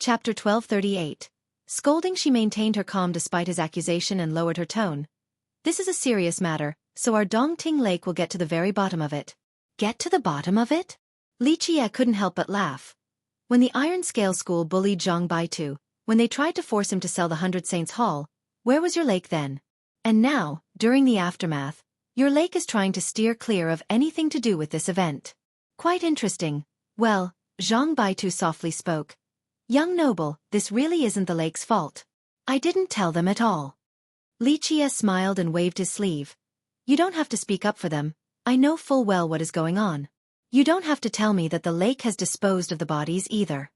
Chapter 1238. Scolding. She maintained her calm despite his accusation and lowered her tone. This is a serious matter, so our Dongting Lake will get to the very bottom of it. Get to the bottom of it? Li Qie couldn't help but laugh. When the Iron Scale School bullied Zhang Baitu, when they tried to force him to sell the 100 Saints Hall, where was your lake then? And now, during the aftermath, your lake is trying to steer clear of anything to do with this event. Quite interesting. Well, Zhang Baitu softly spoke. Young noble, this really isn't the lake's fault. I didn't tell them at all. Li Qie smiled and waved his sleeve. You don't have to speak up for them. I know full well what is going on. You don't have to tell me that the lake has disposed of the bodies either.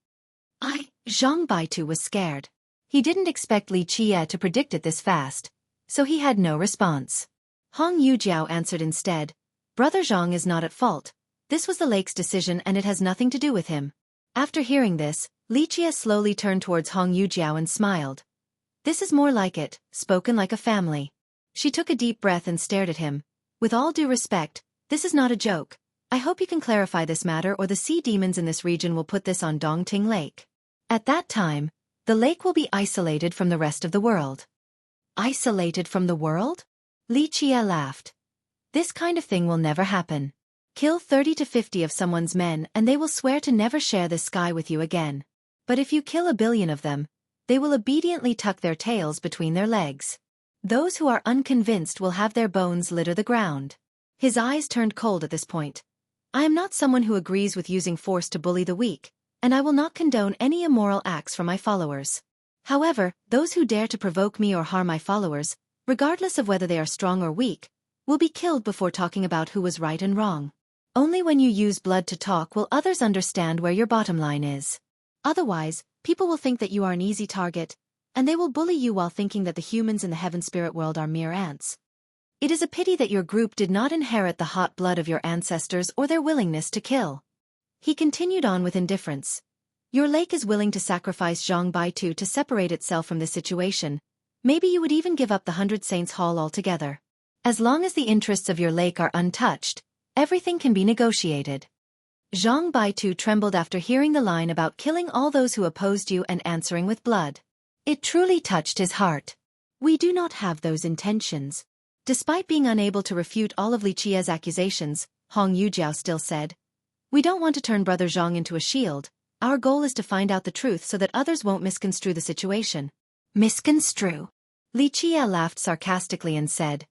Zhang Baitu was scared. He didn't expect Li Qie to predict it this fast, so he had no response. Hong Yujiao answered instead. Brother Zhang is not at fault. This was the lake's decision and it has nothing to do with him. After hearing this, Li Qie slowly turned towards Hong Yujiao and smiled. This is more like it, spoken like a family. She took a deep breath and stared at him. With all due respect, this is not a joke. I hope you can clarify this matter or the sea demons in this region will put this on Dongting Lake. At that time, the lake will be isolated from the rest of the world. Isolated from the world? Li Qie laughed. This kind of thing will never happen. Kill 30 to 50 of someone's men and they will swear to never share the sky with you again. But if you kill 1 billion of them, they will obediently tuck their tails between their legs. Those who are unconvinced will have their bones litter the ground. His eyes turned cold at this point. I am not someone who agrees with using force to bully the weak, and I will not condone any immoral acts from my followers. However, those who dare to provoke me or harm my followers, regardless of whether they are strong or weak, will be killed before talking about who was right and wrong. Only when you use blood to talk will others understand where your bottom line is. Otherwise, people will think that you are an easy target, and they will bully you while thinking that the humans in the heaven spirit world are mere ants. It is a pity that your group did not inherit the hot blood of your ancestors or their willingness to kill. He continued on with indifference. Your lake is willing to sacrifice Zhang Baitu to separate itself from this situation. Maybe you would even give up the 100 Saints Hall altogether. As long as the interests of your lake are untouched, everything can be negotiated. Zhang Baitu trembled after hearing the line about killing all those who opposed you and answering with blood. It truly touched his heart. We do not have those intentions. Despite being unable to refute all of Li Qie's accusations, Hong Yujiao still said, we don't want to turn Brother Zhang into a shield. Our goal is to find out the truth so that others won't misconstrue the situation. Misconstrue? Li Qie laughed sarcastically and said,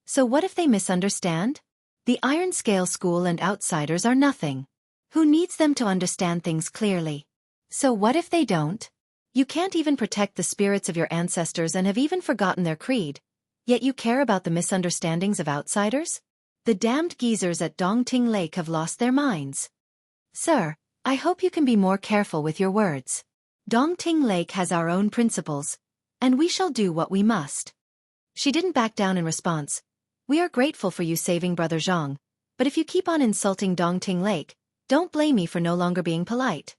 so what if they misunderstand? The Iron Scale School and outsiders are nothing. Who needs them to understand things clearly? So what if they don't? You can't even protect the spirits of your ancestors and have even forgotten their creed. Yet you care about the misunderstandings of outsiders? The damned geezers at Dongting Lake have lost their minds. Sir, I hope you can be more careful with your words. Dongting Lake has our own principles, and we shall do what we must. She didn't back down in response. We are grateful for you saving Brother Zhang, but if you keep on insulting Dongting Lake, don't blame me for no longer being polite.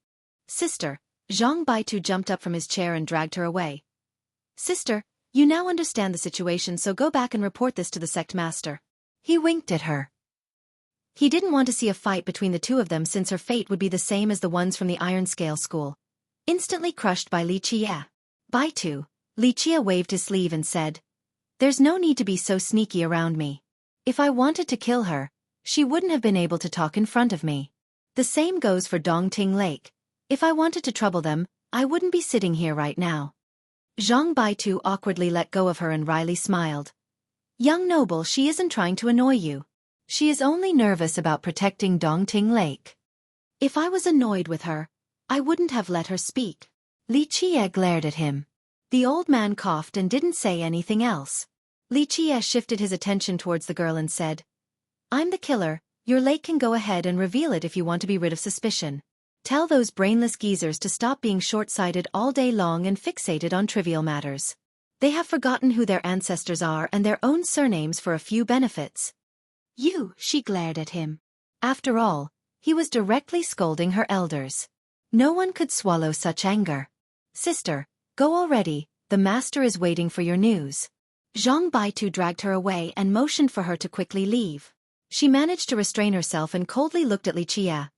Sister, Zhang Baitu jumped up from his chair and dragged her away. Sister, you now understand the situation, so go back and report this to the sect master. He winked at her. He didn't want to see a fight between the two of them since her fate would be the same as the ones from the Iron Scale School. Instantly crushed by Li Qie. Baitu, Li Qie waved his sleeve and said, there's no need to be so sneaky around me. If I wanted to kill her, she wouldn't have been able to talk in front of me. The same goes for Dongting Lake. If I wanted to trouble them, I wouldn't be sitting here right now. Zhang Baitu awkwardly let go of her and wryly smiled. Young noble, she isn't trying to annoy you. She is only nervous about protecting Dongting Lake. If I was annoyed with her, I wouldn't have let her speak. Li Qie glared at him. The old man coughed and didn't say anything else. Li Qie shifted his attention towards the girl and said, I'm the killer. Your lake can go ahead and reveal it if you want to be rid of suspicion. Tell those brainless geezers to stop being short-sighted all day long and fixated on trivial matters. They have forgotten who their ancestors are and their own surnames for a few benefits. She glared at him. After all, he was directly scolding her elders. No one could swallow such anger. Sister, go already, the master is waiting for your news. Zhang Baitu dragged her away and motioned for her to quickly leave. She managed to restrain herself and coldly looked at Li Qie.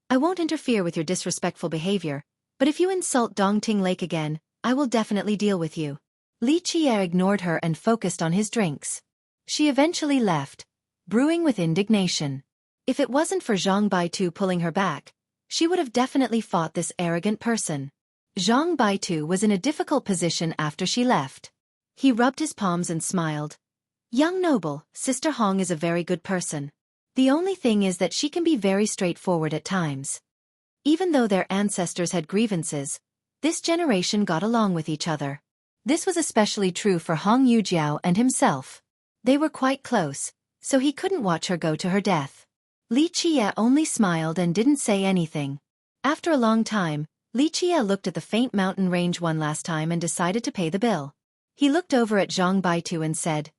I won't interfere with your disrespectful behavior, But if you insult Dongting Lake again, I will definitely deal with you. Li Qiye ignored her and focused on his drinks. She eventually left, brewing with indignation. If it wasn't for Zhang Baitu pulling her back, she would have definitely fought this arrogant person. Zhang Baitu was in a difficult position after she left. He rubbed his palms and smiled. Young noble, Sister Hong is a very good person. The only thing is that she can be very straightforward at times. Even though their ancestors had grievances, this generation got along with each other. This was especially true for Hong Yujiao and himself. They were quite close, so he couldn't watch her go to her death. Li Qiye only smiled and didn't say anything. After a long time, Li Qiye looked at the faint mountain range one last time and decided to pay the bill. He looked over at Zhang Baitu and said,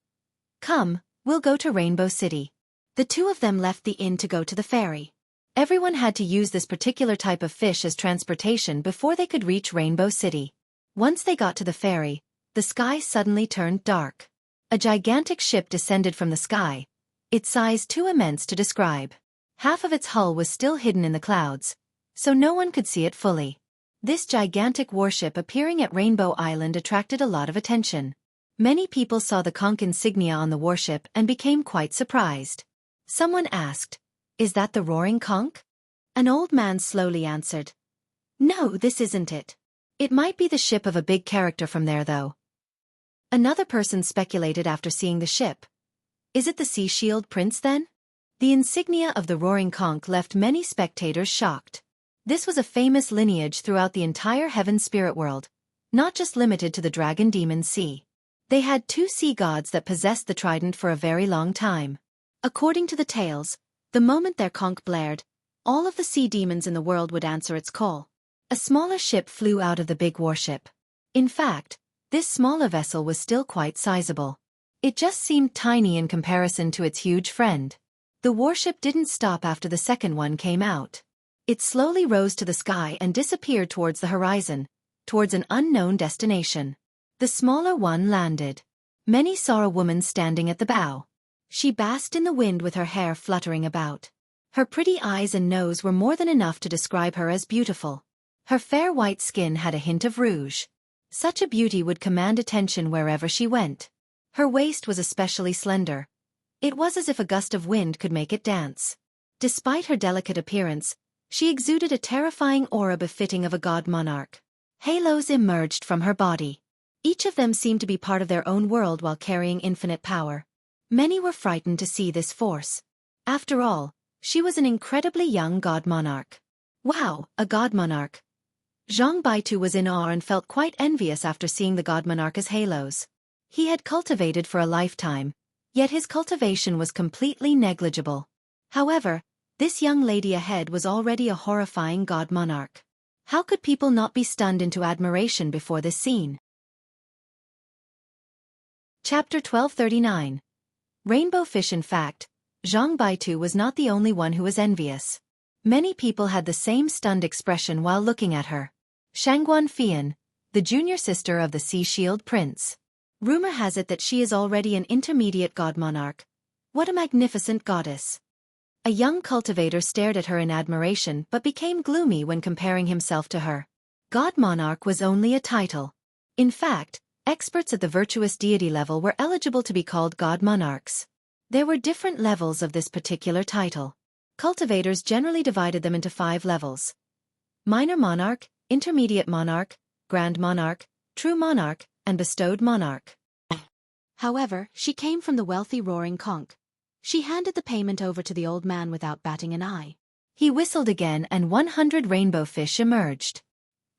"Come, we'll go to Rainbow City." The two of them left the inn to go to the ferry. Everyone had to use this particular type of fish as transportation before they could reach Rainbow City. Once they got to the ferry, the sky suddenly turned dark. A gigantic ship descended from the sky, its size too immense to describe. Half of its hull was still hidden in the clouds, so no one could see it fully. This gigantic warship appearing at Rainbow Island attracted a lot of attention. Many people saw the conch insignia on the warship and became quite surprised. Someone asked, "Is that the roaring conch?" An old man slowly answered, "No, this isn't it. It might be the ship of a big character from there though." Another person speculated after seeing the ship. "Is it the Sea Shield Prince then?" The insignia of the roaring conch left many spectators shocked. This was a famous lineage throughout the entire heaven spirit world, not just limited to the Dragon Demon Sea. They had two sea gods that possessed the trident for a very long time. According to the tales, the moment their conch blared, all of the sea demons in the world would answer its call. A smaller ship flew out of the big warship. In fact, this smaller vessel was still quite sizable. It just seemed tiny in comparison to its huge friend. The warship didn't stop after the second one came out. It slowly rose to the sky and disappeared towards the horizon, towards an unknown destination. The smaller one landed. Many saw a woman standing at the bow. She basked in the wind with her hair fluttering about. Her pretty eyes and nose were more than enough to describe her as beautiful. Her fair white skin had a hint of rouge. Such a beauty would command attention wherever she went. Her waist was especially slender. It was as if a gust of wind could make it dance. Despite her delicate appearance, she exuded a terrifying aura befitting of a god monarch. Halos emerged from her body. Each of them seemed to be part of their own world while carrying infinite power. Many were frightened to see this force. After all, she was an incredibly young god monarch. Wow, a god monarch. Zhang Baitu was in awe and felt quite envious after seeing the god monarch's halos. He had cultivated for a lifetime, yet his cultivation was completely negligible. However, this young lady ahead was already a horrifying god monarch. How could people not be stunned into admiration before this scene? Chapter 1239. Rainbow Fish. In fact, Zhang Baitu was not the only one who was envious. Many people had the same stunned expression while looking at her. Shangguan Fian, the junior sister of the Sea Shield Prince. Rumor has it that she is already an intermediate god monarch. What a magnificent goddess. A young cultivator stared at her in admiration but became gloomy when comparing himself to her. God monarch was only a title. In fact, experts at the virtuous deity level were eligible to be called god monarchs. There were different levels of this particular title. Cultivators generally divided them into 5 levels: minor monarch, intermediate monarch, grand monarch, true monarch, and bestowed monarch. However, she came from the wealthy roaring conch. She handed the payment over to the old man without batting an eye. He whistled again and 100 rainbow fish emerged.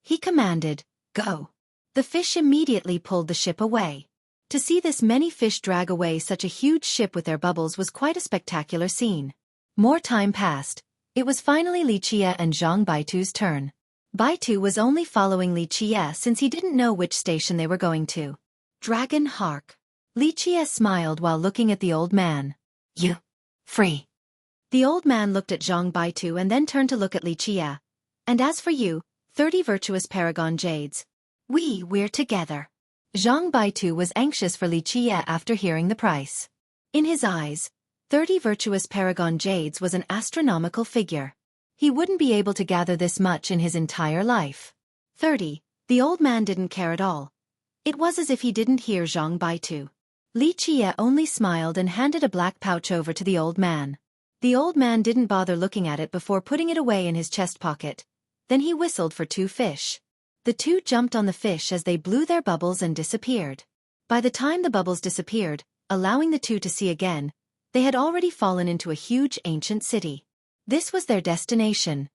He commanded, "Go." The fish immediately pulled the ship away. To see this many fish drag away such a huge ship with their bubbles was quite a spectacular scene. More time passed. It was finally Li Qiye and Zhang Baitu's turn. Baitu was only following Li Qiye since he didn't know which station they were going to. Dragon Hark. Li Qiye smiled while looking at the old man. "You. Free." The old man looked at Zhang Baitu and then turned to look at Li Qiye. "And as for you, 30 virtuous paragon jades. We're together." Zhang Baitu was anxious for Li Qiye after hearing the price. In his eyes, 30 virtuous paragon jades was an astronomical figure. He wouldn't be able to gather this much in his entire life. 30. The old man didn't care at all. It was as if he didn't hear Zhang Baitu. Li Qie only smiled and handed a black pouch over to the old man. The old man didn't bother looking at it before putting it away in his chest pocket. Then he whistled for 2 fish. The 2 jumped on the fish as they blew their bubbles and disappeared. By the time the bubbles disappeared, allowing the 2 to see again, they had already fallen into a huge ancient city. This was their destination.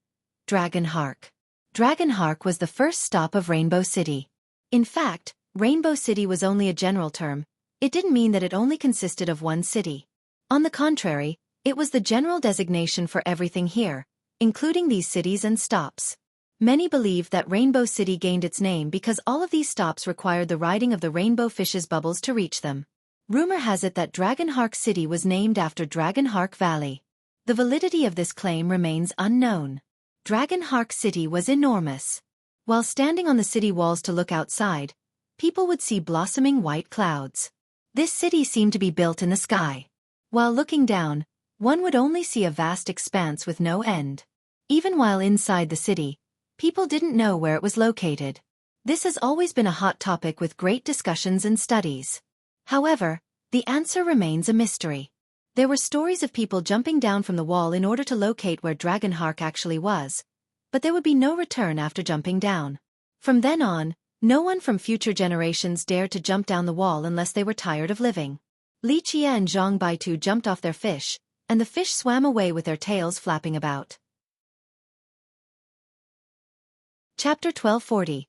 Dragonhark. Dragonhark was the first stop of Rainbow City. In fact, Rainbow City was only a general term. It didn't mean that it only consisted of one city. On the contrary, it was the general designation for everything here, including these cities and stops. Many believe that Rainbow City gained its name because all of these stops required the riding of the rainbow fish's bubbles to reach them. Rumor has it that Dragonhark City was named after Dragonhark Valley. The validity of this claim remains unknown. Dragonhark City was enormous. While standing on the city walls to look outside, people would see blossoming white clouds. This city seemed to be built in the sky. While looking down, one would only see a vast expanse with no end. Even while inside the city, people didn't know where it was located. This has always been a hot topic with great discussions and studies. However, the answer remains a mystery. There were stories of people jumping down from the wall in order to locate where Dragonhark actually was, but there would be no return after jumping down. From then on, no one from future generations dared to jump down the wall unless they were tired of living. Li Qie and Zhang Baitu jumped off their fish, and the fish swam away with their tails flapping about. Chapter 1240.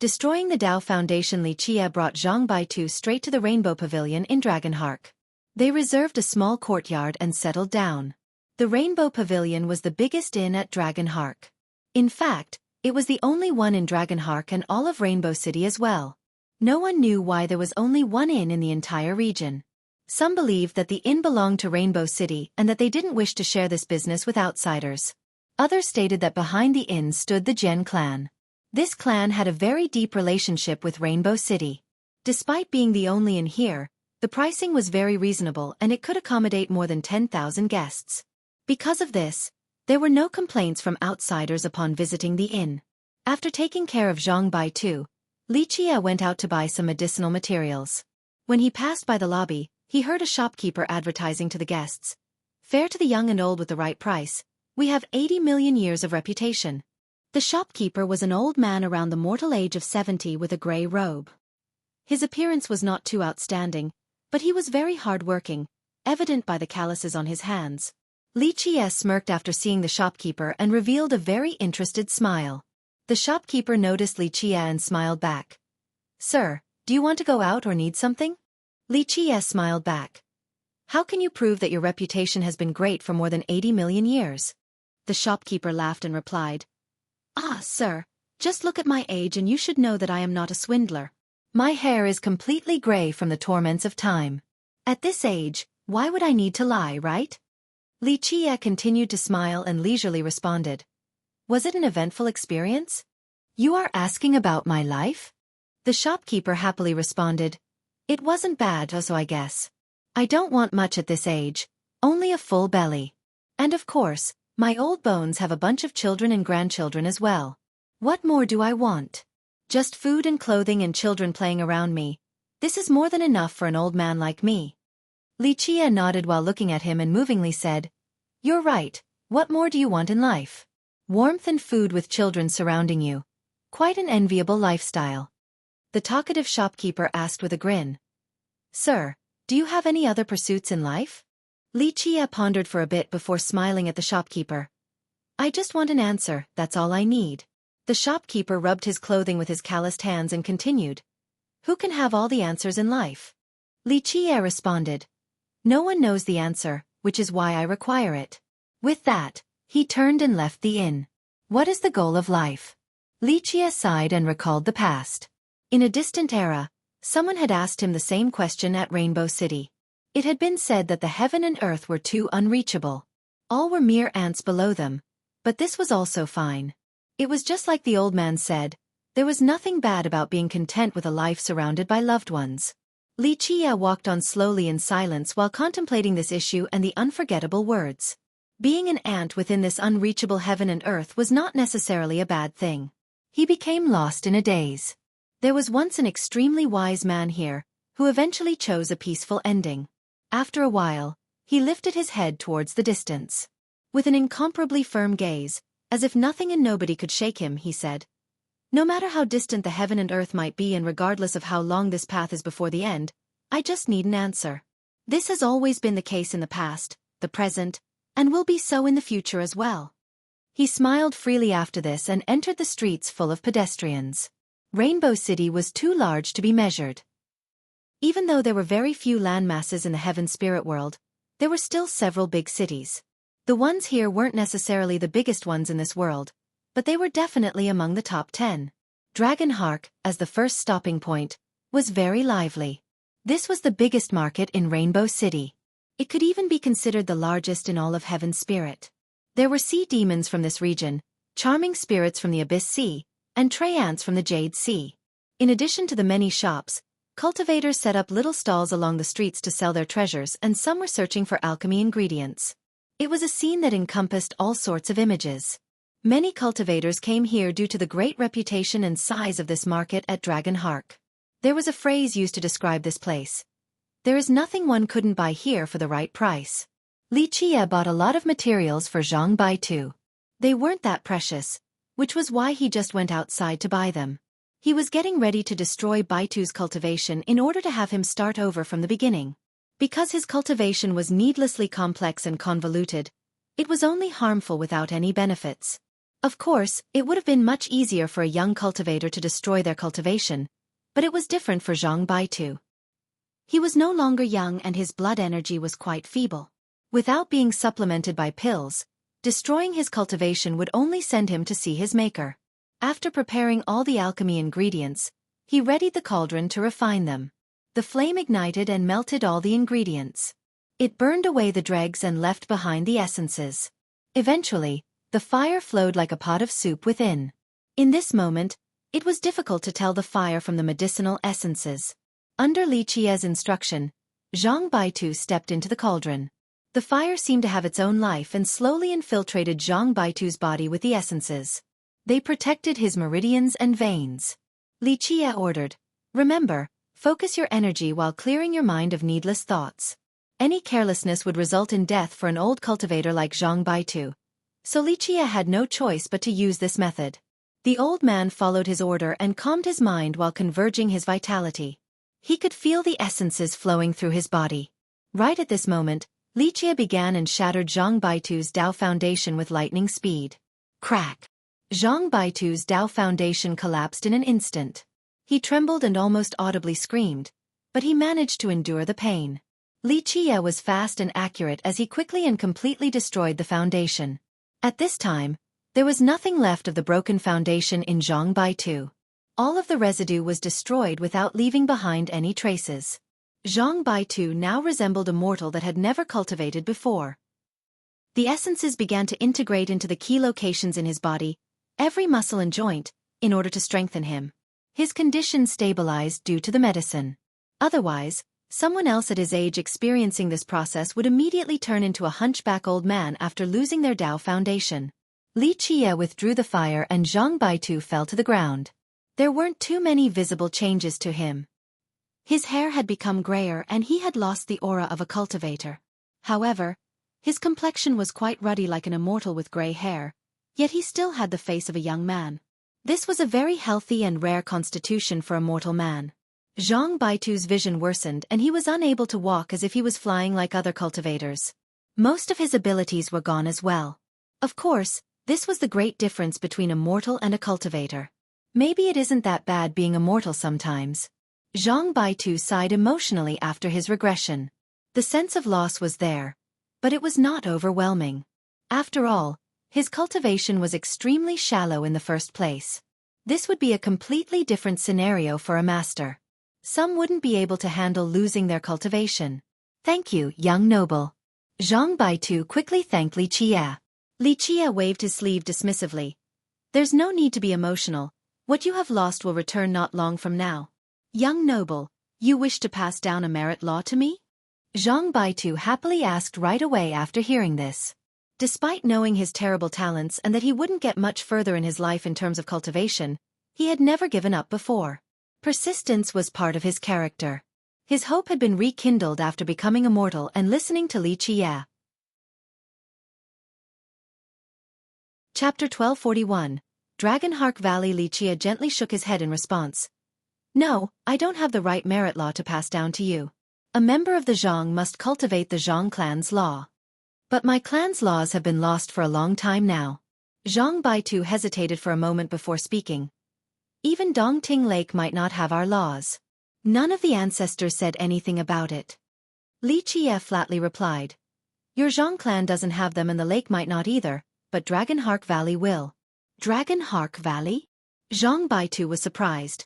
Destroying the Dao Foundation. Li Qie brought Zhang Baitu straight to the Rainbow Pavilion in Dragonhark. They reserved a small courtyard and settled down. The Rainbow Pavilion was the biggest inn at Dragonhark. In fact, it was the only one in Dragonhark and all of Rainbow City as well. No one knew why there was only one inn in the entire region. Some believed that the inn belonged to Rainbow City and that they didn't wish to share this business with outsiders. Others stated that behind the inn stood the Gen clan. This clan had a very deep relationship with Rainbow City. Despite being the only inn here, the pricing was very reasonable and it could accommodate more than 10,000 guests. Because of this, there were no complaints from outsiders upon visiting the inn. After taking care of Zhang Baitu, Li Qie went out to buy some medicinal materials. When he passed by the lobby, he heard a shopkeeper advertising to the guests. Fair to the young and old with the right price. We have 80 million years of reputation. The shopkeeper was an old man around the mortal age of 70 with a grey robe. His appearance was not too outstanding, but he was very hard-working, evident by the calluses on his hands. Li Qie smirked after seeing the shopkeeper and revealed a very interested smile. The shopkeeper noticed Li Qie and smiled back. "Sir, do you want to go out or need something?" Li Qie smiled back. "How can you prove that your reputation has been great for more than 80 million years?" The shopkeeper laughed and replied, "Ah, sir, just look at my age and you should know that I am not a swindler. My hair is completely gray from the torments of time. At this age, why would I need to lie, right?" Li Qie continued to smile and leisurely responded, "Was it an eventful experience?" "You are asking about my life?" The shopkeeper happily responded, "It wasn't bad also, I guess. I don't want much at this age, only a full belly. And of course, my old bones have a bunch of children and grandchildren as well. What more do I want? Just food and clothing and children playing around me. This is more than enough for an old man like me." Li Qie nodded while looking at him and movingly said, "You're right, what more do you want in life? Warmth and food with children surrounding you. Quite an enviable lifestyle." The talkative shopkeeper asked with a grin, "Sir, do you have any other pursuits in life?" Li Qie pondered for a bit before smiling at the shopkeeper. "I just want an answer, that's all I need." The shopkeeper rubbed his clothing with his calloused hands and continued, "Who can have all the answers in life?" Li Qie responded, "No one knows the answer, which is why I require it." With that, he turned and left the inn. What is the goal of life? Li Qie sighed and recalled the past. In a distant era, someone had asked him the same question at Rainbow City. It had been said that the heaven and earth were too unreachable. All were mere ants below them, but this was also fine. It was just like the old man said, there was nothing bad about being content with a life surrounded by loved ones. Li Qie walked on slowly in silence while contemplating this issue and the unforgettable words. Being an ant within this unreachable heaven and earth was not necessarily a bad thing. He became lost in a daze. There was once an extremely wise man here, who eventually chose a peaceful ending. After a while, he lifted his head towards the distance. With an incomparably firm gaze, as if nothing and nobody could shake him, he said, "No matter how distant the heaven and earth might be and regardless of how long this path is before the end, I just need an answer. This has always been the case in the past, the present, and will be so in the future as well." He smiled freely after this and entered the streets full of pedestrians. Rainbow City was too large to be measured. Even though there were very few land masses in the heaven spirit world, there were still several big cities. The ones here weren't necessarily the biggest ones in this world, but they were definitely among the top 10. Dragonhark, as the first stopping point, was very lively. This was the biggest market in Rainbow City. It could even be considered the largest in all of Heaven Spirit. There were sea demons from this region, charming spirits from the Abyss Sea, and Trey ants from the Jade Sea. In addition to the many shops, cultivators set up little stalls along the streets to sell their treasures, and some were searching for alchemy ingredients. It was a scene that encompassed all sorts of images. Many cultivators came here due to the great reputation and size of this market at Dragonhark. There was a phrase used to describe this place. There is nothing one couldn't buy here for the right price. Li Chia bought a lot of materials for Zhang Bai too. They weren't that precious, which was why he just went outside to buy them. He was getting ready to destroy Baitu's cultivation in order to have him start over from the beginning. Because his cultivation was needlessly complex and convoluted, it was only harmful without any benefits. Of course, it would have been much easier for a young cultivator to destroy their cultivation, but it was different for Zhang Baitu. He was no longer young and his blood energy was quite feeble. Without being supplemented by pills, destroying his cultivation would only send him to see his maker. After preparing all the alchemy ingredients, he readied the cauldron to refine them. The flame ignited and melted all the ingredients. It burned away the dregs and left behind the essences. Eventually, the fire flowed like a pot of soup within. In this moment, it was difficult to tell the fire from the medicinal essences. Under Li Chia's instruction, Zhang Baitu stepped into the cauldron. The fire seemed to have its own life and slowly infiltrated Zhang Baitu's body with the essences. They protected his meridians and veins. Li Chia ordered, "Remember, focus your energy while clearing your mind of needless thoughts." Any carelessness would result in death for an old cultivator like Zhang Baitu. So Li Chia had no choice but to use this method. The old man followed his order and calmed his mind while converging his vitality. He could feel the essences flowing through his body. Right at this moment, Li Chia began and shattered Zhang Baitu's Dao foundation with lightning speed. Crack! Zhang Baitu's Dao foundation collapsed in an instant. He trembled and almost audibly screamed, but he managed to endure the pain. Li Chia was fast and accurate as he quickly and completely destroyed the foundation. At this time, there was nothing left of the broken foundation in Zhang Baitu. All of the residue was destroyed without leaving behind any traces. Zhang Baitu now resembled a mortal that had never cultivated before. The essences began to integrate into the key locations in his body, every muscle and joint, in order to strengthen him. His condition stabilized due to the medicine. Otherwise, someone else at his age experiencing this process would immediately turn into a hunchback old man after losing their Dao foundation. Li Chia withdrew the fire and Zhang Baitu fell to the ground. There weren't too many visible changes to him. His hair had become grayer and he had lost the aura of a cultivator. However, his complexion was quite ruddy like an immortal with gray hair, yet he still had the face of a young man. This was a very healthy and rare constitution for a mortal man. Zhang Baitu's vision worsened and he was unable to walk as if he was flying like other cultivators. Most of his abilities were gone as well. Of course, this was the great difference between a mortal and a cultivator. Maybe it isn't that bad being a mortal sometimes. Zhang Baitu sighed emotionally after his regression. The sense of loss was there, but it was not overwhelming. After all, his cultivation was extremely shallow in the first place. This would be a completely different scenario for a master. Some wouldn't be able to handle losing their cultivation. "Thank you, young noble." Zhang Baitu quickly thanked Li Chia. Li Chia waved his sleeve dismissively. "There's no need to be emotional. What you have lost will return not long from now. Young noble, you wish to pass down a merit law to me?" Zhang Baitu happily asked right away after hearing this. Despite knowing his terrible talents and that he wouldn't get much further in his life in terms of cultivation, he had never given up before. Persistence was part of his character. His hope had been rekindled after becoming immortal and listening to Li Qie. Chapter 1241. Dragonhark Valley. Li Qie gently shook his head in response. No, I don't have the right merit law to pass down to you. A member of the Zhang must cultivate the Zhang clan's law. But my clan's laws have been lost for a long time now. Zhang Baitu hesitated for a moment before speaking. Even Dongting Lake might not have our laws. None of the ancestors said anything about it. Li Qie flatly replied. Your Zhang clan doesn't have them and the lake might not either, but Dragonhark Valley will. Dragonhark Valley? Zhang Baitu was surprised.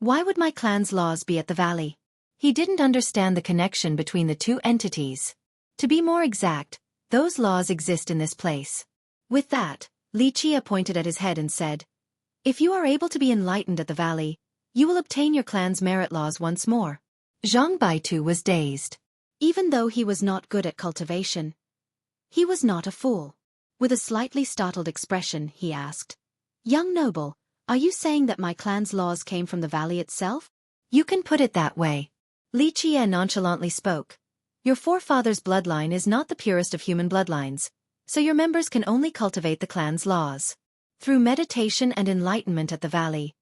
Why would my clan's laws be at the valley? He didn't understand the connection between the two entities. To be more exact, those laws exist in this place. With that, Li Qie pointed at his head and said, if you are able to be enlightened at the valley, you will obtain your clan's merit laws once more. Zhang Baitu was dazed. Even though he was not good at cultivation, he was not a fool. With a slightly startled expression, he asked, young noble, are you saying that my clan's laws came from the valley itself? You can put it that way. Li Qie nonchalantly spoke. Your forefather's bloodline is not the purest of human bloodlines, so your members can only cultivate the clan's laws. Through meditation and enlightenment at the valley,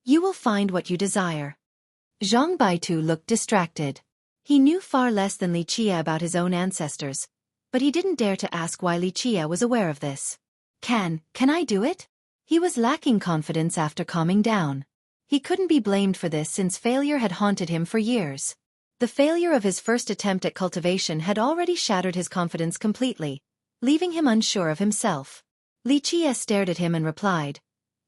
you will find what you desire. Zhang Baitu looked distracted. He knew far less than Li Qie about his own ancestors, but he didn't dare to ask why Li Qie was aware of this. Can I do it? He was lacking confidence after calming down. He couldn't be blamed for this since failure had haunted him for years. The failure of his first attempt at cultivation had already shattered his confidence completely, leaving him unsure of himself. Li Qie stared at him and replied,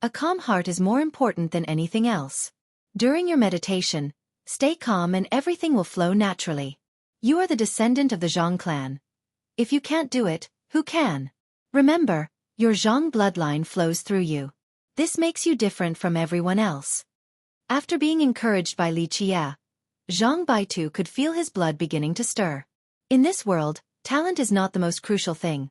a calm heart is more important than anything else. During your meditation, stay calm and everything will flow naturally. You are the descendant of the Zhang clan. If you can't do it, who can? Remember, your Zhang bloodline flows through you. This makes you different from everyone else. After being encouraged by Li Qie, Zhang Baitu could feel his blood beginning to stir. In this world, talent is not the most crucial thing.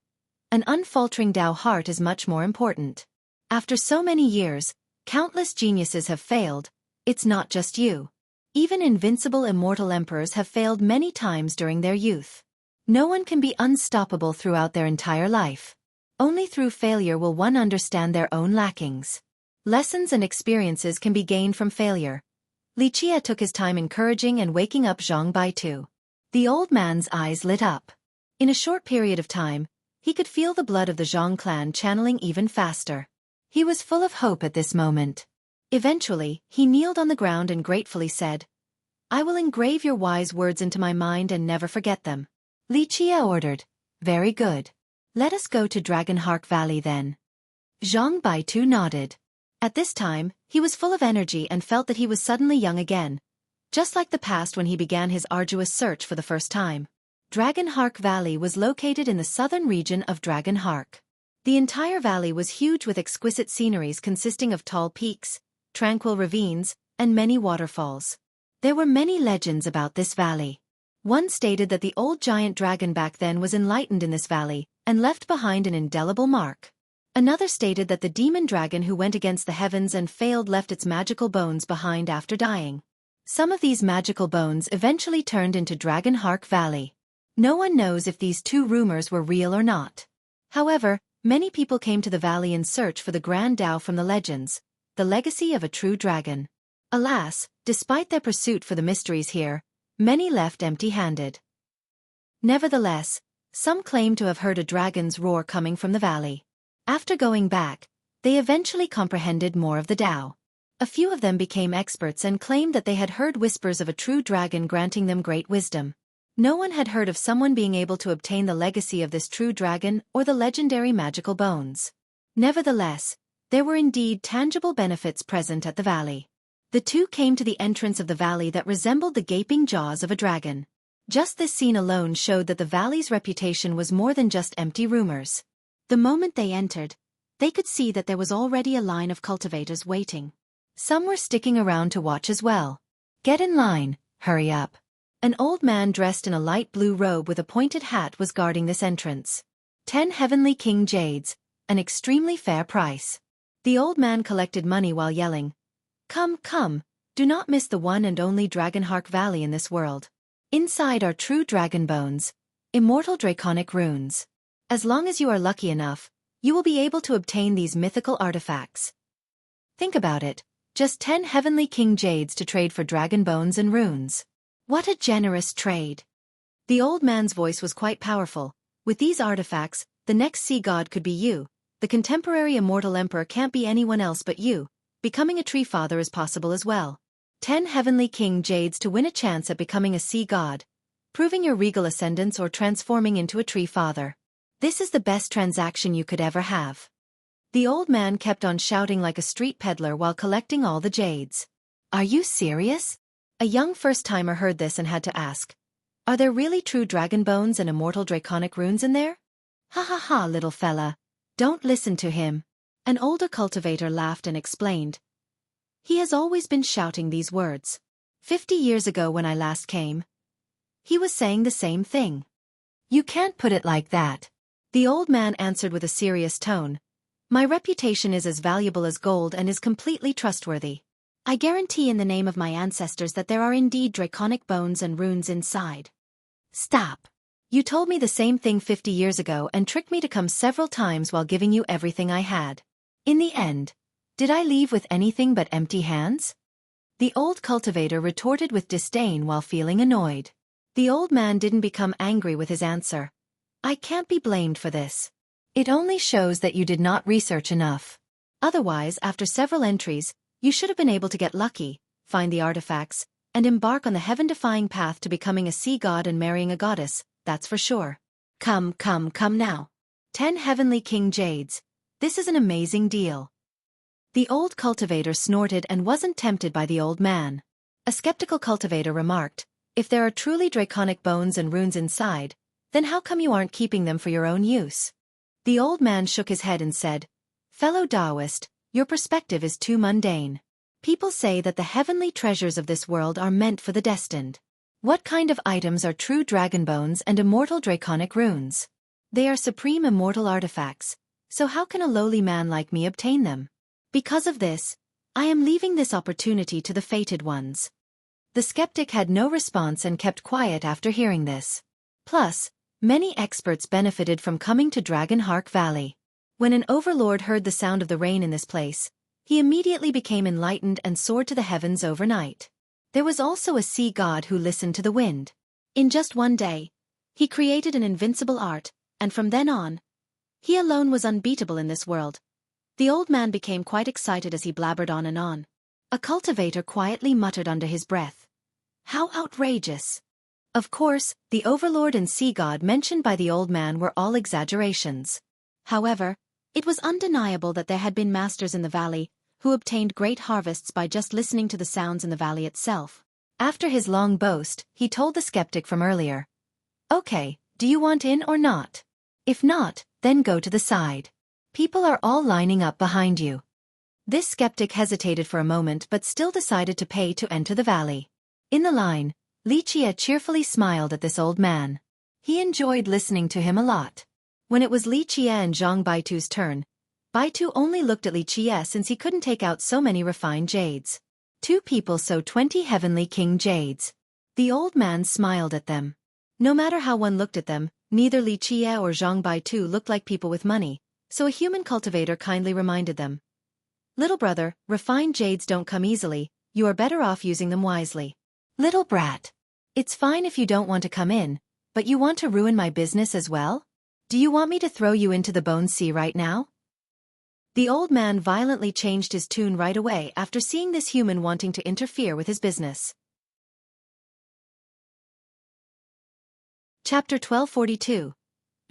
An unfaltering Dao heart is much more important. After so many years, countless geniuses have failed. It's not just you. Even invincible immortal emperors have failed many times during their youth. No one can be unstoppable throughout their entire life. Only through failure will one understand their own lackings. Lessons and experiences can be gained from failure. Li Qie took his time encouraging and waking up Zhang Baitu. The old man's eyes lit up. In a short period of time, he could feel the blood of the Zhang clan channeling even faster. He was full of hope at this moment. Eventually, he kneeled on the ground and gratefully said, I will engrave your wise words into my mind and never forget them. Li Qie ordered, very good. Let us go to Dragonhark Valley then. Zhang Baitu nodded. At this time, he was full of energy and felt that he was suddenly young again, just like the past when he began his arduous search for the first time. Dragonhark Valley was located in the southern region of Dragonhark. The entire valley was huge with exquisite sceneries consisting of tall peaks, tranquil ravines, and many waterfalls. There were many legends about this valley. One stated that the old giant dragon back then was enlightened in this valley and left behind an indelible mark. Another stated that the demon dragon who went against the heavens and failed left its magical bones behind after dying. Some of these magical bones eventually turned into Dragonhark Valley. No one knows if these two rumors were real or not. However, many people came to the valley in search for the grand Tao from the legends, the legacy of a true dragon. Alas, despite their pursuit for the mysteries here, many left empty-handed. Nevertheless, some claim to have heard a dragon's roar coming from the valley. After going back, they eventually comprehended more of the Tao. A few of them became experts and claimed that they had heard whispers of a true dragon granting them great wisdom. No one had heard of someone being able to obtain the legacy of this true dragon or the legendary magical bones. Nevertheless, there were indeed tangible benefits present at the valley. The two came to the entrance of the valley that resembled the gaping jaws of a dragon. Just this scene alone showed that the valley's reputation was more than just empty rumors. The moment they entered, they could see that there was already a line of cultivators waiting. Some were sticking around to watch as well. Get in line, hurry up. An old man dressed in a light blue robe with a pointed hat was guarding this entrance. 10 heavenly king jades, an extremely fair price. The old man collected money while yelling, "Come, come, do not miss the one and only Dragonheart Valley in this world. Inside are true dragon bones, immortal draconic runes. As long as you are lucky enough, you will be able to obtain these mythical artifacts." Think about it, just 10 heavenly king jades to trade for dragon bones and runes. What a generous trade. The old man's voice was quite powerful. With these artifacts, the next sea god could be you. The contemporary immortal emperor can't be anyone else but you. Becoming a tree father is possible as well. 10 heavenly king jades to win a chance at becoming a sea god, proving your regal ascendance or transforming into a tree father. This is the best transaction you could ever have. The old man kept on shouting like a street peddler while collecting all the jades. Are you serious? A young first-timer heard this and had to ask, are there really true dragon bones and immortal draconic runes in there? Ha ha ha, little fella. Don't listen to him. An older cultivator laughed and explained. He has always been shouting these words. 50 years ago when I last came, he was saying the same thing. You can't put it like that. The old man answered with a serious tone. My reputation is as valuable as gold and is completely trustworthy. I guarantee in the name of my ancestors that there are indeed draconic bones and runes inside. Stop. You told me the same thing 50 years ago and tricked me to come several times while giving you everything I had. In the end, did I leave with anything but empty hands? The old cultivator retorted with disdain while feeling annoyed. The old man didn't become angry with his answer. I can't be blamed for this. It only shows that you did not research enough. Otherwise, after several entries, you should have been able to get lucky, find the artifacts, and embark on the heaven-defying path to becoming a sea god and marrying a goddess, that's for sure. Come now. 10 heavenly king jades. This is an amazing deal. The old cultivator snorted and wasn't tempted by the old man. A skeptical cultivator remarked, if there are truly draconic bones and runes inside, then how come you aren't keeping them for your own use? The old man shook his head and said, Fellow Taoist, your perspective is too mundane. People say that the heavenly treasures of this world are meant for the destined. What kind of items are true dragon bones and immortal draconic runes? They are supreme immortal artifacts, so how can a lowly man like me obtain them? Because of this, I am leaving this opportunity to the fated ones. The skeptic had no response and kept quiet after hearing this. Plus, many experts benefited from coming to Dragonheart Valley. When an overlord heard the sound of the rain in this place, he immediately became enlightened and soared to the heavens overnight. There was also a sea god who listened to the wind. In just one day, he created an invincible art, and from then on, he alone was unbeatable in this world. The old man became quite excited as he blabbered on and on. A cultivator quietly muttered under his breath. How outrageous! Of course, the overlord and sea god mentioned by the old man were all exaggerations. However, it was undeniable that there had been masters in the valley who obtained great harvests by just listening to the sounds in the valley itself. After his long boast, he told the skeptic from earlier, Okay, do you want in or not? If not, then go to the side. People are all lining up behind you. This skeptic hesitated for a moment but still decided to pay to enter the valley. In the line, Li Jie cheerfully smiled at this old man. He enjoyed listening to him a lot. When it was Li Jie and Zhang Baitu's turn, Baitu only looked at Li Jie since he couldn't take out so many refined jades. 2 people so 20 heavenly king jades. The old man smiled at them. No matter how one looked at them, neither Li Jie or Zhang Baitu looked like people with money, so a human cultivator kindly reminded them. Little brother, refined jades don't come easily, you are better off using them wisely. Little brat. It's fine if you don't want to come in, but you want to ruin my business as well? Do you want me to throw you into the bone sea right now? The old man violently changed his tune right away after seeing this human wanting to interfere with his business. Chapter 1242.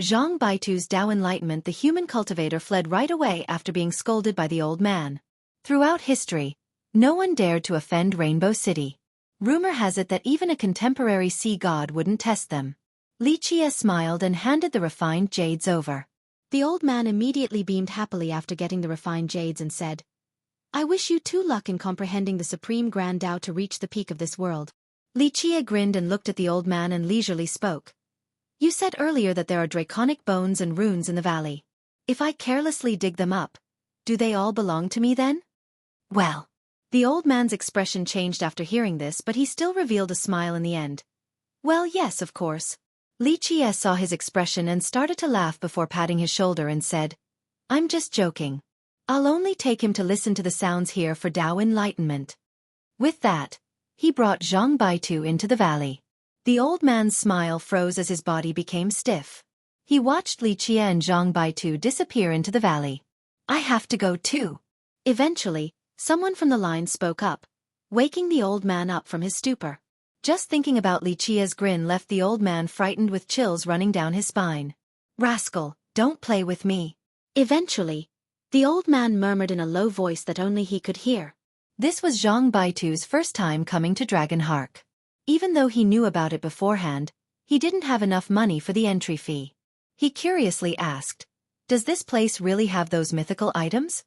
Zhang Baitu's Dao Enlightenment. The human cultivator fled right away after being scolded by the old man. Throughout history, no one dared to offend Rainbow City. Rumor has it that even a contemporary sea god wouldn't test them. Li Jie smiled and handed the refined jades over. The old man immediately beamed happily after getting the refined jades and said, I wish you too luck in comprehending the supreme grand Tao to reach the peak of this world. Li Jie grinned and looked at the old man and leisurely spoke. You said earlier that there are draconic bones and runes in the valley. If I carelessly dig them up, do they all belong to me then? Well. The old man's expression changed after hearing this, but he still revealed a smile in the end. Well, yes, of course. Xueqi saw his expression and started to laugh before patting his shoulder and said, I'm just joking. I'll only take him to listen to the sounds here for Dao enlightenment. With that, he brought Zhang Baitu into the valley. The old man's smile froze as his body became stiff. He watched Xueqi and Zhang Baitu disappear into the valley. I have to go too. Eventually, someone from the line spoke up, waking the old man up from his stupor. Just thinking about Xueqi's grin left the old man frightened with chills running down his spine. Rascal, don't play with me. Eventually, the old man murmured in a low voice that only he could hear. This was Zhang Baitu's first time coming to Dragonhark. Even though he knew about it beforehand, he didn't have enough money for the entry fee. He curiously asked, does this place really have those mythical items?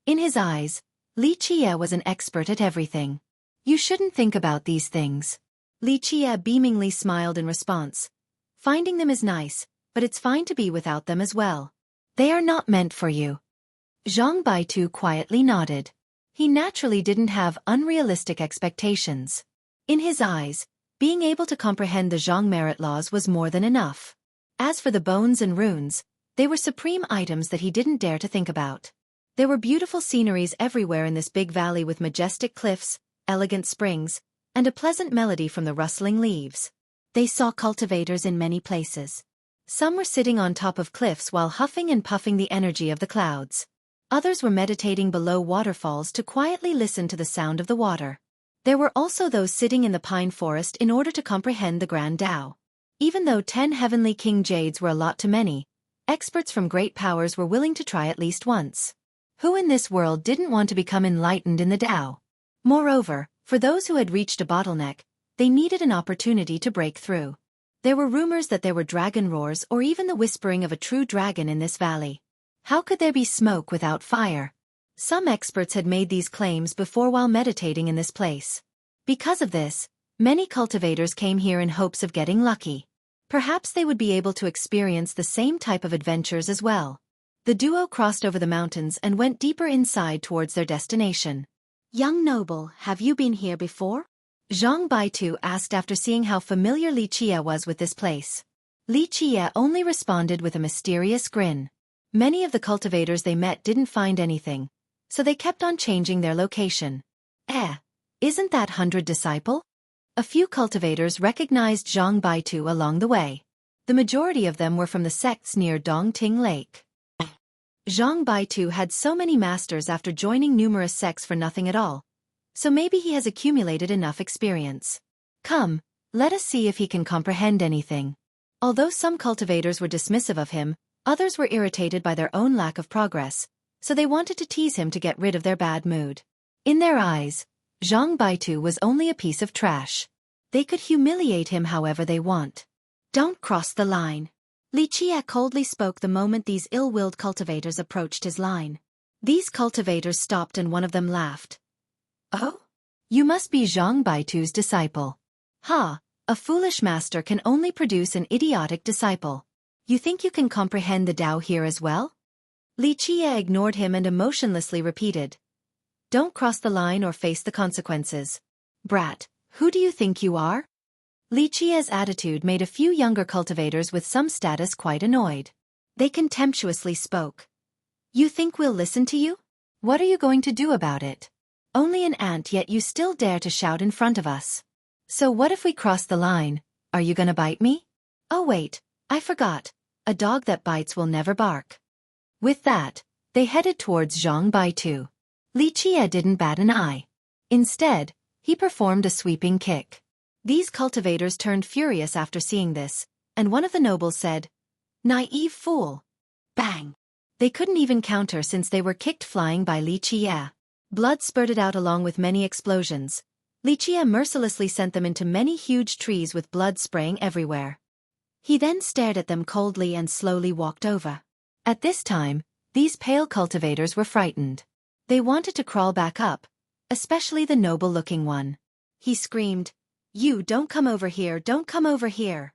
In his eyes, Xueqi was an expert at everything. You shouldn't think about these things. Xueqi beamingly smiled in response. Finding them is nice, but it's fine to be without them as well. They are not meant for you. Zhang Baitu quietly nodded. He naturally didn't have unrealistic expectations. In his eyes, being able to comprehend the Zhang merit laws was more than enough. As for the bones and runes, they were supreme items that he didn't dare to think about. There were beautiful sceneries everywhere in this big valley with majestic cliffs, elegant springs, and a pleasant melody from the rustling leaves. They saw cultivators in many places. Some were sitting on top of cliffs while huffing and puffing the energy of the clouds. Others were meditating below waterfalls to quietly listen to the sound of the water. There were also those sitting in the pine forest in order to comprehend the grand Tao. Even though 10 heavenly king jades were a lot to many, experts from great powers were willing to try at least once. Who in this world didn't want to become enlightened in the Tao? Moreover, for those who had reached a bottleneck, they needed an opportunity to break through. There were rumors that there were dragon roars or even the whispering of a true dragon in this valley. How could there be smoke without fire? Some experts had made these claims before while meditating in this place. Because of this, many cultivators came here in hopes of getting lucky. Perhaps they would be able to experience the same type of adventures as well. The duo crossed over the mountains and went deeper inside towards their destination. Young noble, have you been here before? Zhang Baitu asked after seeing how familiar Xueqi was with this place. Xueqi only responded with a mysterious grin. Many of the cultivators they met didn't find anything, so they kept on changing their location. Isn't that 100 disciple? A few cultivators recognized Zhang Baitu along the way. The majority of them were from the sects near Dongting Lake. Zhang Baitu had so many masters after joining numerous sects for nothing at all, so maybe he has accumulated enough experience. Come, let us see if he can comprehend anything. Although some cultivators were dismissive of him, others were irritated by their own lack of progress, so they wanted to tease him to get rid of their bad mood. In their eyes, Zhang Baitu was only a piece of trash. They could humiliate him however they want. Don't cross the line. Xueqi coldly spoke the moment these ill-willed cultivators approached his line. These cultivators stopped and one of them laughed. Oh? You must be Zhang Baitu's disciple. Ha, a foolish master can only produce an idiotic disciple. You think you can comprehend the Tao here as well? Xueqi ignored him and emotionlessly repeated. Don't cross the line or face the consequences. Brat, who do you think you are? Xueqi's attitude made a few younger cultivators with some status quite annoyed. They contemptuously spoke. You think we'll listen to you? What are you going to do about it? Only an ant, yet you still dare to shout in front of us. So what if we cross the line? Are you gonna bite me? Oh wait, I forgot. A dog that bites will never bark. With that, they headed towards Zhang Baitu. Xueqi didn't bat an eye. Instead, he performed a sweeping kick. These cultivators turned furious after seeing this, and one of the nobles said, Naive fool! Bang! They couldn't even counter since they were kicked flying by Xueqi. Blood spurted out along with many explosions. Xueqi mercilessly sent them into many huge trees with blood spraying everywhere. He then stared at them coldly and slowly walked over. At this time, these pale cultivators were frightened. They wanted to crawl back up, especially the noble-looking one. He screamed, You don't come over here, don't come over here.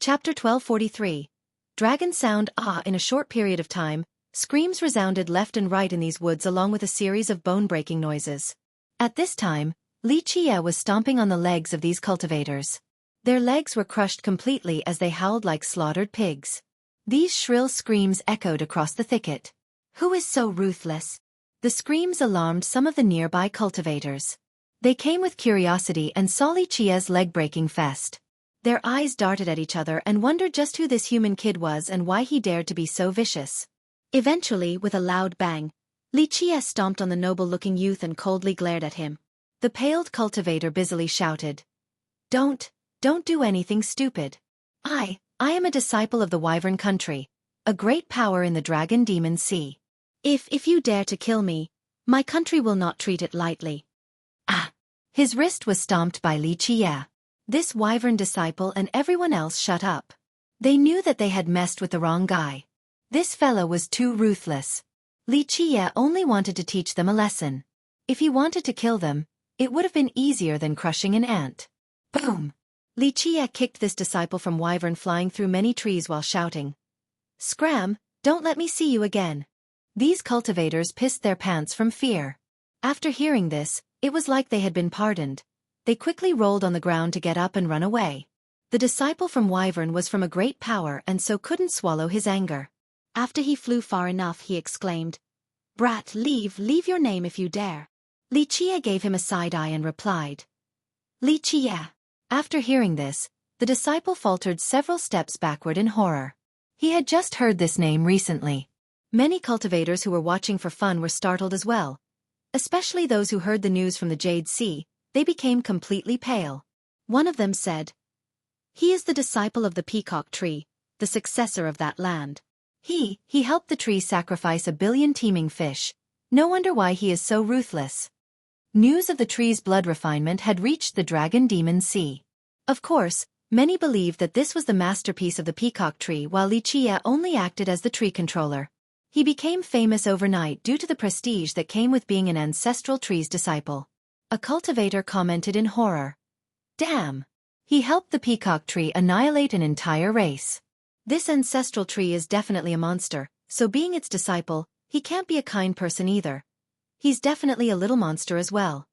Chapter 1243. Dragon sound. In a short period of time, screams resounded left and right in these woods along with a series of bone-breaking noises. At this time, Li Qie was stomping on the legs of these cultivators. Their legs were crushed completely as they howled like slaughtered pigs. These shrill screams echoed across the thicket. Who is so ruthless? The screams alarmed some of the nearby cultivators. They came with curiosity and saw Li Qie's leg-breaking fest. Their eyes darted at each other and wondered just who this human kid was and why he dared to be so vicious. Eventually, with a loud bang, Li Qie stomped on the noble-looking youth and coldly glared at him. The paled cultivator busily shouted, Don't do anything stupid. I am a disciple of the Wyvern country, a great power in the Dragon Demon Sea. If you dare to kill me, my country will not treat it lightly. His wrist was stomped by Li Qie. This Wyvern disciple and everyone else shut up. They knew that they had messed with the wrong guy. This fellow was too ruthless. Li Qie only wanted to teach them a lesson. If he wanted to kill them, it would have been easier than crushing an ant. Boom! Li Qie kicked this disciple from Wyvern flying through many trees while shouting, Scram, don't let me see you again. These cultivators pissed their pants from fear. After hearing this, it was like they had been pardoned. They quickly rolled on the ground to get up and run away. The disciple from Wyvern was from a great power and so couldn't swallow his anger. After he flew far enough, he exclaimed, Brat, leave your name if you dare. Li Qie gave him a side eye and replied, Li Qie. After hearing this, the disciple faltered several steps backward in horror. He had just heard this name recently. Many cultivators who were watching for fun were startled as well. Especially those who heard the news from the Jade Sea. They became completely pale. One of them said, He is the disciple of the peacock tree, the successor of that land. He helped the tree sacrifice 1 billion teeming fish. No wonder why he is so ruthless. News of the tree's blood refinement had reached the Dragon Demon Sea. Of course, many believed that this was the masterpiece of the peacock tree while Li Qie only acted as the tree controller. He became famous overnight due to the prestige that came with being an ancestral tree's disciple. A cultivator commented in horror, Damn! He helped the peacock tree annihilate an entire race. This ancestral tree is definitely a monster, so being its disciple, he can't be a kind person either. He's definitely a little monster as well.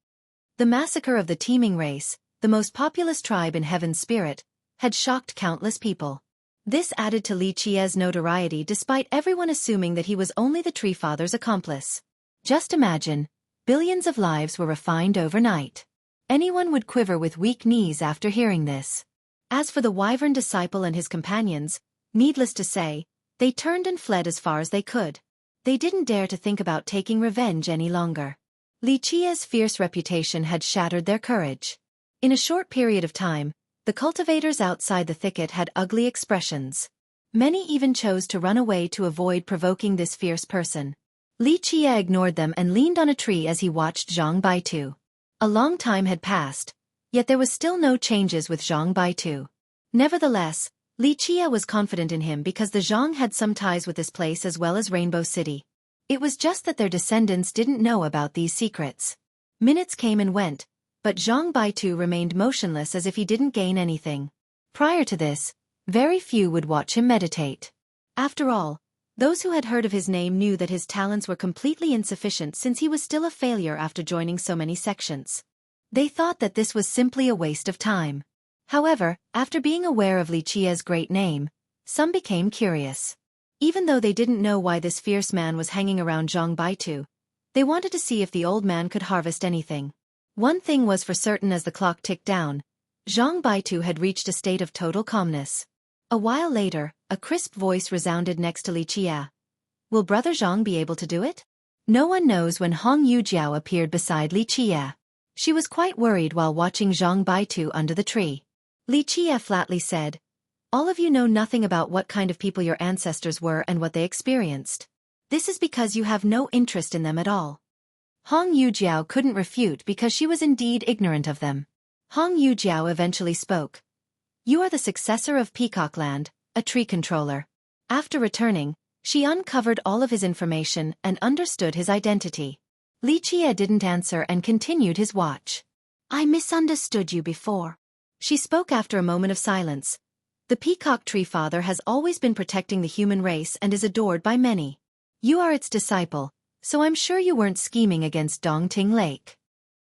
The massacre of the teeming race, the most populous tribe in Heaven's spirit, had shocked countless people. This added to Li Qie's notoriety despite everyone assuming that he was only the tree father's accomplice. Just imagine, billions of lives were refined overnight. Anyone would quiver with weak knees after hearing this. As for the Wyvern disciple and his companions, needless to say, they turned and fled as far as they could. They didn't dare to think about taking revenge any longer. Li Qie's fierce reputation had shattered their courage. In a short period of time, the cultivators outside the thicket had ugly expressions. Many even chose to run away to avoid provoking this fierce person. Li Qie ignored them and leaned on a tree as he watched Zhang Baitu. A long time had passed, yet there was still no changes with Zhang Baitu. Nevertheless, Li Qie was confident in him because the Zhang had some ties with this place as well as Rainbow City. It was just that their descendants didn't know about these secrets. Minutes came and went, but Zhang Baitu remained motionless as if he didn't gain anything. Prior to this, very few would watch him meditate. After all, those who had heard of his name knew that his talents were completely insufficient since he was still a failure after joining so many sections. They thought that this was simply a waste of time. However, after being aware of Li Qie's great name, some became curious. Even though they didn't know why this fierce man was hanging around Zhang Baitu, they wanted to see if the old man could harvest anything. One thing was for certain: as the clock ticked down, Zhang Baitu had reached a state of total calmness. A while later, a crisp voice resounded next to Li Qie. Will Brother Zhang be able to do it? No one knows when Hong Yujiao appeared beside Li Qie. She was quite worried while watching Zhang Baitu under the tree. Li Qie flatly said, All of you know nothing about what kind of people your ancestors were and what they experienced. This is because you have no interest in them at all. Hong Yujiao couldn't refute because she was indeed ignorant of them. Hong Yujiao eventually spoke. You are the successor of Peacockland, a tree controller. After returning, she uncovered all of his information and understood his identity. Li Qie didn't answer and continued his watch. I misunderstood you before. She spoke after a moment of silence. The peacock tree father has always been protecting the human race and is adored by many. You are its disciple, so I'm sure you weren't scheming against Dongting Lake.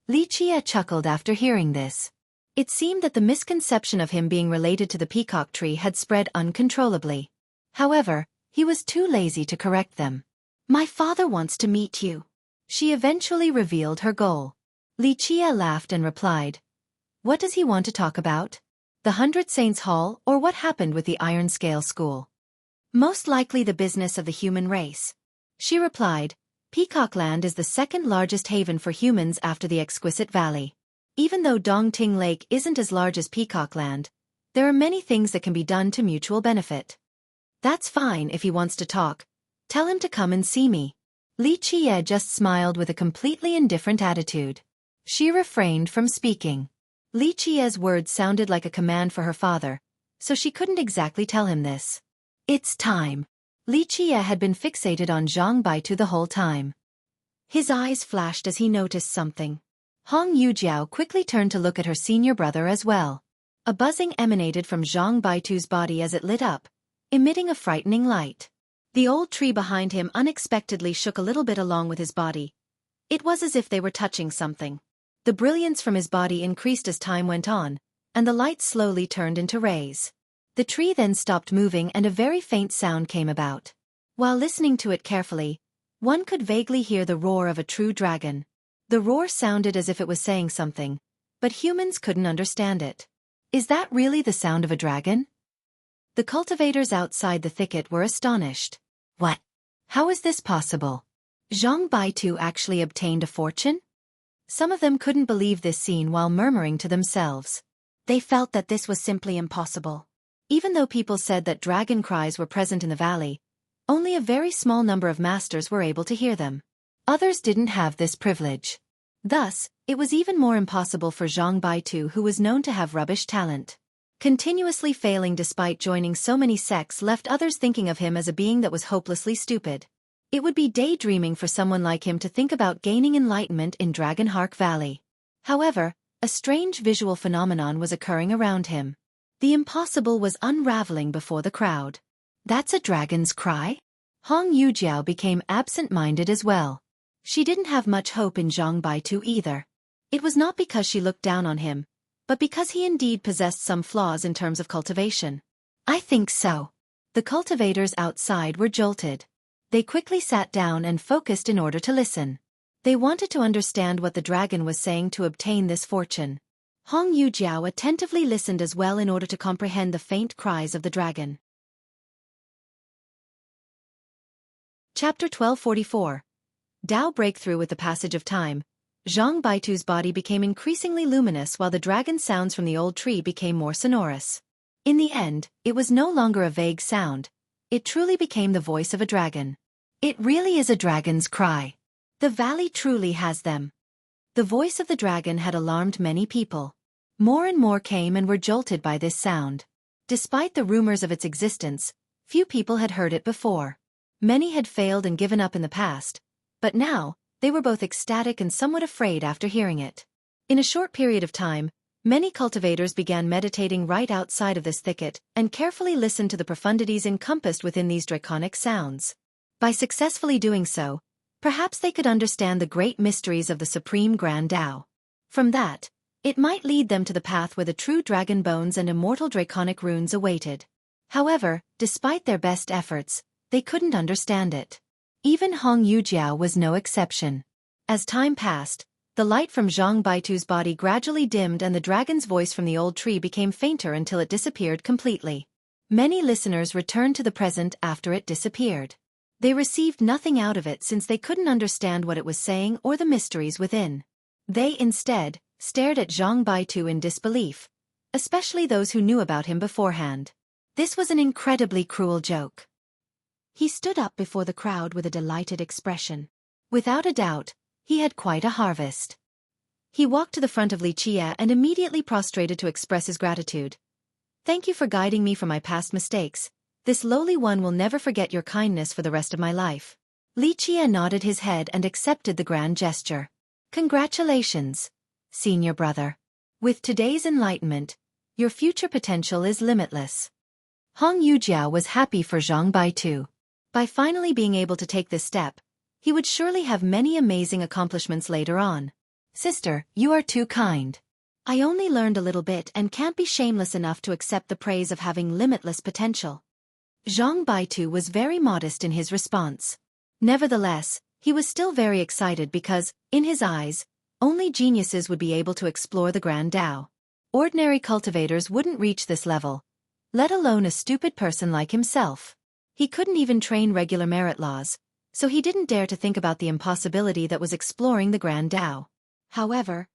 Li Qie chuckled after hearing this. It seemed that the misconception of him being related to the peacock tree had spread uncontrollably. However, he was too lazy to correct them. My father wants to meet you. She eventually revealed her goal. Li Qie laughed and replied, what does he want to talk about? The 100 Saints Hall or what happened with the Iron Scale School? Most likely the business of the human race. She replied, Peacock Land is the second largest haven for humans after the Exquisite Valley. Even though Dongting Lake isn't as large as Peacock Land, there are many things that can be done to mutual benefit. That's fine if he wants to talk. Tell him to come and see me. Li Qie just smiled with a completely indifferent attitude. She refrained from speaking. Li Qie's words sounded like a command for her father, so she couldn't exactly tell him this. It's time. Li Qie had been fixated on Zhang Baitu the whole time. His eyes flashed as he noticed something. Hong Yujiao quickly turned to look at her senior brother as well. A buzzing emanated from Zhang Baitu's body as it lit up, emitting a frightening light. The old tree behind him unexpectedly shook a little bit along with his body. It was as if they were touching something. The brilliance from his body increased as time went on, and the light slowly turned into rays. The tree then stopped moving and a very faint sound came about. While listening to it carefully, one could vaguely hear the roar of a true dragon. The roar sounded as if it was saying something, but humans couldn't understand it. Is that really the sound of a dragon? The cultivators outside the thicket were astonished. What? How is this possible? Zhang Baitu actually obtained a fortune? Some of them couldn't believe this scene while murmuring to themselves. They felt that this was simply impossible. Even though people said that dragon cries were present in the valley, only a very small number of masters were able to hear them. Others didn't have this privilege. Thus, it was even more impossible for Zhang Baitu, who was known to have rubbish talent. Continuously failing despite joining so many sects left others thinking of him as a being that was hopelessly stupid. It would be daydreaming for someone like him to think about gaining enlightenment in Dragonhark Valley. However, a strange visual phenomenon was occurring around him. The impossible was unraveling before the crowd. That's a dragon's cry? Hong Yujiao became absent-minded as well. She didn't have much hope in Zhang Baitu either. It was not because she looked down on him, but because he indeed possessed some flaws in terms of cultivation. I think so. The cultivators outside were jolted. They quickly sat down and focused in order to listen. They wanted to understand what the dragon was saying to obtain this fortune. Hong Yujiao attentively listened as well in order to comprehend the faint cries of the dragon. Chapter 1244. Dao Breakthrough. With the passage of time, Zhang Baitu's body became increasingly luminous while the dragon sounds from the old tree became more sonorous. In the end, it was no longer a vague sound. It truly became the voice of a dragon. It really is a dragon's cry. The valley truly has them. The voice of the dragon had alarmed many people. More and more came and were jolted by this sound. Despite the rumors of its existence, few people had heard it before. Many had failed and given up in the past, but now, they were both ecstatic and somewhat afraid after hearing it. In a short period of time, many cultivators began meditating right outside of this thicket and carefully listened to the profundities encompassed within these draconic sounds. By successfully doing so, perhaps they could understand the great mysteries of the Supreme Grand Tao. From that, it might lead them to the path where the true dragon bones and immortal draconic runes awaited. However, despite their best efforts, they couldn't understand it. Even Hong Yujiao was no exception. As time passed, the light from Zhang Baitu's body gradually dimmed and the dragon's voice from the old tree became fainter until it disappeared completely. Many listeners returned to the present after it disappeared. They received nothing out of it since they couldn't understand what it was saying or the mysteries within. They instead stared at Zhang Baitu in disbelief, especially those who knew about him beforehand. This was an incredibly cruel joke. He stood up before the crowd with a delighted expression. Without a doubt, he had quite a harvest. He walked to the front of Li Qie and immediately prostrated to express his gratitude. Thank you for guiding me from my past mistakes. This lowly one will never forget your kindness for the rest of my life. Li Qie nodded his head and accepted the grand gesture. Congratulations, senior brother. With today's enlightenment, your future potential is limitless. Hong Yujiao was happy for Zhang Baitu. By finally being able to take this step, he would surely have many amazing accomplishments later on. Sister, you are too kind. I only learned a little bit and can't be shameless enough to accept the praise of having limitless potential. Zhang Baitu was very modest in his response. Nevertheless, he was still very excited because, in his eyes, only geniuses would be able to explore the Grand Tao. Ordinary cultivators wouldn't reach this level, let alone a stupid person like himself. He couldn't even train regular merit laws, so he didn't dare to think about the impossibility that was exploring the Grand Tao. However,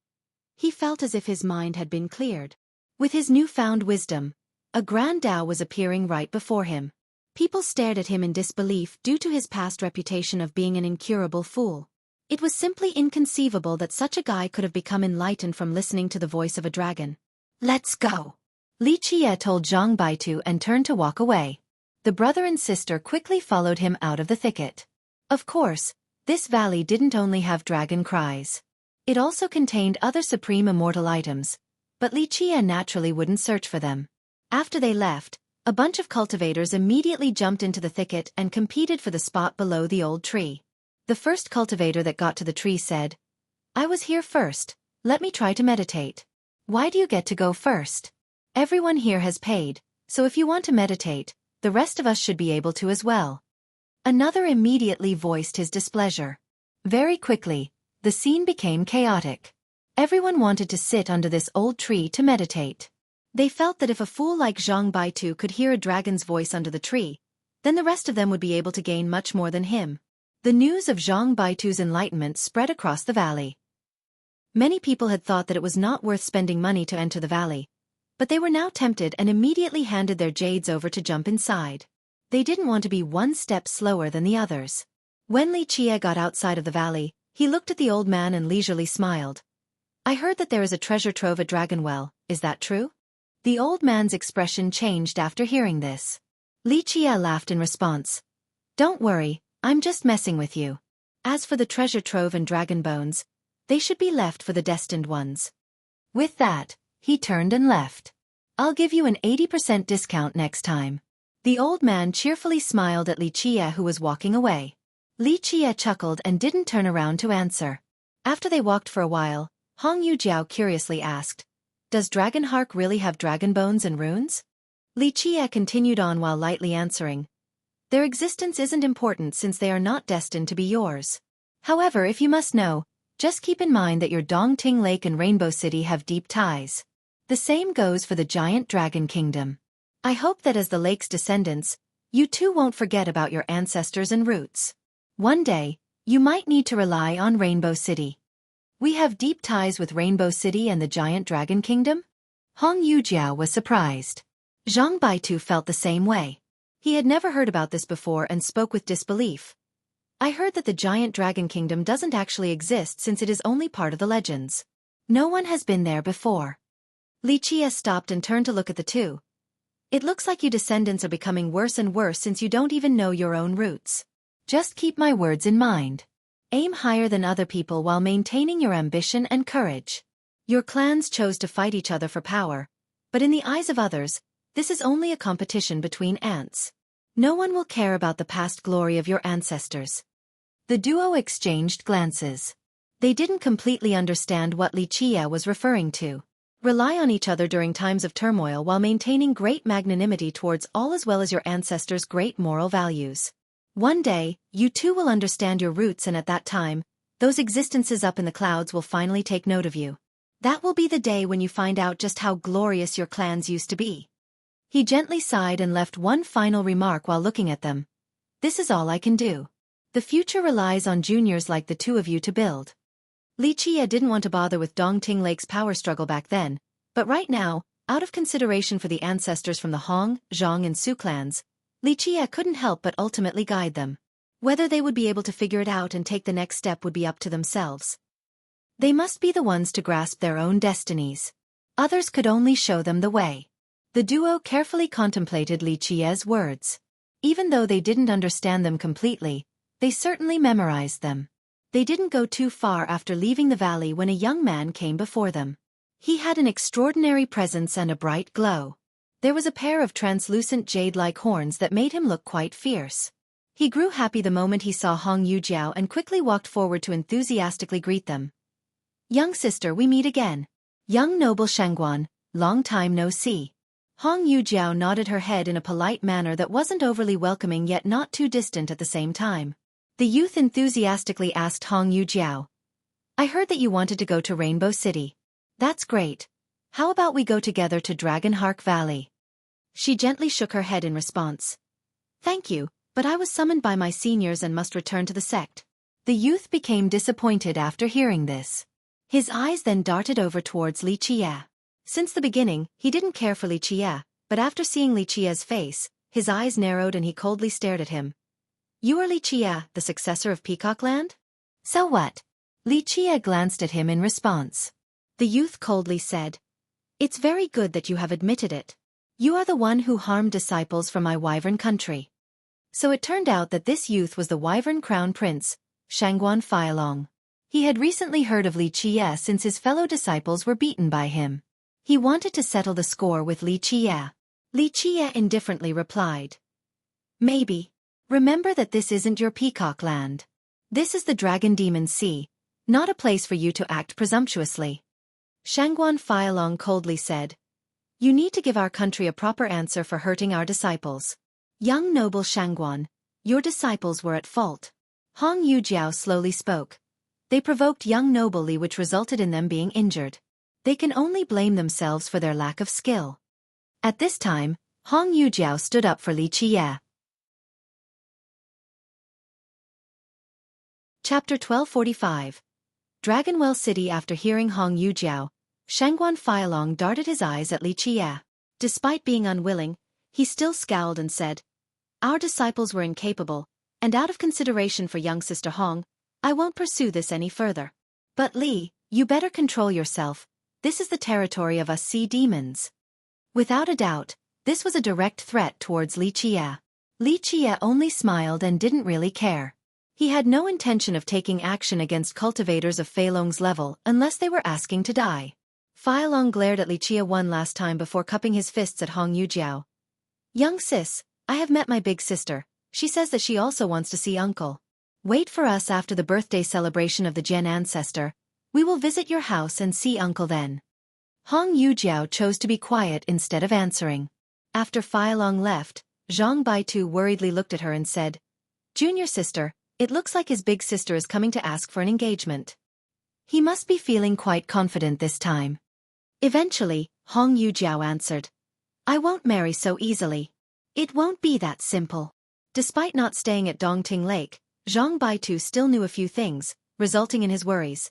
he felt as if his mind had been cleared. With his newfound wisdom, a Grand Tao was appearing right before him. People stared at him in disbelief due to his past reputation of being an incurable fool. It was simply inconceivable that such a guy could have become enlightened from listening to the voice of a dragon. Let's go. Li Qie told Zhang Baitu and turned to walk away. The brother and sister quickly followed him out of the thicket. Of course, this valley didn't only have dragon cries. It also contained other supreme immortal items, but Li Qie naturally wouldn't search for them. After they left, a bunch of cultivators immediately jumped into the thicket and competed for the spot below the old tree. The first cultivator that got to the tree said, "I was here first, let me try to meditate." "Why do you get to go first? Everyone here has paid, so if you want to meditate, the rest of us should be able to as well." Another immediately voiced his displeasure. Very quickly, the scene became chaotic. Everyone wanted to sit under this old tree to meditate. They felt that if a fool like Zhang Baitu could hear a dragon's voice under the tree, then the rest of them would be able to gain much more than him. The news of Zhang Baitu's enlightenment spread across the valley. Many people had thought that it was not worth spending money to enter the valley, but they were now tempted and immediately handed their jades over to jump inside. They didn't want to be one step slower than the others. When Li Qie got outside of the valley, he looked at the old man and leisurely smiled. "I heard that there is a treasure trove at Dragonwell, is that true?" The old man's expression changed after hearing this. Li Qie laughed in response. "Don't worry, I'm just messing with you. As for the treasure trove and dragon bones, they should be left for the destined ones." With that, he turned and left. "I'll give you an 80% discount next time." The old man cheerfully smiled at Li Qie, who was walking away. Li Qie chuckled and didn't turn around to answer. After they walked for a while, Hong Yujiao curiously asked, "Does Dragonhark really have dragon bones and runes?" Li Qie continued on while lightly answering, "Their existence isn't important since they are not destined to be yours. However, if you must know, just keep in mind that your Dongting Lake and Rainbow City have deep ties. The same goes for the giant dragon kingdom. I hope that as the lake's descendants, you too won't forget about your ancestors and roots. One day, you might need to rely on Rainbow City." "We have deep ties with Rainbow City and the giant dragon kingdom?" Hong Yujiao was surprised. Zhang Baitu felt the same way. He had never heard about this before and spoke with disbelief. "I heard that the giant dragon kingdom doesn't actually exist since it is only part of the legends. No one has been there before." Li Qie stopped and turned to look at the two. "It looks like you descendants are becoming worse and worse since you don't even know your own roots. Just keep my words in mind. Aim higher than other people while maintaining your ambition and courage. Your clans chose to fight each other for power, but in the eyes of others, this is only a competition between ants. No one will care about the past glory of your ancestors." The duo exchanged glances. They didn't completely understand what Li Qie was referring to. Rely on each other during times of turmoil while maintaining great magnanimity towards all as well as your ancestors' great moral values. One day, you too will understand your roots, and at that time, those existences up in the clouds will finally take note of you. That will be the day when you find out just how glorious your clans used to be. He gently sighed and left one final remark while looking at them. "This is all I can do. The future relies on juniors like the two of you to build." Li Qie didn't want to bother with Dongting Lake's power struggle back then, but right now, out of consideration for the ancestors from the Hong, Zhang and Su clans, Li Qie couldn't help but ultimately guide them. Whether they would be able to figure it out and take the next step would be up to themselves. They must be the ones to grasp their own destinies. Others could only show them the way. The duo carefully contemplated Li Qie's words. Even though they didn't understand them completely, they certainly memorized them. They didn't go too far after leaving the valley when a young man came before them. He had an extraordinary presence and a bright glow. There was a pair of translucent jade-like horns that made him look quite fierce. He grew happy the moment he saw Hong Yujiao and quickly walked forward to enthusiastically greet them. "Young sister, we meet again. Young noble Shangguan, long time no see." Hong Yujiao nodded her head in a polite manner that wasn't overly welcoming yet not too distant at the same time. The youth enthusiastically asked Hong Yujiao, "I heard that you wanted to go to Rainbow City. That's great. How about we go together to Dragonheart Valley?" She gently shook her head in response. "Thank you, but I was summoned by my seniors and must return to the sect." The youth became disappointed after hearing this. His eyes then darted over towards Li Qie. Since the beginning, he didn't care for Li Qie, but after seeing Li Qie's face, his eyes narrowed and he coldly stared at him. "You are Li Qie, the successor of Peacock Land? So what?" Li Qie glanced at him in response. The youth coldly said, "It's very good that you have admitted it. You are the one who harmed disciples from my Wyvern country." So it turned out that this youth was the Wyvern Crown Prince, Shangguan Fialong. He had recently heard of Li Qie since his fellow disciples were beaten by him. He wanted to settle the score with Li Qie. Li Qie indifferently replied, "Maybe. Remember that this isn't your Peacock Land. This is the Dragon Demon Sea, not a place for you to act presumptuously." Shangguan Fialong coldly said, "You need to give our country a proper answer for hurting our disciples. Young noble Shangguan, your disciples were at fault." Hong Yujiao slowly spoke. "They provoked young noble Li, which resulted in them being injured. They can only blame themselves for their lack of skill." At this time, Hong Yujiao stood up for Li Qie. Chapter 1245. Dragonwell City. After hearing Hong Yujiao, Shangguan Fialong darted his eyes at Li Qie. Despite being unwilling, he still scowled and said, "Our disciples were incapable, and out of consideration for young sister Hong, I won't pursue this any further. But Li, you better control yourself. This is the territory of us sea demons." Without a doubt, this was a direct threat towards Li Qie. Li Qie only smiled and didn't really care. He had no intention of taking action against cultivators of Feilong's level unless they were asking to die. Fialong glared at Li Qie one last time before cupping his fists at Hong Yujiao. "Young sis, I have met my big sister. She says that she also wants to see uncle. Wait for us after the birthday celebration of the Gen ancestor. We will visit your house and see uncle then." Hong Yujiao chose to be quiet instead of answering. After Fialong left, Zhang Baitu worriedly looked at her and said, "Junior sister, it looks like his big sister is coming to ask for an engagement. He must be feeling quite confident this time." Eventually, Hong Yujiao answered, "I won't marry so easily. It won't be that simple." Despite not staying at Dongting Lake, Zhang Baitu still knew a few things, resulting in his worries.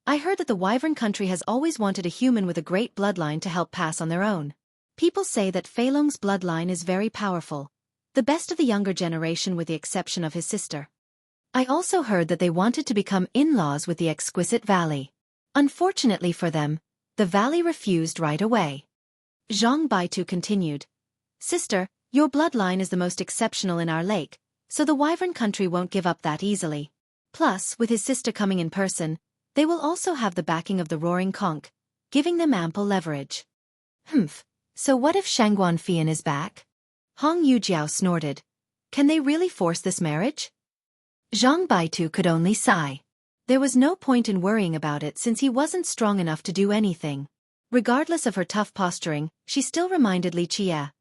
"I heard that the Wyvern country has always wanted a human with a great bloodline to help pass on their own. People say that Feilong's bloodline is very powerful, the best of the younger generation with the exception of his sister. I also heard that they wanted to become in-laws with the exquisite valley. Unfortunately for them, the valley refused right away." Zhang Baitu continued, "Sister, your bloodline is the most exceptional in our lake, so the Wyvern country won't give up that easily. Plus, with his sister coming in person, they will also have the backing of the Roaring Conch, giving them ample leverage." So what if Shangguan Fian is back?" Hong Yujiao snorted. "Can they really force this marriage?" Zhang Baitu could only sigh. There was no point in worrying about it since he wasn't strong enough to do anything. Regardless of her tough posturing, she still reminded Li Qie,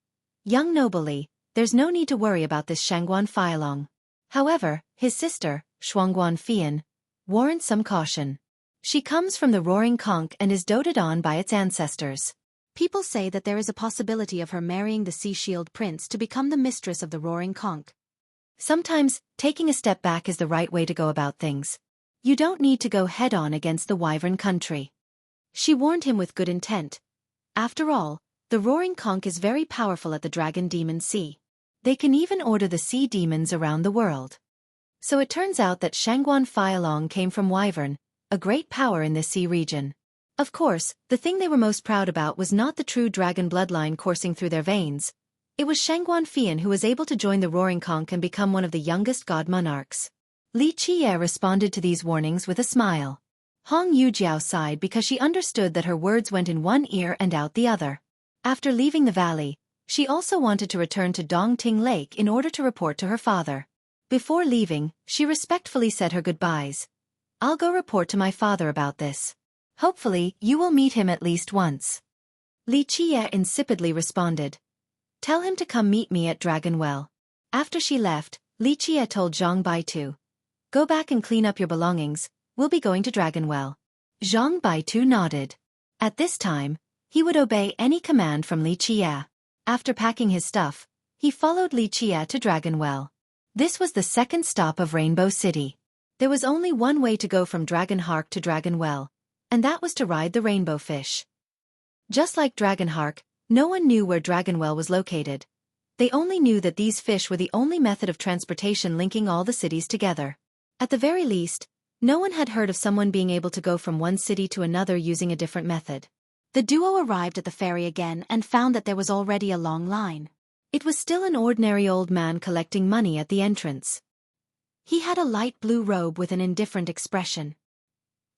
"Young noble Li, there's no need to worry about this Shangguan Fialong. However, his sister, Shuangguan Fian, warrants some caution. She comes from the Roaring Conch and is doted on by its ancestors. People say that there is a possibility of her marrying the Sea Shield Prince to become the mistress of the Roaring Conch. Sometimes, taking a step back is the right way to go about things. You don't need to go head-on against the Wyvern country." She warned him with good intent. After all, the Roaring Conch is very powerful at the Dragon Demon Sea. They can even order the sea demons around the world. So it turns out that Shangguan Fialong came from Wyvern, a great power in this sea region. Of course, the thing they were most proud about was not the true dragon bloodline coursing through their veins. It was Shangguan Fian who was able to join the Roaring Conch and become one of the youngest god monarchs. Li Qie responded to these warnings with a smile. Hong Yujiao sighed because she understood that her words went in one ear and out the other. After leaving the valley, She also wanted to return to Dongting Lake in order to report to her father. Before leaving, she respectfully said her goodbyes. I'll go report to my father about this. Hopefully, you will meet him at least once. Li Qie insipidly responded. Tell him to come meet me at Dragon Well. After she left, Li Qie told Zhang Baitu. Go back and clean up your belongings, we'll be going to Dragon Well. Zhang Baitu nodded. At this time, he would obey any command from Li Qie. After packing his stuff, he followed Li Qie to Dragon Well. This was the second stop of Rainbow City. There was only one way to go from Dragon Hark to Dragon Well, and that was to ride the rainbow fish. Just like Dragon Hark, no one knew where Dragon Well was located. They only knew that these fish were the only method of transportation linking all the cities together. At the very least, no one had heard of someone being able to go from one city to another using a different method. The duo arrived at the ferry again and found that there was already a long line. It was still an ordinary old man collecting money at the entrance. He had a light blue robe with an indifferent expression.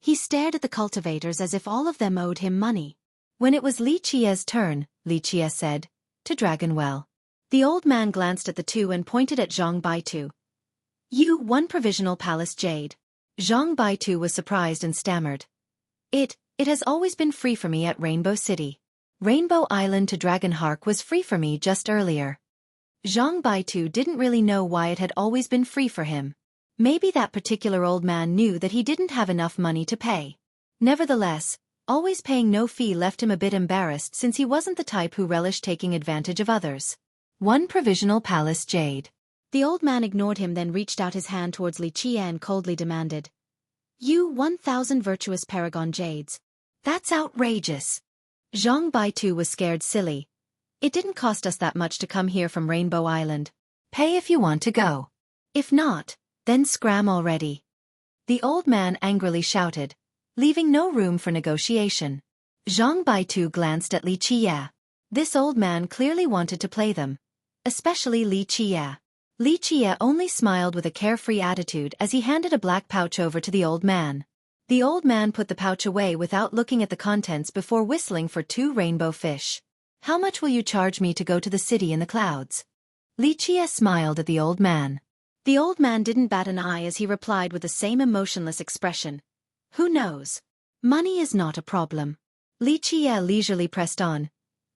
He stared at the cultivators as if all of them owed him money. When it was Li Qie's turn, Li Qie said, to Dragon Well. The old man glanced at the two and pointed at Zhang Baitu. You won provisional palace jade. Zhang Baitu was surprised and stammered. It has always been free for me at Rainbow City. Rainbow Island to Dragon Hark was free for me just earlier. Zhang Baitu didn't really know why it had always been free for him. Maybe that particular old man knew that he didn't have enough money to pay. Nevertheless, always paying no fee left him a bit embarrassed since he wasn't the type who relished taking advantage of others. One provisional palace jade. The old man ignored him, then reached out his hand towards Li Qie and coldly demanded. You 1,000 virtuous paragon jades. That's outrageous. Zhang Baitu was scared silly. It didn't cost us that much to come here from Rainbow Island. Pay if you want to go. If not, then scram already. The old man angrily shouted, leaving no room for negotiation. Zhang Baitu glanced at Li Qie. This old man clearly wanted to play them. Especially Li Qie. Li Qie only smiled with a carefree attitude as he handed a black pouch over to the old man. The old man put the pouch away without looking at the contents before whistling for 2 rainbow fish. How much will you charge me to go to the city in the clouds? Li Qie smiled at the old man. The old man didn't bat an eye as he replied with the same emotionless expression. Who knows? Money is not a problem. Li Qie leisurely pressed on.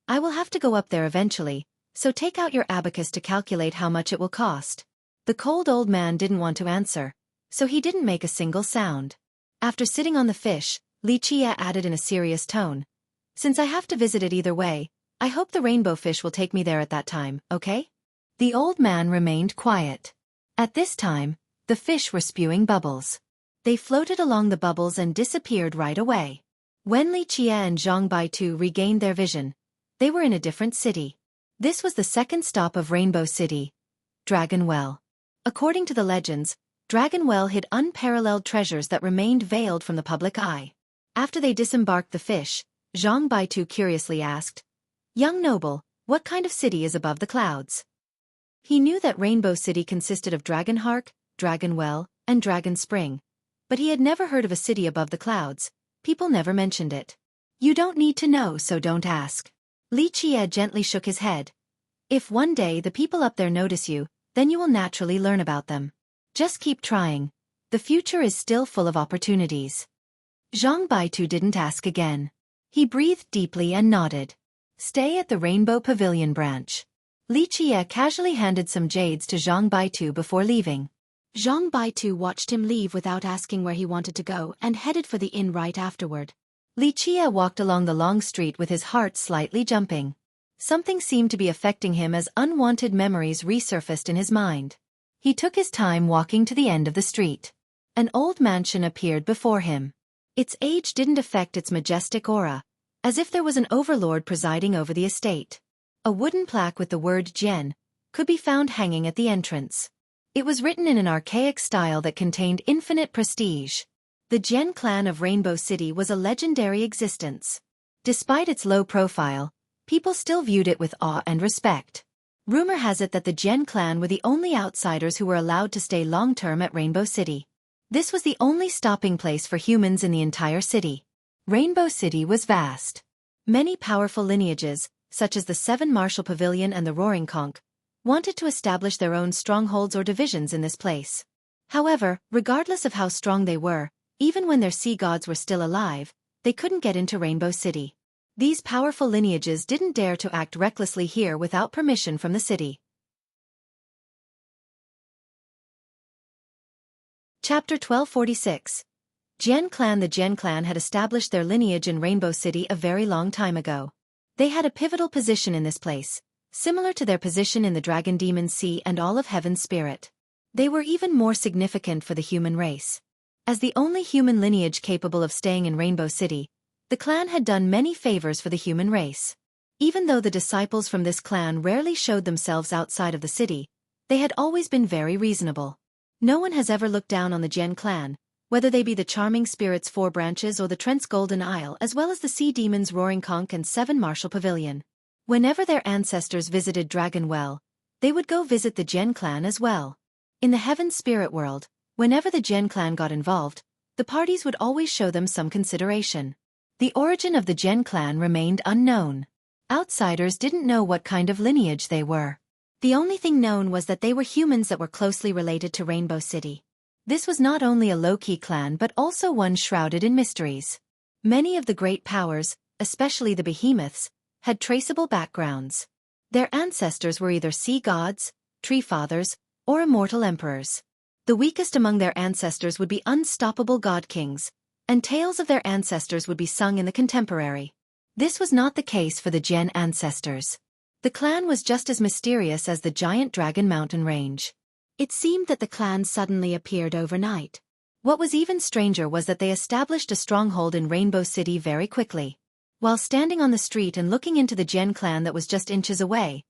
I will have to go up there eventually, so take out your abacus to calculate how much it will cost. The cold old man didn't want to answer, so he didn't make a single sound. After sitting on the fish, Li Qie added in a serious tone. Since I have to visit it either way, I hope the rainbow fish will take me there at that time, okay? The old man remained quiet. At this time, the fish were spewing bubbles. They floated along the bubbles and disappeared right away. When Li Qie and Zhang Baitu regained their vision, they were in a different city. This was the second stop of Rainbow City, Dragon Well. According to the legends, Dragon Well hid unparalleled treasures that remained veiled from the public eye. After they disembarked the fish, Zhang Baitu curiously asked, Young noble, what kind of city is above the clouds? He knew that Rainbow City consisted of Dragon Hark, Dragon Well, and Dragon Spring, but he had never heard of a city above the clouds. People never mentioned it. You don't need to know, so don't ask. Li Qie gently shook his head. If one day the people up there notice you, then you will naturally learn about them. Just keep trying. The future is still full of opportunities. Zhang Baitu didn't ask again. He breathed deeply and nodded. Stay at the Rainbow Pavilion branch. Li Qie casually handed some jades to Zhang Baitu before leaving. Zhang Baitu watched him leave without asking where he wanted to go and headed for the inn right afterward. Li Qie walked along the long street with his heart slightly jumping. Something seemed to be affecting him as unwanted memories resurfaced in his mind. He took his time walking to the end of the street. An old mansion appeared before him. Its age didn't affect its majestic aura, as if there was an overlord presiding over the estate. A wooden plaque with the word Jian could be found hanging at the entrance. It was written in an archaic style that contained infinite prestige. The Jian clan of Rainbow City was a legendary existence. Despite its low profile, people still viewed it with awe and respect. Rumor has it that the Jian clan were the only outsiders who were allowed to stay long-term at Rainbow City. This was the only stopping place for humans in the entire city. Rainbow City was vast. Many powerful lineages, such as the Seven Martial Pavilion and the Roaring Conch, wanted to establish their own strongholds or divisions in this place. However, regardless of how strong they were, even when their sea gods were still alive, they couldn't get into Rainbow City. These powerful lineages didn't dare to act recklessly here without permission from the city. Chapter 1246. Jian Clan. The Jian Clan had established their lineage in Rainbow City a very long time ago. They had a pivotal position in this place, similar to their position in the Dragon Demon Sea and all of Heaven's Spirit. They were even more significant for the human race. As the only human lineage capable of staying in Rainbow City, the clan had done many favors for the human race. Even though the disciples from this clan rarely showed themselves outside of the city, they had always been very reasonable. No one has ever looked down on the Jian Clan, whether they be the Charming Spirit's Four Branches or the Trent's Golden Isle, as well as the Sea Demon's Roaring Conch and Seven Martial Pavilion. Whenever their ancestors visited Dragon Well, they would go visit the Jian Clan as well. In the Heaven Spirit world, whenever the Jian Clan got involved, the parties would always show them some consideration. The origin of the Jian Clan remained unknown. Outsiders didn't know what kind of lineage they were. The only thing known was that they were humans that were closely related to Rainbow City. This was not only a low-key clan but also one shrouded in mysteries. Many of the great powers, especially the behemoths, had traceable backgrounds. Their ancestors were either sea gods, tree fathers, or immortal emperors. The weakest among their ancestors would be unstoppable god kings, and tales of their ancestors would be sung in the contemporary. This was not the case for the Jian ancestors. The clan was just as mysterious as the giant Dragon Mountain range. It seemed that the clan suddenly appeared overnight. What was even stranger was that they established a stronghold in Rainbow City very quickly. While standing on the street and looking into the Jian Clan that was just inches away,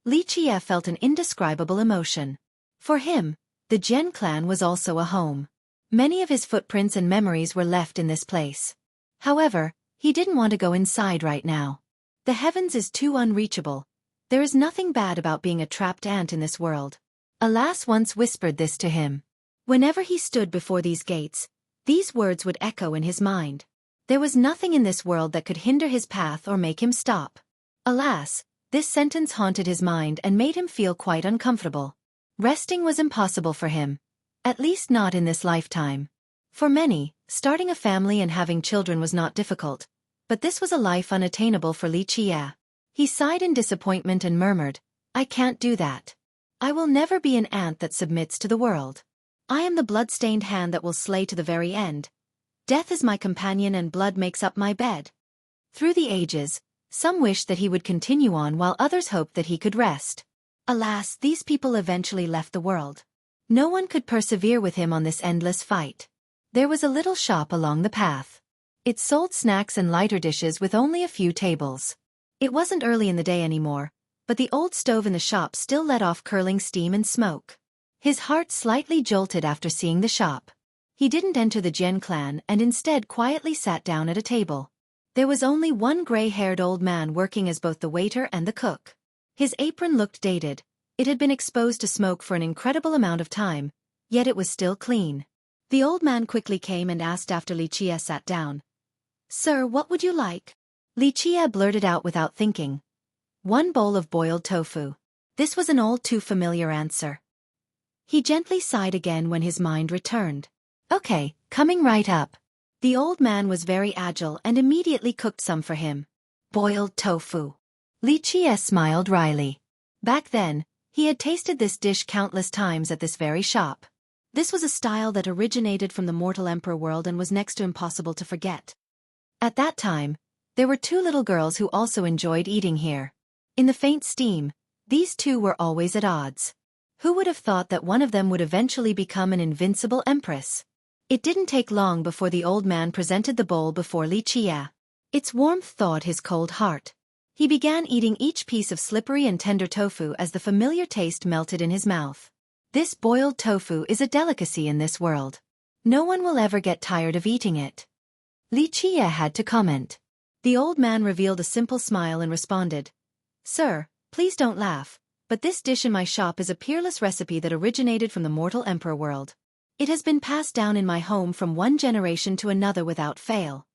Li Qie felt an indescribable emotion. For him, the Jian Clan was also a home. Many of his footprints and memories were left in this place. However, he didn't want to go inside right now. The heavens is too unreachable. There is nothing bad about being a trapped ant in this world. Alas once whispered this to him. Whenever he stood before these gates, these words would echo in his mind. There was nothing in this world that could hinder his path or make him stop. Alas, this sentence haunted his mind and made him feel quite uncomfortable. Resting was impossible for him. At least not in this lifetime. For many, starting a family and having children was not difficult, but this was a life unattainable for Li Qie. He sighed in disappointment and murmured, "I can't do that. I will never be an ant that submits to the world. I am the blood-stained hand that will slay to the very end. Death is my companion and blood makes up my bed." Through the ages, some wished that he would continue on while others hoped that he could rest. Alas, these people eventually left the world. No one could persevere with him on this endless fight. There was a little shop along the path. It sold snacks and lighter dishes with only a few tables. It wasn't early in the day anymore, but the old stove in the shop still let off curling steam and smoke. His heart slightly jolted after seeing the shop. He didn't enter the Jian Clan and instead quietly sat down at a table. There was only one gray-haired old man working as both the waiter and the cook. His apron looked dated. It had been exposed to smoke for an incredible amount of time, yet it was still clean. The old man quickly came and asked after Li Qie sat down. "Sir, what would you like?" Li Qie blurted out without thinking. "One bowl of boiled tofu." This was an all too familiar answer. He gently sighed again when his mind returned. "Okay, coming right up." The old man was very agile and immediately cooked some for him. Boiled tofu. Li Qie smiled wryly. Back then, he had tasted this dish countless times at this very shop. This was a style that originated from the mortal emperor world and was next to impossible to forget. At that time, there were two little girls who also enjoyed eating here. In the faint steam, these two were always at odds. Who would have thought that one of them would eventually become an invincible empress? It didn't take long before the old man presented the bowl before Li Qie. Its warmth thawed his cold heart. He began eating each piece of slippery and tender tofu as the familiar taste melted in his mouth. This boiled tofu is a delicacy in this world. No one will ever get tired of eating it. Li Qie had to comment. The old man revealed a simple smile and responded, "Sir, please don't laugh, but this dish in my shop is a peerless recipe that originated from the mortal emperor world. It has been passed down in my home from one generation to another without fail."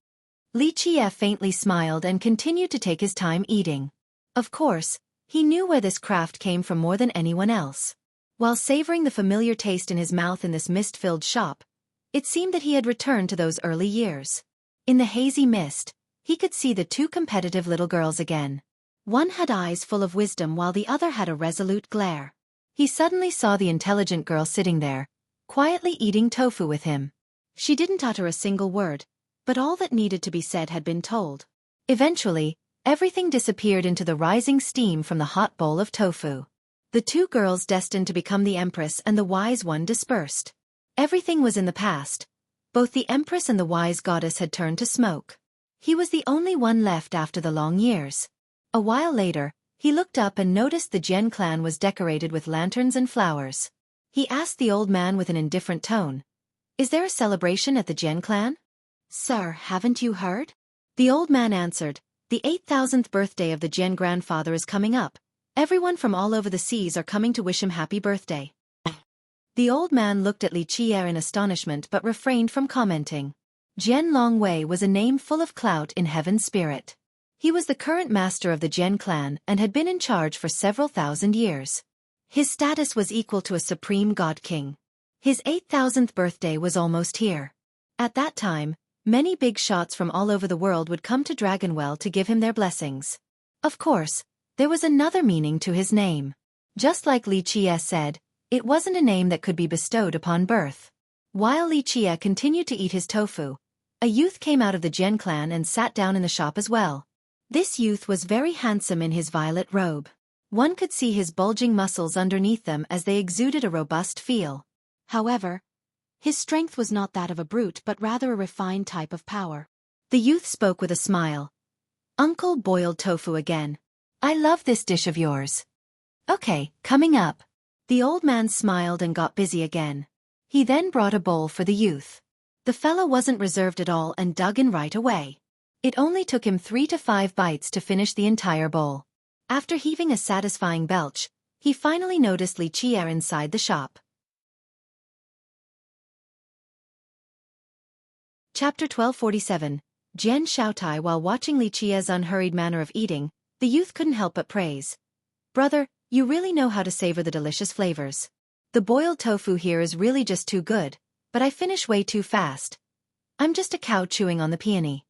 Li Qie faintly smiled and continued to take his time eating. Of course, he knew where this craft came from more than anyone else. While savoring the familiar taste in his mouth in this mist-filled shop, it seemed that he had returned to those early years. In the hazy mist, he could see the two competitive little girls again. One had eyes full of wisdom while the other had a resolute glare. He suddenly saw the intelligent girl sitting there, quietly eating tofu with him. She didn't utter a single word, but all that needed to be said had been told. Eventually, everything disappeared into the rising steam from the hot bowl of tofu. The two girls destined to become the Empress and the Wise One dispersed. Everything was in the past. Both the Empress and the Wise Goddess had turned to smoke. He was the only one left after the long years. A while later, he looked up and noticed the Jian clan was decorated with lanterns and flowers. He asked the old man with an indifferent tone, "Is there a celebration at the Jian clan?" "Sir, haven't you heard?" The old man answered, "The 8,000th birthday of the Jian grandfather is coming up. Everyone from all over the seas are coming to wish him happy birthday." The old man looked at Li Qi'er in astonishment but refrained from commenting. Jian Longwei was a name full of clout in heaven's spirit. He was the current master of the Jian clan and had been in charge for several thousand years. His status was equal to a supreme god king. His 8,000th birthday was almost here. At that time, many big shots from all over the world would come to Dragonwell to give him their blessings. Of course, there was another meaning to his name. Just like Li Qi'er said, it wasn't a name that could be bestowed upon birth. While Li Qi'er continued to eat his tofu, a youth came out of the Jian clan and sat down in the shop as well. This youth was very handsome in his violet robe. One could see his bulging muscles underneath them as they exuded a robust feel. However, his strength was not that of a brute but rather a refined type of power. The youth spoke with a smile. "Uncle boiled tofu again. I love this dish of yours." "Okay, coming up." The old man smiled and got busy again. He then brought a bowl for the youth. The fellow wasn't reserved at all and dug in right away. It only took him 3 to 5 bites to finish the entire bowl. After heaving a satisfying belch, he finally noticed Li Qi'er inside the shop. Chapter 1247. Jian Shaotai. While watching Li Qi'er's unhurried manner of eating, the youth couldn't help but praise. "Brother, you really know how to savor the delicious flavors. The boiled tofu here is really just too good, but I finish way too fast. I'm just a cow chewing on the peony."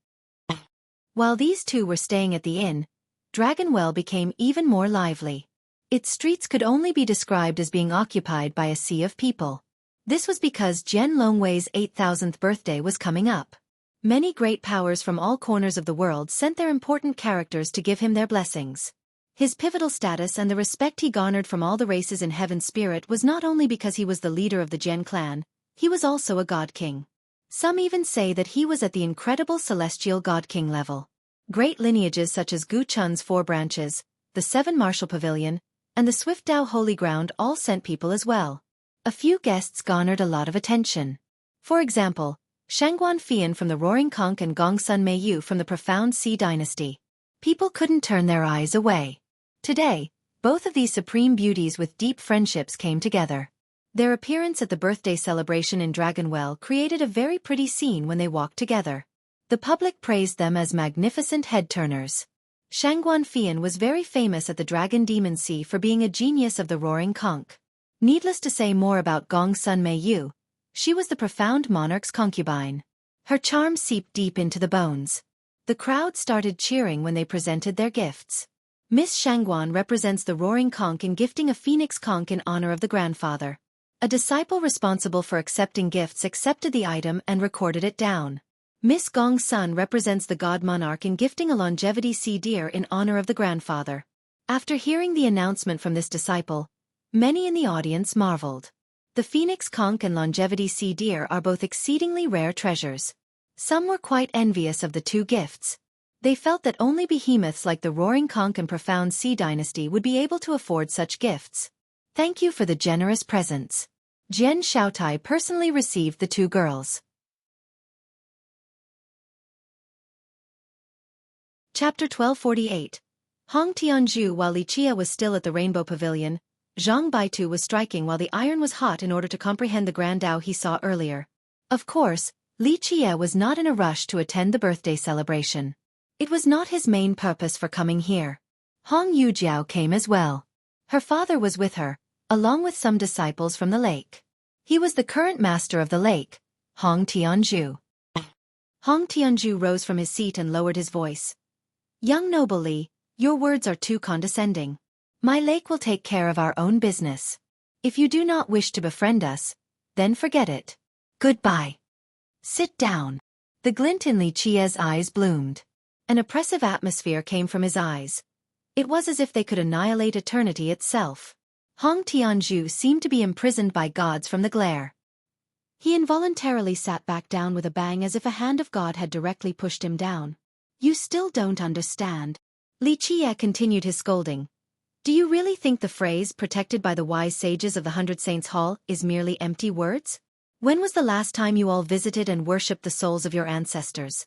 While these two were staying at the inn, Dragonwell became even more lively. Its streets could only be described as being occupied by a sea of people. This was because Jian Longwei's 8,000th birthday was coming up. Many great powers from all corners of the world sent their important characters to give him their blessings. His pivotal status and the respect he garnered from all the races in heaven's spirit was not only because he was the leader of the Jian clan, he was also a god king. Some even say that he was at the incredible celestial god king level. Great lineages such as Gu Chun's 4 branches, the 7 Martial Pavilion, and the Swiftdao Holy Ground all sent people as well. A few guests garnered a lot of attention. For example, Shangguan Fian from the Roaring Conch and Gongsun Meiyu from the Profound Sea Dynasty. People couldn't turn their eyes away. Today, both of these supreme beauties with deep friendships came together. Their appearance at the birthday celebration in Dragonwell created a very pretty scene when they walked together. The public praised them as magnificent head-turners. Shangguan Fian was very famous at the Dragon Demon Sea for being a genius of the Roaring Conch. Needless to say more about Gongsun Meiyu, she was the profound monarch's concubine. Her charm seeped deep into the bones. The crowd started cheering when they presented their gifts. Miss Shangguan represents the Roaring Conch in gifting a phoenix conch in honor of the grandfather. A disciple responsible for accepting gifts accepted the item and recorded it down. Miss Gongsun represents the god monarch in gifting a longevity sea deer in honor of the grandfather. After hearing the announcement from this disciple, many in the audience marveled. The phoenix conch and longevity sea deer are both exceedingly rare treasures. Some were quite envious of the two gifts. They felt that only behemoths like the Roaring Conch and Profound Sea Dynasty would be able to afford such gifts. "Thank you for the generous presents." Jian Shaotai personally received the two girls. Chapter 1248. Hong Tianzhu. While Li Qi'er was still at the Rainbow Pavilion, Zhang Baitu was striking while the iron was hot in order to comprehend the grand Dao he saw earlier. Of course, Li Qi'er was not in a rush to attend the birthday celebration. It was not his main purpose for coming here. Hong Yujiao came as well. Her father was with her, along with some disciples from the lake. He was the current master of the lake, Hong Tianju. Hong Tianju rose from his seat and lowered his voice. Young noble Li, your words are too condescending. My lake will take care of our own business. If you do not wish to befriend us, then forget it. Goodbye. Sit down. The glint in Li Qia's eyes bloomed. An oppressive atmosphere came from his eyes. It was as if they could annihilate eternity itself. Hong Tianju seemed to be imprisoned by gods from the glare. He involuntarily sat back down with a bang as if a hand of God had directly pushed him down. You still don't understand. Li Qia continued his scolding. Do you really think the phrase protected by the wise sages of the 100 Saints Hall is merely empty words? When was the last time you all visited and worshipped the souls of your ancestors?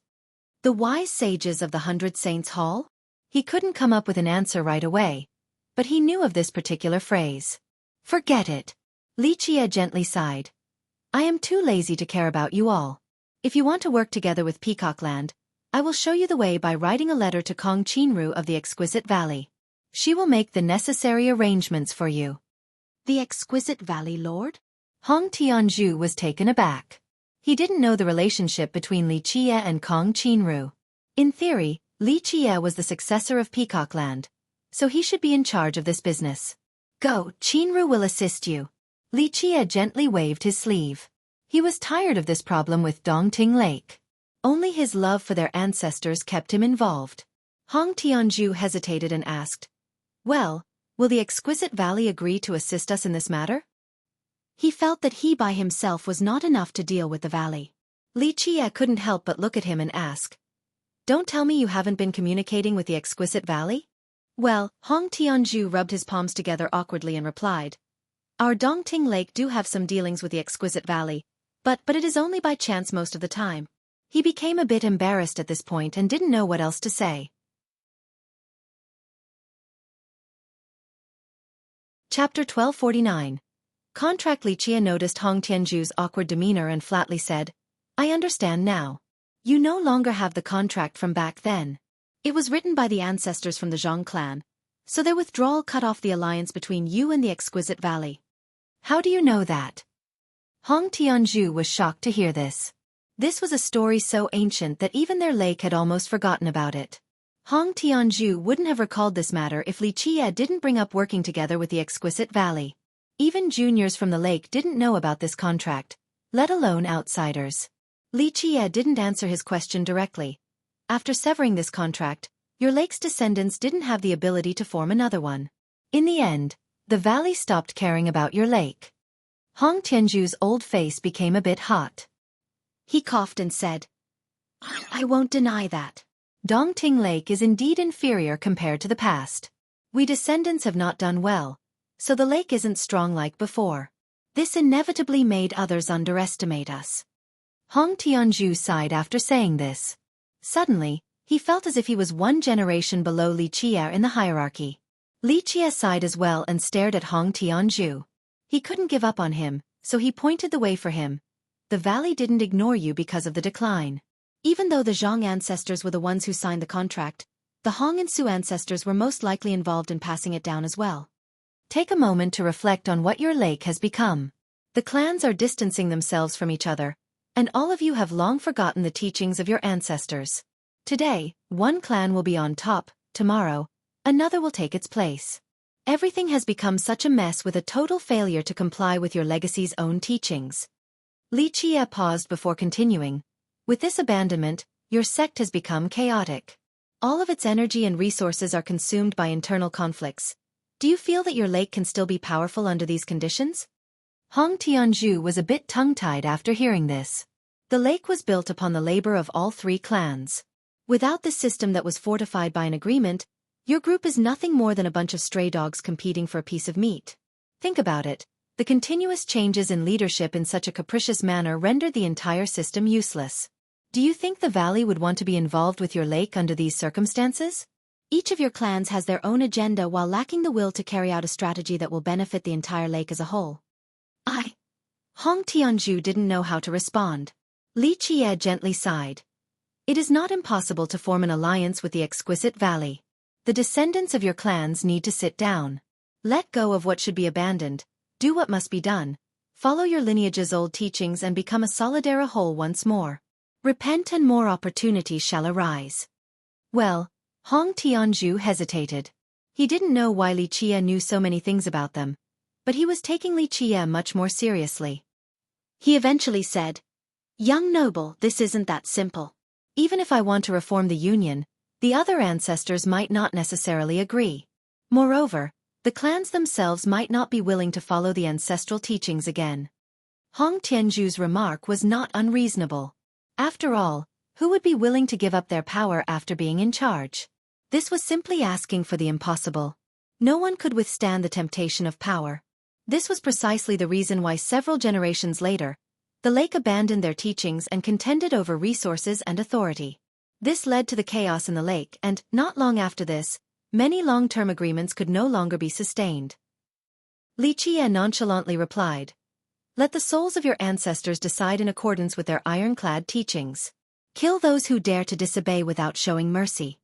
The wise sages of the 100 Saints Hall? He couldn't come up with an answer right away, but he knew of this particular phrase. Forget it. Li Qia gently sighed. I am too lazy to care about you all. If you want to work together with Peacock Land, I will show you the way by writing a letter to Kong Qinru of the Exquisite Valley. She will make the necessary arrangements for you. The Exquisite Valley, Lord? Hong Tianju was taken aback. He didn't know the relationship between Li Qia and Kong Qinru. In theory, Li Qia was the successor of Peacock Land, so he should be in charge of this business. Go, Qinru will assist you. Li Qia gently waved his sleeve. He was tired of this problem with Dongting Lake. Only his love for their ancestors kept him involved. Hong Tianju hesitated and asked, well, will the Exquisite Valley agree to assist us in this matter? He felt that he by himself was not enough to deal with the valley. Li Qia couldn't help but look at him and ask, don't tell me you haven't been communicating with the Exquisite Valley? Well, Hong Tianju rubbed his palms together awkwardly and replied, our Dongting Lake do have some dealings with the Exquisite Valley, but it is only by chance most of the time. He became a bit embarrassed at this point and didn't know what else to say. Chapter 1249. Contract. Li Qia noticed Hong Tianju's awkward demeanor and flatly said, I understand now. You no longer have the contract from back then. It was written by the ancestors from the Zhang clan, so their withdrawal cut off the alliance between you and the Exquisite Valley. How do you know that? Hong Tianju was shocked to hear this. This was a story so ancient that even their lake had almost forgotten about it. Hong Tianju wouldn't have recalled this matter if Li Qia didn't bring up working together with the Exquisite Valley. Even juniors from the lake didn't know about this contract, let alone outsiders. Li Qia didn't answer his question directly. After severing this contract, your lake's descendants didn't have the ability to form another one. In the end, the valley stopped caring about your lake. Hong Tianju's old face became a bit hot. He coughed and said, I won't deny that. Dongting Lake is indeed inferior compared to the past. We descendants have not done well, so the lake isn't strong like before. This inevitably made others underestimate us. Hong Tianju sighed after saying this. Suddenly, he felt as if he was one generation below Li Qia in the hierarchy. Li Qia sighed as well and stared at Hong Tianju. He couldn't give up on him, so he pointed the way for him. The valley didn't ignore you because of the decline. Even though the Zhang ancestors were the ones who signed the contract, the Hong and Su ancestors were most likely involved in passing it down as well. Take a moment to reflect on what your lake has become. The clans are distancing themselves from each other, and all of you have long forgotten the teachings of your ancestors. Today, one clan will be on top, tomorrow, another will take its place. Everything has become such a mess with a total failure to comply with your legacy's own teachings. Li Qia paused before continuing. With this abandonment, your sect has become chaotic. All of its energy and resources are consumed by internal conflicts. Do you feel that your lake can still be powerful under these conditions? Hong Tianju was a bit tongue-tied after hearing this. The lake was built upon the labor of all three clans. Without this system that was fortified by an agreement, your group is nothing more than a bunch of stray dogs competing for a piece of meat. Think about it. The continuous changes in leadership in such a capricious manner rendered the entire system useless. Do you think the valley would want to be involved with your lake under these circumstances? Each of your clans has their own agenda while lacking the will to carry out a strategy that will benefit the entire lake as a whole. Hong Tianju didn't know how to respond. Li Qia gently sighed. It is not impossible to form an alliance with the Exquisite Valley. The descendants of your clans need to sit down. Let go of what should be abandoned, do what must be done, follow your lineage's old teachings and become a solidera whole once more. Repent and more opportunities shall arise. Well, Hong Tianzhu hesitated. He didn't know why Li Qie knew so many things about them, but he was taking Li Qie much more seriously. He eventually said, "Young noble, this isn't that simple. Even if I want to reform the union, the other ancestors might not necessarily agree. Moreover, the clans themselves might not be willing to follow the ancestral teachings again." Hong Tianzhu's remark was not unreasonable. After all, who would be willing to give up their power after being in charge? This was simply asking for the impossible. No one could withstand the temptation of power. This was precisely the reason why several generations later, the lake abandoned their teachings and contended over resources and authority. This led to the chaos in the lake and, not long after this, many long-term agreements could no longer be sustained. Li Qie nonchalantly replied, "Let the souls of your ancestors decide in accordance with their ironclad teachings. Kill those who dare to disobey without showing mercy."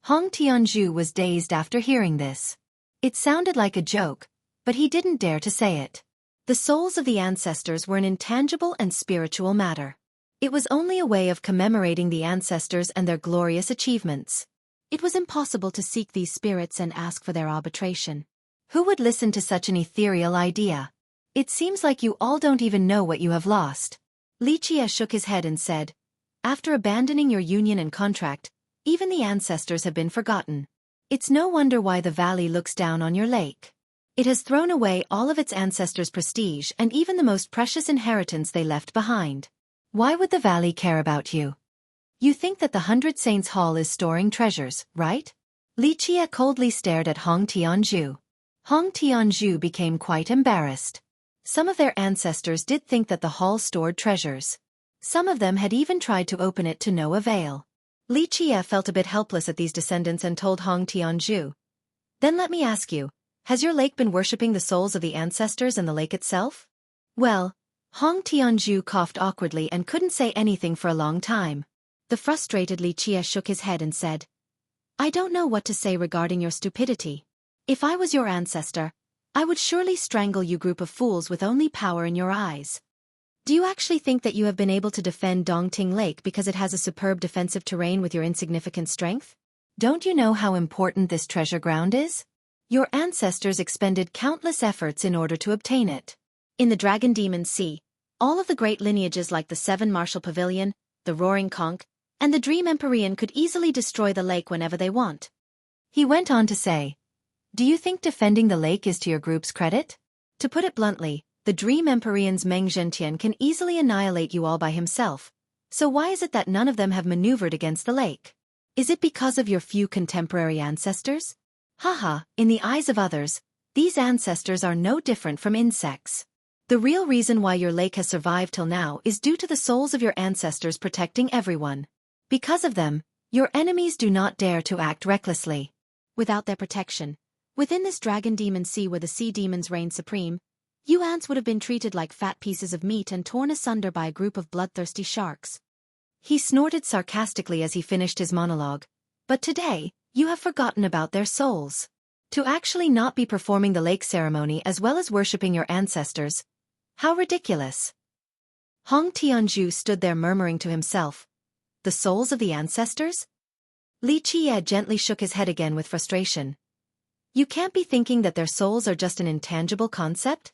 Hong Tianzhu was dazed after hearing this. It sounded like a joke, but he didn't dare to say it. The souls of the ancestors were an intangible and spiritual matter. It was only a way of commemorating the ancestors and their glorious achievements. It was impossible to seek these spirits and ask for their arbitration. Who would listen to such an ethereal idea? It seems like you all don't even know what you have lost. Li Qie shook his head and said, "After abandoning your union and contract, even the ancestors have been forgotten. It's no wonder why the valley looks down on your lake. It has thrown away all of its ancestors' prestige and even the most precious inheritance they left behind. Why would the valley care about you? You think that the 100 Saints Hall is storing treasures, right?" Li Qie coldly stared at Hong Tianzhu. Hong Tianzhu became quite embarrassed. Some of their ancestors did think that the hall stored treasures. Some of them had even tried to open it to no avail. Li Qie felt a bit helpless at these descendants and told Hong Tianzhu, "Then let me ask you, has your lake been worshipping the souls of the ancestors and the lake itself?" Well, Hong Tianzhu coughed awkwardly and couldn't say anything for a long time. The frustrated Li Qie shook his head and said, "I don't know what to say regarding your stupidity. If I was your ancestor, I would surely strangle you group of fools with only power in your eyes. Do you actually think that you have been able to defend Dongting Lake because it has a superb defensive terrain with your insignificant strength? Don't you know how important this treasure ground is? Your ancestors expended countless efforts in order to obtain it. In the Dragon Demon Sea, all of the great lineages like the Seven Martial Pavilion, the Roaring Conch, and the Dream Empyrean could easily destroy the lake whenever they want." He went on to say, "Do you think defending the lake is to your group's credit? To put it bluntly, the Dream Empyrean's Meng Zhentian can easily annihilate you all by himself, so why is it that none of them have maneuvered against the lake? Is it because of your few contemporary ancestors? Haha, in the eyes of others, these ancestors are no different from insects. The real reason why your lake has survived till now is due to the souls of your ancestors protecting everyone. Because of them, your enemies do not dare to act recklessly. Without their protection, within this Dragon Demon Sea where the sea demons reign supreme, you ants would have been treated like fat pieces of meat and torn asunder by a group of bloodthirsty sharks." He snorted sarcastically as he finished his monologue. "But today, you have forgotten about their souls. To actually not be performing the lake ceremony as well as worshipping your ancestors. How ridiculous." Hong Tianzhu stood there murmuring to himself, "The souls of the ancestors?" Li Qie gently shook his head again with frustration. "You can't be thinking that their souls are just an intangible concept?"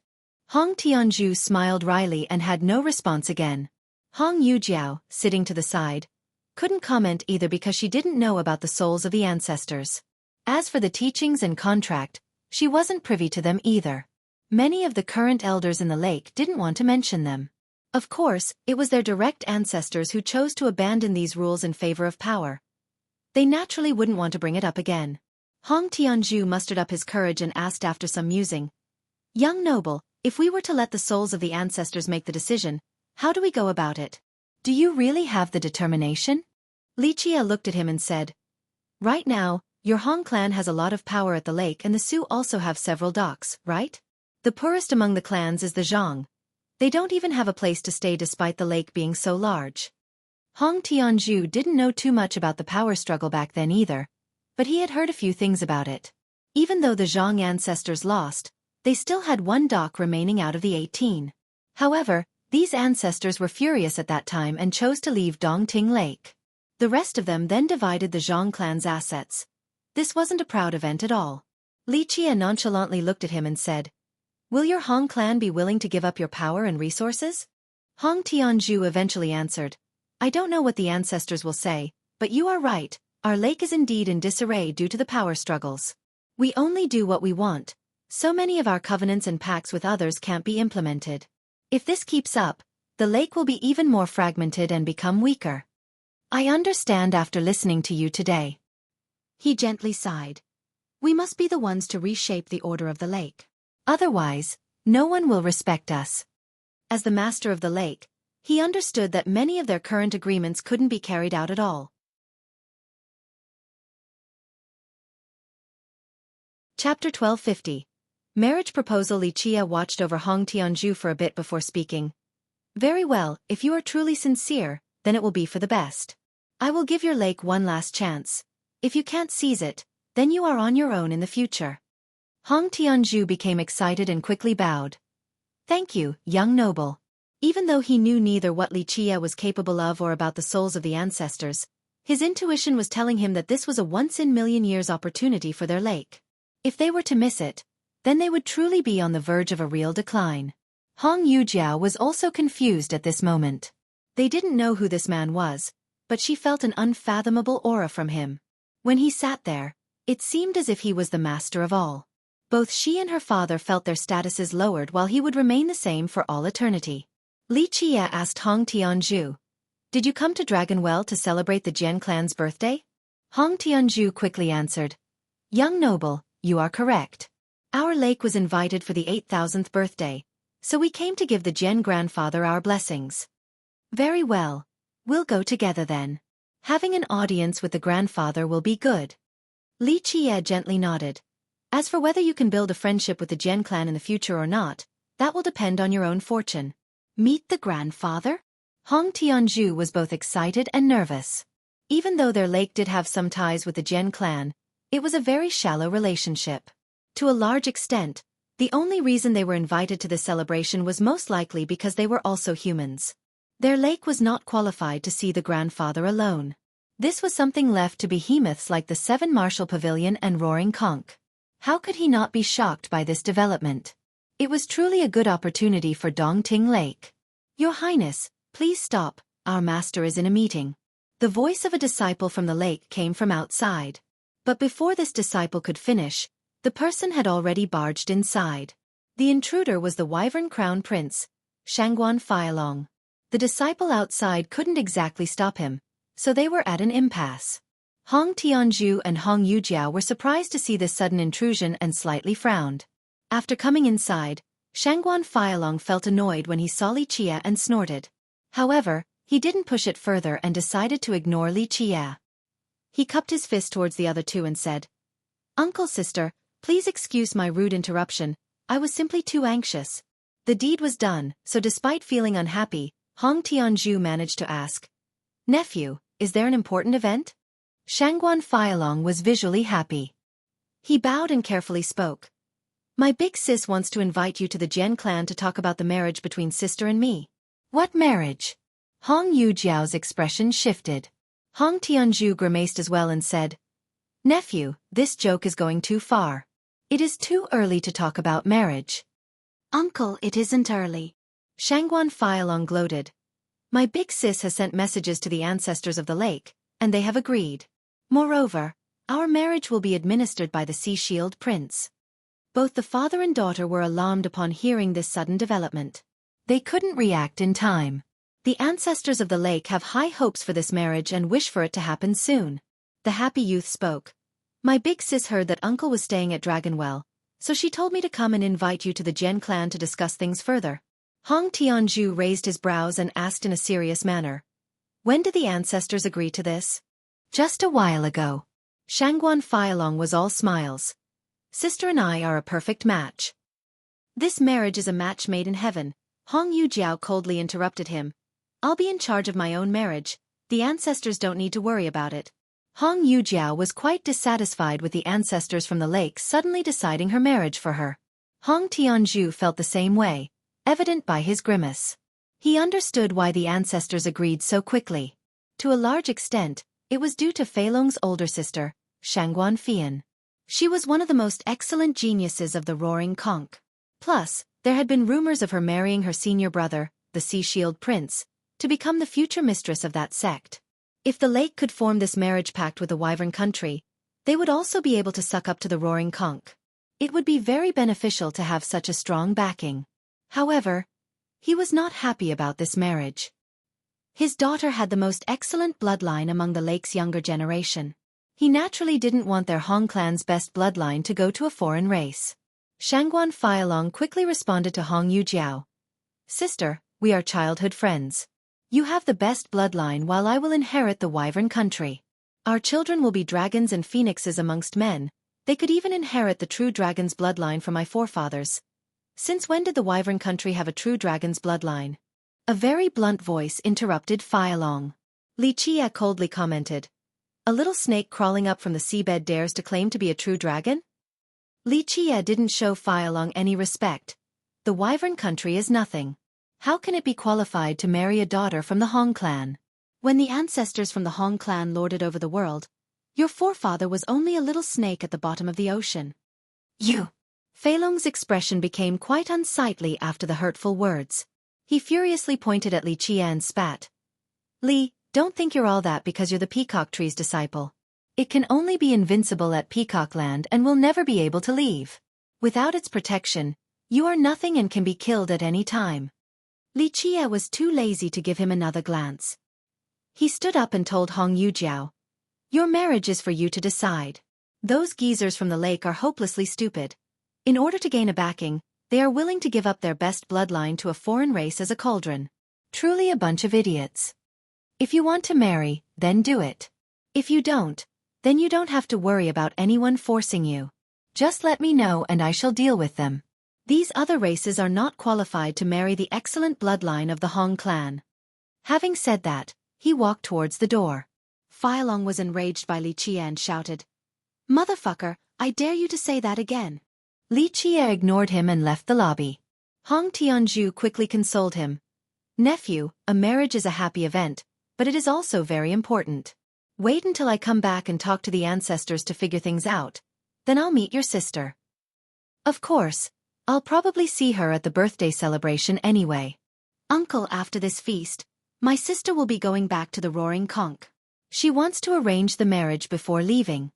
Hong Tianzhu smiled wryly and had no response again. Hong Yujiao, sitting to the side, couldn't comment either because she didn't know about the souls of the ancestors. As for the teachings and contract, she wasn't privy to them either. Many of the current elders in the lake didn't want to mention them. Of course, it was their direct ancestors who chose to abandon these rules in favor of power. They naturally wouldn't want to bring it up again. Hong Tianzhu mustered up his courage and asked after some musing, "Young noble, if we were to let the souls of the ancestors make the decision, how do we go about it? Do you really have the determination?" Li Qie looked at him and said, "Right now, your Hong clan has a lot of power at the lake and the Sioux also have several docks, right? The poorest among the clans is the Zhang. They don't even have a place to stay despite the lake being so large." Hong Tianzhu didn't know too much about the power struggle back then either, but he had heard a few things about it. Even though the Zhang ancestors lost, they still had one dock remaining out of the 18. However, these ancestors were furious at that time and chose to leave Dongting Lake. The rest of them then divided the Zhang clan's assets. This wasn't a proud event at all. Li Qie nonchalantly looked at him and said, "Will your Hong clan be willing to give up your power and resources?" Hong Tianzhu eventually answered, "I don't know what the ancestors will say, but you are right, our lake is indeed in disarray due to the power struggles. We only do what we want, so many of our covenants and pacts with others can't be implemented. If this keeps up, the lake will be even more fragmented and become weaker. I understand after listening to you today." He gently sighed. "We must be the ones to reshape the order of the lake. Otherwise, no one will respect us." As the master of the lake, he understood that many of their current agreements couldn't be carried out at all. Chapter 1250. Marriage Proposal. Li Qie watched over Hong Tianzhu for a bit before speaking. "Very well, if you are truly sincere, then it will be for the best. I will give your lake one last chance. If you can't seize it, then you are on your own in the future." Hong Tianzhu became excited and quickly bowed. "Thank you, young noble." Even though he knew neither what Li Qie was capable of or about the souls of the ancestors, his intuition was telling him that this was a once-in-million-years opportunity for their lake. If they were to miss it, then they would truly be on the verge of a real decline. Hong Yujiao was also confused at this moment. They didn't know who this man was, but she felt an unfathomable aura from him. When he sat there, it seemed as if he was the master of all. Both she and her father felt their statuses lowered while he would remain the same for all eternity. Li Qie asked Hong Tianzhu, "Did you come to Dragonwell to celebrate the Jian clan's birthday?" Hong Tianzhu quickly answered, "Young noble, you are correct. Our lake was invited for the 8,000th birthday, so we came to give the Jian grandfather our blessings." "Very well. We'll go together then. Having an audience with the grandfather will be good." Li Qie gently nodded. "As for whether you can build a friendship with the Jian clan in the future or not, that will depend on your own fortune." Meet the grandfather? Hong Tianzhu was both excited and nervous. Even though their lake did have some ties with the Jian clan, it was a very shallow relationship. To a large extent, the only reason they were invited to the celebration was most likely because they were also humans. Their lake was not qualified to see the grandfather alone. This was something left to behemoths like the Seven Martial Pavilion and Roaring Conch. How could he not be shocked by this development? It was truly a good opportunity for Dongting Lake. "Your Highness, please stop, our master is in a meeting." The voice of a disciple from the lake came from outside. But before this disciple could finish, the person had already barged inside. The intruder was the Wyvern Crown Prince, Shangguan Fialong. The disciple outside couldn't exactly stop him, so they were at an impasse. Hong Tianzhu and Hong Yujiao were surprised to see this sudden intrusion and slightly frowned. After coming inside, Shangguan Fialong felt annoyed when he saw Li Qie and snorted. However, he didn't push it further and decided to ignore Li Qie. He cupped his fist towards the other two and said, "Uncle, sister, please excuse my rude interruption, I was simply too anxious." The deed was done, so despite feeling unhappy, Hong Tianzhu managed to ask, "Nephew, is there an important event?" Shangguan Fialong was visually happy. He bowed and carefully spoke. "My big sis wants to invite you to the Jian clan to talk about the marriage between sister and me." "What marriage?" Hong Yujiao's expression shifted. Hong Tianzhu grimaced as well and said, "Nephew, this joke is going too far. It is too early to talk about marriage." "Uncle, it isn't early." Shangguan Fialong gloated. "My big sis has sent messages to the ancestors of the lake, and they have agreed. Moreover, our marriage will be administered by the Sea Shield Prince." Both the father and daughter were alarmed upon hearing this sudden development. They couldn't react in time. The ancestors of the lake have high hopes for this marriage and wish for it to happen soon. The happy youth spoke. "My big sis heard that uncle was staying at Dragonwell, so she told me to come and invite you to the Jian clan to discuss things further." Hong Tianzhu raised his brows and asked in a serious manner, "When did the ancestors agree to this?" "Just a while ago." Shangguan Fialong was all smiles. "Sister and I are a perfect match." "This marriage is a match made in heaven," Hong Yujiao coldly interrupted him. "I'll be in charge of my own marriage, the ancestors don't need to worry about it." Hong Yujiao was quite dissatisfied with the ancestors from the lake suddenly deciding her marriage for her. Hong Tianzhu felt the same way, evident by his grimace. He understood why the ancestors agreed so quickly. To a large extent, it was due to Fei Long's older sister, Shangguan Fian. She was one of the most excellent geniuses of the Roaring Conch. Plus, there had been rumors of her marrying her senior brother, the Sea Shield Prince, to become the future mistress of that sect. If the lake could form this marriage pact with the Wyvern country, they would also be able to suck up to the Roaring Conch. It would be very beneficial to have such a strong backing. However, he was not happy about this marriage. His daughter had the most excellent bloodline among the lake's younger generation. He naturally didn't want their Hong clan's best bloodline to go to a foreign race. Shangguan Fialong quickly responded to Hong Yujiao. Sister, we are childhood friends. You have the best bloodline while I will inherit the Wyvern country. Our children will be dragons and phoenixes amongst men. They could even inherit the true dragon's bloodline from my forefathers. Since when did the Wyvern country have a true dragon's bloodline? A very blunt voice interrupted Fialong. Li Chia coldly commented. A little snake crawling up from the seabed dares to claim to be a true dragon? Li Chia didn't show Fialong any respect. The Wyvern country is nothing. How can it be qualified to marry a daughter from the Hong clan? When the ancestors from the Hong clan lorded over the world, your forefather was only a little snake at the bottom of the ocean. You! Fei Long's expression became quite unsightly after the hurtful words. He furiously pointed at Li Chia and spat. Li, don't think you're all that because you're the peacock tree's disciple. It can only be invincible at Peacock Land and will never be able to leave. Without its protection, you are nothing and can be killed at any time. Li Chia was too lazy to give him another glance. He stood up and told Hong Yujiao. Your marriage is for you to decide. Those geezers from the lake are hopelessly stupid. In order to gain a backing, they are willing to give up their best bloodline to a foreign race as a cauldron. Truly a bunch of idiots. If you want to marry, then do it. If you don't, then you don't have to worry about anyone forcing you. Just let me know and I shall deal with them. These other races are not qualified to marry the excellent bloodline of the Hong clan. Having said that, he walked towards the door. Fialong was enraged by Li Chia and shouted, Motherfucker, I dare you to say that again. Li Chia ignored him and left the lobby. Hong Tianzhu quickly consoled him. Nephew, a marriage is a happy event, but it is also very important. Wait until I come back and talk to the ancestors to figure things out. Then I'll meet your sister. Of course, I'll probably see her at the birthday celebration anyway. Uncle, after this feast, my sister will be going back to the Roaring Conch. She wants to arrange the marriage before leaving.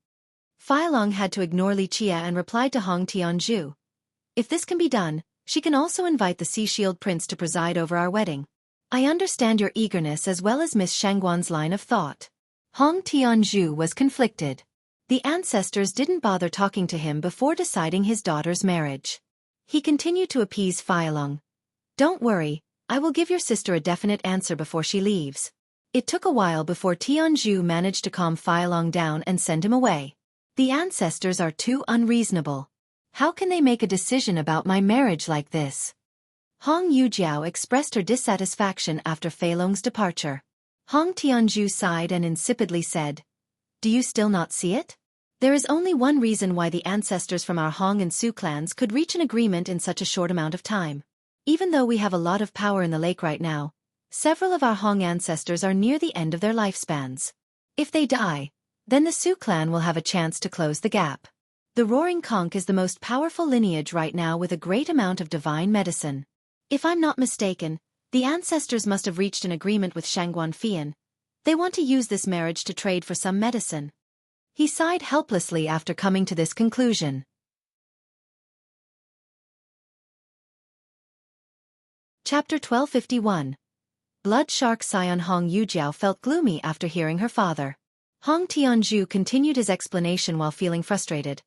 Fialong had to ignore Li Chia and replied to Hong Tianzhu. If this can be done, she can also invite the Sea Shield Prince to preside over our wedding. I understand your eagerness as well as Miss Shangguan's line of thought. Hong Tianzhu was conflicted. The ancestors didn't bother talking to him before deciding his daughter's marriage. He continued to appease Fialong. Don't worry, I will give your sister a definite answer before she leaves. It took a while before Tianzhu managed to calm Fialong down and send him away. The ancestors are too unreasonable. How can they make a decision about my marriage like this? Hong Yujiao expressed her dissatisfaction after Fei Long's departure. Hong Tianzhu sighed and insipidly said, Do you still not see it? There is only one reason why the ancestors from our Hong and Su clans could reach an agreement in such a short amount of time. Even though we have a lot of power in the lake right now, several of our Hong ancestors are near the end of their lifespans. If they die, then the Su clan will have a chance to close the gap. The Roaring Conch is the most powerful lineage right now with a great amount of divine medicine. If I'm not mistaken, the ancestors must have reached an agreement with Shangguan Fian. They want to use this marriage to trade for some medicine. He sighed helplessly after coming to this conclusion. Chapter 1251. Blood Shark Scion Hong Yujiao felt gloomy after hearing her father. Hong Tianzhu continued his explanation while feeling frustrated.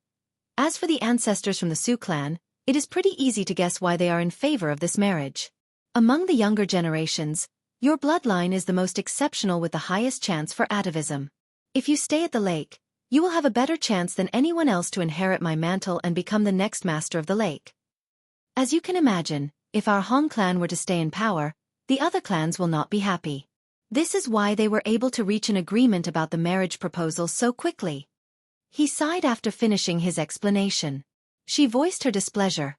As for the ancestors from the Su clan, it is pretty easy to guess why they are in favor of this marriage. Among the younger generations, your bloodline is the most exceptional with the highest chance for atavism. If you stay at the lake, you will have a better chance than anyone else to inherit my mantle and become the next master of the lake. As you can imagine, if our Hong clan were to stay in power, the other clans will not be happy. This is why they were able to reach an agreement about the marriage proposal so quickly. He sighed after finishing his explanation. She voiced her displeasure.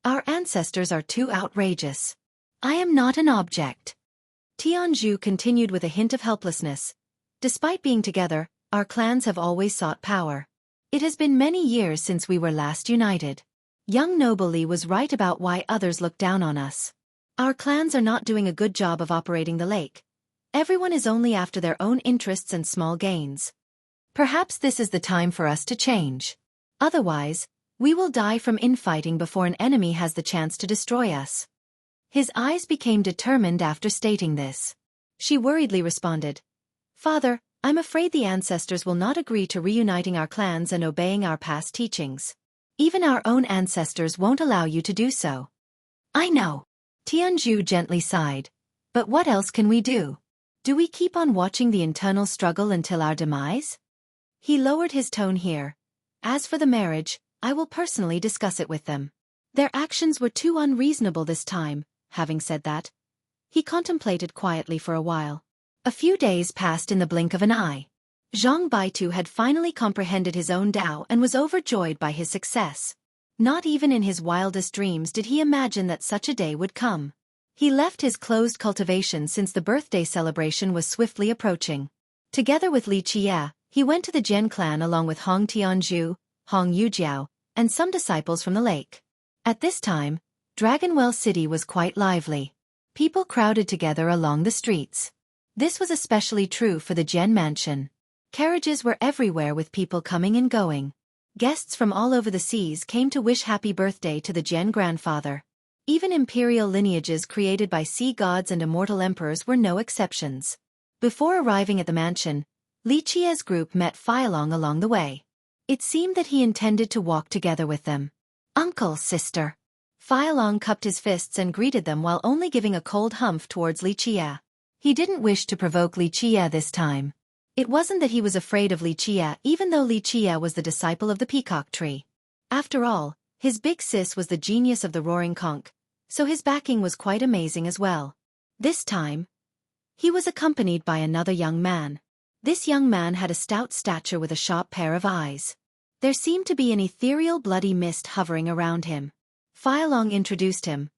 Our ancestors are too outrageous. I am not an object. Tianzhu continued with a hint of helplessness. Despite being together, our clans have always sought power. It has been many years since we were last united. Young noble Li was right about why others look down on us. Our clans are not doing a good job of operating the lake. Everyone is only after their own interests and small gains. Perhaps this is the time for us to change. Otherwise, we will die from infighting before an enemy has the chance to destroy us. His eyes became determined after stating this. She worriedly responded, Father, I'm afraid the ancestors will not agree to reuniting our clans and obeying our past teachings. Even our own ancestors won't allow you to do so. I know. Tianzhu gently sighed. But what else can we do? Do we keep on watching the internal struggle until our demise? He lowered his tone here. As for the marriage, I will personally discuss it with them. Their actions were too unreasonable this time. Having said that, he contemplated quietly for a while. A few days passed in the blink of an eye. Zhang Baitu had finally comprehended his own Tao and was overjoyed by his success. Not even in his wildest dreams did he imagine that such a day would come. He left his closed cultivation since the birthday celebration was swiftly approaching. Together with Li Qie, he went to the Jian clan along with Hong Tianzhu, Hong Yujiao, and some disciples from the lake. At this time, Dragonwell City was quite lively. People crowded together along the streets. This was especially true for the Jian mansion. Carriages were everywhere with people coming and going. Guests from all over the seas came to wish happy birthday to the Jian grandfather. Even imperial lineages created by sea gods and immortal emperors were no exceptions. Before arriving at the mansion, Li Qie's group met Feilong along the way. It seemed that he intended to walk together with them. Uncle, sister. Feilong cupped his fists and greeted them while only giving a cold humph towards Li Qie. He didn't wish to provoke Li Qie this time. It wasn't that he was afraid of Li Qie even though Li Qie was the disciple of the peacock tree. After all, his big sis was the genius of the roaring conch, so his backing was quite amazing as well. This time, he was accompanied by another young man. This young man had a stout stature with a sharp pair of eyes. There seemed to be an ethereal bloody mist hovering around him. Feilong introduced him.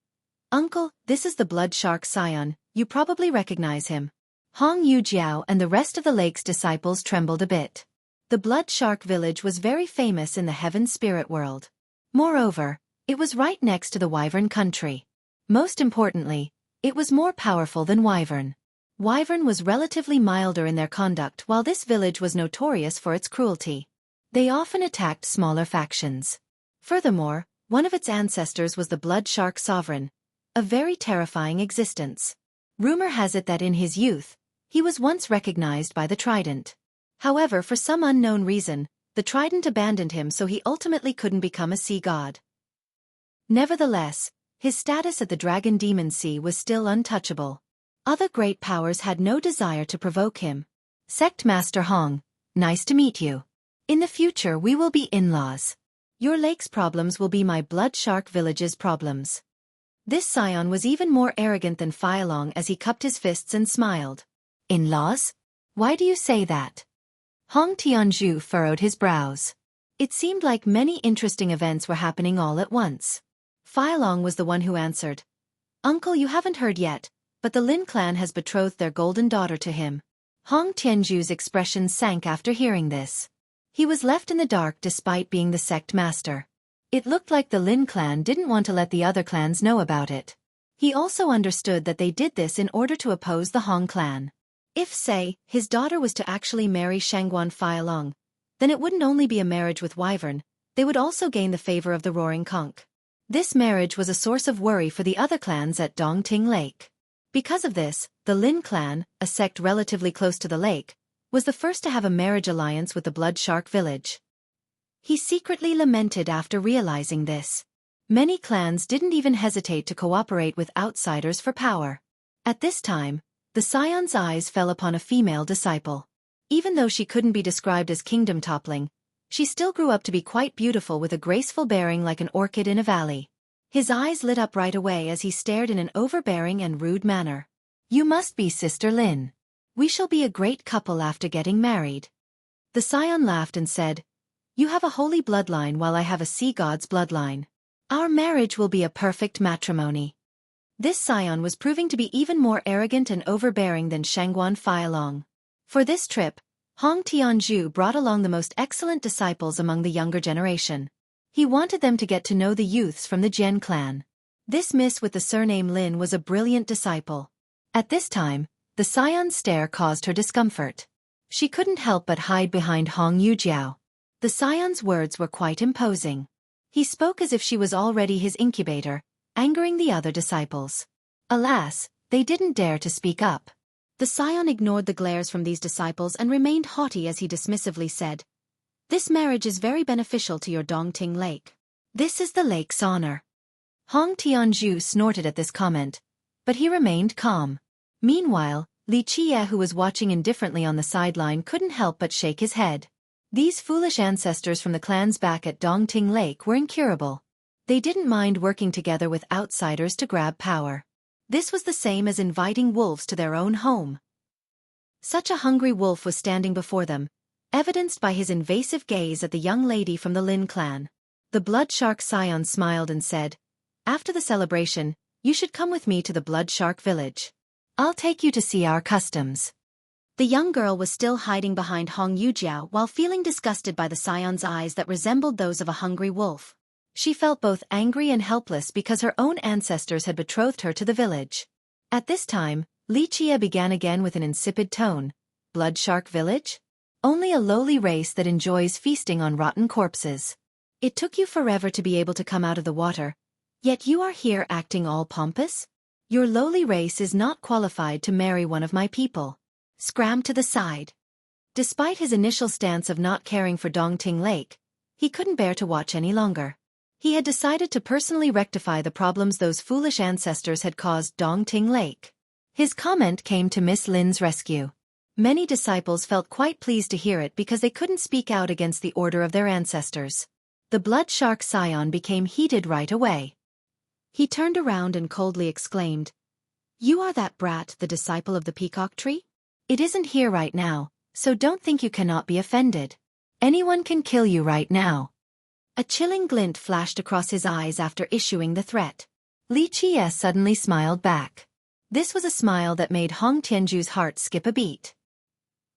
Uncle, this is the blood shark scion, you probably recognize him. Hong Yujiao and the rest of the lake's disciples trembled a bit. The blood shark village was very famous in the heaven spirit world. Moreover, it was right next to the wyvern country. Most importantly, it was more powerful than wyvern. Wyvern was relatively milder in their conduct while this village was notorious for its cruelty. They often attacked smaller factions. Furthermore, one of its ancestors was the blood shark sovereign, a very terrifying existence. Rumor has it that in his youth, he was once recognized by the trident. However, for some unknown reason, the trident abandoned him so he ultimately couldn't become a sea god. Nevertheless, his status at the Dragon Demon Sea was still untouchable. Other great powers had no desire to provoke him. Sect Master Hong, nice to meet you. In the future we will be in-laws. Your lake's problems will be my blood shark village's problems. This scion was even more arrogant than Feilong as he cupped his fists and smiled. In-laws? Why do you say that? Hong Tianzhu furrowed his brows. It seemed like many interesting events were happening all at once. Feilong was the one who answered. Uncle, you haven't heard yet, but the Lin clan has betrothed their golden daughter to him. Hong Tianzhu's expression sank after hearing this. He was left in the dark despite being the sect master. It looked like the Lin clan didn't want to let the other clans know about it. He also understood that they did this in order to oppose the Hong clan. If, say, his daughter was to actually marry Shangguan Feilong, then it wouldn't only be a marriage with wyvern, they would also gain the favor of the roaring conch. This marriage was a source of worry for the other clans at Dongting Lake. Because of this, the Lin clan, a sect relatively close to the lake, was the first to have a marriage alliance with the Blood Shark village. He secretly lamented after realizing this. Many clans didn't even hesitate to cooperate with outsiders for power. At this time, the scion's eyes fell upon a female disciple. Even though she couldn't be described as kingdom-toppling, she still grew up to be quite beautiful with a graceful bearing like an orchid in a valley. His eyes lit up right away as he stared in an overbearing and rude manner. You must be Sister Lin. We shall be a great couple after getting married. The scion laughed and said, You have a holy bloodline while I have a sea god's bloodline. Our marriage will be a perfect matrimony. This scion was proving to be even more arrogant and overbearing than Shangguan Feilong. For this trip, Hong Tianzhu brought along the most excellent disciples among the younger generation. He wanted them to get to know the youths from the Jian clan. This miss with the surname Lin was a brilliant disciple. At this time, the scion's stare caused her discomfort. She couldn't help but hide behind Hong Yujiao. The scion's words were quite imposing. He spoke as if she was already his incubator, angering the other disciples. Alas, they didn't dare to speak up. The scion ignored the glares from these disciples and remained haughty as he dismissively said, This marriage is very beneficial to your Dongting Lake. This is the lake's honor. Hong Tianzhu snorted at this comment, but he remained calm. Meanwhile, Li Qie, who was watching indifferently on the sideline, couldn't help but shake his head. These foolish ancestors from the clans back at Dongting Lake were incurable. They didn't mind working together with outsiders to grab power. This was the same as inviting wolves to their own home. Such a hungry wolf was standing before them, evidenced by his invasive gaze at the young lady from the Lin clan. The blood shark scion smiled and said, After the celebration, you should come with me to the blood shark village. I'll take you to see our customs. The young girl was still hiding behind Hong Yujiao while feeling disgusted by the scion's eyes that resembled those of a hungry wolf. She felt both angry and helpless because her own ancestors had betrothed her to the village. At this time, Li Qie began again with an insipid tone. Blood shark village? Only a lowly race that enjoys feasting on rotten corpses. It took you forever to be able to come out of the water, yet you are here acting all pompous? Your lowly race is not qualified to marry one of my people. Scram to the side. Despite his initial stance of not caring for Dongting Lake, he couldn't bear to watch any longer. He had decided to personally rectify the problems those foolish ancestors had caused Dongting Lake. His comment came to Miss Lin's rescue. Many disciples felt quite pleased to hear it because they couldn't speak out against the order of their ancestors. The blood shark scion became heated right away. He turned around and coldly exclaimed, You are that brat, the disciple of the peacock tree? It isn't here right now, so don't think you cannot be offended. Anyone can kill you right now. A chilling glint flashed across his eyes after issuing the threat. Li Qie suddenly smiled back. This was a smile that made Hong Tianzhu's heart skip a beat.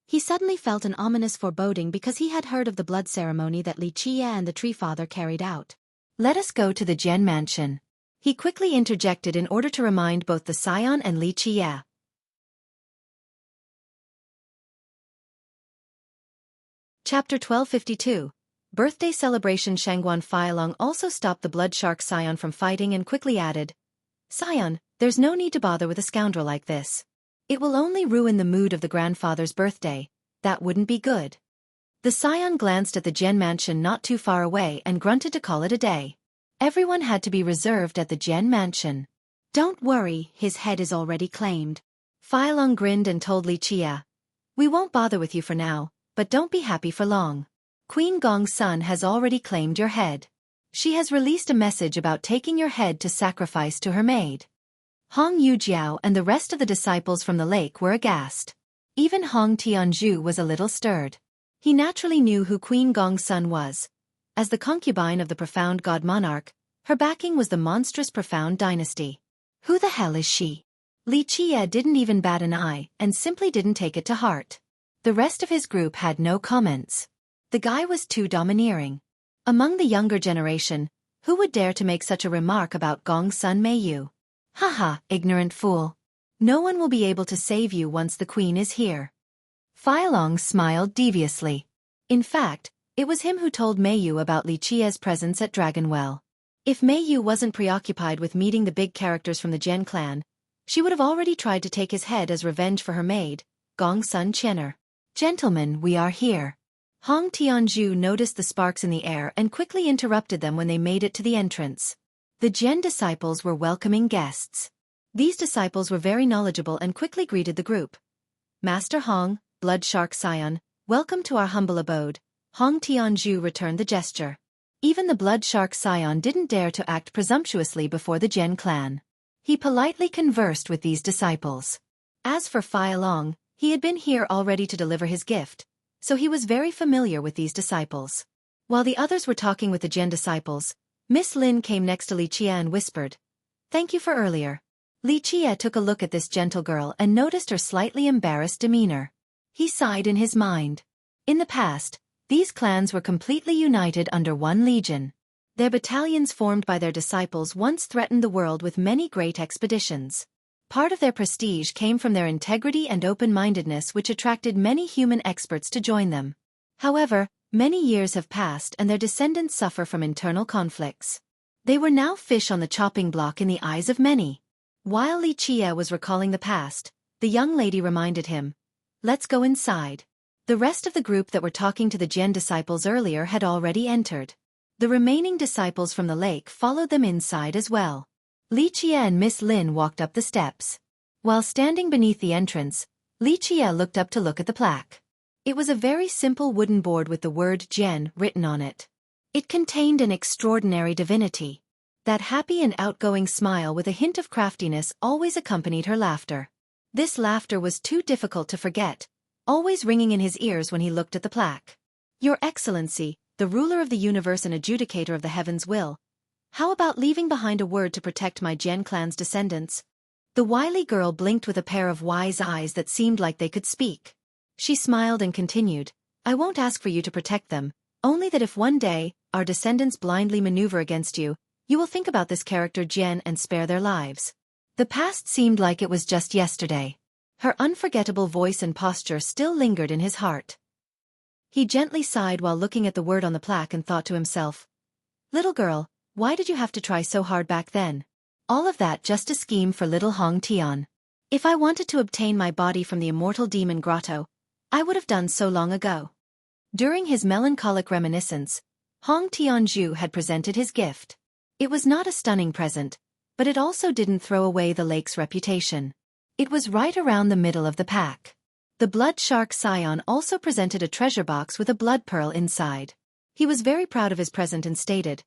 He suddenly felt an ominous foreboding because he had heard of the blood ceremony that Li Qie and the Tree Father carried out. Let us go to the Jian mansion. He quickly interjected in order to remind both the scion and Li Qie. Chapter 1252. Birthday celebration. Shangguan Feilong also stopped the blood shark scion from fighting and quickly added, Scion, there's no need to bother with a scoundrel like this. It will only ruin the mood of the grandfather's birthday. That wouldn't be good. The scion glanced at the Jian mansion not too far away and grunted to call it a day. Everyone had to be reserved at the Jian mansion. Don't worry, his head is already claimed. Feilong grinned and told Li Qie, We won't bother with you for now, but don't be happy for long. Queen Gong's son has already claimed your head. She has released a message about taking your head to sacrifice to her maid. Hong Yujiao and the rest of the disciples from the lake were aghast. Even Hong Tianzhu was a little stirred. He naturally knew who Queen Gong's son was. As the concubine of the profound god monarch, her backing was the monstrous profound dynasty. Who the hell is she? Li Qie didn't even bat an eye and simply didn't take it to heart. The rest of his group had no comments. The guy was too domineering. Among the younger generation, who would dare to make such a remark about Gong's son Meiyu? Haha, ignorant fool. No one will be able to save you once the queen is here. Feilong smiled deviously. In fact, it was him who told Meiyu about Li Qie's presence at Dragonwell. If Meiyu wasn't preoccupied with meeting the big characters from the Jian clan, she would have already tried to take his head as revenge for her maid, Gong's son Chenner. Gentlemen, we are here. Hong Tianzhu noticed the sparks in the air and quickly interrupted them when they made it to the entrance. The Jian disciples were welcoming guests. These disciples were very knowledgeable and quickly greeted the group. Master Hong, Blood Shark Scion, welcome to our humble abode. Hong Tianzhu returned the gesture. Even the Blood Shark Scion didn't dare to act presumptuously before the Jian clan. He politely conversed with these disciples. As for Feilong, He had been here already to deliver his gift, so he was very familiar with these disciples. While the others were talking with the Gen disciples, Miss Lin came next to Li Chia and whispered, "Thank you for earlier." Li Chia took a look at this gentle girl and noticed her slightly embarrassed demeanor. He sighed in his mind. In the past, these clans were completely united under one legion. Their battalions formed by their disciples once threatened the world with many great expeditions. Part of their prestige came from their integrity and open-mindedness, which attracted many human experts to join them. However, many years have passed and their descendants suffer from internal conflicts. They were now fish on the chopping block in the eyes of many. While Li Chia was recalling the past, the young lady reminded him, "Let's go inside." The rest of the group that were talking to the Gen disciples earlier had already entered. The remaining disciples from the lake followed them inside as well. Li Chia and Miss Lin walked up the steps. While standing beneath the entrance, Li Chia looked up to look at the plaque. It was a very simple wooden board with the word Gen written on it. It contained an extraordinary divinity. That happy and outgoing smile with a hint of craftiness always accompanied her laughter. This laughter was too difficult to forget, always ringing in his ears when he looked at the plaque. "Your Excellency, the ruler of the universe and adjudicator of the heavens will. How about leaving behind a word to protect my Gen clan's descendants?" The wily girl blinked with a pair of wise eyes that seemed like they could speak. She smiled and continued, "I won't ask for you to protect them, only that if one day, our descendants blindly maneuver against you, you will think about this character Gen and spare their lives." The past seemed like it was just yesterday. Her unforgettable voice and posture still lingered in his heart. He gently sighed while looking at the word on the plaque and thought to himself, "Little girl, why did you have to try so hard back then? All of that just a scheme for little Hong Tian. If I wanted to obtain my body from the immortal demon grotto, I would have done so long ago." During his melancholic reminiscence, Hong Tianzhu had presented his gift. It was not a stunning present, but it also didn't throw away the lake's reputation. It was right around the middle of the pack. The blood shark scion also presented a treasure box with a blood pearl inside. He was very proud of his present and stated,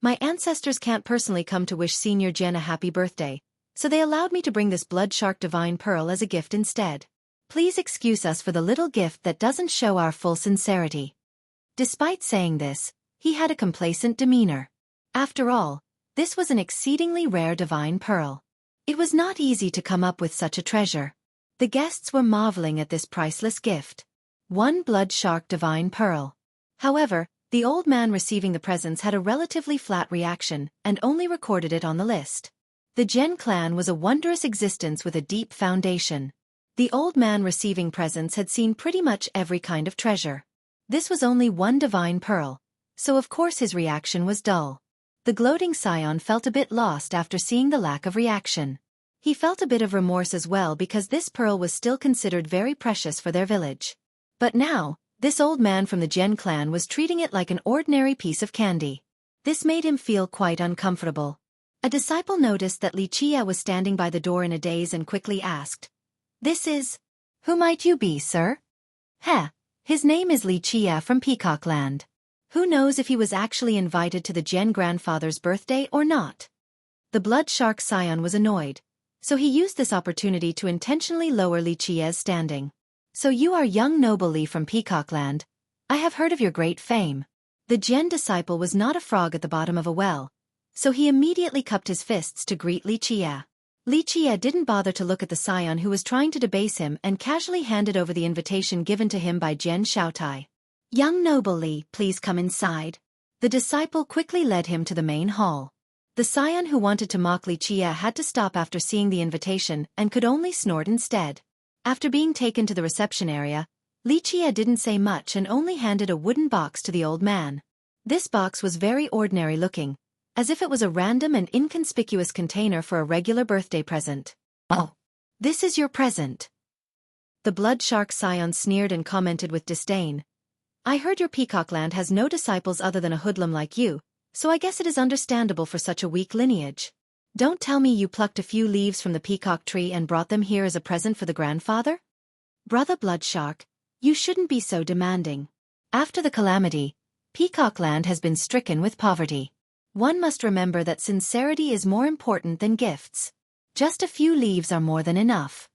"My ancestors can't personally come to wish Senior Gen a happy birthday, so they allowed me to bring this blood shark divine pearl as a gift instead. Please excuse us for the little gift that doesn't show our full sincerity." Despite saying this, he had a complacent demeanor. After all, this was an exceedingly rare divine pearl. It was not easy to come up with such a treasure. The guests were marveling at this priceless gift. One blood shark divine pearl. However, the old man receiving the presents had a relatively flat reaction and only recorded it on the list. The Gen clan was a wondrous existence with a deep foundation. The old man receiving presents had seen pretty much every kind of treasure. This was only one divine pearl, so of course his reaction was dull. The gloating scion felt a bit lost after seeing the lack of reaction. He felt a bit of remorse as well because this pearl was still considered very precious for their village. But now, this old man from the Gen clan was treating it like an ordinary piece of candy. This made him feel quite uncomfortable. A disciple noticed that Li Chia was standing by the door in a daze and quickly asked, "This is... Who might you be, sir?" "Heh, his name is Li Chia from Peacock Land. Who knows if he was actually invited to the Gen grandfather's birthday or not?" The blood shark scion was annoyed, so he used this opportunity to intentionally lower Li Chia's standing. "So you are young noble Li from Peacock Land. I have heard of your great fame." The Gen disciple was not a frog at the bottom of a well, so he immediately cupped his fists to greet Li Chia. Li Chia didn't bother to look at the scion who was trying to debase him and casually handed over the invitation given to him by Gen Xiaotai. "Young noble Li, please come inside." The disciple quickly led him to the main hall. The scion who wanted to mock Li Chia had to stop after seeing the invitation and could only snort instead. After being taken to the reception area, Li Chia didn't say much and only handed a wooden box to the old man. This box was very ordinary looking, as if it was a random and inconspicuous container for a regular birthday present. "Oh, this is your present." The blood shark scion sneered and commented with disdain, "I heard your Peacock Land has no disciples other than a hoodlum like you, so I guess it is understandable for such a weak lineage. Don't tell me you plucked a few leaves from the peacock tree and brought them here as a present for the grandfather? Brother Blood Shark, you shouldn't be so demanding. After the calamity, Peacock Land has been stricken with poverty. One must remember that sincerity is more important than gifts. Just a few leaves are more than enough."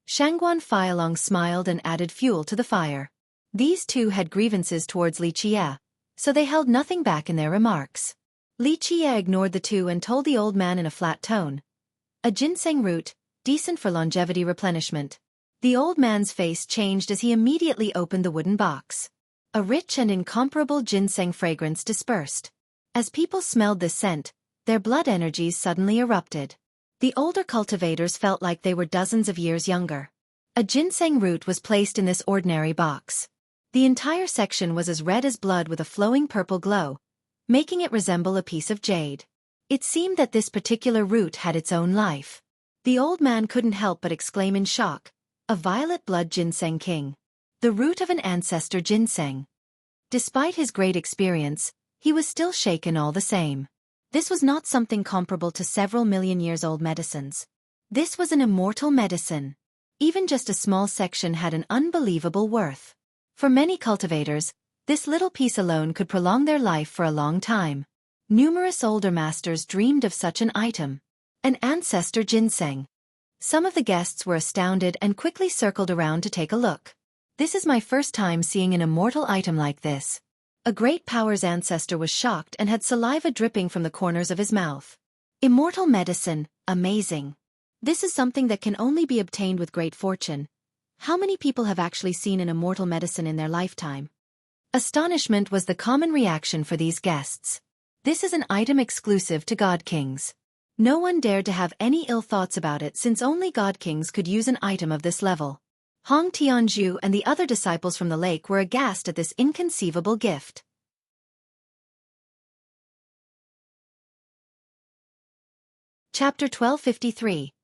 Shangguan Feilong smiled and added fuel to the fire. These two had grievances towards Li Qie, so they held nothing back in their remarks. Li Qie ignored the two and told the old man in a flat tone. A ginseng root, decent for longevity replenishment. The old man's face changed as he immediately opened the wooden box. A rich and incomparable ginseng fragrance dispersed. As people smelled this scent, their blood energies suddenly erupted. The older cultivators felt like they were dozens of years younger. A ginseng root was placed in this ordinary box. The entire section was as red as blood with a flowing purple glow, making it resemble a piece of jade. It seemed that this particular root had its own life. The old man couldn't help but exclaim in shock, "A violet blood ginseng king. The root of an ancestor ginseng." Despite his great experience, he was still shaken all the same. This was not something comparable to several million-years-old medicines. This was an immortal medicine. Even just a small section had an unbelievable worth. For many cultivators, this little piece alone could prolong their life for a long time. Numerous older masters dreamed of such an item. An ancestor ginseng. Some of the guests were astounded and quickly circled around to take a look. "This is my first time seeing an immortal item like this." A great power's ancestor was shocked and had saliva dripping from the corners of his mouth. Immortal medicine, amazing. This is something that can only be obtained with great fortune. How many people have actually seen an immortal medicine in their lifetime? Astonishment was the common reaction for these guests. This is an item exclusive to God Kings. No one dared to have any ill thoughts about it since only God Kings could use an item of this level. Hong Tianzhu and the other disciples from the lake were aghast at this inconceivable gift. Chapter 1253.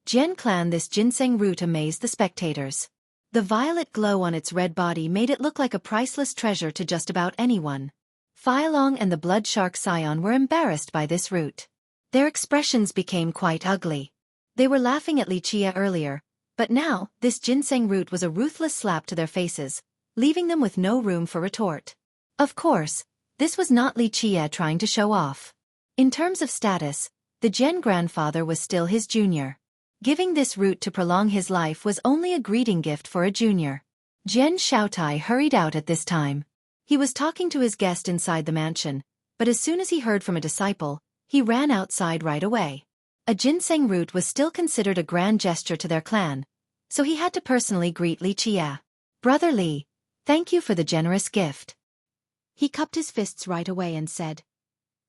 Jian Clan. This ginseng root amazed the spectators. The violet glow on its red body made it look like a priceless treasure to just about anyone. Feilong and the blood shark scion were embarrassed by this root. Their expressions became quite ugly. They were laughing at Li Qie earlier, but now, this ginseng root was a ruthless slap to their faces, leaving them with no room for retort. Of course, this was not Li Qie trying to show off. In terms of status, the Jian grandfather was still his junior. Giving this root to prolong his life was only a greeting gift for a junior. Jian Shaotai hurried out at this time. He was talking to his guest inside the mansion, but as soon as he heard from a disciple, he ran outside right away. A ginseng root was still considered a grand gesture to their clan, so he had to personally greet Li Qie. "Brother Li, thank you for the generous gift." He cupped his fists right away and said,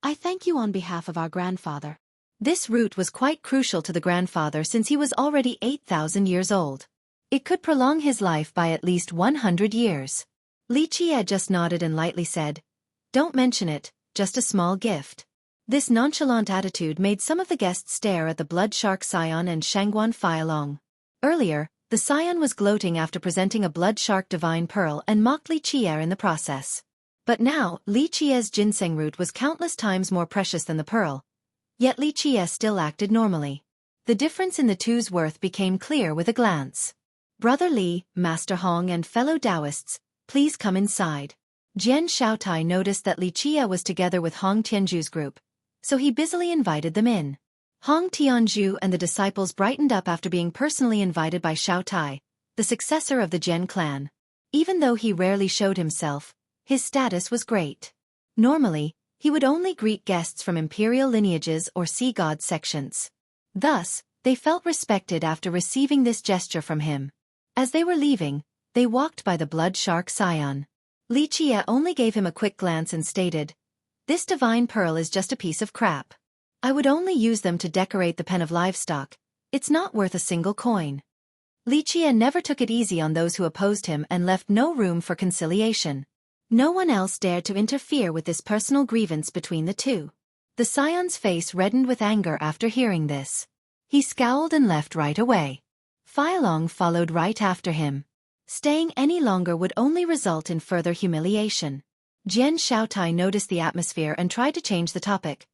"I thank you on behalf of our grandfather." This root was quite crucial to the grandfather since he was already 8,000 years old. It could prolong his life by at least 100 years. Li Qie just nodded and lightly said, "Don't mention it, just a small gift." This nonchalant attitude made some of the guests stare at the blood shark scion and Shangguan Feilong. Earlier, the scion was gloating after presenting a blood shark divine pearl and mocked Li Qie in the process. But now, Li Qie's ginseng root was countless times more precious than the pearl. Yet Li Qie still acted normally. The difference in the two's worth became clear with a glance. "Brother Li, Master Hong and fellow Taoists, please come inside." Jian Shaotai noticed that Li Qie was together with Hong Tianzhu's group, so he busily invited them in. Hong Tianzhu and the disciples brightened up after being personally invited by Shaotai, the successor of the Jian clan. Even though he rarely showed himself, his status was great. Normally, he would only greet guests from imperial lineages or sea god sections. Thus, they felt respected after receiving this gesture from him. As they were leaving, they walked by the blood shark scion. Li Qie only gave him a quick glance and stated, "This divine pearl is just a piece of crap. I would only use them to decorate the pen of livestock. It's not worth a single coin." Li Qie never took it easy on those who opposed him and left no room for conciliation. No one else dared to interfere with this personal grievance between the two. The scion's face reddened with anger after hearing this. He scowled and left right away. Feilong followed right after him. Staying any longer would only result in further humiliation. Jian Shaotai noticed the atmosphere and tried to change the topic.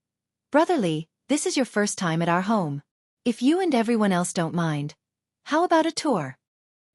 "Brother Li, this is your first time at our home. If you and everyone else don't mind, how about a tour?"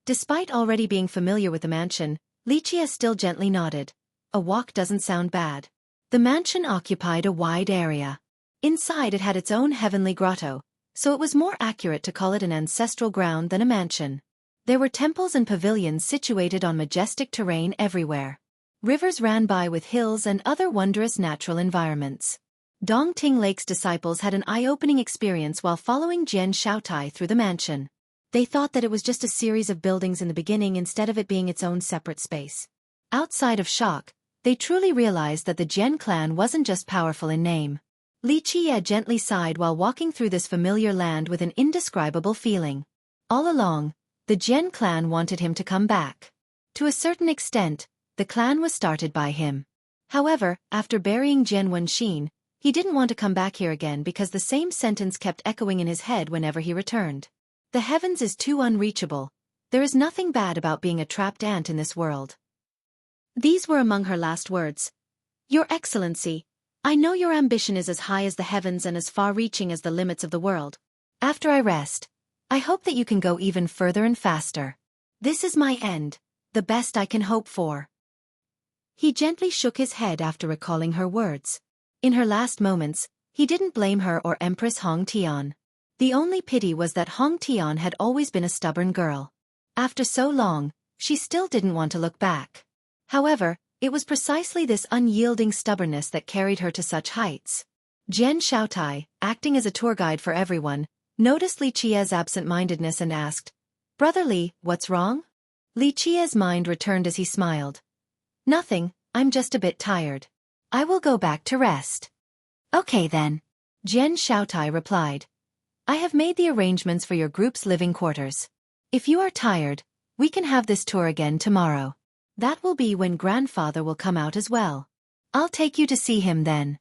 Despite already being familiar with the mansion, Li Qie still gently nodded. A walk doesn't sound bad. The mansion occupied a wide area. Inside it had its own heavenly grotto, so it was more accurate to call it an ancestral ground than a mansion. There were temples and pavilions situated on majestic terrain everywhere. Rivers ran by with hills and other wondrous natural environments. Dongting Lake's disciples had an eye-opening experience while following Jian Shaotai through the mansion. They thought that it was just a series of buildings in the beginning instead of it being its own separate space. Outside of shock, they truly realized that the Jian clan wasn't just powerful in name. Li Qie gently sighed while walking through this familiar land with an indescribable feeling. All along, the Jian clan wanted him to come back. To a certain extent, the clan was started by him. However, after burying Jian Wenxin, he didn't want to come back here again because the same sentence kept echoing in his head whenever he returned. The heavens is too unreachable. There is nothing bad about being a trapped ant in this world. These were among her last words. Your Excellency, I know your ambition is as high as the heavens and as far-reaching as the limits of the world. After I rest, I hope that you can go even further and faster. This is my end, the best I can hope for. He gently shook his head after recalling her words. In her last moments, he didn't blame her or Empress Hong Tian. The only pity was that Hong Tian had always been a stubborn girl. After so long, she still didn't want to look back. However, it was precisely this unyielding stubbornness that carried her to such heights. Jian Shaotai, acting as a tour guide for everyone, noticed Li Qie's absent-mindedness and asked, "Brother Li, what's wrong?" Li Qie's mind returned as he smiled. "Nothing, I'm just a bit tired. I will go back to rest." "Okay then," Jian Shaotai replied. "I have made the arrangements for your group's living quarters. If you are tired, we can have this tour again tomorrow. That will be when grandfather will come out as well. I'll take you to see him then."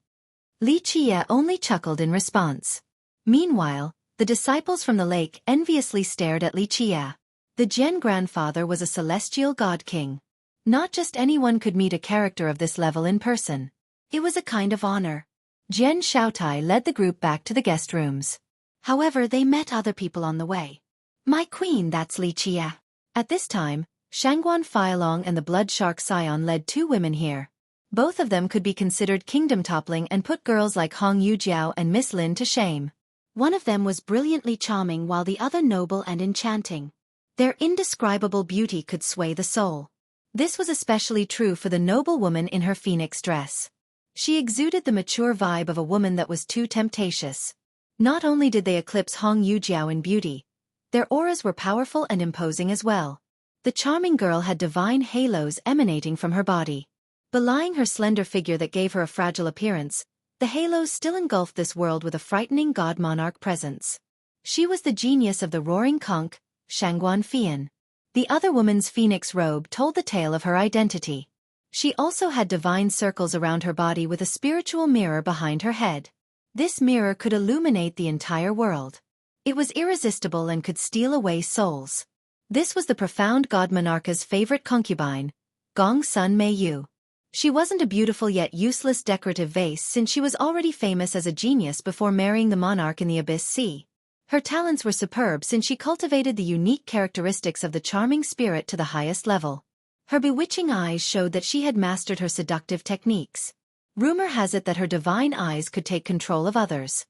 Li Qie only chuckled in response. Meanwhile, the disciples from the lake enviously stared at Li Qie. The Jian grandfather was a celestial god king. Not just anyone could meet a character of this level in person. It was a kind of honor. Jian Shaotai led the group back to the guest rooms. However, they met other people on the way. "My queen, that's Li Qie." At this time, Shangguan Feilong and the blood shark Sion led two women here. Both of them could be considered kingdom-toppling and put girls like Hong Yujiao and Miss Lin to shame. One of them was brilliantly charming while the other noble and enchanting. Their indescribable beauty could sway the soul. This was especially true for the noble woman in her phoenix dress. She exuded the mature vibe of a woman that was too temptatious. Not only did they eclipse Hong Yujiao in beauty, their auras were powerful and imposing as well. The charming girl had divine halos emanating from her body. Belying her slender figure that gave her a fragile appearance, the halos still engulfed this world with a frightening god-monarch presence. She was the genius of the roaring conch, Shangguan Fian. The other woman's phoenix robe told the tale of her identity. She also had divine circles around her body with a spiritual mirror behind her head. This mirror could illuminate the entire world. It was irresistible and could steal away souls. This was the profound god monarcha's favorite concubine, Gong Sun Meiyu. She wasn't a beautiful yet useless decorative vase since she was already famous as a genius before marrying the monarch in the Abyss Sea. Her talents were superb since she cultivated the unique characteristics of the charming spirit to the highest level. Her bewitching eyes showed that she had mastered her seductive techniques. Rumor has it that her divine eyes could take control of others.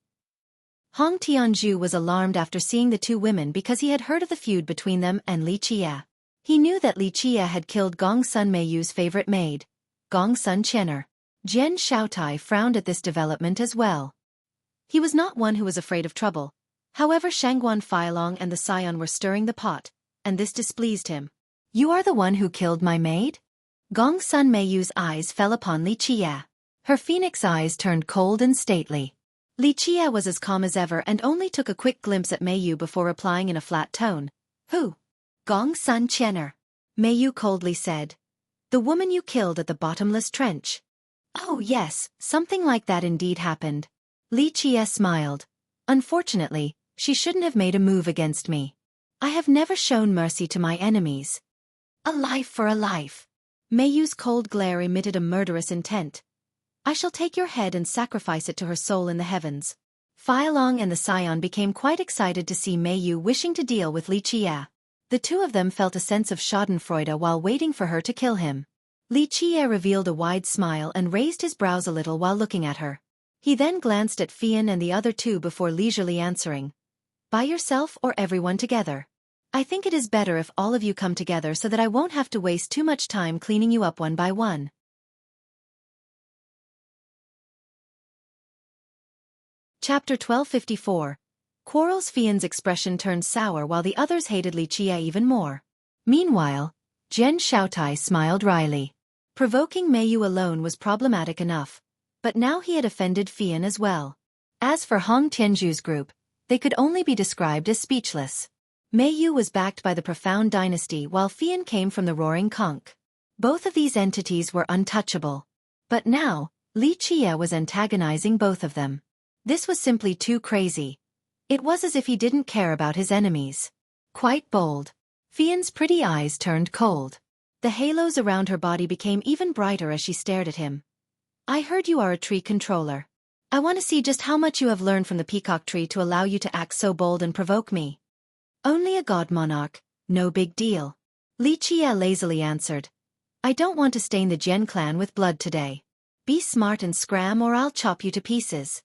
Hong Tianzhu was alarmed after seeing the two women because he had heard of the feud between them and Li Qie. He knew that Li Qie had killed Gong Sun Meiyu's favorite maid, Gong Sun Qianer. Jian Shaotai frowned at this development as well. He was not one who was afraid of trouble. However, Shangguan Feilong and the Sion were stirring the pot, and this displeased him. "You are the one who killed my maid?" Gong Sun Meiyu's eyes fell upon Li Qie. Her phoenix eyes turned cold and stately. Li Qie was as calm as ever and only took a quick glimpse at Meiyu before replying in a flat tone. "Who?" "Gong Sun Qianer," Meiyu coldly said. "The woman you killed at the bottomless trench." "Oh yes, something like that indeed happened." Li Qie smiled. "Unfortunately, she shouldn't have made a move against me. I have never shown mercy to my enemies." "A life for a life." Meiyu's cold glare emitted a murderous intent. "I shall take your head and sacrifice it to her soul in the heavens." Feilong and the Sion became quite excited to see Meiyu wishing to deal with Li Qie. The two of them felt a sense of schadenfreude while waiting for her to kill him. Li Qie revealed a wide smile and raised his brows a little while looking at her. He then glanced at Fian and the other two before leisurely answering. "By yourself or everyone together?" I think it is better if all of you come together so that I won't have to waste too much time cleaning you up one by one. Chapter 1254. Quarrels. Fian's expression turned sour while the others hated Li Qie even more. Meanwhile, Zhen Xiaotai smiled wryly. Provoking Mei Yu alone was problematic enough, but now he had offended Fian as well. As for Hong Tianzhu's group, they could only be described as speechless. Mei Yu was backed by the Profound Dynasty while Fian came from the Roaring Conch. Both of these entities were untouchable. But now, Li Qie was antagonizing both of them. This was simply too crazy. It was as if he didn't care about his enemies. Quite bold. Fian's pretty eyes turned cold. The halos around her body became even brighter as she stared at him. I heard you are a tree controller. I want to see just how much you have learned from the peacock tree to allow you to act so bold and provoke me. Only a god monarch, no big deal. Li Qie lazily answered. I don't want to stain the Jian clan with blood today. Be smart and scram or I'll chop you to pieces.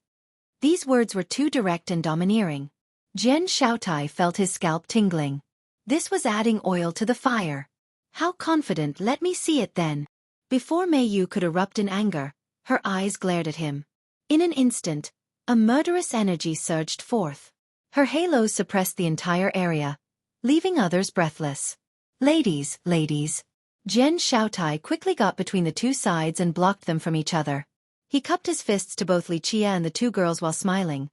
These words were too direct and domineering. Zhen Xiaotai felt his scalp tingling. This was adding oil to the fire. How confident, let me see it then. Before Mei Yu could erupt in anger, her eyes glared at him. In an instant, a murderous energy surged forth. Her halos suppressed the entire area, leaving others breathless. Ladies. Zhen Xiaotai quickly got between the two sides and blocked them from each other. He cupped his fists to both Li Qie and the two girls while smiling.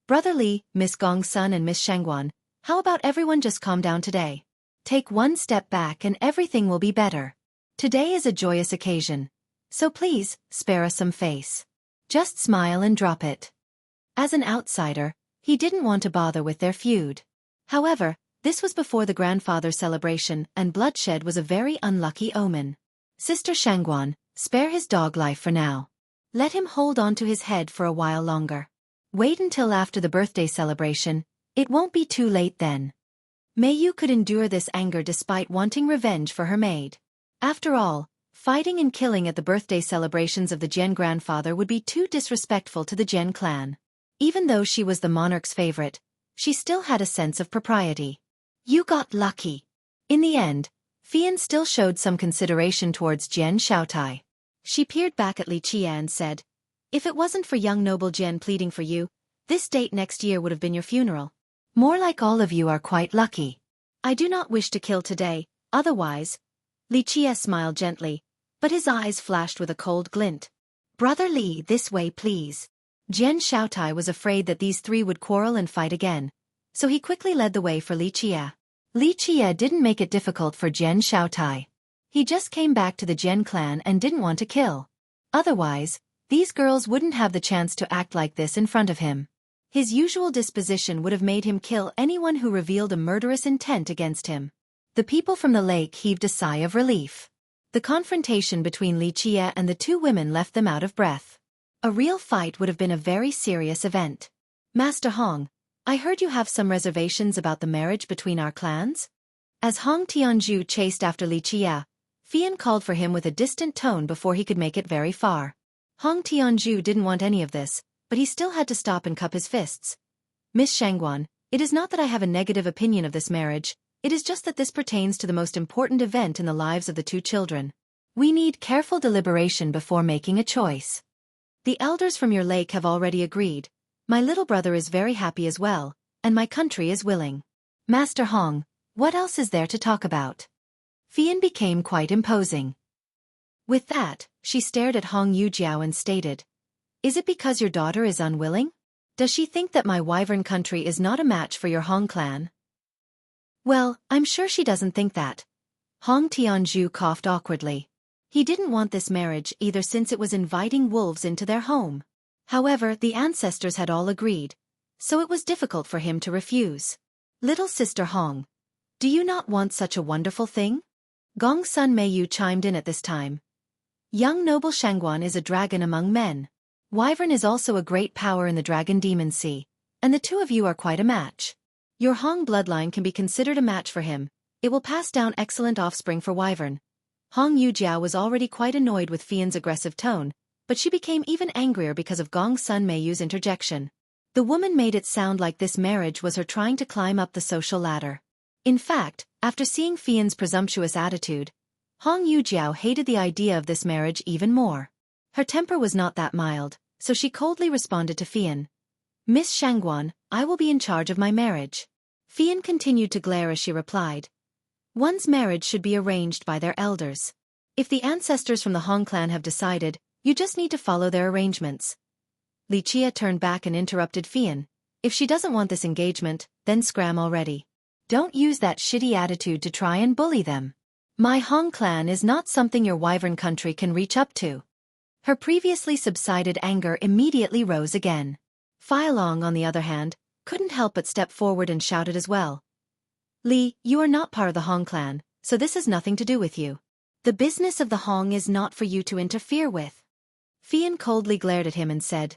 Brother Li, Miss Gongsun and Miss Shangguan, how about everyone just calm down today? Take one step back and everything will be better. Today is a joyous occasion. So please, spare us some face. Just smile and drop it. As an outsider, he didn't want to bother with their feud. However, this was before the grandfather's celebration and bloodshed was a very unlucky omen. Sister Shangguan, spare his dog life for now. Let him hold on to his head for a while longer. Wait until after the birthday celebration, it won't be too late then. Mei Yu could endure this anger despite wanting revenge for her maid. After all, fighting and killing at the birthday celebrations of the Jian grandfather would be too disrespectful to the Jian clan. Even though she was the monarch's favorite, she still had a sense of propriety. You got lucky. In the end, Fian still showed some consideration towards Zhen Xiaotai. She peered back at Li Qie and said, if it wasn't for young noble Jian pleading for you, this date next year would have been your funeral. More like all of you are quite lucky. I do not wish to kill today, otherwise. Li Qie smiled gently, but his eyes flashed with a cold glint. Brother Li, this way please. Zhen Xiaotai was afraid that these three would quarrel and fight again, so he quickly led the way for Li Qie. Li Qie didn't make it difficult for Zhen Xiaotai. He just came back to the Jian clan and didn't want to kill. Otherwise, these girls wouldn't have the chance to act like this in front of him. His usual disposition would have made him kill anyone who revealed a murderous intent against him. The people from the lake heaved a sigh of relief. The confrontation between Li Qie and the two women left them out of breath. A real fight would have been a very serious event. Master Hong, I heard you have some reservations about the marriage between our clans? As Hong Tianzhu chased after Li Qie, Fian called for him with a distant tone before he could make it very far. Hong Tianzhu didn't want any of this, but he still had to stop and cup his fists. Miss Shangguan, it is not that I have a negative opinion of this marriage, it is just that this pertains to the most important event in the lives of the two children. We need careful deliberation before making a choice. The elders from your lake have already agreed. My little brother is very happy as well, and my country is willing. Master Hong, what else is there to talk about? Fian became quite imposing. With that, she stared at Hong Yujiao and stated, is it because your daughter is unwilling? Does she think that my wyvern country is not a match for your Hong clan? Well, I'm sure she doesn't think that. Hong Tianzhu coughed awkwardly. He didn't want this marriage either since it was inviting wolves into their home. However, the ancestors had all agreed, so it was difficult for him to refuse. Little sister Hong, do you not want such a wonderful thing? Gongsun Mei Yu chimed in at this time. Young noble Shangguan is a dragon among men. Wyvern is also a great power in the Dragon Demon Sea, and the two of you are quite a match. Your Hong bloodline can be considered a match for him. It will pass down excellent offspring for Wyvern. Hong Yujiao was already quite annoyed with Fian's aggressive tone, but she became even angrier because of Gongsun Mei Yu's interjection. The woman made it sound like this marriage was her trying to climb up the social ladder. In fact, after seeing Fian's presumptuous attitude, Hong Yujiao hated the idea of this marriage even more. Her temper was not that mild, so she coldly responded to Fian. Miss Shangguan, I will be in charge of my marriage. Fian continued to glare as she replied. One's marriage should be arranged by their elders. If the ancestors from the Hong clan have decided, you just need to follow their arrangements. Li Chia turned back and interrupted Fian. If she doesn't want this engagement, then scram already. Don't use that shitty attitude to try and bully them. My Hong clan is not something your wyvern country can reach up to. Her previously subsided anger immediately rose again. Fai Long, on the other hand, couldn't help but step forward and shouted as well. Li, you are not part of the Hong clan, so this has nothing to do with you. The business of the Hong is not for you to interfere with. Fian coldly glared at him and said,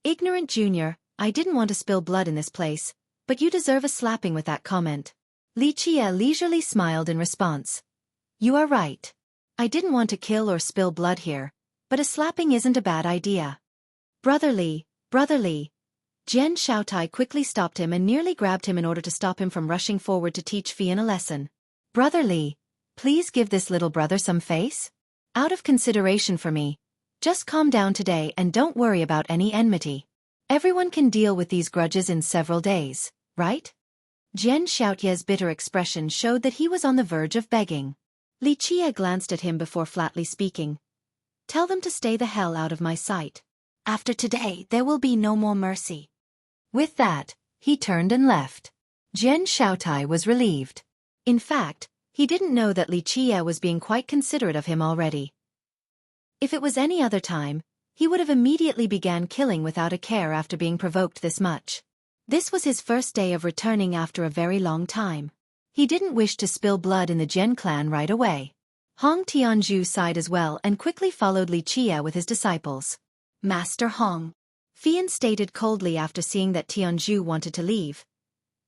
Ignorant junior, I didn't want to spill blood in this place, but you deserve a slapping with that comment. Li Chia leisurely smiled in response. You are right. I didn't want to kill or spill blood here, but a slapping isn't a bad idea. Brother Li. Jian Shaotai quickly stopped him and nearly grabbed him in order to stop him from rushing forward to teach Fian a lesson. Brother Li, please give this little brother some face. Out of consideration for me, just calm down today and don't worry about any enmity. Everyone can deal with these grudges in several days, right? Jian Xiaotie's bitter expression showed that he was on the verge of begging. Li Chia glanced at him before flatly speaking. Tell them to stay the hell out of my sight. After today, there will be no more mercy. With that, he turned and left. Jian Shaotai was relieved. In fact, he didn't know that Li Chia was being quite considerate of him already. If it was any other time, he would have immediately began killing without a care after being provoked this much. This was his first day of returning after a very long time. He didn't wish to spill blood in the Jian clan right away. Hong Tianzhu sighed as well and quickly followed Li Chia with his disciples. Master Hong, Fian stated coldly after seeing that Tianzhu wanted to leave.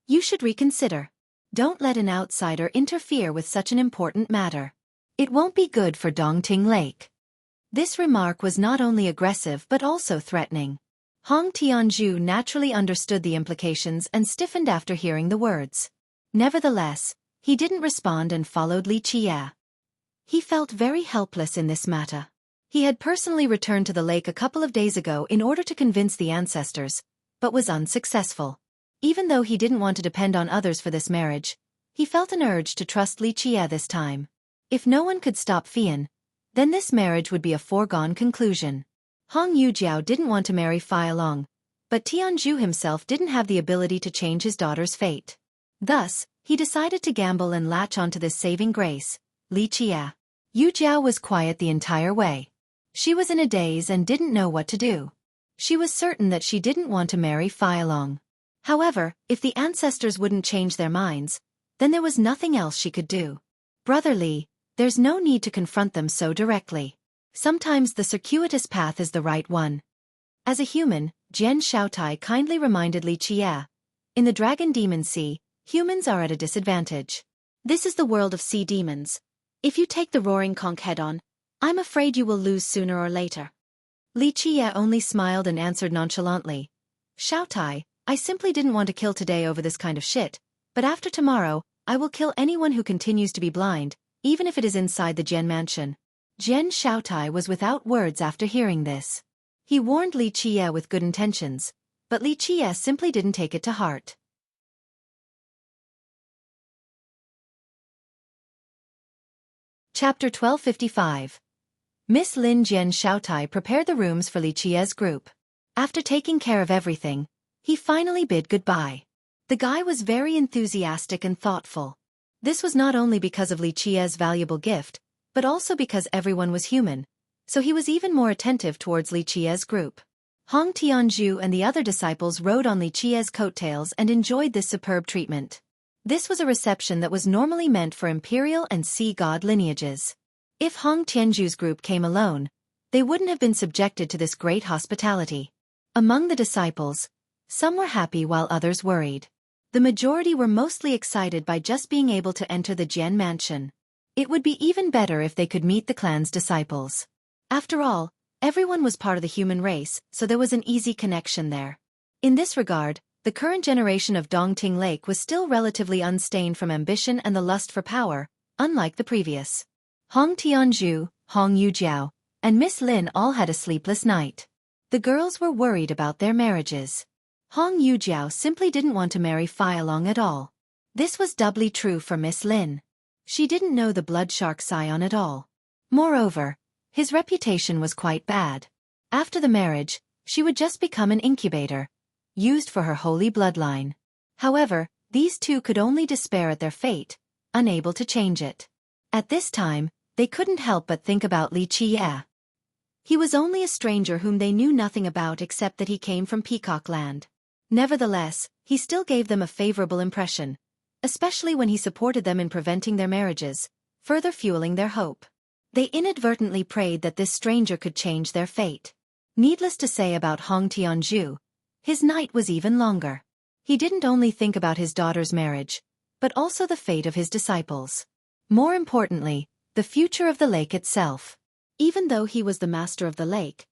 You should reconsider. Don't let an outsider interfere with such an important matter. It won't be good for Dongting Lake. This remark was not only aggressive but also threatening. Hong Tianzhu naturally understood the implications and stiffened after hearing the words. Nevertheless, he didn't respond and followed Li Chia. He felt very helpless in this matter. He had personally returned to the lake a couple of days ago in order to convince the ancestors, but was unsuccessful. Even though he didn't want to depend on others for this marriage, he felt an urge to trust Li Chia this time. If no one could stop Fian, then this marriage would be a foregone conclusion. Hong Yujiao didn't want to marry Fai Long, but Tianzhu himself didn't have the ability to change his daughter's fate. Thus, he decided to gamble and latch onto this saving grace, Li Chia. Yujiao was quiet the entire way. She was in a daze and didn't know what to do. She was certain that she didn't want to marry Fai Long. However, if the ancestors wouldn't change their minds, then there was nothing else she could do. Brother Li, there's no need to confront them so directly. Sometimes the circuitous path is the right one. As a human, Jian Shaotai kindly reminded Li Chia. In the Dragon Demon Sea, humans are at a disadvantage. This is the world of sea demons. If you take the roaring conch head-on, I'm afraid you will lose sooner or later. Li Chia only smiled and answered nonchalantly. Shaotai, I simply didn't want to kill today over this kind of shit, but after tomorrow, I will kill anyone who continues to be blind, even if it is inside the Jian mansion. Jian Shaotai was without words after hearing this. He warned Li Chia with good intentions, but Li Chia simply didn't take it to heart. Chapter 1255. Miss Lin. Jian Shaotai prepared the rooms for Li Chia's group. After taking care of everything, he finally bid goodbye. The guy was very enthusiastic and thoughtful. This was not only because of Li Chia's valuable gift, but also because everyone was human, so he was even more attentive towards Li Chia's group. Hong Tianzhu and the other disciples rode on Li Chia's coattails and enjoyed this superb treatment. This was a reception that was normally meant for imperial and sea god lineages. If Hong Tianzhu's group came alone, they wouldn't have been subjected to this great hospitality. Among the disciples, some were happy while others worried. The majority were mostly excited by just being able to enter the Jian mansion. It would be even better if they could meet the clan's disciples. After all, everyone was part of the human race, so there was an easy connection there. In this regard, The current generation of Dongting Lake was still relatively unstained from ambition and the lust for power, unlike the previous. Hong Tianzhu, Hong Yujiao, and Miss Lin all had a sleepless night. The girls were worried about their marriages. Hong Yujiao simply didn't want to marry Feilong at all. This was doubly true for Miss Lin. She didn't know the blood shark scion at all. Moreover, his reputation was quite bad. After the marriage, she would just become an incubator, used for her holy bloodline. However, these two could only despair at their fate, unable to change it. At this time, they couldn't help but think about Li Qie. He was only a stranger whom they knew nothing about except that he came from Peacock Land. Nevertheless, he still gave them a favorable impression, especially when he supported them in preventing their marriages, further fueling their hope. They inadvertently prayed that this stranger could change their fate. Needless to say about Hong Tianzhu, his night was even longer. He didn't only think about his daughter's marriage, but also the fate of his disciples. More importantly, the future of the lake itself. Even though he was the master of the lake,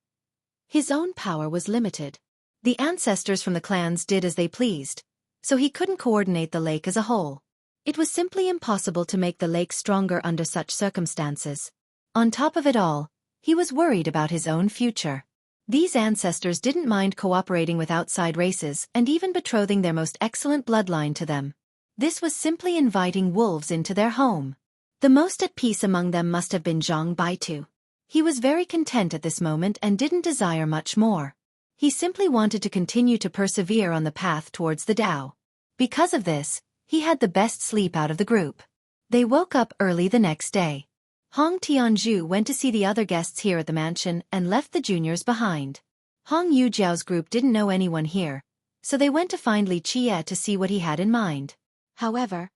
his own power was limited. The ancestors from the clans did as they pleased, so he couldn't coordinate the lake as a whole. It was simply impossible to make the lake stronger under such circumstances. On top of it all, he was worried about his own future. These ancestors didn't mind cooperating with outside races and even betrothing their most excellent bloodline to them. This was simply inviting wolves into their home. The most at peace among them must have been Zhang Baitu. He was very content at this moment and didn't desire much more. He simply wanted to continue to persevere on the path towards the Tao. Because of this, he had the best sleep out of the group. They woke up early the next day. Hong Tianzhu went to see the other guests here at the mansion and left the juniors behind. Hong Yujiao's group didn't know anyone here, so they went to find Li Qie to see what he had in mind. However,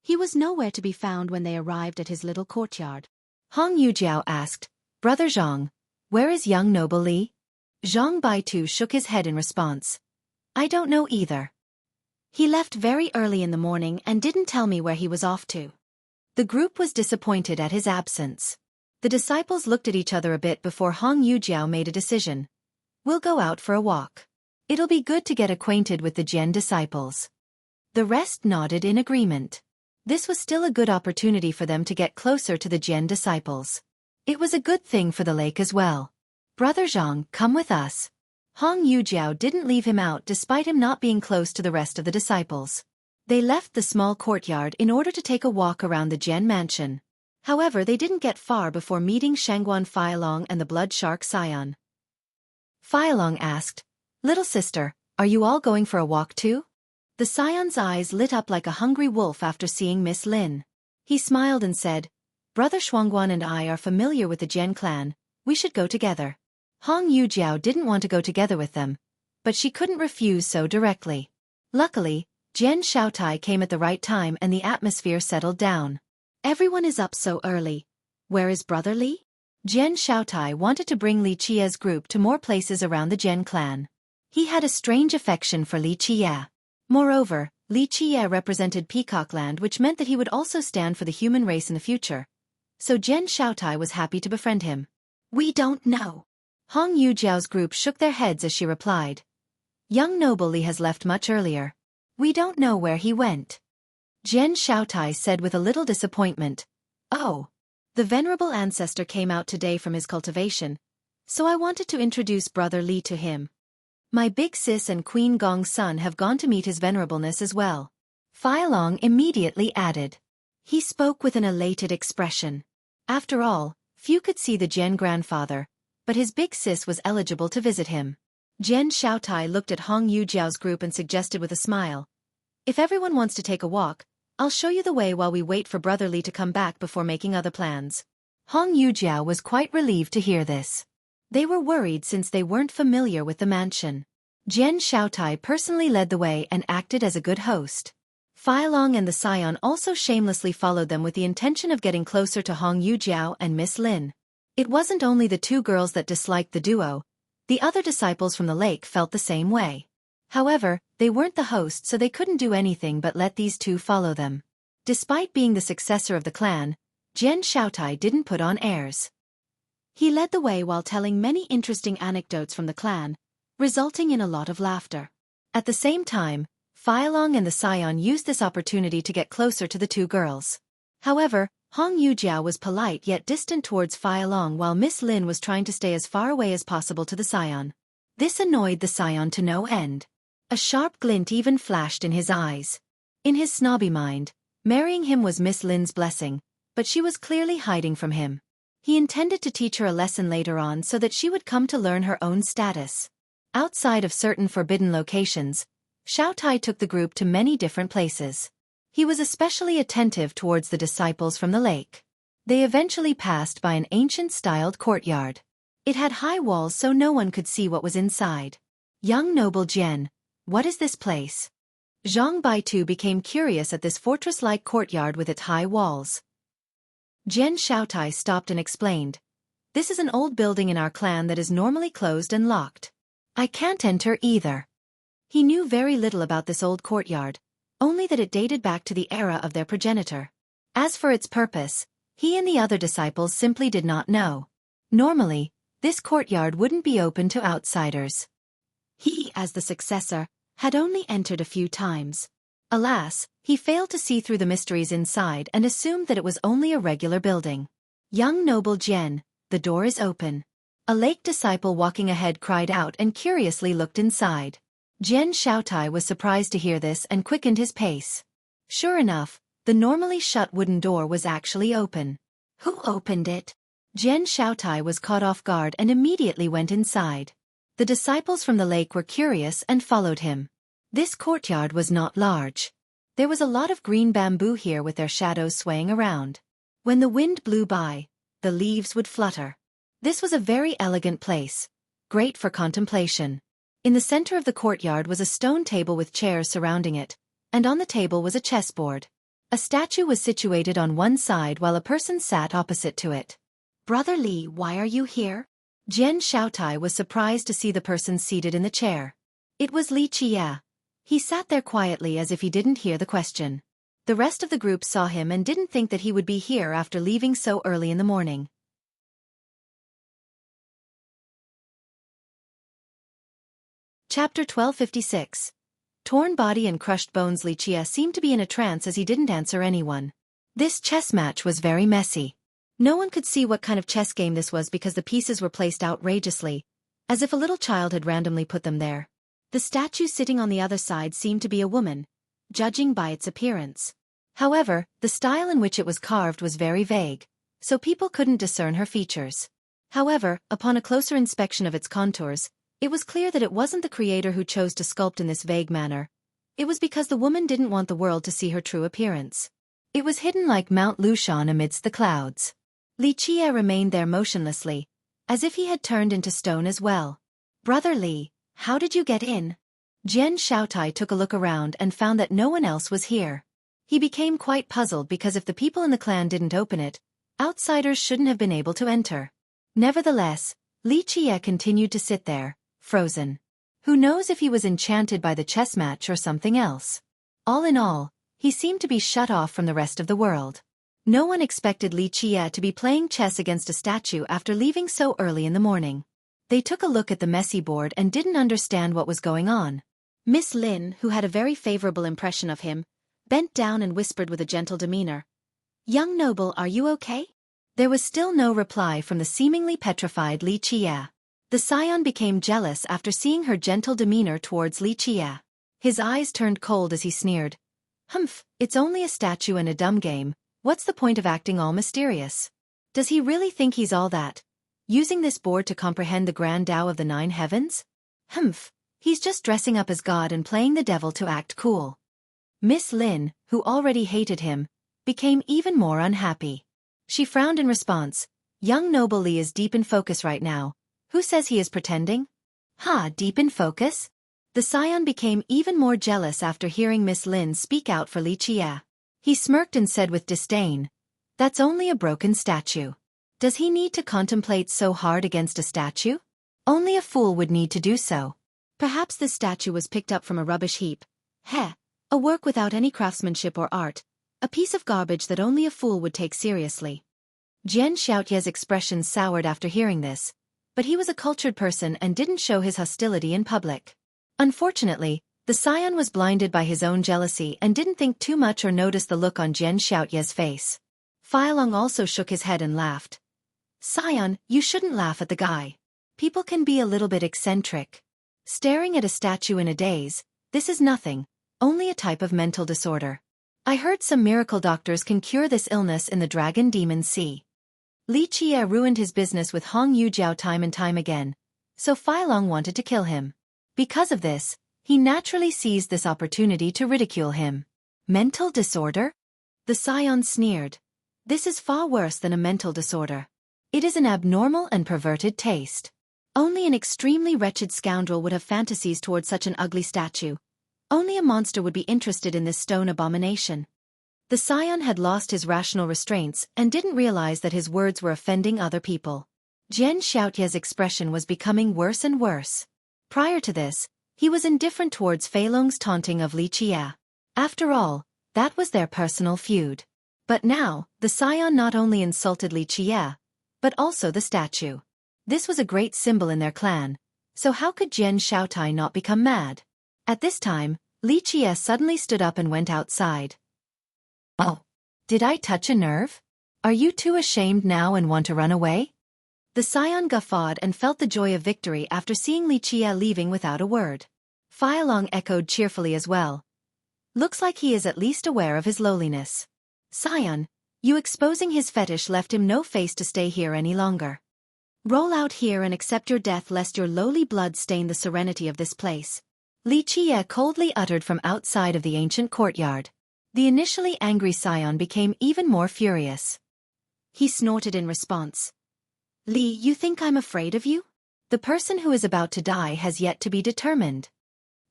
he was nowhere to be found when they arrived at his little courtyard. Hong Yujiao asked, "Brother Zhang, where is young noble Li?" Zhang Baitu shook his head in response. "I don't know either. He left very early in the morning and didn't tell me where he was off to." The group was disappointed at his absence. The disciples looked at each other a bit before Hong Yujiao made a decision. "We'll go out for a walk. It'll be good to get acquainted with the Jian disciples." The rest nodded in agreement. This was still a good opportunity for them to get closer to the Jian disciples. It was a good thing for the lake as well. "Brother Zhang, come with us." Hong Yujiao didn't leave him out despite him not being close to the rest of the disciples. They left the small courtyard in order to take a walk around the Jian mansion. However, they didn't get far before meeting Shangguan Feilong and the blood shark scion. Feilong asked, "Little sister, are you all going for a walk too?" The scion's eyes lit up like a hungry wolf after seeing Miss Lin. He smiled and said, "Brother Xuanguan and I are familiar with the Jian clan, we should go together." Hong Yujiao didn't want to go together with them, but she couldn't refuse so directly. Luckily, Jian Shaotai came at the right time and the atmosphere settled down. "Everyone is up so early. Where is Brother Li?" Jian Shaotai wanted to bring Li Qie's group to more places around the Jian clan. He had a strange affection for Li Qie. Moreover, Li Qie represented Peacock Land, which meant that he would also stand for the human race in the future. So Jian Shaotai was happy to befriend him. "We don't know." Hong Yujiao's group shook their heads as she replied. "Young noble Li has left much earlier. We don't know where he went." Jian Shaotai said with a little disappointment, "Oh, the venerable ancestor came out today from his cultivation, so I wanted to introduce Brother Li to him. My big sis and Queen Gong's son have gone to meet his venerableness as well." Feilong immediately added. He spoke with an elated expression. After all, few could see the Jian grandfather, but his big sis was eligible to visit him. Jian Shaotai looked at Hong Yujiao's group and suggested with a smile, "If everyone wants to take a walk, I'll show you the way while we wait for Brother Li to come back before making other plans." Hong Yujiao was quite relieved to hear this. They were worried since they weren't familiar with the mansion. Jian Shaotai personally led the way and acted as a good host. Feilong and the scion also shamelessly followed them with the intention of getting closer to Hong Yujiao and Miss Lin. It wasn't only the two girls that disliked the duo, the other disciples from the lake felt the same way. However, they weren't the host, so they couldn't do anything but let these two follow them. Despite being the successor of the clan, Jian Shaotai didn't put on airs. He led the way while telling many interesting anecdotes from the clan, resulting in a lot of laughter. At the same time, Feilong and the Scion used this opportunity to get closer to the two girls. However, Hong Yujiao was polite yet distant towards Feilong while Miss Lin was trying to stay as far away as possible to the Scion. This annoyed the Scion to no end. A sharp glint even flashed in his eyes. In his snobby mind, marrying him was Miss Lin's blessing, but she was clearly hiding from him. He intended to teach her a lesson later on so that she would come to learn her own status. Outside of certain forbidden locations, Xueqi took the group to many different places. He was especially attentive towards the disciples from the lake. They eventually passed by an ancient-styled courtyard. It had high walls so no one could see what was inside. Young noble Jian, what is this place? Zhang Baitu became curious at this fortress-like courtyard with its high walls. Jian Xueqi stopped and explained. This is an old building in our clan that is normally closed and locked. I can't enter either. He knew very little about this old courtyard, only that it dated back to the era of their progenitor. As for its purpose, he and the other disciples simply did not know. Normally, this courtyard wouldn't be open to outsiders. He, as the successor, had only entered a few times. Alas, he failed to see through the mysteries inside and assumed that it was only a regular building. Young noble Jian, the door is open. A lake disciple walking ahead cried out and curiously looked inside. Jian Xueqi was surprised to hear this and quickened his pace. Sure enough, the normally shut wooden door was actually open. Who opened it? Jian Xueqi was caught off guard and immediately went inside. The disciples from the lake were curious and followed him. This courtyard was not large. There was a lot of green bamboo here with their shadows swaying around. When the wind blew by, the leaves would flutter. This was a very elegant place, great for contemplation. In the center of the courtyard was a stone table with chairs surrounding it, and on the table was a chessboard. A statue was situated on one side while a person sat opposite to it. Brother Li, why are you here? Jian Xueqi was surprised to see the person seated in the chair. It was Li Qia. He sat there quietly as if he didn't hear the question. The rest of the group saw him and didn't think that he would be here after leaving so early in the morning. Chapter 1256. Torn body and crushed bones. Li Qia seemed to be in a trance as he didn't answer anyone. This chess match was very messy. No one could see what kind of chess game this was because the pieces were placed outrageously, as if a little child had randomly put them there. The statue sitting on the other side seemed to be a woman, judging by its appearance. However, the style in which it was carved was very vague, so people couldn't discern her features. However, upon a closer inspection of its contours, it was clear that it wasn't the creator who chose to sculpt in this vague manner. It was because the woman didn't want the world to see her true appearance. It was hidden like Mount Lushan amidst the clouds. Li Qia remained there motionlessly, as if he had turned into stone as well. Brother Li, how did you get in? Jian Xueqi took a look around and found that no one else was here. He became quite puzzled because if the people in the clan didn't open it, outsiders shouldn't have been able to enter. Nevertheless, Li Qia continued to sit there, frozen. Who knows if he was enchanted by the chess match or something else. All in all, he seemed to be shut off from the rest of the world. No one expected Li Qia to be playing chess against a statue after leaving so early in the morning. They took a look at the messy board and didn't understand what was going on. Miss Lin, who had a very favorable impression of him, bent down and whispered with a gentle demeanor. Young noble, are you okay? There was still no reply from the seemingly petrified Li Qia. The Scion became jealous after seeing her gentle demeanor towards Li Qia. His eyes turned cold as he sneered. Humph, it's only a statue and a dumb game. What's the point of acting all mysterious? Does he really think he's all that? Using this board to comprehend the grand Tao of the 9 heavens? Humph, he's just dressing up as God and playing the devil to act cool. Miss Lin, who already hated him, became even more unhappy. She frowned in response. Young noble Li is deep in focus right now. Who says he is pretending? Deep in focus? The Scion became even more jealous after hearing Miss Lin speak out for Li Qia. He smirked and said with disdain, that's only a broken statue. Does he need to contemplate so hard against a statue? Only a fool would need to do so. Perhaps this statue was picked up from a rubbish heap. A work without any craftsmanship or art. A piece of garbage that only a fool would take seriously. Jian Xiaotia's expression soured after hearing this, but he was a cultured person and didn't show his hostility in public. Unfortunately, The scion was blinded by his own jealousy and didn't think too much or notice the look on Jian Xiaoye's face. Feilong also shook his head and laughed. Scion, you shouldn't laugh at the guy. People can be a little bit eccentric. Staring at a statue in a daze, this is nothing, only a type of mental disorder. I heard some miracle doctors can cure this illness in the Dragon Demon Sea. Li Qie ruined his business with Hong Yujiao time and time again, so Feilong wanted to kill him. Because of this, he naturally seized this opportunity to ridicule him. Mental disorder? The scion sneered. This is far worse than a mental disorder. It is an abnormal and perverted taste. Only an extremely wretched scoundrel would have fantasies towards such an ugly statue. Only a monster would be interested in this stone abomination. The scion had lost his rational restraints and didn't realize that his words were offending other people. Jian Xiaoye's expression was becoming worse and worse. Prior to this, he was indifferent towards Feilong's taunting of Li Qie. After all, that was their personal feud. But now, the scion not only insulted Li Qie, but also the statue. This was a great symbol in their clan, so how could Jian Xiaotai not become mad? At this time, Li Qie suddenly stood up and went outside. Oh, did I touch a nerve? Are you too ashamed now and want to run away? The scion guffawed and felt the joy of victory after seeing Li Qie leaving without a word. Feilong echoed cheerfully as well. Looks like he is at least aware of his lowliness. Scion, you exposing his fetish left him no face to stay here any longer. Roll out here and accept your death lest your lowly blood stain the serenity of this place. Li Qie coldly uttered from outside of the ancient courtyard. The initially angry scion became even more furious. He snorted in response. Li, you think I'm afraid of you? The person who is about to die has yet to be determined.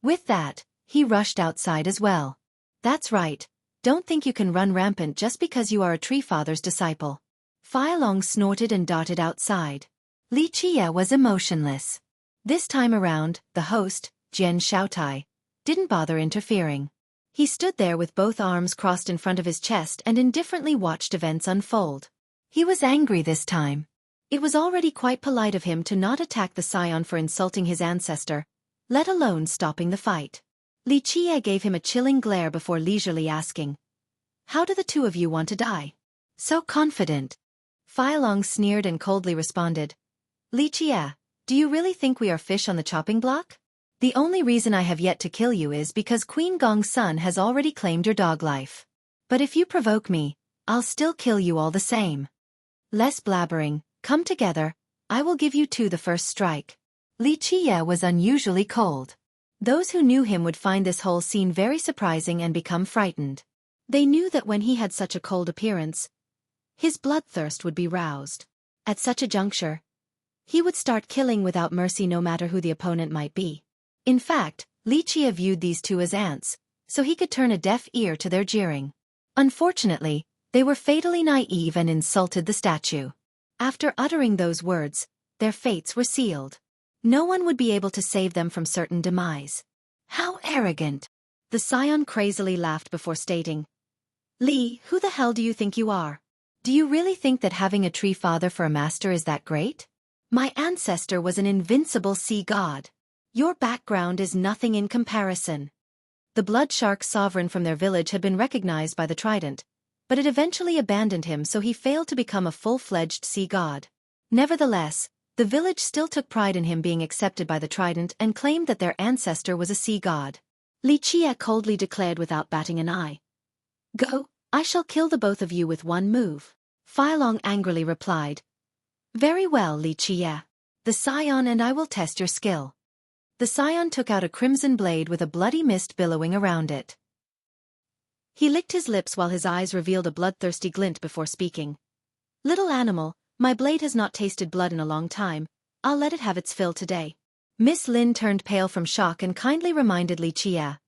With that, he rushed outside as well. That's right, don't think you can run rampant just because you are a tree father's disciple. Feilong snorted and darted outside. Li Qie was emotionless. This time around, the host, Jian Xiaotai, didn't bother interfering. He stood there with both arms crossed in front of his chest and indifferently watched events unfold. He was angry this time. It was already quite polite of him to not attack the scion for insulting his ancestor, let alone stopping the fight. Li Qie gave him a chilling glare before leisurely asking, "How do the two of you want to die?" "So confident." Feilong sneered and coldly responded, "Li Qie, do you really think we are fish on the chopping block? The only reason I have yet to kill you is because Queen Gong's son has already claimed your dog life. But if you provoke me, I'll still kill you all the same. Less blabbering, come together, I will give you two the first strike." Li Qie was unusually cold. Those who knew him would find this whole scene very surprising and become frightened. They knew that when he had such a cold appearance, his bloodthirst would be roused. At such a juncture, he would start killing without mercy no matter who the opponent might be. In fact, Li Qie viewed these two as ants, so he could turn a deaf ear to their jeering. Unfortunately, they were fatally naive and insulted the statue. After uttering those words, their fates were sealed. No one would be able to save them from certain demise. How arrogant! The scion crazily laughed before stating, "Li, who the hell do you think you are? Do you really think that having a tree father for a master is that great? My ancestor was an invincible sea god. Your background is nothing in comparison." The blood shark sovereign from their village had been recognized by the trident, but it eventually abandoned him, so he failed to become a full-fledged sea god. Nevertheless, the village still took pride in him being accepted by the trident and claimed that their ancestor was a sea god. Li Qie coldly declared without batting an eye, "Go, I shall kill the both of you with one move." Feilong angrily replied, "Very well, Li Qie. The scion and I will test your skill." The scion took out a crimson blade with a bloody mist billowing around it. He licked his lips while his eyes revealed a bloodthirsty glint before speaking. "Little animal, my blade has not tasted blood in a long time, I'll let it have its fill today." Miss Lin turned pale from shock and kindly reminded Li Qie,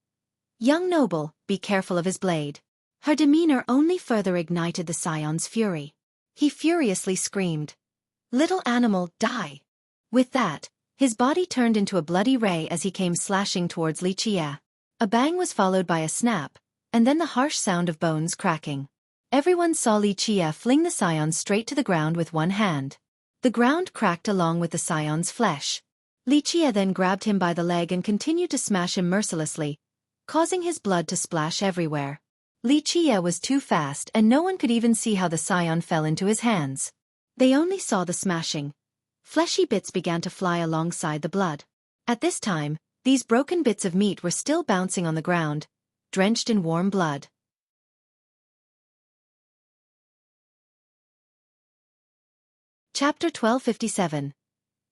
"Young noble, be careful of his blade." Her demeanor only further ignited the scion's fury. He furiously screamed, "Little animal, die!" With that, his body turned into a bloody ray as he came slashing towards Li Qie. A bang was followed by a snap, and then the harsh sound of bones cracking. Everyone saw Li Qie fling the scion straight to the ground with one hand. The ground cracked along with the scion's flesh. Li Qie then grabbed him by the leg and continued to smash him mercilessly, causing his blood to splash everywhere. Li Qie was too fast and no one could even see how the scion fell into his hands. They only saw the smashing. Fleshy bits began to fly alongside the blood. At this time, these broken bits of meat were still bouncing on the ground, drenched in warm blood. Chapter 1257.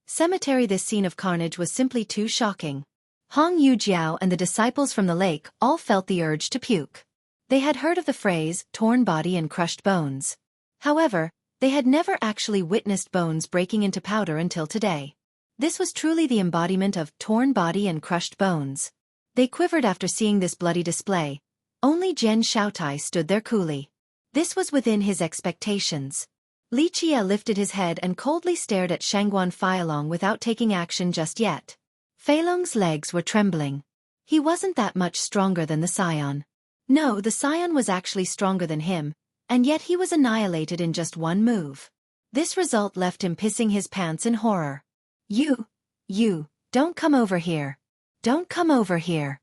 Cemetery. This scene of carnage was simply too shocking. Hong Yujiao and the disciples from the lake all felt the urge to puke. They had heard of the phrase, torn body and crushed bones. However, they had never actually witnessed bones breaking into powder until today. This was truly the embodiment of torn body and crushed bones. They quivered after seeing this bloody display. Only Jian Shaotai stood there coolly. This was within his expectations. Li Qie lifted his head and coldly stared at Shangguan Feilong without taking action just yet. Feilong's legs were trembling. He wasn't that much stronger than the scion. No, the scion was actually stronger than him, and yet he was annihilated in just one move. This result left him pissing his pants in horror. You, don't come over here. Don't come over here.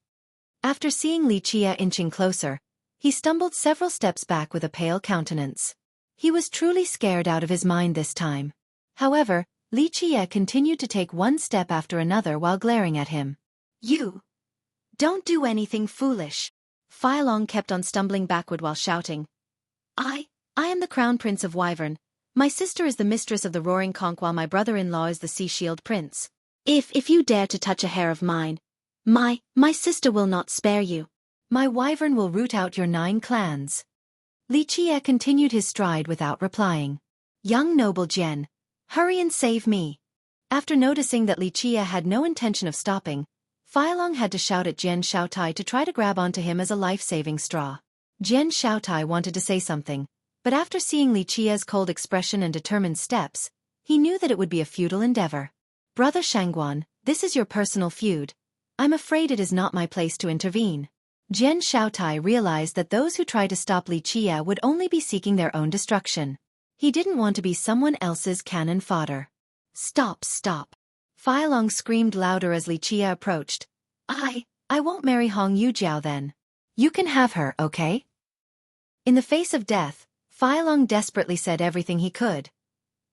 After seeing Li Qie inching closer, he stumbled several steps back with a pale countenance. He was truly scared out of his mind this time. However, Li Qie continued to take one step after another while glaring at him. You! Don't do anything foolish. Feilong kept on stumbling backward while shouting. I am the crown prince of Wyvern. My sister is the mistress of the Roaring Conch while my brother-in-law is the Sea Shield Prince. If you dare to touch a hair of mine, my sister will not spare you. My wyvern will root out your 9 clans. Li Qie continued his stride without replying. Young noble Jian, hurry and save me. After noticing that Li Qie had no intention of stopping, Feilong had to shout at Jian Shaotai to try to grab onto him as a life-saving straw. Jian Shaotai wanted to say something, but after seeing Li Qie's cold expression and determined steps, he knew that it would be a futile endeavor. Brother Shangguan, this is your personal feud. I'm afraid it is not my place to intervene. Jian Shaotai realized that those who try to stop Li Qie would only be seeking their own destruction. He didn't want to be someone else's cannon fodder. Stop! Feilong screamed louder as Li Qie approached. I won't marry Hong Yujiao then. You can have her, okay? In the face of death, Feilong desperately said everything he could.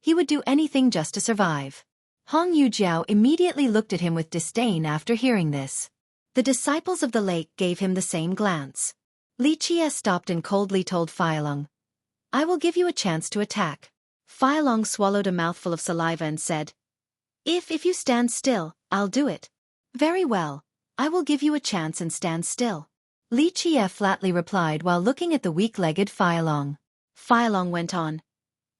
He would do anything just to survive. Hong Yujiao immediately looked at him with disdain after hearing this. The disciples of the lake gave him the same glance. Li Qie stopped and coldly told Feilong, I will give you a chance to attack. Feilong swallowed a mouthful of saliva and said, If you stand still, I'll do it. Very well, I will give you a chance and stand still. Li Qie flatly replied while looking at the weak-legged Feilong. Feilong went on.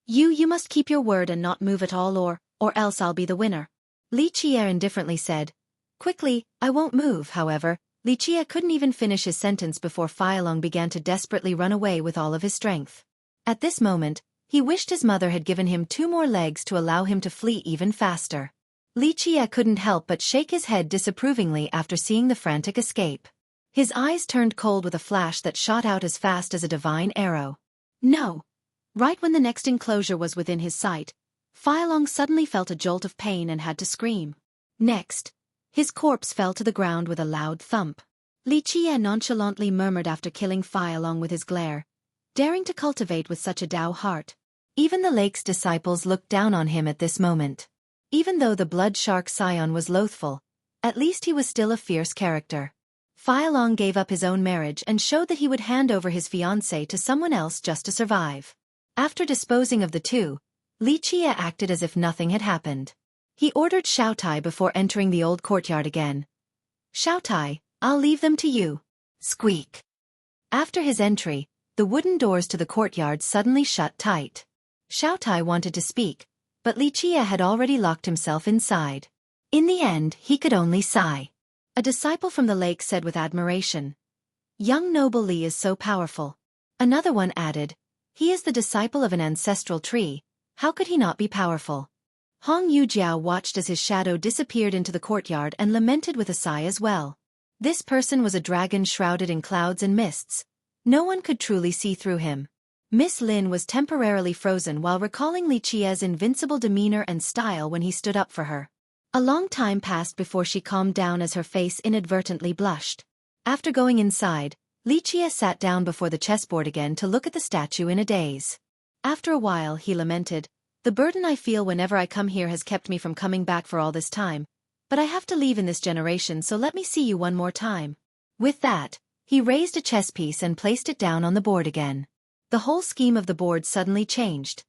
You must keep your word and not move at all or else I'll be the winner. Li Qie indifferently said. Quickly, I won't move. However, Li Qie couldn't even finish his sentence before Feilong began to desperately run away with all of his strength. At this moment, he wished his mother had given him 2 more legs to allow him to flee even faster. Li Qie couldn't help but shake his head disapprovingly after seeing the frantic escape. His eyes turned cold with a flash that shot out as fast as a divine arrow. No! Right when the next enclosure was within his sight, Feilong suddenly felt a jolt of pain and had to scream. Next, his corpse fell to the ground with a loud thump. Li Qie nonchalantly murmured after killing Feilong with his glare, daring to cultivate with such a Dao heart. Even the lake's disciples looked down on him at this moment. Even though the blood shark scion was loathful, at least he was still a fierce character. Feilong gave up his own marriage and showed that he would hand over his fiancée to someone else just to survive. After disposing of the 2, Li Qie acted as if nothing had happened. He ordered Shaotai before entering the old courtyard again. Shaotai, I'll leave them to you. Squeak. After his entry, the wooden doors to the courtyard suddenly shut tight. Shaotai wanted to speak, but Li Qie had already locked himself inside. In the end, he could only sigh. A disciple from the lake said with admiration, Young noble Li is so powerful. Another one added, He is the disciple of an ancestral tree, how could he not be powerful? Hong Yujiao watched as his shadow disappeared into the courtyard and lamented with a sigh as well. This person was a dragon shrouded in clouds and mists. No one could truly see through him. Miss Lin was temporarily frozen while recalling Li Qie's invincible demeanor and style when he stood up for her. A long time passed before she calmed down as her face inadvertently blushed. After going inside, Lichia sat down before the chessboard again to look at the statue in a daze. After a while he lamented, "The burden I feel whenever I come here has kept me from coming back for all this time, but I have to leave in this generation, so let me see you one more time." With that, he raised a chess piece and placed it down on the board again. The whole scheme of the board suddenly changed.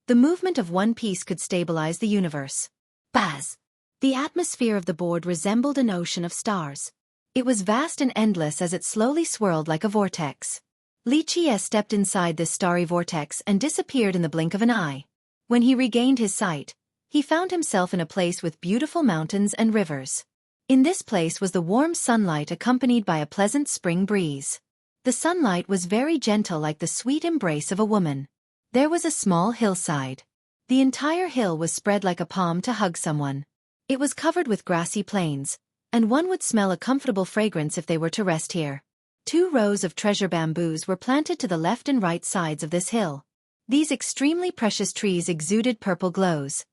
The movement of one piece could stabilize the universe. Baz! The atmosphere of the board resembled an ocean of stars. It was vast and endless as it slowly swirled like a vortex. Lichia stepped inside this starry vortex and disappeared in the blink of an eye. When he regained his sight, he found himself in a place with beautiful mountains and rivers. In this place was the warm sunlight accompanied by a pleasant spring breeze. The sunlight was very gentle like the sweet embrace of a woman. There was a small hillside. The entire hill was spread like a palm to hug someone. It was covered with grassy plains, and one would smell a comfortable fragrance if they were to rest here. 2 rows of treasure bamboos were planted to the left and right sides of this hill. These extremely precious trees exuded purple glows.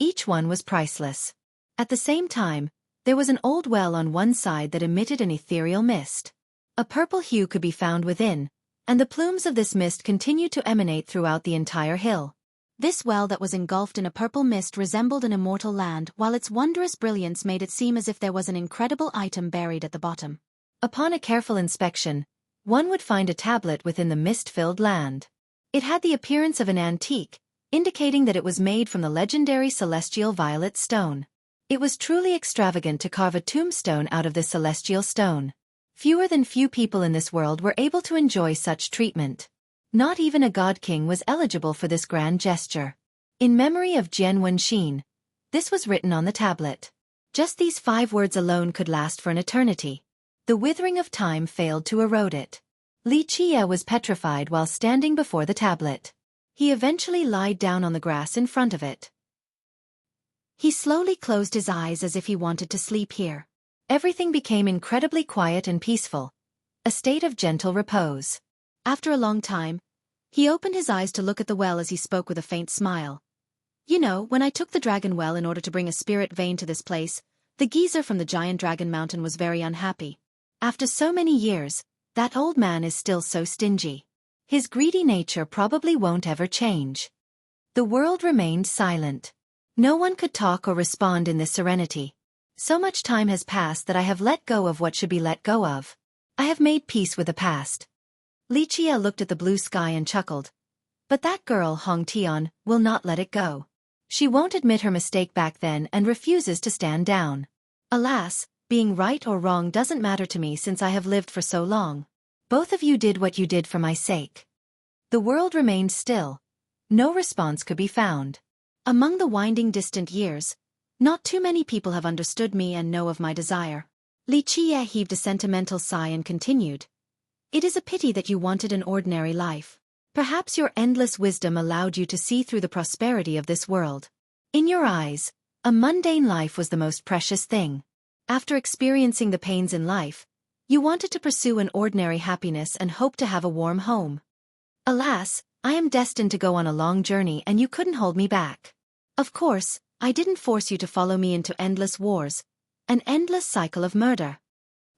Each one was priceless. At the same time, there was an old well on one side that emitted an ethereal mist. A purple hue could be found within, and the plumes of this mist continued to emanate throughout the entire hill. This well that was engulfed in a purple mist resembled an immortal land, while its wondrous brilliance made it seem as if there was an incredible item buried at the bottom. Upon a careful inspection, one would find a tablet within the mist-filled land. It had the appearance of an antique, indicating that it was made from the legendary celestial violet stone. It was truly extravagant to carve a tombstone out of this celestial stone. Fewer people in this world were able to enjoy such treatment. Not even a god-king was eligible for this grand gesture. In memory of Jian Wenxin, this was written on the tablet. Just these 5 words alone could last for an eternity. The withering of time failed to erode it. Li Qie was petrified while standing before the tablet. He eventually lied down on the grass in front of it. He slowly closed his eyes as if he wanted to sleep here. Everything became incredibly quiet and peaceful, a state of gentle repose. After a long time, he opened his eyes to look at the well as he spoke with a faint smile. "You know, when I took the dragon well in order to bring a spirit vein to this place, the geezer from the giant dragon mountain was very unhappy. After so many years, that old man is still so stingy. His greedy nature probably won't ever change." The world remained silent. No one could talk or respond in this serenity. So much time has passed that I have let go of what should be let go of. I have made peace with the past. Lichia looked at the blue sky and chuckled. But that girl Hong Tian will not let it go. She won't admit her mistake back then and refuses to stand down. Alas, being right or wrong doesn't matter to me since I have lived for so long. Both of you did what you did for my sake. The world remained still. No response could be found. Among the winding distant years, not too many people have understood me and know of my desire. Li Qie heaved a sentimental sigh and continued. "It is a pity that you wanted an ordinary life. Perhaps your endless wisdom allowed you to see through the prosperity of this world. In your eyes, a mundane life was the most precious thing. After experiencing the pains in life, you wanted to pursue an ordinary happiness and hope to have a warm home. Alas, I am destined to go on a long journey and you couldn't hold me back. Of course, I didn't force you to follow me into endless wars, an endless cycle of murder."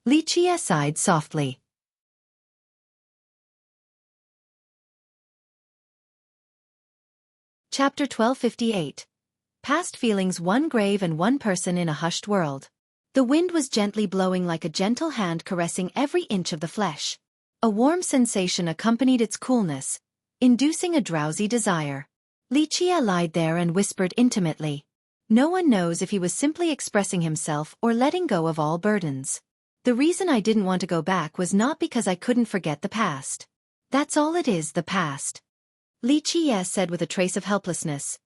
Li Qie sighed softly. Chapter 1258. Past feelings, one grave and one person in a hushed world. The wind was gently blowing like a gentle hand caressing every inch of the flesh. A warm sensation accompanied its coolness, inducing a drowsy desire. Li Qie lied there and whispered intimately. No one knows if he was simply expressing himself or letting go of all burdens. The reason I didn't want to go back was not because I couldn't forget the past. That's all it is, the past. Li Qie said with a trace of helplessness.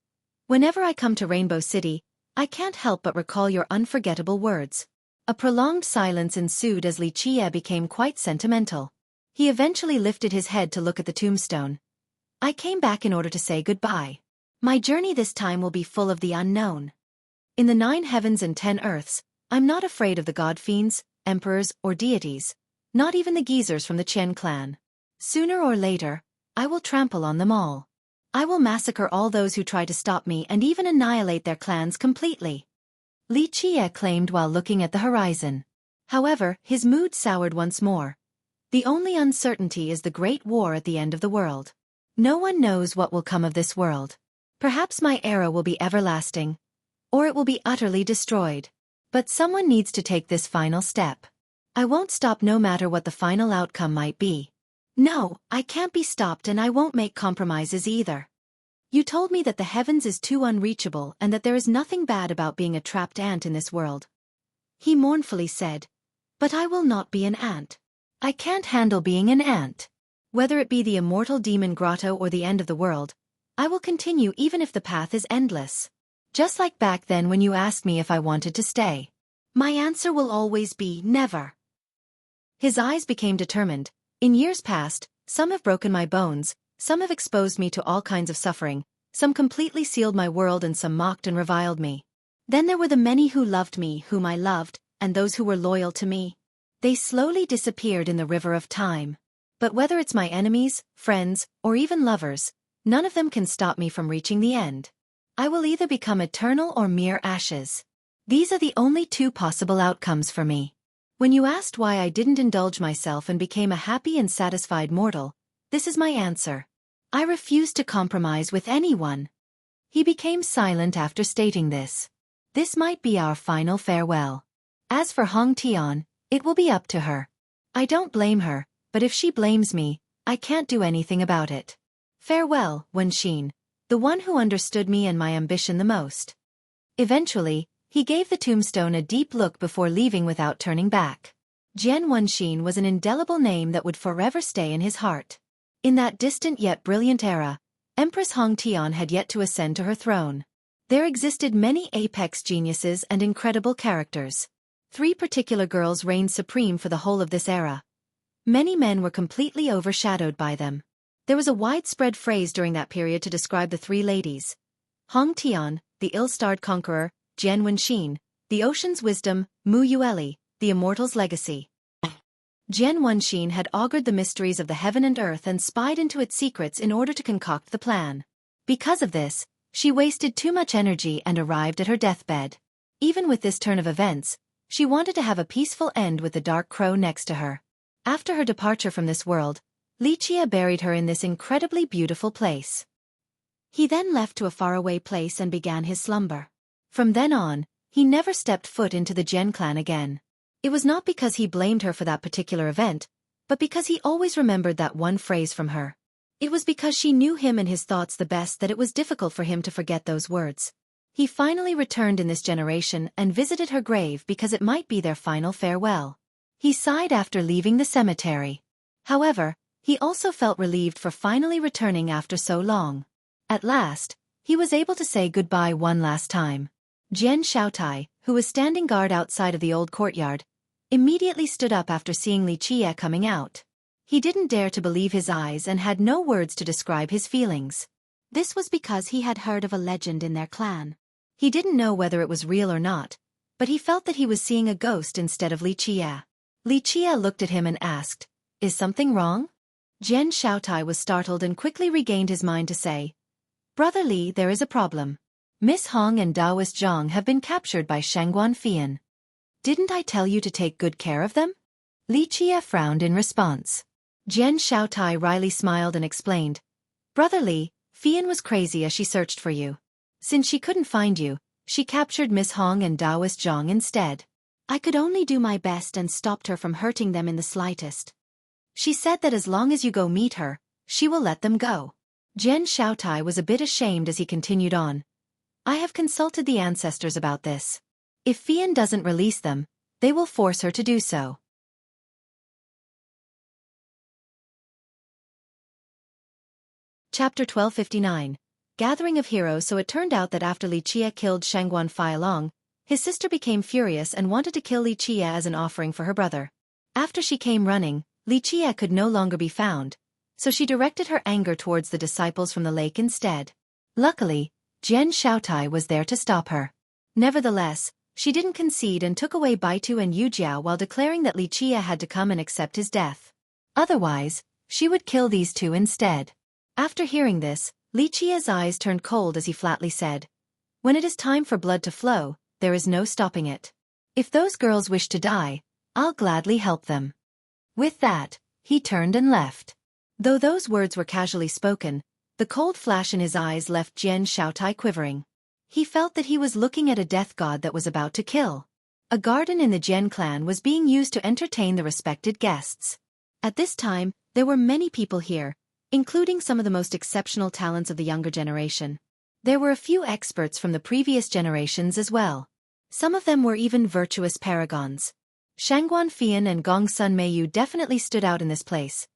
Whenever I come to Rainbow City, I can't help but recall your unforgettable words. A prolonged silence ensued as Li Qie became quite sentimental. He eventually lifted his head to look at the tombstone. I came back in order to say goodbye. My journey this time will be full of the unknown. In the 9 heavens and 10 earths, I'm not afraid of the god-fiends, emperors, or deities, not even the geezers from the Qian clan. Sooner or later, I will trample on them all. I will massacre all those who try to stop me and even annihilate their clans completely. Li Jie claimed while looking at the horizon. However, his mood soured once more. The only uncertainty is the great war at the end of the world. No one knows what will come of this world. Perhaps my era will be everlasting, or it will be utterly destroyed. But someone needs to take this final step. I won't stop no matter what the final outcome might be. No, I can't be stopped and I won't make compromises either. You told me that the heavens is too unreachable and that there is nothing bad about being a trapped ant in this world. He mournfully said, but I will not be an ant. I can't handle being an ant. Whether it be the immortal demon grotto or the end of the world, I will continue even if the path is endless. Just like back then when you asked me if I wanted to stay. My answer will always be never. His eyes became determined. In years past, some have broken my bones, some have exposed me to all kinds of suffering, some completely sealed my world and some mocked and reviled me. Then there were the many who loved me, whom I loved, and those who were loyal to me. They slowly disappeared in the river of time. But whether it's my enemies, friends, or even lovers, none of them can stop me from reaching the end. I will either become eternal or mere ashes. These are the only two possible outcomes for me. When you asked why I didn't indulge myself and became a happy and satisfied mortal, this is my answer. I refuse to compromise with anyone. He became silent after stating this. This might be our final farewell. As for Hong Tian, it will be up to her. I don't blame her, but if she blames me, I can't do anything about it. Farewell, Wenxin, the one who understood me and my ambition the most. Eventually, he gave the tombstone a deep look before leaving without turning back. Jian Wenxin was an indelible name that would forever stay in his heart. In that distant yet brilliant era, Empress Hong Tian had yet to ascend to her throne. There existed many apex geniuses and incredible characters. 3 particular girls reigned supreme for the whole of this era. Many men were completely overshadowed by them. There was a widespread phrase during that period to describe the 3 ladies. Hong Tian, the ill-starred conqueror, Jian Wenxin, the ocean's wisdom, Mu Yueli, the immortal's legacy. Jian Wenxin had augured the mysteries of the heaven and earth and spied into its secrets in order to concoct the plan. Because of this, she wasted too much energy and arrived at her deathbed. Even with this turn of events, she wanted to have a peaceful end with the dark crow next to her. After her departure from this world, Li Jie buried her in this incredibly beautiful place. He then left to a faraway place and began his slumber. From then on, he never stepped foot into the Jian clan again. It was not because he blamed her for that particular event, but because he always remembered that one phrase from her. It was because she knew him and his thoughts the best that it was difficult for him to forget those words. He finally returned in this generation and visited her grave because it might be their final farewell. He sighed after leaving the cemetery. However, he also felt relieved for finally returning after so long. At last, he was able to say goodbye one last time. Jian Xiaotai, who was standing guard outside of the old courtyard, immediately stood up after seeing Li Jie coming out. He didn't dare to believe his eyes and had no words to describe his feelings. This was because he had heard of a legend in their clan. He didn't know whether it was real or not, but he felt that he was seeing a ghost instead of Li Jie. Li Jie looked at him and asked, "Is something wrong?" Jian Xiaotai was startled and quickly regained his mind to say, "Brother Li, there is a problem. Miss Hong and Taoist Zhang have been captured by Shangguan Fian. Didn't I tell you to take good care of them?" Li Jie frowned in response. Jian Xiaotai wryly smiled and explained, "Brother Li, Fian was crazy as she searched for you. Since she couldn't find you, she captured Miss Hong and Taoist Zhang instead. I could only do my best and stopped her from hurting them in the slightest. She said that as long as you go meet her, she will let them go." Jian Xiaotai was a bit ashamed as he continued on. "I have consulted the ancestors about this. If Fian doesn't release them, they will force her to do so." Chapter 1259. Gathering of Heroes. So it turned out that after Li Jie killed Shangguan Feilong, his sister became furious and wanted to kill Li Jie as an offering for her brother. After she came running, Li Jie could no longer be found, so she directed her anger towards the disciples from the lake instead. Luckily, Jian Xiaotai was there to stop her. Nevertheless, she didn't concede and took away Baitu and Yu Jiao while declaring that Li Jie had to come and accept his death. Otherwise, she would kill these two instead. After hearing this, Li Jie's eyes turned cold as he flatly said, "When it is time for blood to flow, there is no stopping it. If those girls wish to die, I'll gladly help them." With that, he turned and left. Though those words were casually spoken, the cold flash in his eyes left Jian Shaotai quivering. He felt that he was looking at a death god that was about to kill. A garden in the Jian clan was being used to entertain the respected guests. At this time, there were many people here, including some of the most exceptional talents of the younger generation. There were a few experts from the previous generations as well. Some of them were even virtuous paragons. Shangguan Fian and Gongsun Meiyu definitely stood out in this place.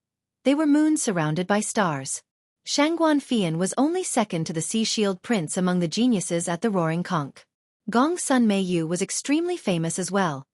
They were moons surrounded by stars. Shangguan Fian was only second to the Sea Shield Prince among the geniuses at the Roaring Conch. Gongsun Meiyu was extremely famous as well,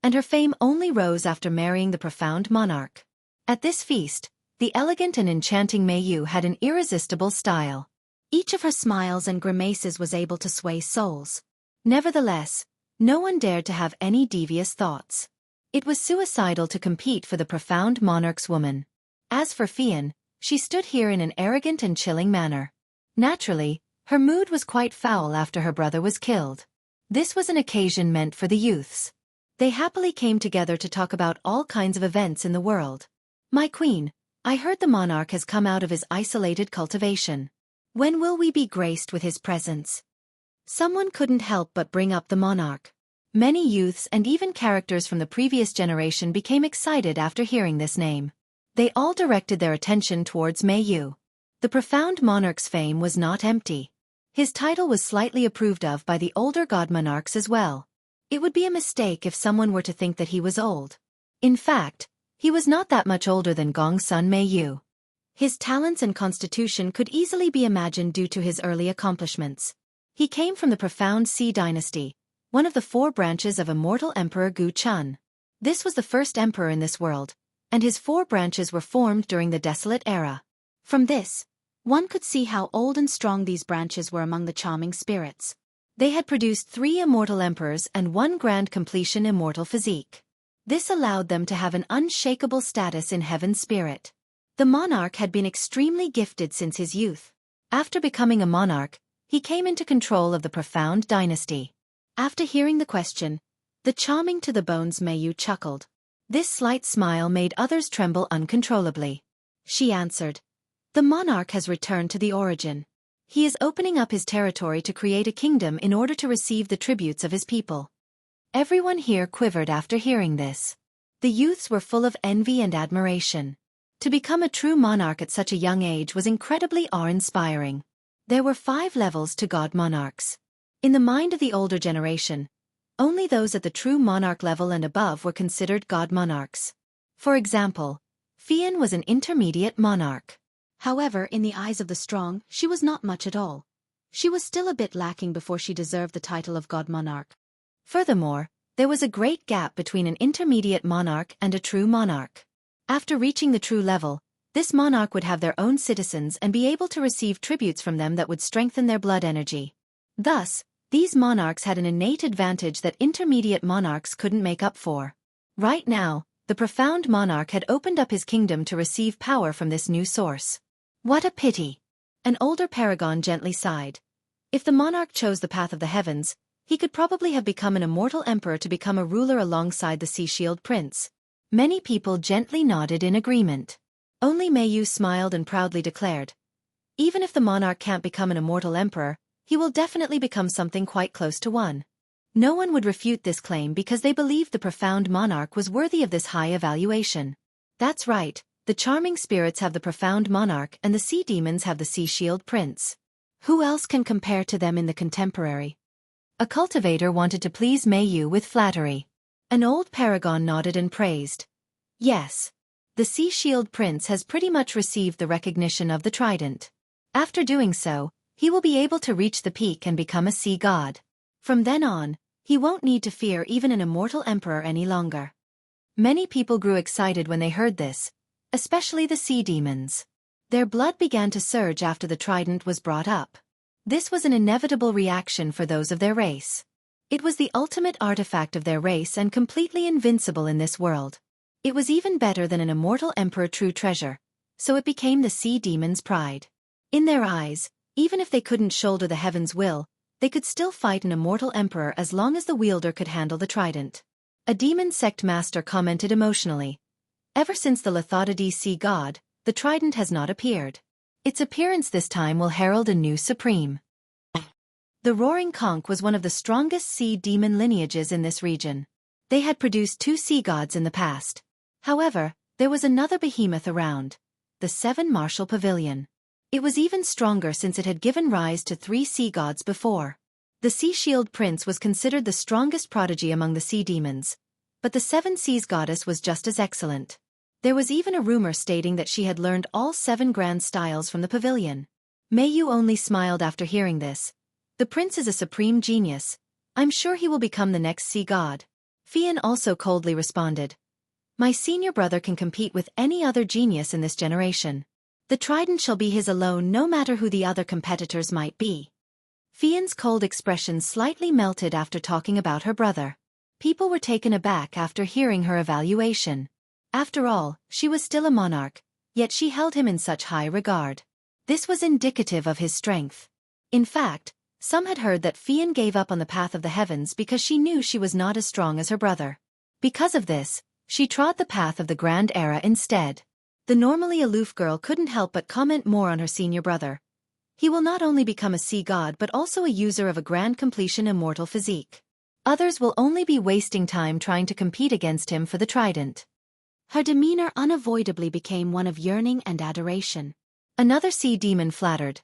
and her fame only rose after marrying the profound monarch. At this feast, the elegant and enchanting Meiyu had an irresistible style. Each of her smiles and grimaces was able to sway souls. Nevertheless, no one dared to have any devious thoughts. It was suicidal to compete for the profound monarch's woman. As for Fian, she stood here in an arrogant and chilling manner. Naturally, her mood was quite foul after her brother was killed. This was an occasion meant for the youths. They happily came together to talk about all kinds of events in the world. "My queen, I heard the monarch has come out of his isolated cultivation. When will we be graced with his presence?" Someone couldn't help but bring up the monarch. Many youths and even characters from the previous generation became excited after hearing this name. They all directed their attention towards Meiyu. The profound monarch's fame was not empty. His title was slightly approved of by the older god monarchs as well. It would be a mistake if someone were to think that he was old. In fact, he was not that much older than Gongsun Meiyu. His talents and constitution could easily be imagined due to his early accomplishments. He came from the profound Sea dynasty, one of the 4 branches of immortal Emperor Gu Chun. This was the first emperor in this world, and his 4 branches were formed during the Desolate Era. From this, one could see how old and strong these branches were among the charming spirits. They had produced 3 immortal emperors and 1 grand completion immortal physique. This allowed them to have an unshakable status in heaven's spirit. The monarch had been extremely gifted since his youth. After becoming a monarch, he came into control of the profound dynasty. After hearing the question, the charming to the bones Meiyu chuckled. This slight smile made others tremble uncontrollably. She answered, "The monarch has returned to the origin. He is opening up his territory to create a kingdom in order to receive the tributes of his people." Everyone here quivered after hearing this. The youths were full of envy and admiration. To become a true monarch at such a young age was incredibly awe-inspiring. There were 5 levels to god monarchs. In the mind of the older generation, only those at the true monarch level and above were considered god monarchs. For example, Fian was an intermediate monarch. However, in the eyes of the strong, she was not much at all. She was still a bit lacking before she deserved the title of god monarch. Furthermore, there was a great gap between an intermediate monarch and a true monarch. After reaching the true level, this monarch would have their own citizens and be able to receive tributes from them that would strengthen their blood energy. Thus, these monarchs had an innate advantage that intermediate monarchs couldn't make up for. Right now, the profound monarch had opened up his kingdom to receive power from this new source. What a pity! An older paragon gently sighed. If the monarch chose the path of the heavens, he could probably have become an immortal emperor to become a ruler alongside the Sea Shield Prince. Many people gently nodded in agreement. Only Meiyu smiled and proudly declared, "Even if the monarch can't become an immortal emperor, he will definitely become something quite close to one." No one would refute this claim because they believed the profound monarch was worthy of this high evaluation. That's right, the charming spirits have the profound monarch and the sea demons have the Sea Shield Prince. Who else can compare to them in the contemporary? A cultivator wanted to please Meiyu with flattery. An old paragon nodded and praised. "Yes. The Sea Shield Prince has pretty much received the recognition of the trident. After doing so, he will be able to reach the peak and become a sea god. From then on, he won't need to fear even an immortal emperor any longer." Many people grew excited when they heard this, especially the sea demons. Their blood began to surge after the trident was brought up. This was an inevitable reaction for those of their race. It was the ultimate artifact of their race and completely invincible in this world. It was even better than an immortal emperor true treasure, so it became the sea demons' pride. In their eyes, even if they couldn't shoulder the heaven's will, they could still fight an immortal emperor as long as the wielder could handle the trident. A demon sect master commented emotionally. Ever since the Lithotides sea god, the trident has not appeared. Its appearance this time will herald a new supreme. The Roaring Conch was one of the strongest sea demon lineages in this region. They had produced 2 sea gods in the past. However, there was another behemoth around, the 7 Martial Pavilion. It was even stronger since it had given rise to 3 sea gods before. The Sea Shield Prince was considered the strongest prodigy among the sea demons, but the 7 Seas goddess was just as excellent. There was even a rumor stating that she had learned all 7 grand styles from the pavilion. Mayu only smiled after hearing this. The prince is a supreme genius. I'm sure he will become the next sea god. Fian also coldly responded. My senior brother can compete with any other genius in this generation. The trident shall be his alone no matter who the other competitors might be. Fian's cold expression slightly melted after talking about her brother. People were taken aback after hearing her evaluation. After all, she was still a monarch, yet she held him in such high regard. This was indicative of his strength. In fact, some had heard that Fian gave up on the path of the heavens because she knew she was not as strong as her brother. Because of this, she trod the path of the Grand Era instead. The normally aloof girl couldn't help but comment more on her senior brother. He will not only become a sea god but also a user of a grand completion immortal physique. Others will only be wasting time trying to compete against him for the trident. Her demeanor unavoidably became one of yearning and adoration. Another sea demon flattered.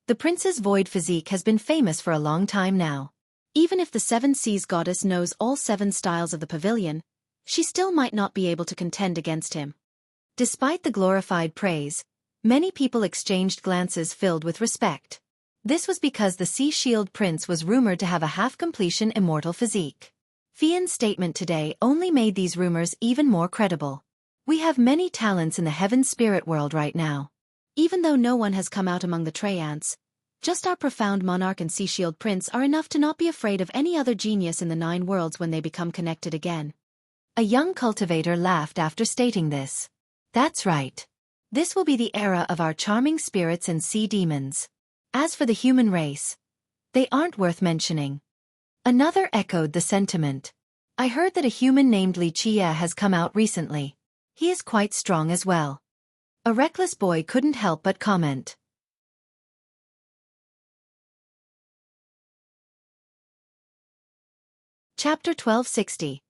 The prince's void physique has been famous for a long time now. Even if the 7 Seas goddess knows all 7 styles of the pavilion, she still might not be able to contend against him. Despite the glorified praise, many people exchanged glances filled with respect. This was because the Sea Shield Prince was rumored to have a half-completion immortal physique. Fian's statement today only made these rumors even more credible. We have many talents in the heaven spirit world right now. Even though no one has come out among the Traiants, just our profound monarch and Sea Shield Prince are enough to not be afraid of any other genius in the 9 worlds when they become connected again. A young cultivator laughed after stating this. That's right. This will be the era of our charming spirits and sea demons. As for the human race, they aren't worth mentioning. Another echoed the sentiment. I heard that a human named Xueqi has come out recently. He is quite strong as well. A reckless boy couldn't help but comment. Chapter 1260.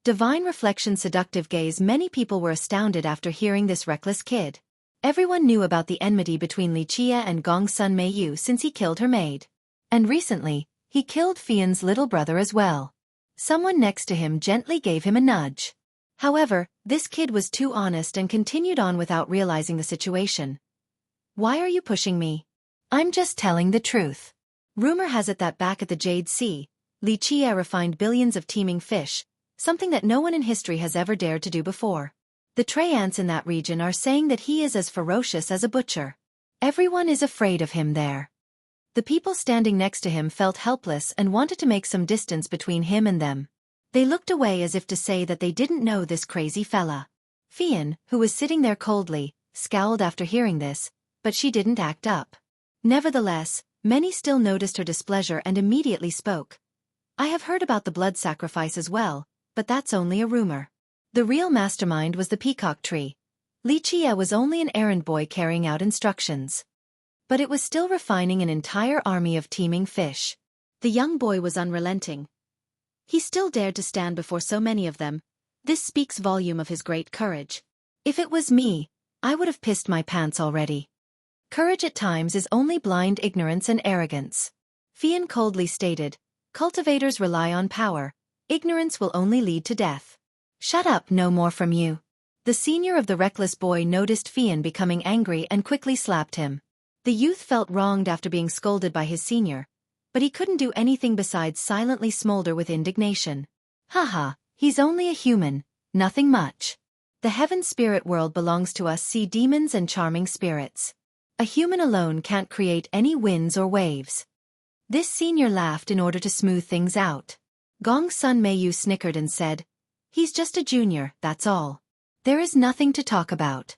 Divine Reflection Seductive Gaze. Many people were astounded after hearing this reckless kid. Everyone knew about the enmity between Xueqi and Gongsun Meiyu since he killed her maid. And recently, he killed Fian's little brother as well. Someone next to him gently gave him a nudge. However, this kid was too honest and continued on without realizing the situation. Why are you pushing me? I'm just telling the truth. Rumor has it that back at the Jade Sea, Xueqi refined billions of teeming fish, something that no one in history has ever dared to do before. The Traiants in that region are saying that he is as ferocious as a butcher. Everyone is afraid of him there. The people standing next to him felt helpless and wanted to make some distance between him and them. They looked away as if to say that they didn't know this crazy fella. Fian, who was sitting there coldly, scowled after hearing this, but she didn't act up. Nevertheless, many still noticed her displeasure and immediately spoke. I have heard about the blood sacrifice as well, but that's only a rumor. The real mastermind was the peacock tree. Xueqi was only an errand boy carrying out instructions. But it was still refining an entire army of teeming fish. The young boy was unrelenting. He still dared to stand before so many of them. This speaks volume of his great courage. If it was me, I would have pissed my pants already. Courage at times is only blind ignorance and arrogance. Fian coldly stated, cultivators rely on power. Ignorance will only lead to death. Shut up, no more from you. The senior of the reckless boy noticed Fian becoming angry and quickly slapped him. The youth felt wronged after being scolded by his senior, but he couldn't do anything besides silently smolder with indignation. Haha, he's only a human, nothing much. The heaven spirit world belongs to us sea demons and charming spirits. A human alone can't create any winds or waves. This senior laughed in order to smooth things out. Gongsun Meiyu snickered and said, he's just a junior, that's all. There is nothing to talk about.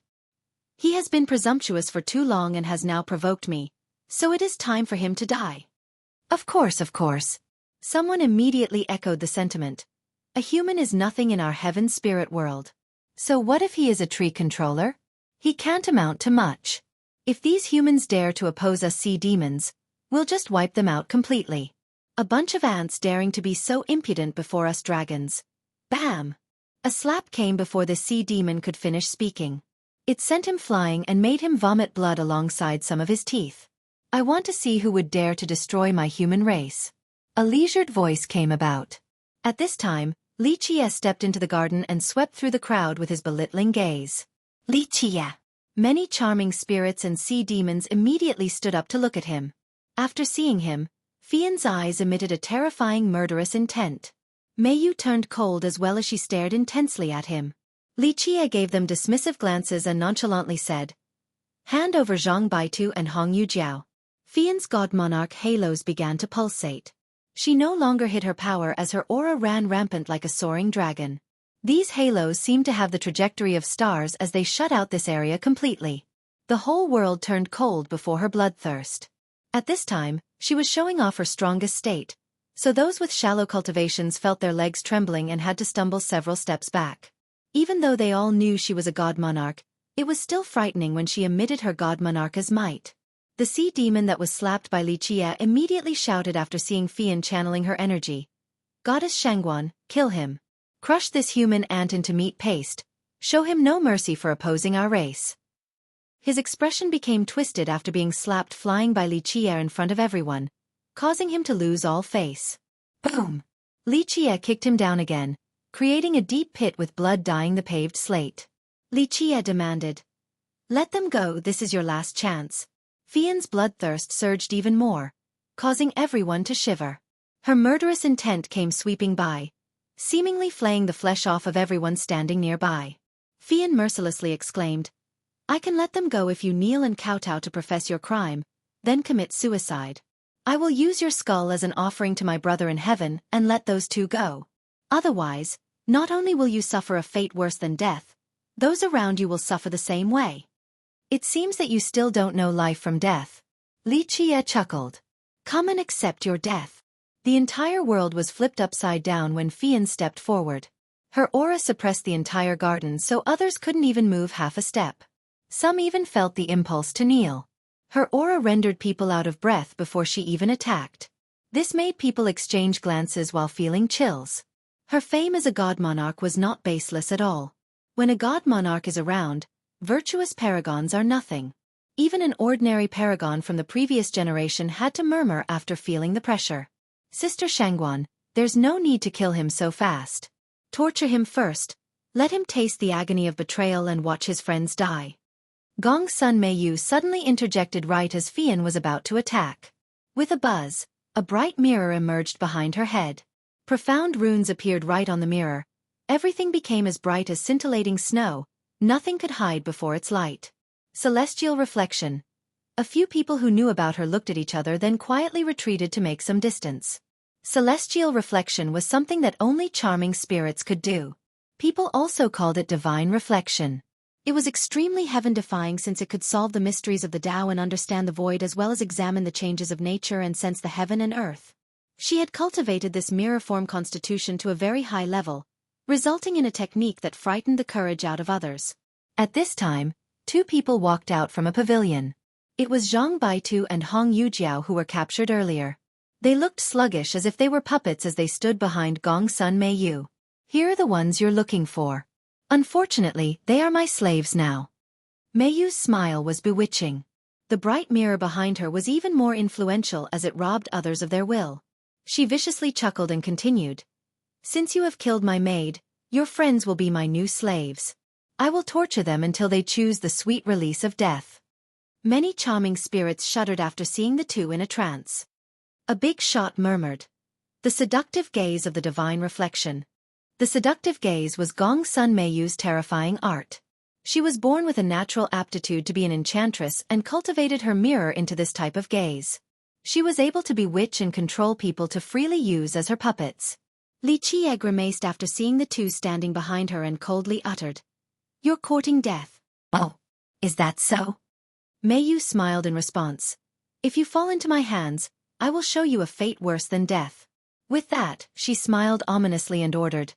He has been presumptuous for too long and has now provoked me, so it is time for him to die. Of course, of course. Someone immediately echoed the sentiment. A human is nothing in our heaven spirit world. So what if he is a tree controller? He can't amount to much. If these humans dare to oppose us sea demons, we'll just wipe them out completely. A bunch of ants daring to be so impudent before us dragons. Bam! A slap came before the sea demon could finish speaking. It sent him flying and made him vomit blood alongside some of his teeth. I want to see who would dare to destroy my human race. A leisured voice came about. At this time, Li Qie stepped into the garden and swept through the crowd with his belittling gaze. Li Qie. Many charming spirits and sea demons immediately stood up to look at him. After seeing him, Fian's eyes emitted a terrifying murderous intent. Meiyu turned cold as well as she stared intensely at him. Li Qie gave them dismissive glances and nonchalantly said, "Hand over Zhang Baitu and Hong Yujiao." Fian's god monarch halos began to pulsate. She no longer hid her power as her aura ran rampant like a soaring dragon. These halos seemed to have the trajectory of stars as they shut out this area completely. The whole world turned cold before her bloodthirst. At this time, she was showing off her strongest state, so those with shallow cultivations felt their legs trembling and had to stumble several steps back. Even though they all knew she was a god monarch, it was still frightening when she emitted her god monarch's might. The sea demon that was slapped by Li Qie immediately shouted after seeing Fian channeling her energy. "Goddess Shangguan, kill him. Crush this human ant into meat paste. Show him no mercy for opposing our race." His expression became twisted after being slapped flying by Li Qie in front of everyone, causing him to lose all face. Boom! Li Qie kicked him down again, creating a deep pit with blood dyeing the paved slate. Li Qie demanded, "Let them go, this is your last chance." Fian's bloodthirst surged even more, causing everyone to shiver. Her murderous intent came sweeping by, seemingly flaying the flesh off of everyone standing nearby. Fian mercilessly exclaimed, "I can let them go if you kneel and kowtow to profess your crime, then commit suicide. I will use your skull as an offering to my brother in heaven and let those two go. Otherwise, not only will you suffer a fate worse than death, those around you will suffer the same way." "It seems that you still don't know life from death." Li Qie chuckled. "Come and accept your death." The entire world was flipped upside down when Fian stepped forward. Her aura suppressed the entire garden so others couldn't even move half a step. Some even felt the impulse to kneel. Her aura rendered people out of breath before she even attacked. This made people exchange glances while feeling chills. Her fame as a god monarch was not baseless at all. When a god monarch is around, virtuous paragons are nothing. Even an ordinary paragon from the previous generation had to murmur after feeling the pressure. "Sister Shangguan, there's no need to kill him so fast. Torture him first. Let him taste the agony of betrayal and watch his friends die." Gong Sun Meiyu suddenly interjected right as Fian was about to attack. With a buzz, a bright mirror emerged behind her head. Profound runes appeared right on the mirror. Everything became as bright as scintillating snow. Nothing could hide before its light. Celestial reflection. A few people who knew about her looked at each other then quietly retreated to make some distance. Celestial reflection was something that only charming spirits could do. People also called it divine reflection. It was extremely heaven-defying since it could solve the mysteries of the Tao and understand the void as well as examine the changes of nature and sense the heaven and earth. She had cultivated this mirror-form constitution to a very high level, resulting in a technique that frightened the courage out of others. At this time, two people walked out from a pavilion. It was Zhang Baitu and Hong Yujiao who were captured earlier. They looked sluggish as if they were puppets as they stood behind Gong Sun Meiyu. "Here are the ones you're looking for. Unfortunately, they are my slaves now." Meiyu's smile was bewitching. The bright mirror behind her was even more influential as it robbed others of their will. She viciously chuckled and continued, "Since you have killed my maid, your friends will be my new slaves. I will torture them until they choose the sweet release of death." Many charming spirits shuddered after seeing the two in a trance. A big shot murmured, "The seductive gaze of the divine reflection." The seductive gaze was Gong Sun Meiyu's terrifying art. She was born with a natural aptitude to be an enchantress and cultivated her mirror into this type of gaze. She was able to bewitch and control people to freely use as her puppets. Li Qie grimaced after seeing the two standing behind her and coldly uttered, "You're courting death." "Oh, is that so?" Meiyu smiled in response. "If you fall into my hands, I will show you a fate worse than death. With that, she smiled ominously and ordered,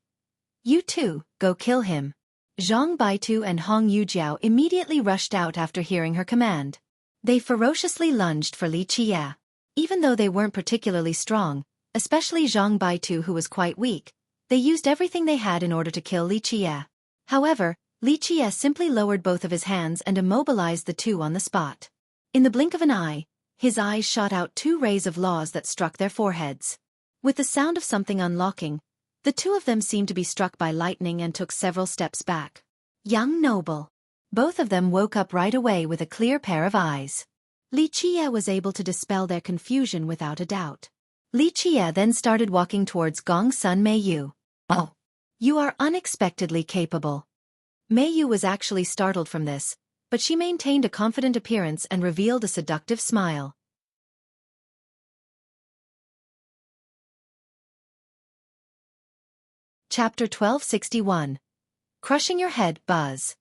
"You too, go kill him." Zhang Baitu and Hong Yujiao immediately rushed out after hearing her command. They ferociously lunged for Li Qie. Even though they weren't particularly strong, especially Zhang Baitu who was quite weak, they used everything they had in order to kill Li Qie. However, Li Qie simply lowered both of his hands and immobilized the two on the spot. In the blink of an eye, his eyes shot out 2 rays of laws that struck their foreheads. With the sound of something unlocking, the two of them seemed to be struck by lightning and took several steps back. Young noble. Both of them woke up right away with a clear pair of eyes. Li Qie was able to dispel their confusion without a doubt. Li Qie then started walking towards Gongsun Meiyu. "Oh, you are unexpectedly capable." Meiyu was actually startled from this, but she maintained a confident appearance and revealed a seductive smile. Chapter 1261. Crushing Your Head, Buzz.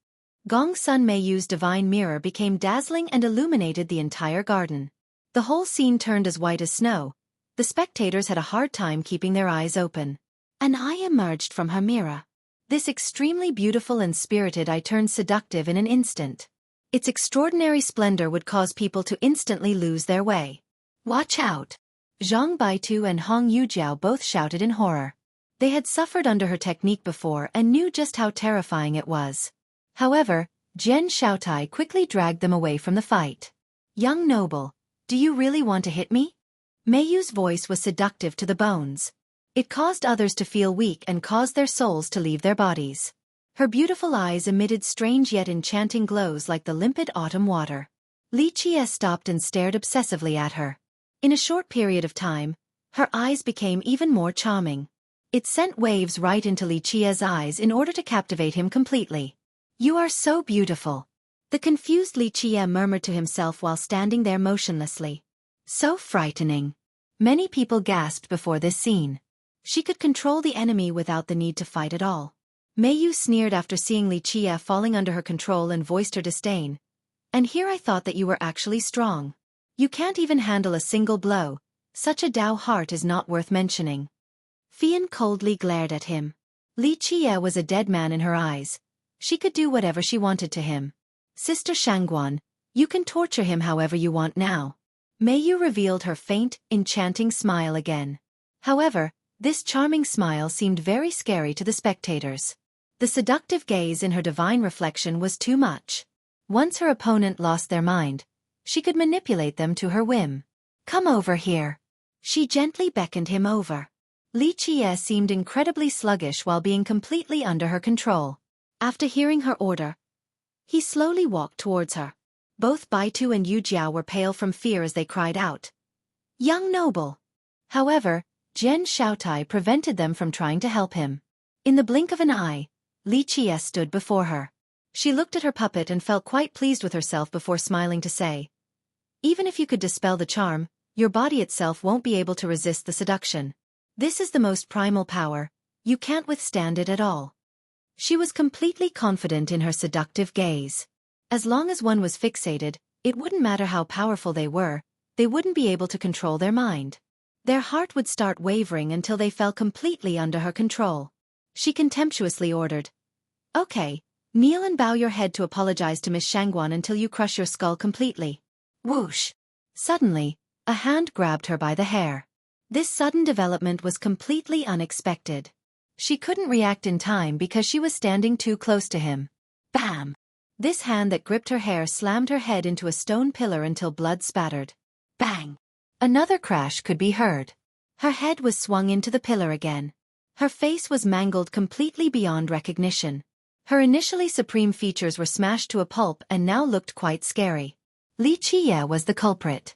Gongsun Meiyu's divine mirror became dazzling and illuminated the entire garden. The whole scene turned as white as snow. The spectators had a hard time keeping their eyes open. An eye emerged from her mirror. This extremely beautiful and spirited eye turned seductive in an instant. Its extraordinary splendor would cause people to instantly lose their way. "Watch out!" Zhang Baitu and Hong Yujiao both shouted in horror. They had suffered under her technique before and knew just how terrifying it was. However, Jian Shaotai quickly dragged them away from the fight. "Young noble, do you really want to hit me?" Meiyu's voice was seductive to the bones. It caused others to feel weak and caused their souls to leave their bodies. Her beautiful eyes emitted strange yet enchanting glows like the limpid autumn water. Li Qie stopped and stared obsessively at her. In a short period of time, her eyes became even more charming. It sent waves right into Li Qie's eyes in order to captivate him completely. "You are so beautiful." The confused Li Qie murmured to himself while standing there motionlessly. "So frightening." Many people gasped before this scene. She could control the enemy without the need to fight at all. Meiyu sneered after seeing Li Qie falling under her control and voiced her disdain. "And here I thought that you were actually strong. You can't even handle a single blow. Such a Dao heart is not worth mentioning." Fian coldly glared at him. Li Qie was a dead man in her eyes. She could do whatever she wanted to him. "Sister Shangguan, you can torture him however you want now." Meiyu revealed her faint, enchanting smile again. However, this charming smile seemed very scary to the spectators. The seductive gaze in her divine reflection was too much. Once her opponent lost their mind, she could manipulate them to her whim. "Come over here." She gently beckoned him over. Li Qie seemed incredibly sluggish while being completely under her control. After hearing her order, he slowly walked towards her. Both Baitu and Yujiao were pale from fear as they cried out, "Young noble!" However, Jian Shaotai prevented them from trying to help him. In the blink of an eye, Li Qie stood before her. She looked at her puppet and felt quite pleased with herself before smiling to say, "Even if you could dispel the charm, your body itself won't be able to resist the seduction. This is the most primal power, you can't withstand it at all." She was completely confident in her seductive gaze. As long as one was fixated, it wouldn't matter how powerful they wouldn't be able to control their mind. Their heart would start wavering until they fell completely under her control. She contemptuously ordered, "Okay, kneel and bow your head to apologize to Miss Shangguan until you crush your skull completely." Whoosh! Suddenly, a hand grabbed her by the hair. This sudden development was completely unexpected. She couldn't react in time because she was standing too close to him. Bam! This hand that gripped her hair slammed her head into a stone pillar until blood spattered. Bang! Another crash could be heard. Her head was swung into the pillar again. Her face was mangled completely beyond recognition. Her initially supreme features were smashed to a pulp and now looked quite scary. Li Qie was the culprit.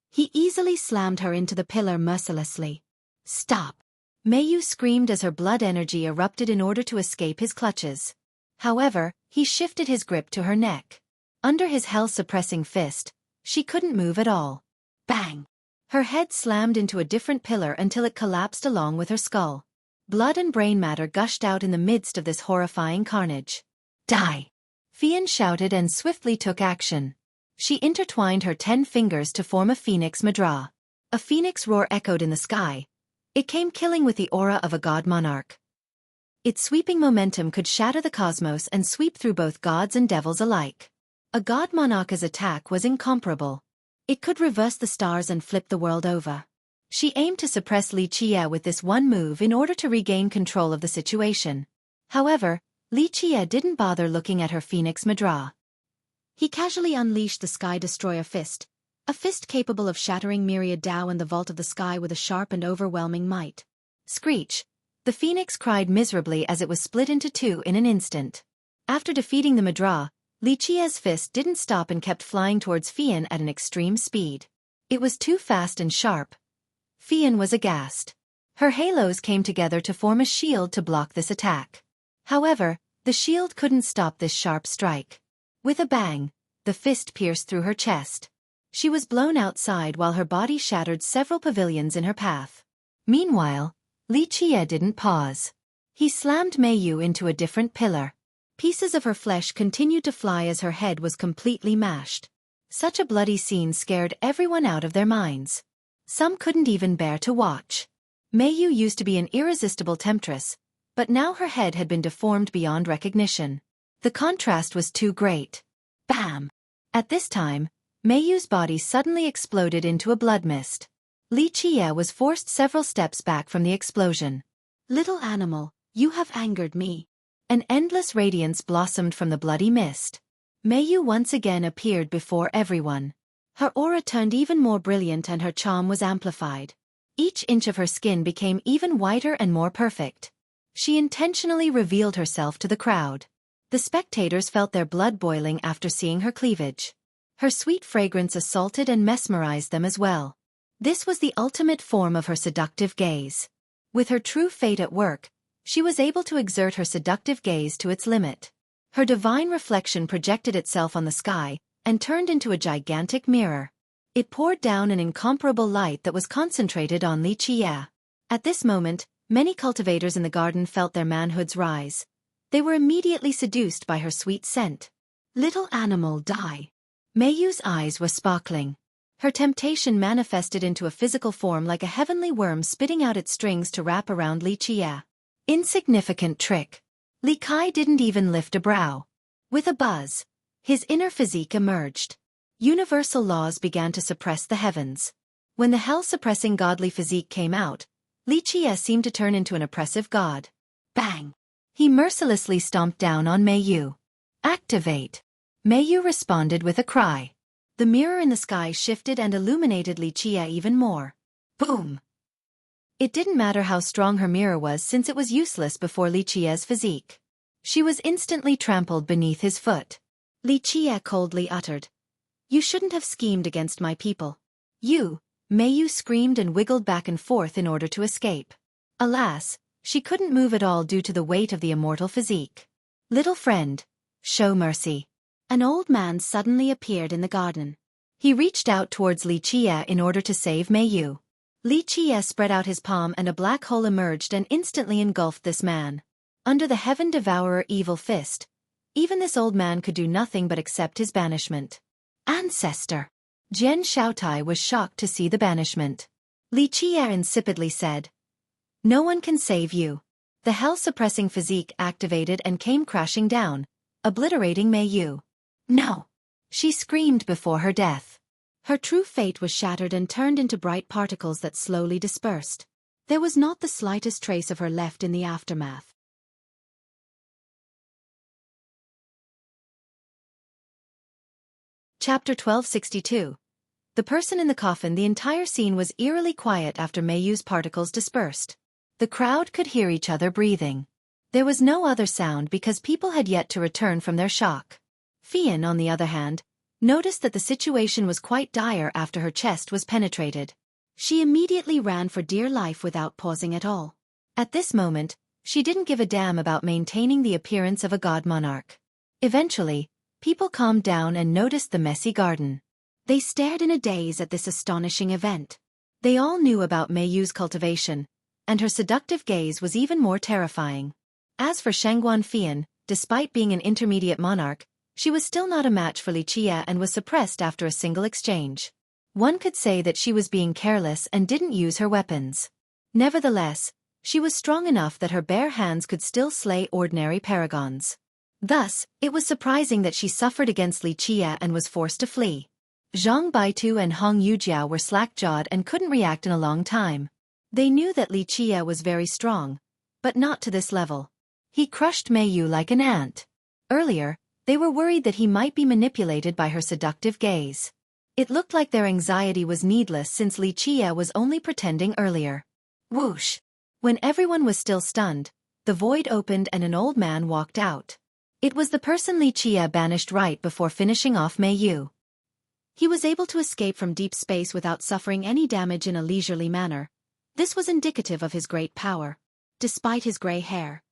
He easily slammed her into the pillar mercilessly. "Stop!" Meiyu screamed as her blood energy erupted in order to escape his clutches. However, he shifted his grip to her neck. Under his hell-suppressing fist, she couldn't move at all. Bang! Her head slammed into a different pillar until it collapsed along with her skull. Blood and brain matter gushed out in the midst of this horrifying carnage. "Die!" Fian shouted and swiftly took action. She intertwined her 10 fingers to form a phoenix mudra. A phoenix roar echoed in the sky. It came killing with the aura of a god monarch. Its sweeping momentum could shatter the cosmos and sweep through both gods and devils alike. A god monarch's attack was incomparable. It could reverse the stars and flip the world over. She aimed to suppress Li Qie with this one move in order to regain control of the situation. However, Li Qie didn't bother looking at her phoenix madra. He casually unleashed the Sky Destroyer fist, a fist capable of shattering myriad Dao in the vault of the sky with a sharp and overwhelming might. Screech! The phoenix cried miserably as it was split into two in an instant. After defeating the madra, Li Qie's fist didn't stop and kept flying towards Fian at an extreme speed. It was too fast and sharp. Fian was aghast. Her halos came together to form a shield to block this attack. However, the shield couldn't stop this sharp strike. With a bang, the fist pierced through her chest. She was blown outside while her body shattered several pavilions in her path. Meanwhile, Li Qie didn't pause. He slammed Mei Yu into a different pillar. Pieces of her flesh continued to fly as her head was completely mashed. Such a bloody scene scared everyone out of their minds. Some couldn't even bear to watch. Mei Yu used to be an irresistible temptress, but now her head had been deformed beyond recognition. The contrast was too great. Bam! At this time, Mei Yu's body suddenly exploded into a blood mist. Li Qie was forced several steps back from the explosion. "Little animal, you have angered me." An endless radiance blossomed from the bloody mist. Mei Yu once again appeared before everyone. Her aura turned even more brilliant and her charm was amplified. Each inch of her skin became even whiter and more perfect. She intentionally revealed herself to the crowd. The spectators felt their blood boiling after seeing her cleavage. Her sweet fragrance assaulted and mesmerized them as well. This was the ultimate form of her seductive gaze. With her true fate at work, she was able to exert her seductive gaze to its limit. Her divine reflection projected itself on the sky and turned into a gigantic mirror. It poured down an incomparable light that was concentrated on Li Qie. At this moment, many cultivators in the garden felt their manhoods rise. They were immediately seduced by her sweet scent. "Little animal, die." Mei Yu's eyes were sparkling. Her temptation manifested into a physical form like a heavenly worm spitting out its strings to wrap around Li Qie. Insignificant trick. Li Kai didn't even lift a brow. With a buzz, his inner physique emerged. Universal laws began to suppress the heavens. When the hell-suppressing godly physique came out, Li Qie seemed to turn into an oppressive god. Bang! He mercilessly stomped down on Mei Yu. "Activate!" Mei Yu responded with a cry. The mirror in the sky shifted and illuminated Li Qie even more. Boom! It didn't matter how strong her mirror was since it was useless before Li Qie's physique. She was instantly trampled beneath his foot. Li Qie coldly uttered, "You shouldn't have schemed against my people." "You!" Mei Yu screamed and wiggled back and forth in order to escape. Alas, she couldn't move at all due to the weight of the immortal physique. "Little friend, show mercy." An old man suddenly appeared in the garden. He reached out towards Li Qie in order to save Mei Yu. Li Qie spread out his palm and a black hole emerged and instantly engulfed this man. Under the Heaven Devourer evil fist, even this old man could do nothing but accept his banishment. "Ancestor!" Jian Shaotai was shocked to see the banishment. Li Qie insipidly said, "No one can save you." The hell-suppressing physique activated and came crashing down, obliterating Mei Yu. "No!" She screamed before her death. Her true fate was shattered and turned into bright particles that slowly dispersed. There was not the slightest trace of her left in the aftermath. Chapter 1262. The person in the coffin. The entire scene was eerily quiet after Mei Yu's particles dispersed. The crowd could hear each other breathing. There was no other sound because people had yet to return from their shock. Fian, on the other hand, noticed that the situation was quite dire after her chest was penetrated. She immediately ran for dear life without pausing at all. At this moment, she didn't give a damn about maintaining the appearance of a god monarch. Eventually, people calmed down and noticed the messy garden. They stared in a daze at this astonishing event. They all knew about Mei Yu's cultivation, and her seductive gaze was even more terrifying. As for Shangguan Fian, despite being an intermediate monarch, she was still not a match for Li Qie and was suppressed after a single exchange. One could say that she was being careless and didn't use her weapons. Nevertheless, she was strong enough that her bare hands could still slay ordinary paragons. Thus, it was surprising that she suffered against Li Qia and was forced to flee. Zhang Baitu and Hong Yujiao were slack-jawed and couldn't react in a long time. They knew that Li Qia was very strong, but not to this level. He crushed Mei Yu like an ant. Earlier, they were worried that he might be manipulated by her seductive gaze. It looked like their anxiety was needless since Li Qia was only pretending earlier. Whoosh! When everyone was still stunned, the void opened and an old man walked out. It was the person Li Qia banished right before finishing off Mei Yu. He was able to escape from deep space without suffering any damage in a leisurely manner. This was indicative of his great power. Despite his gray hair,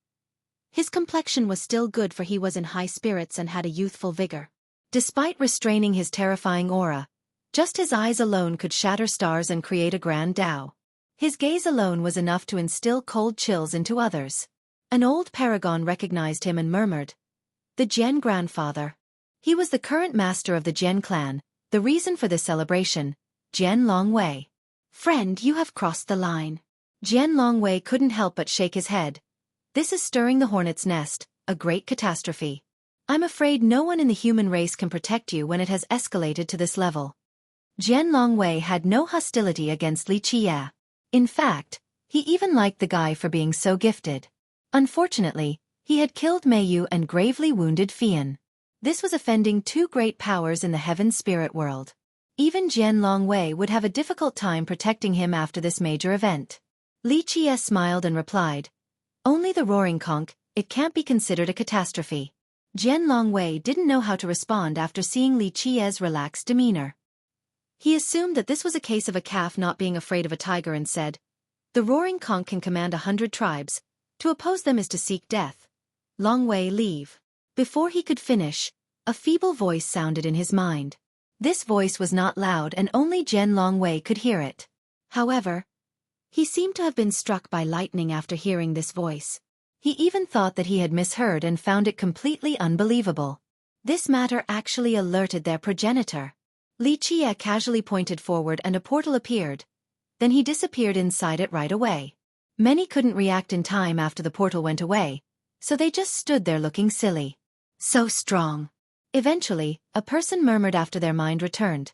his complexion was still good, for he was in high spirits and had a youthful vigor. Despite restraining his terrifying aura, just his eyes alone could shatter stars and create a grand Tao. His gaze alone was enough to instill cold chills into others. An old paragon recognized him and murmured, "The Jian grandfather." He was the current master of the Jian clan, the reason for this celebration, Jian Longwei. "Friend, you have crossed the line." Jian Longwei couldn't help but shake his head. "This is stirring the hornet's nest, a great catastrophe. I'm afraid no one in the human race can protect you when it has escalated to this level." Jian Longwei had no hostility against Li Qia. In fact, he even liked the guy for being so gifted. Unfortunately, he had killed Mei Yu and gravely wounded Fian. This was offending two great powers in the heaven spirit world. Even Jian Longwei would have a difficult time protecting him after this major event. Li Qia smiled and replied, "Only the roaring conch, it can't be considered a catastrophe." Jian Longwei didn't know how to respond after seeing Li Qia's relaxed demeanor. He assumed that this was a case of a calf not being afraid of a tiger and said, "The roaring conch can command 100 tribes. To oppose them is to seek death. Longwei, leave." Before he could finish, a feeble voice sounded in his mind. This voice was not loud and only Jian Longwei could hear it. However, he seemed to have been struck by lightning after hearing this voice. He even thought that he had misheard and found it completely unbelievable. This matter actually alerted their progenitor. Li Qia casually pointed forward and a portal appeared. Then he disappeared inside it right away. Many couldn't react in time after the portal went away, so they just stood there looking silly. So strong. Eventually, a person murmured after their mind returned.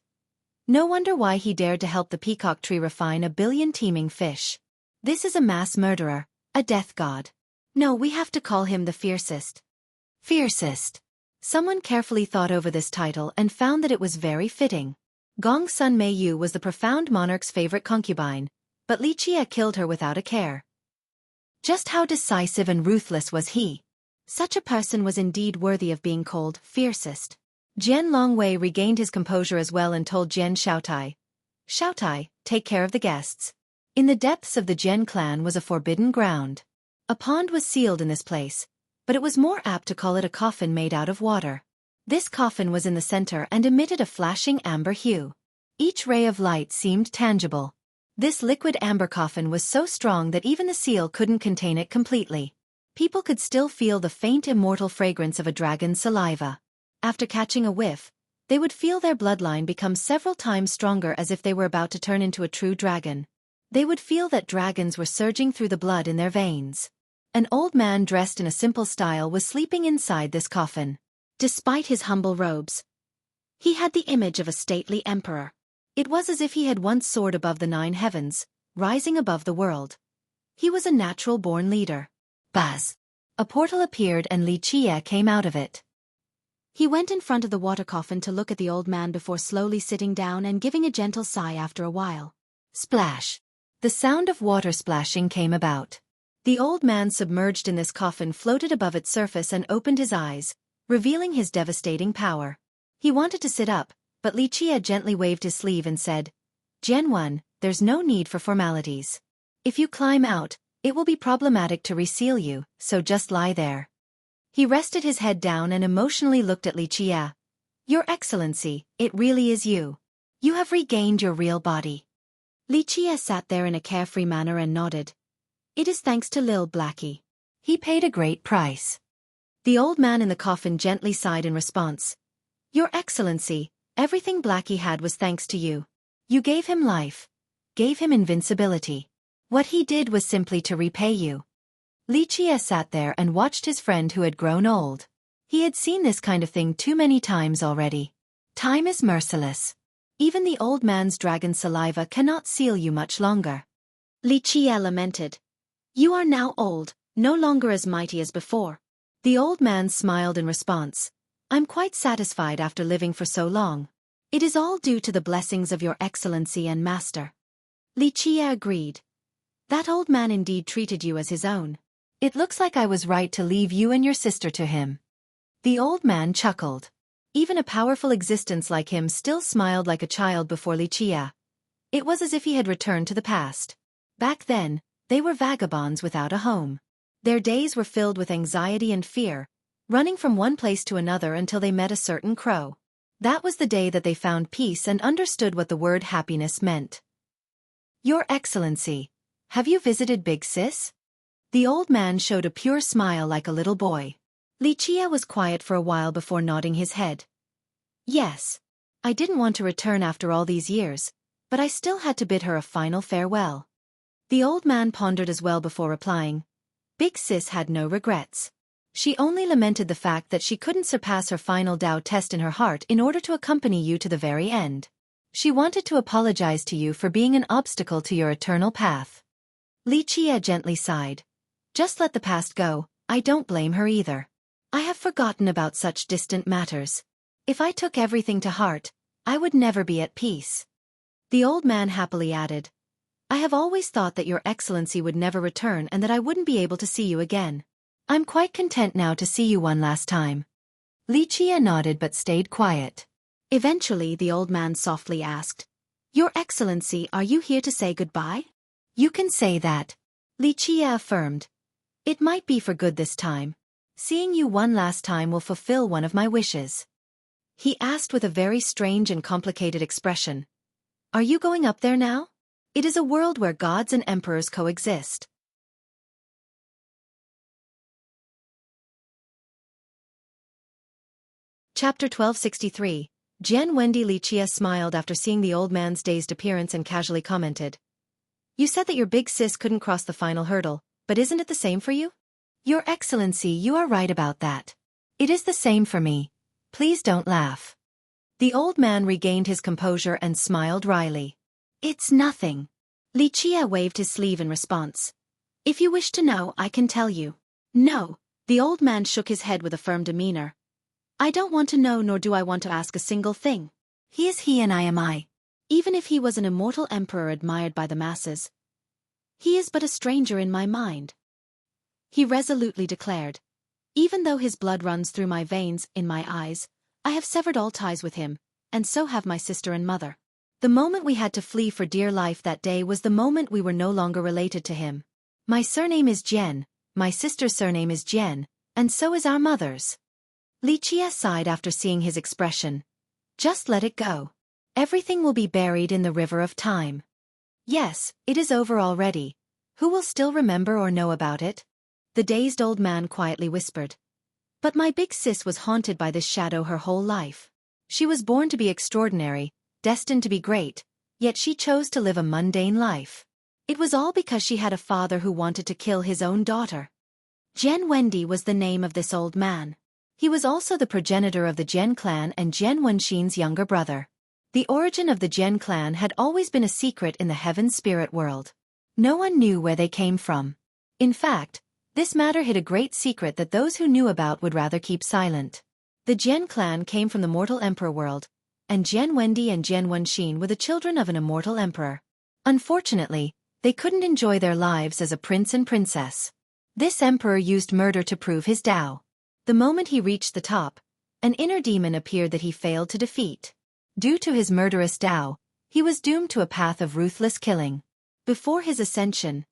"No wonder why he dared to help the peacock tree refine 1 billion teeming fish. This is a mass murderer, a death god. No, we have to call him the fiercest." Fiercest. Someone carefully thought over this title and found that it was very fitting. Gong's son Mei Yu was the profound monarch's favorite concubine, but Li Qia killed her without a care. Just how decisive and ruthless was he? Such a person was indeed worthy of being called fiercest. Jian Longwei regained his composure as well and told Jian Xiaotai, "Xiaotai, take care of the guests." In the depths of the Jian clan was a forbidden ground. A pond was sealed in this place, but it was more apt to call it a coffin made out of water. This coffin was in the center and emitted a flashing amber hue. Each ray of light seemed tangible. This liquid amber coffin was so strong that even the seal couldn't contain it completely. People could still feel the faint immortal fragrance of a dragon's saliva. After catching a whiff, they would feel their bloodline become several times stronger, as if they were about to turn into a true dragon. They would feel that dragons were surging through the blood in their veins. An old man dressed in a simple style was sleeping inside this coffin. Despite his humble robes, he had the image of a stately emperor. It was as if he had once soared above the 9 heavens, rising above the world. He was a natural-born leader. Buzz! A portal appeared and Li Qia came out of it. He went in front of the water coffin to look at the old man before slowly sitting down and giving a gentle sigh after a while. Splash! The sound of water splashing came about. The old man submerged in this coffin floated above its surface and opened his eyes, revealing his devastating power. He wanted to sit up, but Li Qia gently waved his sleeve and said, "Jian Wen, there's no need for formalities. If you climb out, it will be problematic to reseal you, so just lie there." He rested his head down and emotionally looked at Li Qia. "Your Excellency, it really is you. You have regained your real body." Li Qia sat there in a carefree manner and nodded. "It is thanks to Lil Blackie. He paid a great price." The old man in the coffin gently sighed in response. "Your Excellency, everything Blackie had was thanks to you. You gave him life, gave him invincibility. What he did was simply to repay you. Lichia sat there and watched his friend who had grown old. He had seen this kind of thing too many times already. Time is merciless. Even the old man's dragon saliva cannot seal you much longer. Lichia lamented. You are now old, no longer as mighty as before. The old man smiled in response. I'm quite satisfied after living for so long. It is all due to the blessings of your excellency and master. Lichia agreed. That old man indeed treated you as his own. It looks like I was right to leave you and your sister to him. The old man chuckled. Even a powerful existence like him still smiled like a child before Lichia. It was as if he had returned to the past. Back then, they were vagabonds without a home. Their days were filled with anxiety and fear, running from one place to another until they met a certain crow. That was the day that they found peace and understood what the word happiness meant. Your Excellency, have you visited Big Sis? The old man showed a pure smile like a little boy. Lichia was quiet for a while before nodding his head. Yes. I didn't want to return after all these years, but I still had to bid her a final farewell. The old man pondered as well before replying. Big Sis had no regrets. She only lamented the fact that she couldn't surpass her final Tao test in her heart in order to accompany you to the very end. She wanted to apologize to you for being an obstacle to your eternal path. Lichia gently sighed. Just let the past go, I don't blame her either. I have forgotten about such distant matters. If I took everything to heart, I would never be at peace. The old man happily added. I have always thought that your excellency would never return and that I wouldn't be able to see you again. I'm quite content now to see you one last time. Lichia nodded but stayed quiet. Eventually the old man softly asked, Your Excellency, are you here to say goodbye? You can say that. Lichia affirmed. It might be for good this time. Seeing you one last time will fulfill one of my wishes. He asked with a very strange and complicated expression. Are you going up there now? It is a world where gods and emperors coexist. Chapter 1263. Jian Wendy. Lichia smiled after seeing the old man's dazed appearance and casually commented. You said that your big sis couldn't cross the final hurdle, but isn't it the same for you? Your Excellency, you are right about that. It is the same for me. Please don't laugh. The old man regained his composure and smiled wryly. It's nothing. Lichia waved his sleeve in response. If you wish to know, I can tell you. No. The old man shook his head with a firm demeanor. I don't want to know, nor do I want to ask a single thing. He is he and I am I. Even if he was an immortal emperor admired by the masses, he is but a stranger in my mind. He resolutely declared. Even though his blood runs through my veins, in my eyes, I have severed all ties with him, and so have my sister and mother. The moment we had to flee for dear life that day was the moment we were no longer related to him. My surname is Jian, my sister's surname is Jian, and so is our mother's. Lichia sighed after seeing his expression. Just let it go. Everything will be buried in the river of time. Yes, it is over already. Who will still remember or know about it? The dazed old man quietly whispered. But my big sis was haunted by this shadow her whole life. She was born to be extraordinary, destined to be great, yet she chose to live a mundane life. It was all because she had a father who wanted to kill his own daughter. Jian Wendy was the name of this old man. He was also the progenitor of the Jian clan and Jian Wenxin's younger brother. The origin of the Jian clan had always been a secret in the heaven spirit world. No one knew where they came from. In fact, this matter hid a great secret that those who knew about would rather keep silent. The Jian clan came from the mortal emperor world, and Jian Wendy and Jian Wenxin were the children of an immortal emperor. Unfortunately, they couldn't enjoy their lives as a prince and princess. This emperor used murder to prove his Tao. The moment he reached the top, an inner demon appeared that he failed to defeat. Due to his murderous Tao, he was doomed to a path of ruthless killing. Before his ascension,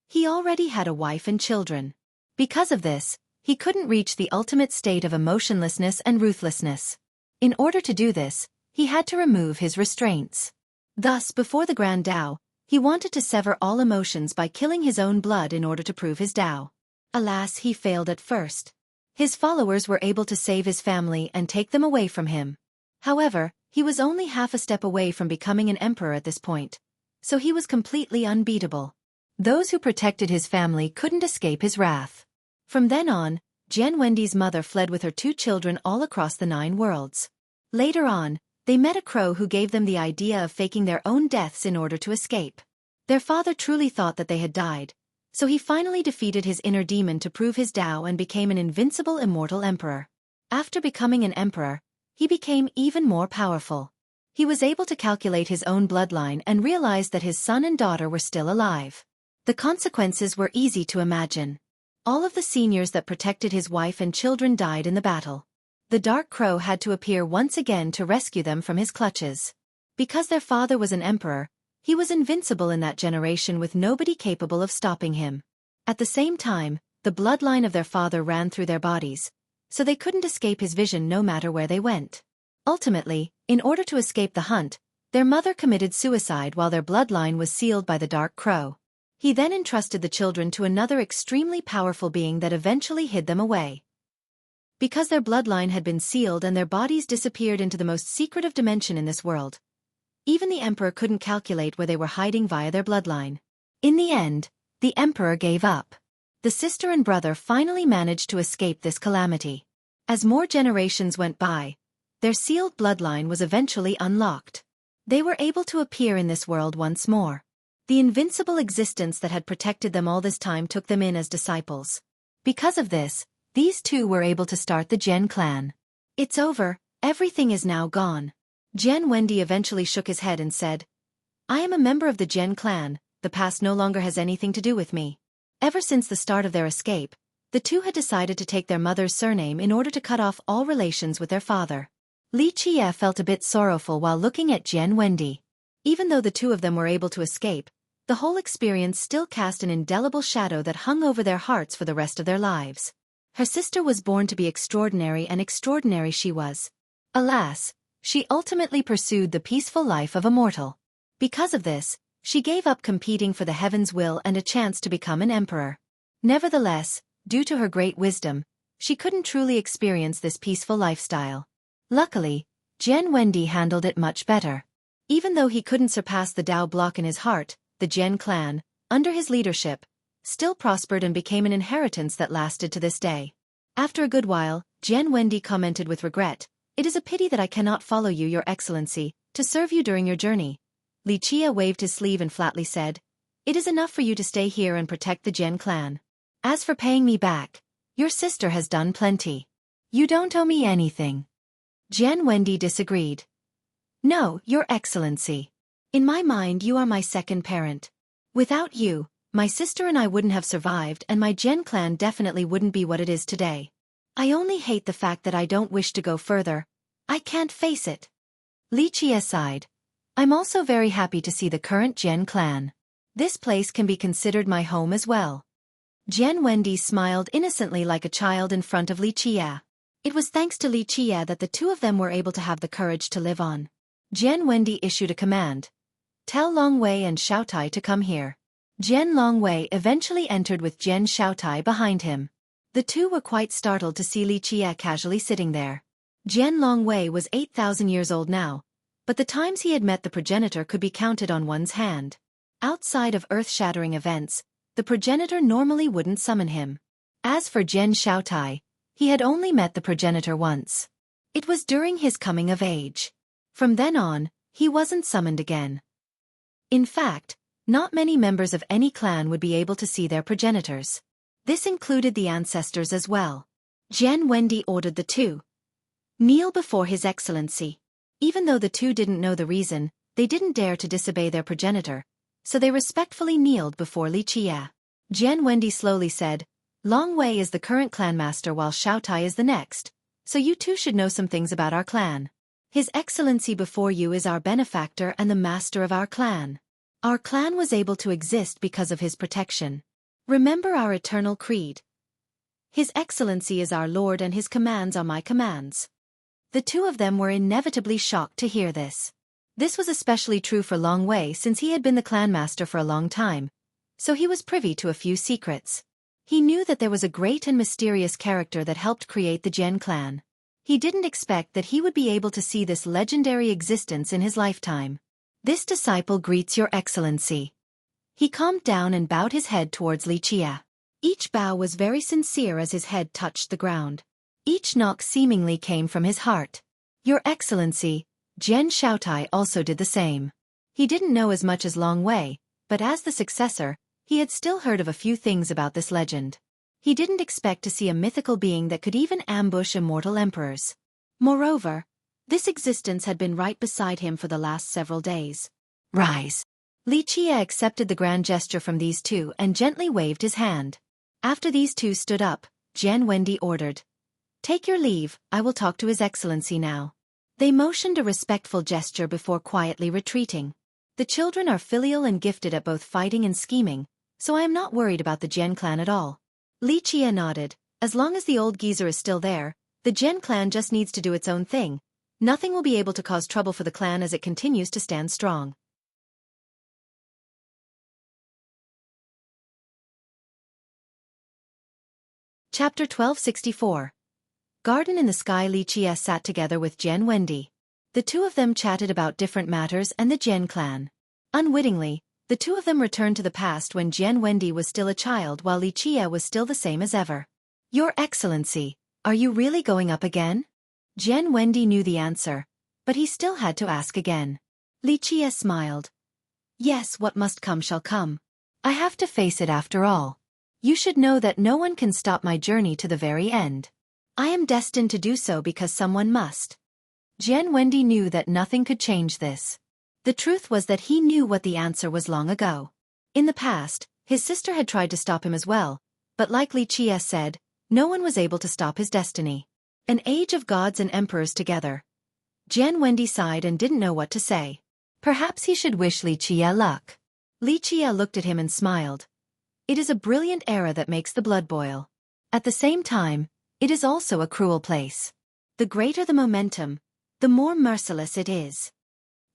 he already had a wife and children. Because of this, he couldn't reach the ultimate state of emotionlessness and ruthlessness. In order to do this, he had to remove his restraints. Thus, before the Grand Tao, he wanted to sever all emotions by killing his own blood in order to prove his Tao. Alas, he failed at first. His followers were able to save his family and take them away from him. However, He was only half a step away from becoming an emperor at this point, so he was completely unbeatable. Those who protected his family couldn't escape his wrath. From then on, Jian Wendi's mother fled with her 2 children all across the 9 worlds. Later on, they met a crow who gave them the idea of faking their own deaths in order to escape. Their father truly thought that they had died, so he finally defeated his inner demon to prove his Tao and became an invincible immortal emperor. After becoming an emperor, he became even more powerful. He was able to calculate his own bloodline and realized that his son and daughter were still alive. The consequences were easy to imagine. All of the seniors that protected his wife and children died in the battle. The Dark Crow had to appear once again to rescue them from his clutches. Because their father was an emperor, he was invincible in that generation with nobody capable of stopping him. At the same time, the bloodline of their father ran through their bodies, so they couldn't escape his vision no matter where they went. Ultimately, in order to escape the hunt, their mother committed suicide while their bloodline was sealed by the Dark Crow. He then entrusted the children to another extremely powerful being that eventually hid them away. Because their bloodline had been sealed and their bodies disappeared into the most secretive dimension in this world, even the emperor couldn't calculate where they were hiding via their bloodline. In the end, the emperor gave up. The sister and brother finally managed to escape this calamity. As more generations went by, their sealed bloodline was eventually unlocked. They were able to appear in this world once more. The invincible existence that had protected them all this time took them in as disciples. Because of this, these 2 were able to start the Jian clan. It's over, everything is now gone. Jian Wendi eventually shook his head and said, I am a member of the Jian clan, the past no longer has anything to do with me. Ever since the start of their escape, the 2 had decided to take their mother's surname in order to cut off all relations with their father. Li Qie felt a bit sorrowful while looking at Jian Wendi. Even though the 2 of them were able to escape, the whole experience still cast an indelible shadow that hung over their hearts for the rest of their lives. Her sister was born to be extraordinary, and extraordinary she was. Alas, she ultimately pursued the peaceful life of a mortal. Because of this, she gave up competing for the heaven's will and a chance to become an emperor. Nevertheless, due to her great wisdom, she couldn't truly experience this peaceful lifestyle. Luckily, Jian Wendi handled it much better. Even though he couldn't surpass the Tao block in his heart, the Jian clan, under his leadership, still prospered and became an inheritance that lasted to this day. After a good while, Jian Wendi commented with regret, It is a pity that I cannot follow you, Your Excellency, to serve you during your journey. Li Qie waved his sleeve and flatly said, It is enough for you to stay here and protect the Jian clan. As for paying me back, your sister has done plenty. You don't owe me anything. Jian Wendi disagreed. No, Your Excellency. In my mind you are my second parent. Without you, my sister and I wouldn't have survived and my Jian clan definitely wouldn't be what it is today. I only hate the fact that I don't wish to go further. I can't face it. Li Qie sighed. I'm also very happy to see the current Jian clan. This place can be considered my home as well. Jian Wendi smiled innocently like a child in front of Li Qie. It was thanks to Li Qie that the 2 of them were able to have the courage to live on. Jian Wendi issued a command. Tell Long Wei and Xueqi to come here. Jian Long Wei eventually entered with Jian Xueqi behind him. The 2 were quite startled to see Li Qie casually sitting there. Jian Long Wei was 8,000 years old now, but the times he had met the progenitor could be counted on one's hand. Outside of earth-shattering events, the progenitor normally wouldn't summon him. As for Jian Xueqi, he had only met the progenitor once. It was during his coming of age. From then on, he wasn't summoned again. In fact, not many members of any clan would be able to see their progenitors. This included the ancestors as well. Jian Wendi ordered the 2. Kneel before His Excellency. Even though the 2 didn't know the reason, they didn't dare to disobey their progenitor, so they respectfully kneeled before Li Qie. Jian Wendi slowly said, Long Wei is the current clan master while Xueqi is the next, so you 2 should know some things about our clan. His Excellency before you is our benefactor and the master of our clan. Our clan was able to exist because of his protection. Remember our eternal creed. His Excellency is our Lord and his commands are my commands. The 2 of them were inevitably shocked to hear this. This was especially true for Long Wei since he had been the clan master for a long time, so he was privy to a few secrets. He knew that there was a great and mysterious character that helped create the Jian clan. He didn't expect that he would be able to see this legendary existence in his lifetime. This disciple greets your excellency. He calmed down and bowed his head towards Li Qie. Each bow was very sincere as his head touched the ground. Each knock seemingly came from his heart. Your excellency, Jian Shaotai also did the same. He didn't know as much as Long Wei, but as the successor, he had still heard of a few things about this legend. He didn't expect to see a mythical being that could even ambush immortal emperors. Moreover, this existence had been right beside him for the last several days. Rise. Li Qie accepted the grand gesture from these two and gently waved his hand. After these two stood up, Jian Wendi ordered, "Take your leave, I will talk to His Excellency now." They motioned a respectful gesture before quietly retreating. The children are filial and gifted at both fighting and scheming, so I am not worried about the Jian clan at all. Li Qie nodded. As long as the old geezer is still there, the Jian clan just needs to do its own thing. Nothing will be able to cause trouble for the clan as it continues to stand strong. Chapter 1264. Garden in the Sky. Li Qie sat together with Jian Wendi. The two of them chatted about different matters and the Jian clan. Unwittingly, the two of them returned to the past when Jian Wendi was still a child while Li Qie was still the same as ever. Your Excellency, are you really going up again? Jian Wendi knew the answer, but he still had to ask again. Li Qie smiled. Yes, what must come shall come. I have to face it after all. You should know that no one can stop my journey to the very end. I am destined to do so because someone must. Jian Wendi knew that nothing could change this. The truth was that he knew what the answer was long ago. In the past, his sister had tried to stop him as well, but like Li Qie said, no one was able to stop his destiny. An age of gods and emperors together. Jian Wendi sighed and didn't know what to say. Perhaps he should wish Li Qie luck. Li Qie looked at him and smiled. It is a brilliant era that makes the blood boil. At the same time, it is also a cruel place. The greater the momentum, the more merciless it is.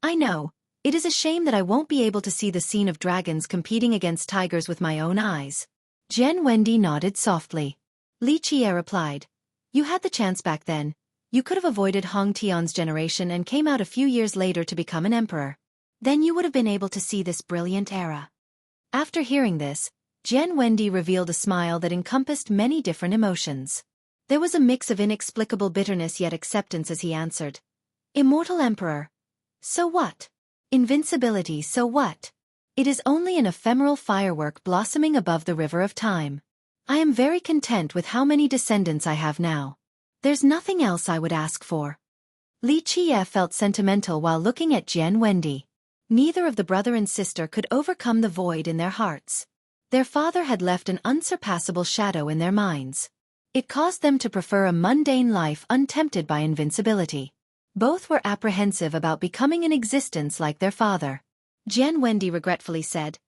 I know, it is a shame that I won't be able to see the scene of dragons competing against tigers with my own eyes. Jian Wendi nodded softly. Li Qie replied, You had the chance back then. You could have avoided Hong Tian's generation and came out a few years later to become an emperor. Then you would have been able to see this brilliant era. After hearing this, Jian Wendi revealed a smile that encompassed many different emotions. There was a mix of inexplicable bitterness yet acceptance as he answered. Immortal Emperor. So what? Invincibility, so what? It is only an ephemeral firework blossoming above the river of time. I am very content with how many descendants I have now. There's nothing else I would ask for. Li Qie felt sentimental while looking at Jian Wendi. Neither of the brother and sister could overcome the void in their hearts. Their father had left an unsurpassable shadow in their minds. It caused them to prefer a mundane life untempted by invincibility. Both were apprehensive about becoming an existence like their father. Jian Wendi regretfully said,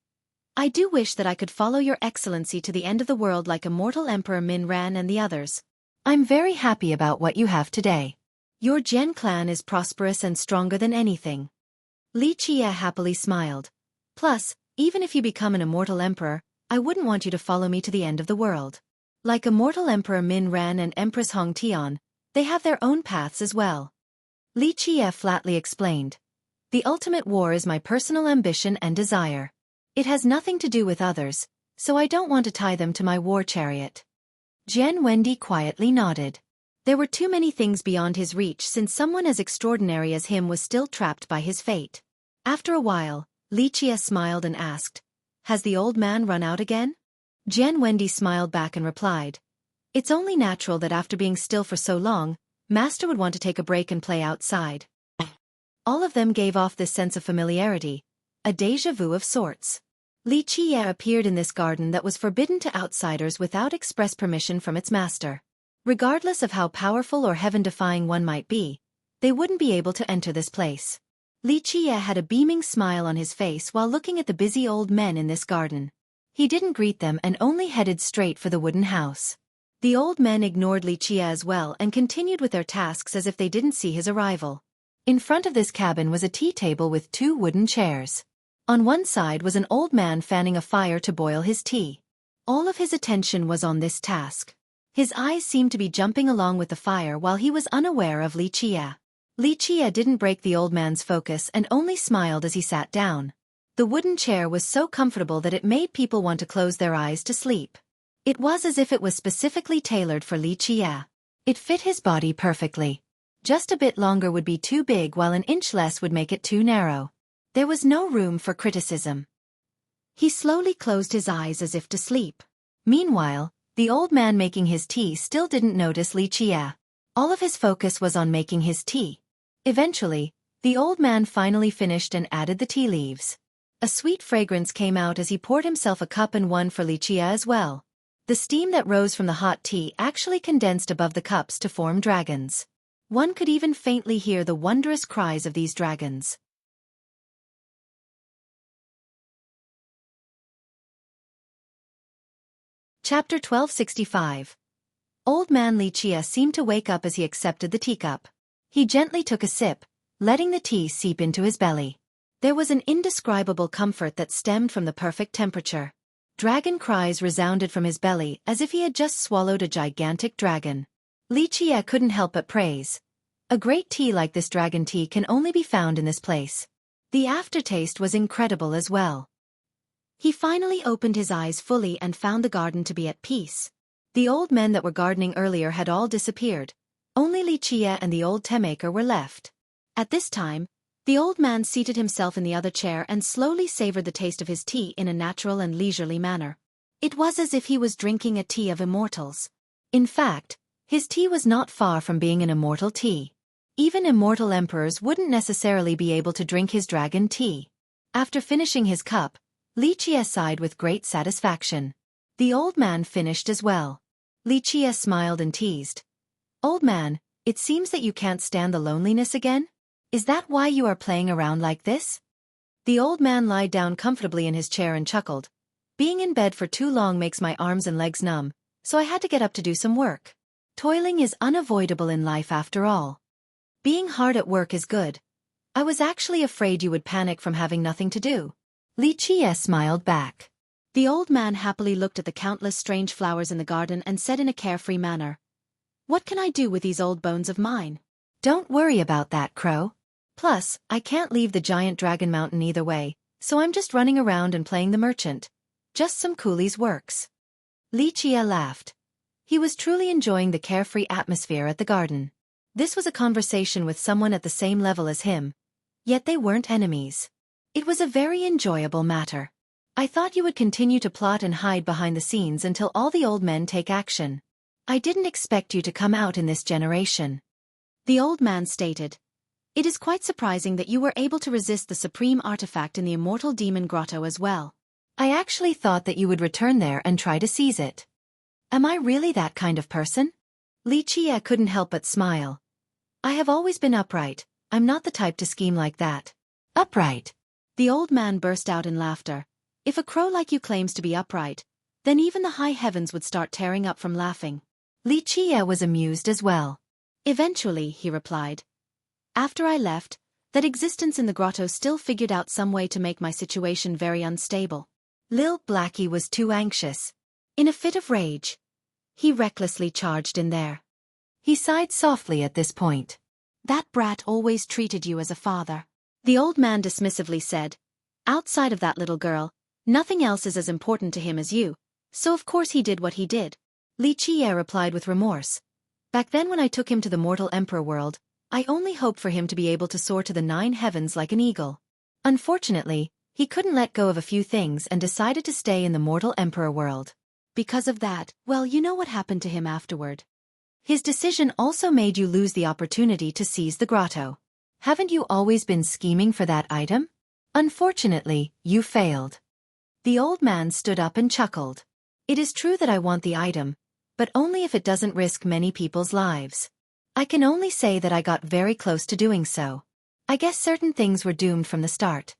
I do wish that I could follow your excellency to the end of the world like immortal Emperor Min Ran and the others. I'm very happy about what you have today. Your Jian clan is prosperous and stronger than anything. Li Qie happily smiled. Plus, even if you become an immortal emperor, I wouldn't want you to follow me to the end of the world. Like immortal Emperor Min Ran and Empress Hong Tian, they have their own paths as well. Li Qie flatly explained. The ultimate war is my personal ambition and desire. It has nothing to do with others, so I don't want to tie them to my war chariot. Jian Wendi quietly nodded. There were too many things beyond his reach since someone as extraordinary as him was still trapped by his fate. After a while, Li Qie smiled and asked, Has the old man run out again? Jian Wendi smiled back and replied, It's only natural that after being still for so long, Master would want to take a break and play outside. All of them gave off this sense of familiarity, a déjà vu of sorts. Li Qie appeared in this garden that was forbidden to outsiders without express permission from its master. Regardless of how powerful or heaven-defying one might be, they wouldn't be able to enter this place. Li Qie had a beaming smile on his face while looking at the busy old men in this garden. He didn't greet them and only headed straight for the wooden house. The old men ignored Li Qie as well and continued with their tasks as if they didn't see his arrival. In front of this cabin was a tea table with 2 wooden chairs. On one side was an old man fanning a fire to boil his tea. All of his attention was on this task. His eyes seemed to be jumping along with the fire while he was unaware of Li Chia. Li Chia didn't break the old man's focus and only smiled as he sat down. The wooden chair was so comfortable that it made people want to close their eyes to sleep. It was as if it was specifically tailored for Li Chia. It fit his body perfectly. Just a bit longer would be too big while an inch less would make it too narrow. There was no room for criticism. He slowly closed his eyes as if to sleep. Meanwhile, the old man making his tea still didn't notice Li Chia. All of his focus was on making his tea. Eventually, the old man finally finished and added the tea leaves. A sweet fragrance came out as he poured himself a cup and one for Li Chia as well. The steam that rose from the hot tea actually condensed above the cups to form dragons. One could even faintly hear the wondrous cries of these dragons. Chapter 1265. Old man Li Chia seemed to wake up as he accepted the teacup. He gently took a sip, letting the tea seep into his belly. There was an indescribable comfort that stemmed from the perfect temperature. Dragon cries resounded from his belly as if he had just swallowed a gigantic dragon. Li Chia couldn't help but praise. A great tea like this dragon tea can only be found in this place. The aftertaste was incredible as well. He finally opened his eyes fully and found the garden to be at peace. The old men that were gardening earlier had all disappeared. Only Li Chia and the old tea maker were left. At this time, the old man seated himself in the other chair and slowly savored the taste of his tea in a natural and leisurely manner. It was as if he was drinking a tea of immortals. In fact, his tea was not far from being an immortal tea. Even immortal emperors wouldn't necessarily be able to drink his dragon tea. After finishing his cup, Li Chia sighed with great satisfaction. The old man finished as well. Li Chia smiled and teased. "Old man, it seems that you can't stand the loneliness again? Is that why you are playing around like this?" The old man lied down comfortably in his chair and chuckled. "Being in bed for too long makes my arms and legs numb, so I had to get up to do some work. Toiling is unavoidable in life after all. Being hard at work is good. I was actually afraid you would panic from having nothing to do." Li Chia smiled back. The old man happily looked at the countless strange flowers in the garden and said in a carefree manner, "What can I do with these old bones of mine?" "Don't worry about that, Crow. Plus, I can't leave the giant dragon mountain either way, so I'm just running around and playing the merchant. Just some coolies' works." Li Chia laughed. He was truly enjoying the carefree atmosphere at the garden. This was a conversation with someone at the same level as him, yet they weren't enemies. It was a very enjoyable matter. "I thought you would continue to plot and hide behind the scenes until all the old men take action. I didn't expect you to come out in this generation." The old man stated, "It is quite surprising that you were able to resist the supreme artifact in the immortal demon grotto as well. I actually thought that you would return there and try to seize it. Am I really that kind of person?" Li Chia couldn't help but smile. "I have always been upright. I'm not the type to scheme like that." "Upright?" The old man burst out in laughter. "If a crow like you claims to be upright, then even the high heavens would start tearing up from laughing." Li Chia was amused as well. "Eventually," he replied. "After I left, that existence in the grotto still figured out some way to make my situation very unstable." Lil Blackie was too anxious. In a fit of rage, he recklessly charged in there. He sighed softly at this point. "That brat always treated you as a father." The old man dismissively said, "Outside of that little girl, nothing else is as important to him as you, so of course he did what he did." Li Chia replied with remorse. "Back then when I took him to the mortal emperor world, I only hoped for him to be able to soar to the 9 heavens like an eagle. Unfortunately, he couldn't let go of a few things and decided to stay in the mortal emperor world. Because of that, well, you know what happened to him afterward. His decision also made you lose the opportunity to seize the grotto. Haven't you always been scheming for that item? Unfortunately, you failed." The old man stood up and chuckled. "It is true that I want the item, but only if it doesn't risk many people's lives. I can only say that I got very close to doing so. I guess certain things were doomed from the start."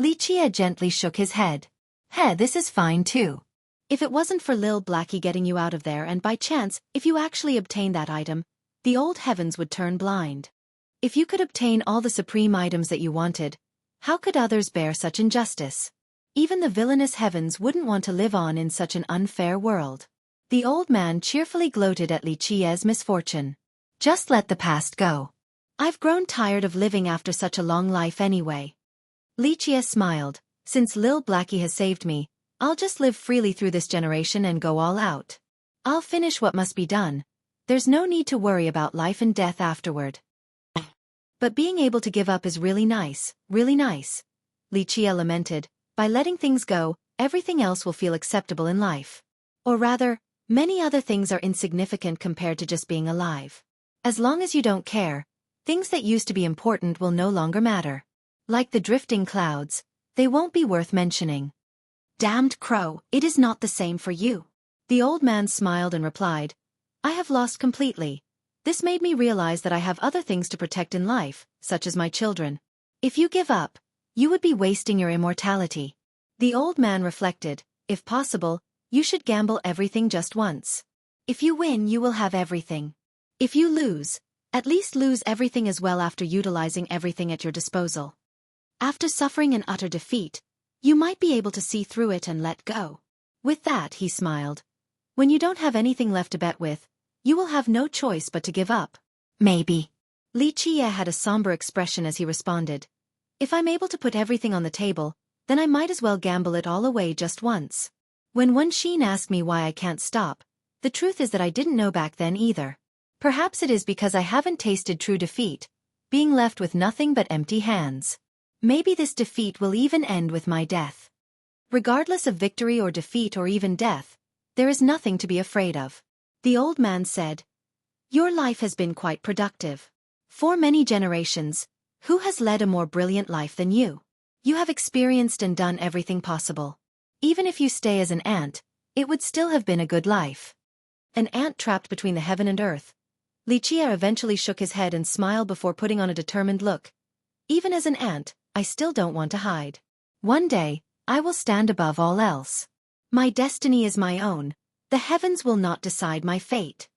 Li Chia gently shook his head. "Hey, this is fine too. If it wasn't for Lil Blackie getting you out of there and by chance, if you actually obtained that item, the old heavens would turn blind. If you could obtain all the supreme items that you wanted, how could others bear such injustice? Even the villainous heavens wouldn't want to live on in such an unfair world." The old man cheerfully gloated at Li Qi's misfortune. Just let the past go. I've grown tired of living after such a long life anyway. Li Qi smiled. Since Lil Blackie has saved me, I'll just live freely through this generation and go all out. I'll finish what must be done. There's no need to worry about life and death afterward. But being able to give up is really nice, really nice. Li Qi lamented. By letting things go, everything else will feel acceptable in life. Or rather, many other things are insignificant compared to just being alive. As long as you don't care, things that used to be important will no longer matter. Like the drifting clouds, they won't be worth mentioning. Damned crow, it is not the same for you. The old man smiled and replied, I have lost completely. This made me realize that I have other things to protect in life, such as my children. If you give up, you would be wasting your immortality. The old man reflected, if possible, you should gamble everything just once. If you win, you will have everything. If you lose, at least lose everything as well after utilizing everything at your disposal. After suffering an utter defeat, you might be able to see through it and let go. With that, he smiled. When you don't have anything left to bet with, you will have no choice but to give up. Maybe. Li Qi had a somber expression as he responded. If I'm able to put everything on the table, then I might as well gamble it all away just once. When Wen Xin asked me why I can't stop, the truth is that I didn't know back then either. Perhaps it is because I haven't tasted true defeat, being left with nothing but empty hands. Maybe this defeat will even end with my death. Regardless of victory or defeat or even death, there is nothing to be afraid of. The old man said, Your life has been quite productive. For many generations, who has led a more brilliant life than you? You have experienced and done everything possible. Even if you stay as an ant, it would still have been a good life. An ant trapped between the heaven and earth. Li Qi eventually shook his head and smiled before putting on a determined look. Even as an ant, I still don't want to hide. One day, I will stand above all else. My destiny is my own. The heavens will not decide my fate.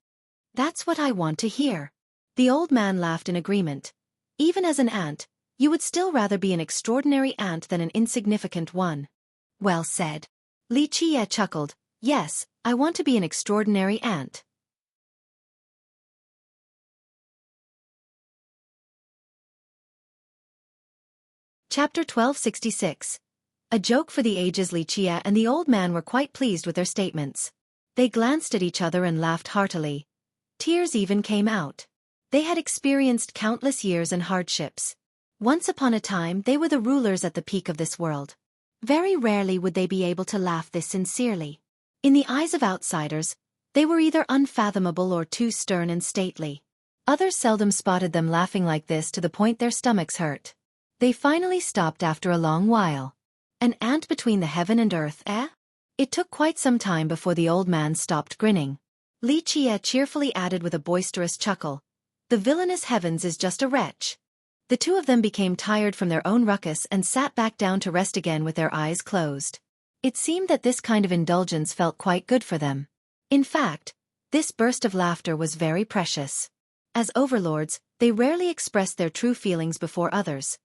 That's what I want to hear. The old man laughed in agreement. Even as an ant, you would still rather be an extraordinary ant than an insignificant one. Well said. Li Qi chuckled. Yes, I want to be an extraordinary ant. Chapter 1266. A joke for the ages. Li Qi and the old man were quite pleased with their statements. They glanced at each other and laughed heartily. Tears even came out. They had experienced countless years and hardships. Once upon a time they were the rulers at the peak of this world. Very rarely would they be able to laugh this sincerely. In the eyes of outsiders, they were either unfathomable or too stern and stately. Others seldom spotted them laughing like this to the point their stomachs hurt. They finally stopped after a long while. An ant between the heaven and earth, eh? It took quite some time before the old man stopped grinning. Li Qi cheerfully added with a boisterous chuckle, The villainous heavens is just a wretch. The two of them became tired from their own ruckus and sat back down to rest again with their eyes closed. It seemed that this kind of indulgence felt quite good for them. In fact, this burst of laughter was very precious. As overlords, they rarely expressed their true feelings before others.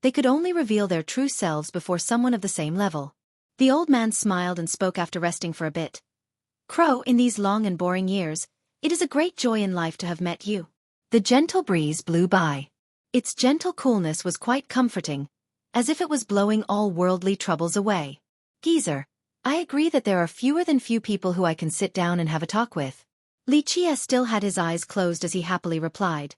They could only reveal their true selves before someone of the same level. The old man smiled and spoke after resting for a bit. Crow, in these long and boring years, it is a great joy in life to have met you. The gentle breeze blew by. Its gentle coolness was quite comforting, as if it was blowing all worldly troubles away. Geezer, I agree that there are fewer than few people who I can sit down and have a talk with. Li Qi still had his eyes closed as he happily replied.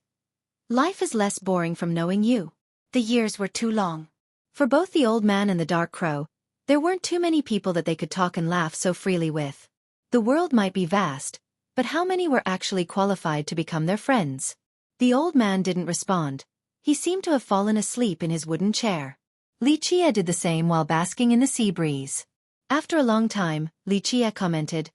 Life is less boring from knowing you. The years were too long. For both the old man and the dark crow, there weren't too many people that they could talk and laugh so freely with. The world might be vast, but how many were actually qualified to become their friends? The old man didn't respond. He seemed to have fallen asleep in his wooden chair. Li Qi did the same while basking in the sea breeze. After a long time, Li Qi commented,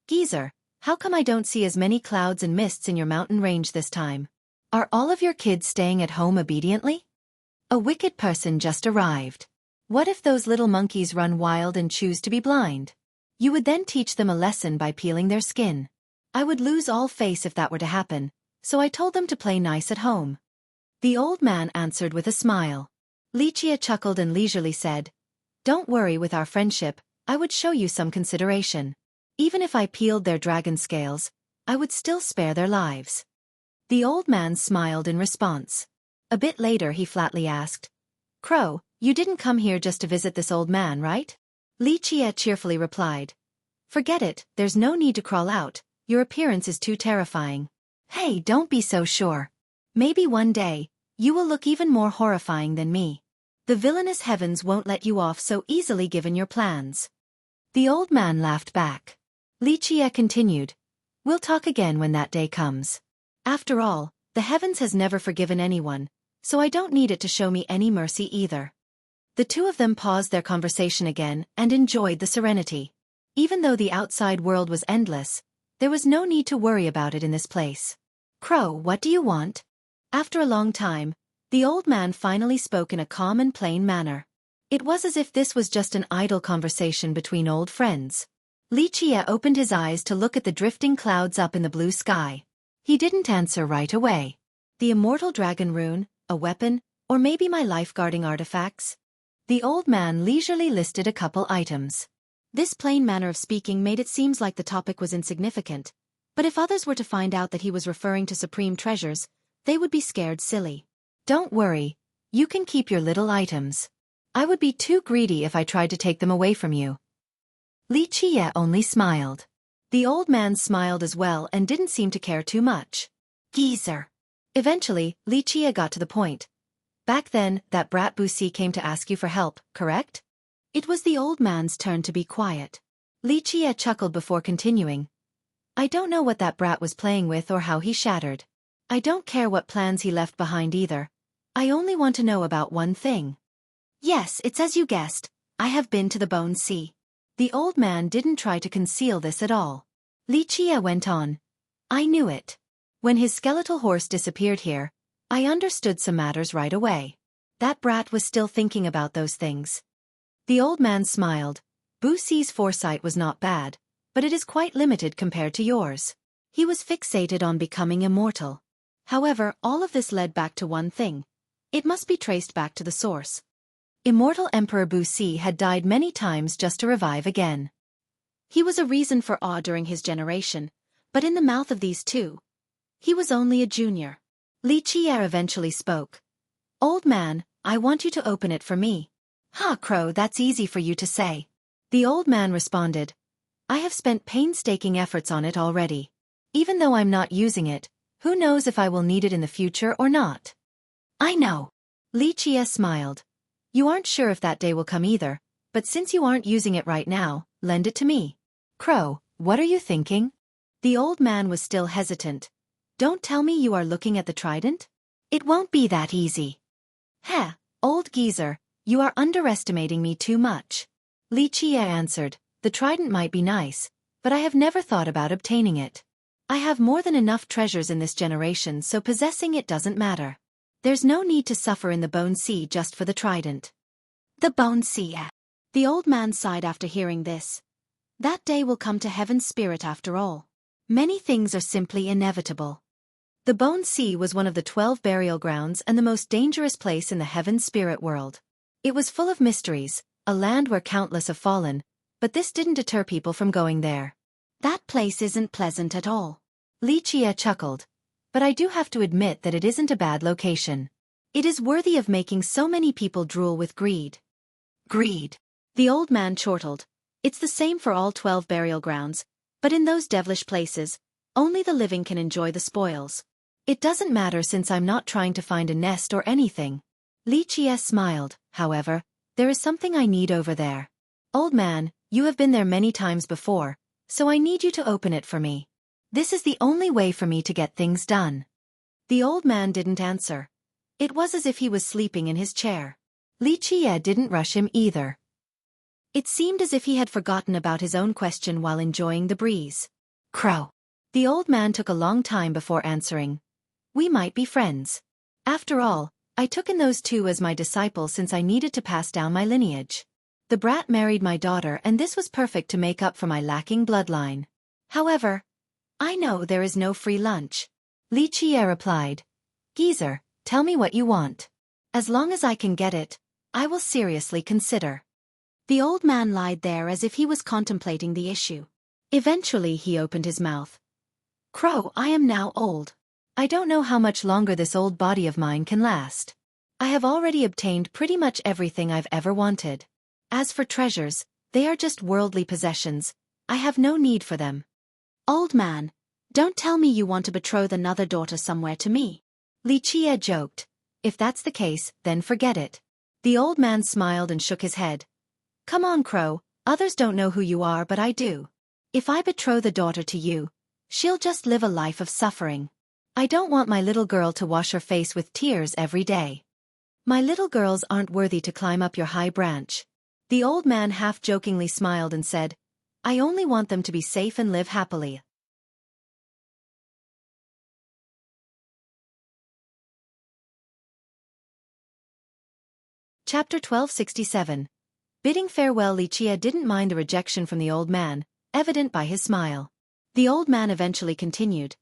Geezer, how come I don't see as many clouds and mists in your mountain range this time? Are all of your kids staying at home obediently? A wicked person just arrived. What if those little monkeys run wild and choose to be blind? You would then teach them a lesson by peeling their skin. I would lose all face if that were to happen, so I told them to play nice at home. The old man answered with a smile. Li Qi chuckled and leisurely said, Don't worry with our friendship, I would show you some consideration. Even if I peeled their dragon scales, I would still spare their lives. The old man smiled in response. A bit later he flatly asked, Crow, you didn't come here just to visit this old man, right? Li Qie cheerfully replied, Forget it, there's no need to crawl out, your appearance is too terrifying. Hey, don't be so sure. Maybe one day, you will look even more horrifying than me. The villainous heavens won't let you off so easily given your plans. The old man laughed back. Li Qie continued, We'll talk again when that day comes. After all, the heavens has never forgiven anyone, so I don't need it to show me any mercy either. The two of them paused their conversation again and enjoyed the serenity. Even though the outside world was endless, there was no need to worry about it in this place. Crow, what do you want? After a long time, the old man finally spoke in a calm and plain manner. It was as if this was just an idle conversation between old friends. Li Qie opened his eyes to look at the drifting clouds up in the blue sky. He didn't answer right away. The immortal dragon rune, a weapon, or maybe my life-guarding artifacts? The old man leisurely listed a couple items. This plain manner of speaking made it seem like the topic was insignificant, but if others were to find out that he was referring to supreme treasures, they would be scared silly. Don't worry, you can keep your little items. I would be too greedy if I tried to take them away from you. Li Qie only smiled. The old man smiled as well and didn't seem to care too much. Geezer. Eventually, Li Qie got to the point. Back then, that brat Busi came to ask you for help, correct? It was the old man's turn to be quiet. Li Qie chuckled before continuing. I don't know what that brat was playing with or how he shattered. I don't care what plans he left behind either. I only want to know about one thing. Yes, it's as you guessed. I have been to the Bone Sea. The old man didn't try to conceal this at all. Li Qie went on. I knew it. When his skeletal horse disappeared here, I understood some matters right away. That brat was still thinking about those things. The old man smiled. Busi's foresight was not bad, but it is quite limited compared to yours. He was fixated on becoming immortal. However, all of this led back to one thing. It must be traced back to the source. Immortal Emperor Busi had died many times just to revive again. He was a reason for awe during his generation, but in the mouth of these two, he was only a junior. Li Qie eventually spoke. Old man, I want you to open it for me. Ha, Crow, that's easy for you to say. The old man responded. I have spent painstaking efforts on it already. Even though I'm not using it, who knows if I will need it in the future or not? I know. Li Qie smiled. You aren't sure if that day will come either, but since you aren't using it right now, lend it to me. Crow, what are you thinking? The old man was still hesitant. Don't tell me you are looking at the trident? It won't be that easy. Heh, old geezer, you are underestimating me too much. Li Qie answered, the trident might be nice, but I have never thought about obtaining it. I have more than enough treasures in this generation, so possessing it doesn't matter. There's no need to suffer in the Bone Sea just for the trident. The Bone Sea. The old man sighed after hearing this. That day will come to Heaven's spirit after all. Many things are simply inevitable. The Bone Sea was one of the 12 burial grounds and the most dangerous place in the Heaven spirit world. It was full of mysteries, a land where countless have fallen, but this didn't deter people from going there. That place isn't pleasant at all. Li Qie chuckled. But I do have to admit that it isn't a bad location. It is worthy of making so many people drool with greed. Greed. The old man chortled. It's the same for all 12 burial grounds, but in those devilish places, only the living can enjoy the spoils. It doesn't matter since I'm not trying to find a nest or anything. Li Qie smiled, however, there is something I need over there. Old man, you have been there many times before, so I need you to open it for me. This is the only way for me to get things done. The old man didn't answer. It was as if he was sleeping in his chair. Li Qie didn't rush him either. It seemed as if he had forgotten about his own question while enjoying the breeze. Crow. The old man took a long time before answering. We might be friends. After all, I took in those two as my disciples since I needed to pass down my lineage. The brat married my daughter and this was perfect to make up for my lacking bloodline. However, I know there is no free lunch. Li Qie replied. Geezer, tell me what you want. As long as I can get it, I will seriously consider. The old man lied there as if he was contemplating the issue. Eventually he opened his mouth. Crow, I am now old. I don't know how much longer this old body of mine can last. I have already obtained pretty much everything I've ever wanted. As for treasures, they are just worldly possessions. I have no need for them. Old man, don't tell me you want to betroth another daughter somewhere to me. Xueqi joked. If that's the case, then forget it. The old man smiled and shook his head. Come on, Crow, others don't know who you are but I do. If I betroth a daughter to you, she'll just live a life of suffering. I don't want my little girl to wash her face with tears every day. My little girls aren't worthy to climb up your high branch. The old man half-jokingly smiled and said, I only want them to be safe and live happily. Chapter 1267. Bidding farewell. Xueqi didn't mind the rejection from the old man, evident by his smile. The old man eventually continued.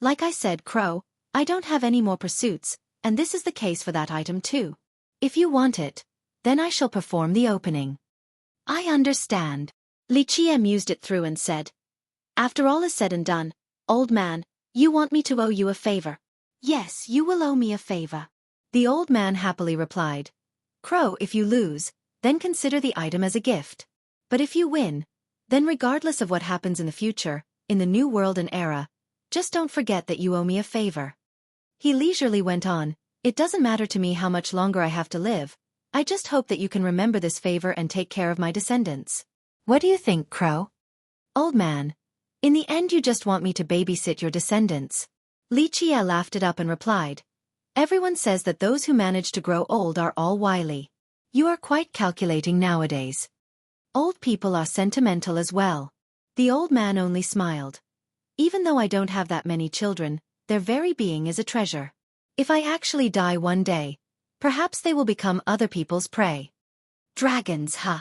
Like I said, Crow, I don't have any more pursuits, and this is the case for that item too. If you want it, then I shall perform the opening. I understand. Xueqi mused it through and said. After all is said and done, old man, you want me to owe you a favor. Yes, you will owe me a favor. The old man happily replied. Crow, if you lose, then consider the item as a gift. But if you win, then regardless of what happens in the future, in the new world and era, just don't forget that you owe me a favor. He leisurely went on, It doesn't matter to me how much longer I have to live, I just hope that you can remember this favor and take care of my descendants. What do you think, Crow? Old man, in the end you just want me to babysit your descendants. Xueqi laughed it up and replied. Everyone says that those who manage to grow old are all wily. You are quite calculating nowadays. Old people are sentimental as well. The old man only smiled. Even though I don't have that many children, their very being is a treasure. If I actually die one day, perhaps they will become other people's prey. Dragons, huh?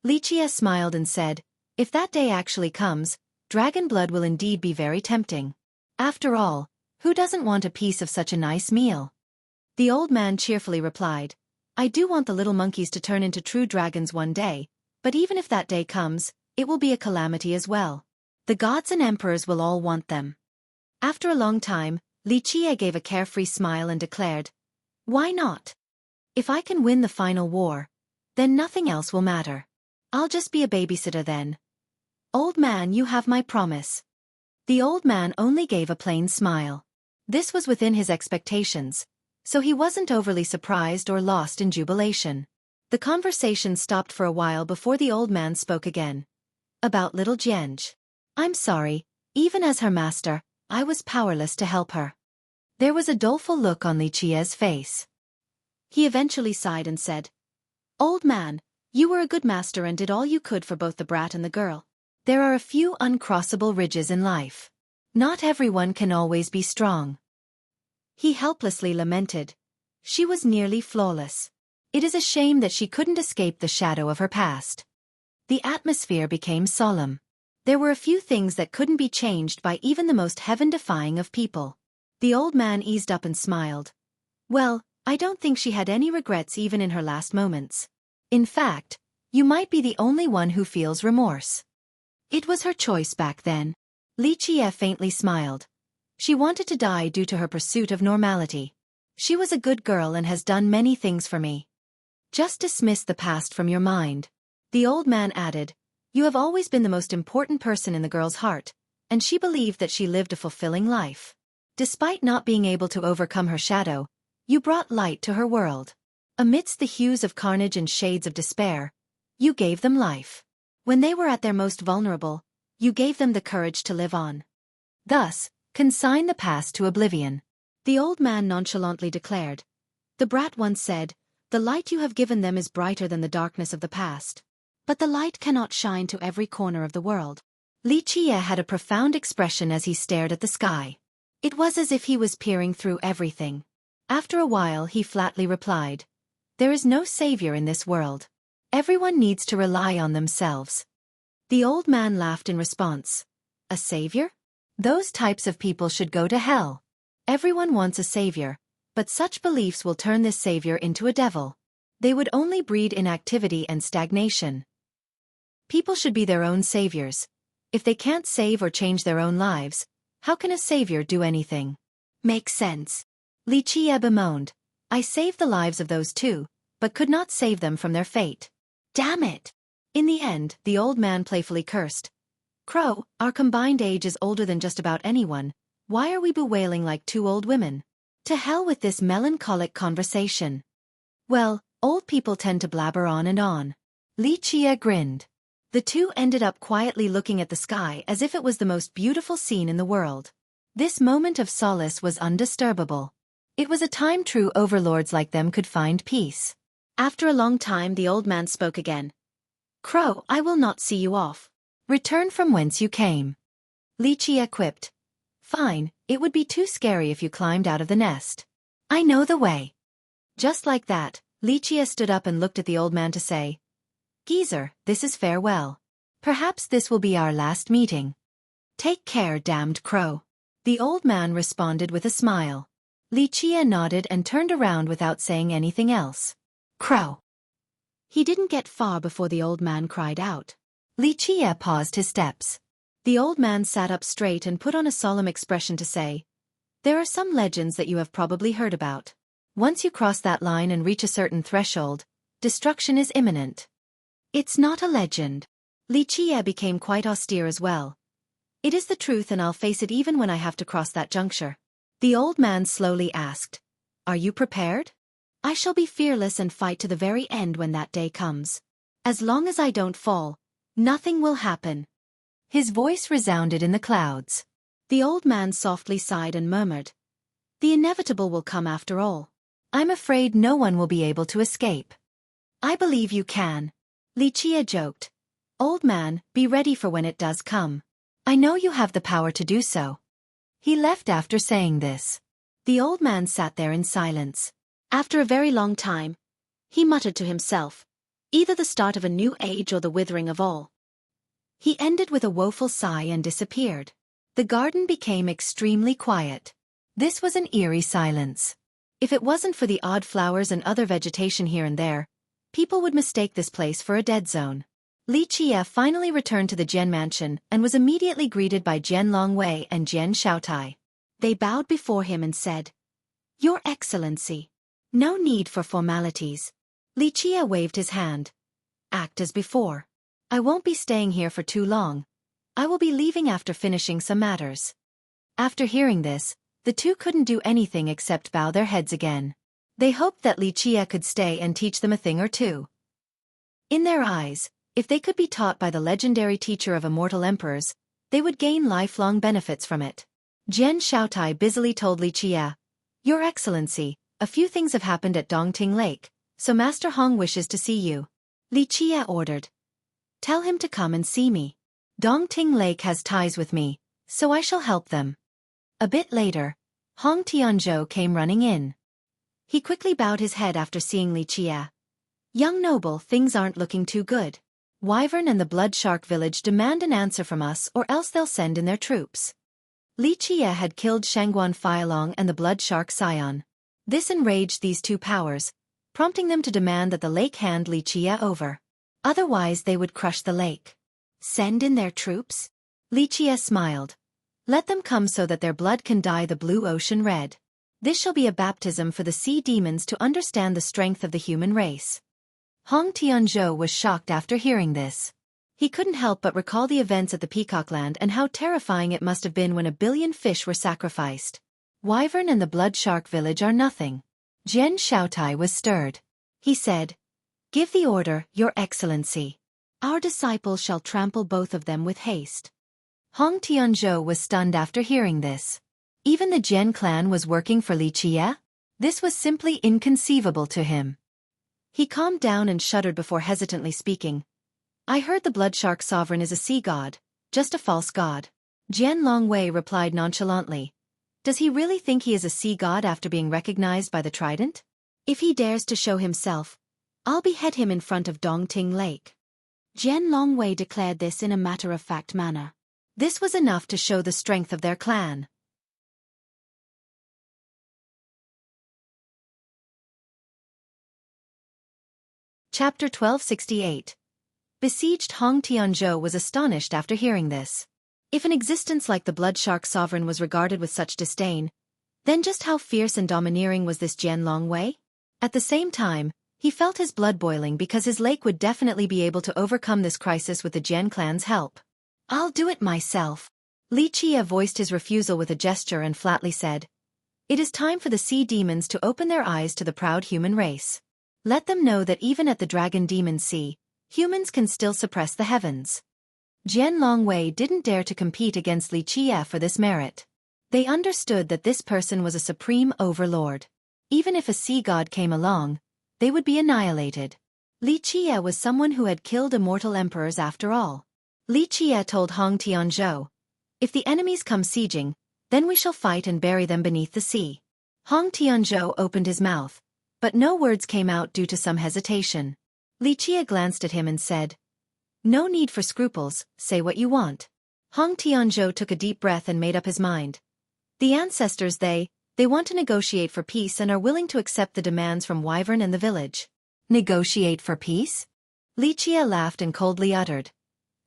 Xueqi smiled and said, if that day actually comes, dragon blood will indeed be very tempting. After all, who doesn't want a piece of such a nice meal? The old man cheerfully replied, I do want the little monkeys to turn into true dragons one day, but even if that day comes, it will be a calamity as well. The gods and emperors will all want them. After a long time, Xueqi gave a carefree smile and declared, why not? If I can win the final war, then nothing else will matter. I'll just be a babysitter then. Old man, you have my promise. The old man only gave a plain smile. This was within his expectations, so he wasn't overly surprised or lost in jubilation. The conversation stopped for a while before the old man spoke again. About little Jienge. I'm sorry, even as her master, I was powerless to help her. There was a doleful look on Xueqi's face. He eventually sighed and said, Old man, you were a good master and did all you could for both the brat and the girl. There are a few uncrossable ridges in life. Not everyone can always be strong. He helplessly lamented. She was nearly flawless. It is a shame that she couldn't escape the shadow of her past. The atmosphere became solemn. There were a few things that couldn't be changed by even the most heaven-defying of people. The old man eased up and smiled. Well, I don't think she had any regrets even in her last moments. In fact, you might be the only one who feels remorse. It was her choice back then. Xueqi faintly smiled. She wanted to die due to her pursuit of normality. She was a good girl and has done many things for me. Just dismiss the past from your mind. The old man added, You have always been the most important person in the girl's heart, and she believed that she lived a fulfilling life. Despite not being able to overcome her shadow, you brought light to her world. Amidst the hues of carnage and shades of despair, you gave them life. When they were at their most vulnerable, you gave them the courage to live on. Thus, consign the past to oblivion. The old man nonchalantly declared. The brat once said, The light you have given them is brighter than the darkness of the past. But the light cannot shine to every corner of the world. Xueqi had a profound expression as he stared at the sky. It was as if he was peering through everything. After a while he flatly replied, There is no savior in this world. Everyone needs to rely on themselves. The old man laughed in response. A savior? Those types of people should go to hell. Everyone wants a savior, but such beliefs will turn this savior into a devil. They would only breed inactivity and stagnation. People should be their own saviors. If they can't save or change their own lives, how can a savior do anything? Makes sense. Li Qie bemoaned. I saved the lives of those two, but could not save them from their fate. Damn it! In the end, the old man playfully cursed. Crow, our combined age is older than just about anyone. Why are we bewailing like two old women? To hell with this melancholic conversation. Well, old people tend to blabber on and on. Li Qie grinned. The two ended up quietly looking at the sky as if it was the most beautiful scene in the world. This moment of solace was undisturbable. It was a time true overlords like them could find peace. After a long time the old man spoke again. Crow, I will not see you off. Return from whence you came. Li Qie quipped. Fine, it would be too scary if you climbed out of the nest. I know the way. Just like that, Li Qie stood up and looked at the old man to say, Geezer, this is farewell. Perhaps this will be our last meeting. Take care, damned crow. The old man responded with a smile. Li Qie nodded and turned around without saying anything else. Crow. He didn't get far before the old man cried out. Li Qie paused his steps. The old man sat up straight and put on a solemn expression to say, There are some legends that you have probably heard about. Once you cross that line and reach a certain threshold, destruction is imminent. It's not a legend. Li Qie became quite austere as well. It is the truth and I'll face it even when I have to cross that juncture. The old man slowly asked, Are you prepared? I shall be fearless and fight to the very end when that day comes. As long as I don't fall, nothing will happen. His voice resounded in the clouds. The old man softly sighed and murmured, The inevitable will come after all. I'm afraid no one will be able to escape. I believe you can. Li Qie joked. Old man, be ready for when it does come. I know you have the power to do so. He left after saying this. The old man sat there in silence. After a very long time, he muttered to himself, Either the start of a new age or the withering of all. He ended with a woeful sigh and disappeared. The garden became extremely quiet. This was an eerie silence. If it wasn't for the odd flowers and other vegetation here and there, people would mistake this place for a dead zone. Li Qie finally returned to the Jian mansion and was immediately greeted by Jian Longwei and Jian Shaotai. They bowed before him and said, Your Excellency. No need for formalities. Li Qie waved his hand. Act as before. I won't be staying here for too long. I will be leaving after finishing some matters. After hearing this, the two couldn't do anything except bow their heads again. They hoped that Li Qie could stay and teach them a thing or two. In their eyes, if they could be taught by the legendary teacher of immortal emperors, they would gain lifelong benefits from it. Jian Shaotai busily told Li Qie, Your Excellency, a few things have happened at Dongting Lake, so Master Hong wishes to see you. Li Qie ordered. Tell him to come and see me. Dongting Lake has ties with me, so I shall help them. A bit later, Hong Tianzhou came running in. He quickly bowed his head after seeing Li Qie. Young noble, things aren't looking too good. Wyvern and the Blood Shark village demand an answer from us or else they'll send in their troops. Li Qie had killed Shangguan Feilong and the Blood Shark scion. This enraged these two powers, prompting them to demand that the lake hand Li Qie over. Otherwise they would crush the lake. Send in their troops? Li Qie smiled. Let them come so that their blood can dye the blue ocean red. This shall be a baptism for the sea demons to understand the strength of the human race. Hong Tianzhou was shocked after hearing this. He couldn't help but recall the events at the Peacockland and how terrifying it must have been when 1 billion fish were sacrificed. Wyvern and the Blood Shark village are nothing. Jian Shaotai was stirred. He said, Give the order, Your Excellency. Our disciples shall trample both of them with haste. Hong Tianzhou was stunned after hearing this. Even the Jian clan was working for Li Qie? This was simply inconceivable to him. He calmed down and shuddered before hesitantly speaking. I heard the Blood Shark sovereign is a sea god, just a false god. Jian Longwei replied nonchalantly. Does he really think he is a sea god after being recognized by the trident? If he dares to show himself, I'll behead him in front of Dongting Lake. Jian Longwei declared this in a matter-of-fact manner. This was enough to show the strength of their clan. Chapter 1268. Besieged Hong Tianzhou was astonished after hearing this. If an existence like the Blood Shark Sovereign was regarded with such disdain, then just how fierce and domineering was this Jian Longwei? At the same time, he felt his blood boiling because his lake would definitely be able to overcome this crisis with the Jian clan's help. "I'll do it myself." Li Qie voiced his refusal with a gesture and flatly said, "It is time for the sea demons to open their eyes to the proud human race. Let them know that even at the Dragon Demon Sea, humans can still suppress the heavens." Jian Longwei didn't dare to compete against Li Qie for this merit. They understood that this person was a supreme overlord. Even if a sea god came along, they would be annihilated. Li Qie was someone who had killed immortal emperors after all. Li Qie told Hong Tianzhou, "If the enemies come sieging, then we shall fight and bury them beneath the sea." Hong Tianzhou opened his mouth, but no words came out due to some hesitation. Li Qie glanced at him and said, "No need for scruples, say what you want." Hong Tianzhou took a deep breath and made up his mind. The ancestors they want to negotiate for peace and are willing to accept the demands from Wyvern and the village. Negotiate for peace? Li Qie laughed and coldly uttered.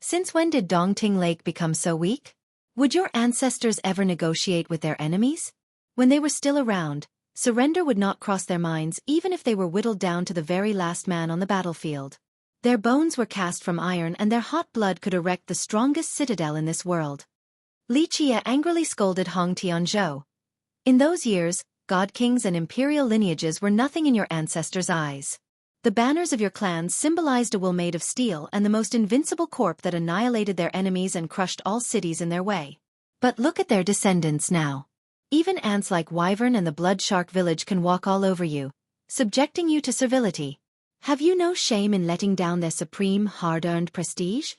"Since when did Dongting Lake become so weak? Would your ancestors ever negotiate with their enemies? When they were still around, surrender would not cross their minds even if they were whittled down to the very last man on the battlefield. Their bones were cast from iron and their hot blood could erect the strongest citadel in this world." Li Qie angrily scolded Hong Tianzhou. "In those years, god kings and imperial lineages were nothing in your ancestors' eyes. The banners of your clans symbolized a will made of steel and the most invincible corp that annihilated their enemies and crushed all cities in their way. But look at their descendants now. Even ants like Wyvern and the Blood Shark village can walk all over you, subjecting you to servility. Have you no shame in letting down their supreme, hard-earned prestige?"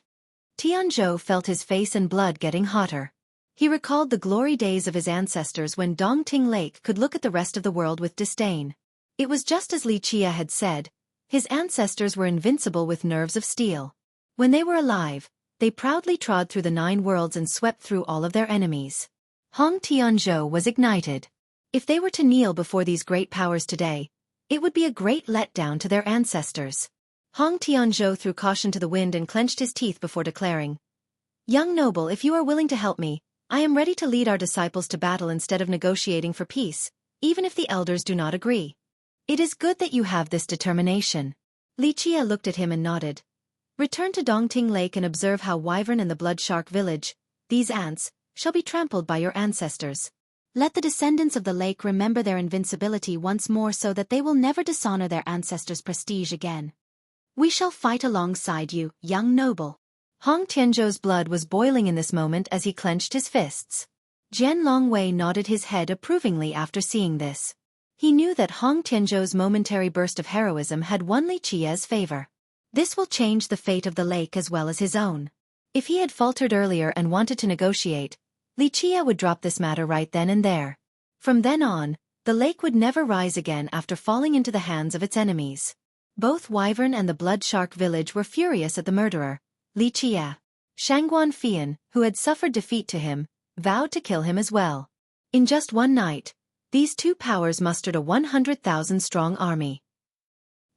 Tianzhou felt his face and blood getting hotter. He recalled the glory days of his ancestors when Dongting Lake could look at the rest of the world with disdain. It was just as Li Qie had said, his ancestors were invincible with nerves of steel. When they were alive, they proudly trod through the 9 worlds and swept through all of their enemies. Hong Tianzhou was ignited. If they were to kneel before these great powers today, it would be a great letdown to their ancestors. Hong Tianzhou threw caution to the wind and clenched his teeth before declaring, "Young noble, if you are willing to help me, I am ready to lead our disciples to battle instead of negotiating for peace, even if the elders do not agree." "It is good that you have this determination." Li Qie looked at him and nodded. "Return to Dongting Lake and observe how Wyvern and the Blood Shark village, these ants, shall be trampled by your ancestors. Let the descendants of the lake remember their invincibility once more so that they will never dishonor their ancestors' prestige again. We shall fight alongside you, young noble." Hong Tianzhou's blood was boiling in this moment as he clenched his fists. Jian Longwei nodded his head approvingly after seeing this. He knew that Hong Tianzhou's momentary burst of heroism had won Li Qie's favor. This will change the fate of the lake as well as his own. If he had faltered earlier and wanted to negotiate, Li Qie would drop this matter right then and there. From then on, the lake would never rise again after falling into the hands of its enemies. Both Wyvern and the Blood Shark village were furious at the murderer, Li Qie. Shangguan Fian, who had suffered defeat to him, vowed to kill him as well. In just one night, these two powers mustered a 100,000-strong army.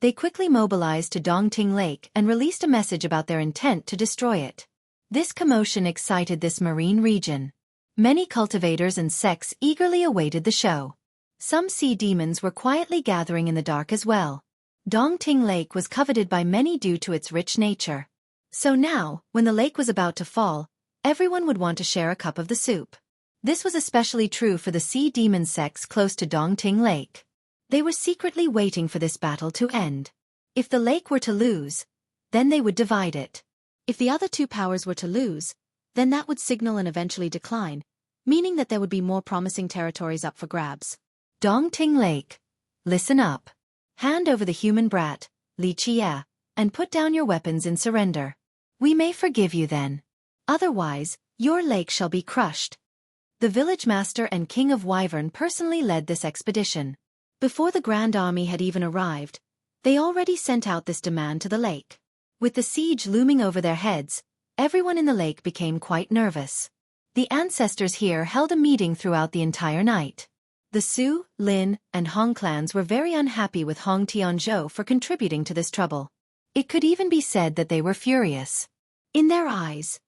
They quickly mobilized to Dongting Lake and released a message about their intent to destroy it. This commotion excited this marine region. Many cultivators and sects eagerly awaited the show. Some sea demons were quietly gathering in the dark as well. Dongting Lake was coveted by many due to its rich nature. So now, when the lake was about to fall, everyone would want to share a cup of the soup. This was especially true for the sea demon sects close to Dongting Lake. They were secretly waiting for this battle to end. If the lake were to lose, then they would divide it. If the other two powers were to lose, then that would signal an eventually decline, meaning that there would be more promising territories up for grabs. Dongting Lake, listen up. Hand over the human brat, Li Qie, and put down your weapons in surrender. We may forgive you then. Otherwise, your lake shall be crushed. The village master and king of Wyvern personally led this expedition. Before the Grand Army had even arrived, they already sent out this demand to the lake. With the siege looming over their heads, everyone in the lake became quite nervous. The ancestors here held a meeting throughout the entire night. The Su, Lin, and Hong clans were very unhappy with Hong Tianzhou for contributing to this trouble. It could even be said that they were furious. In their eyes,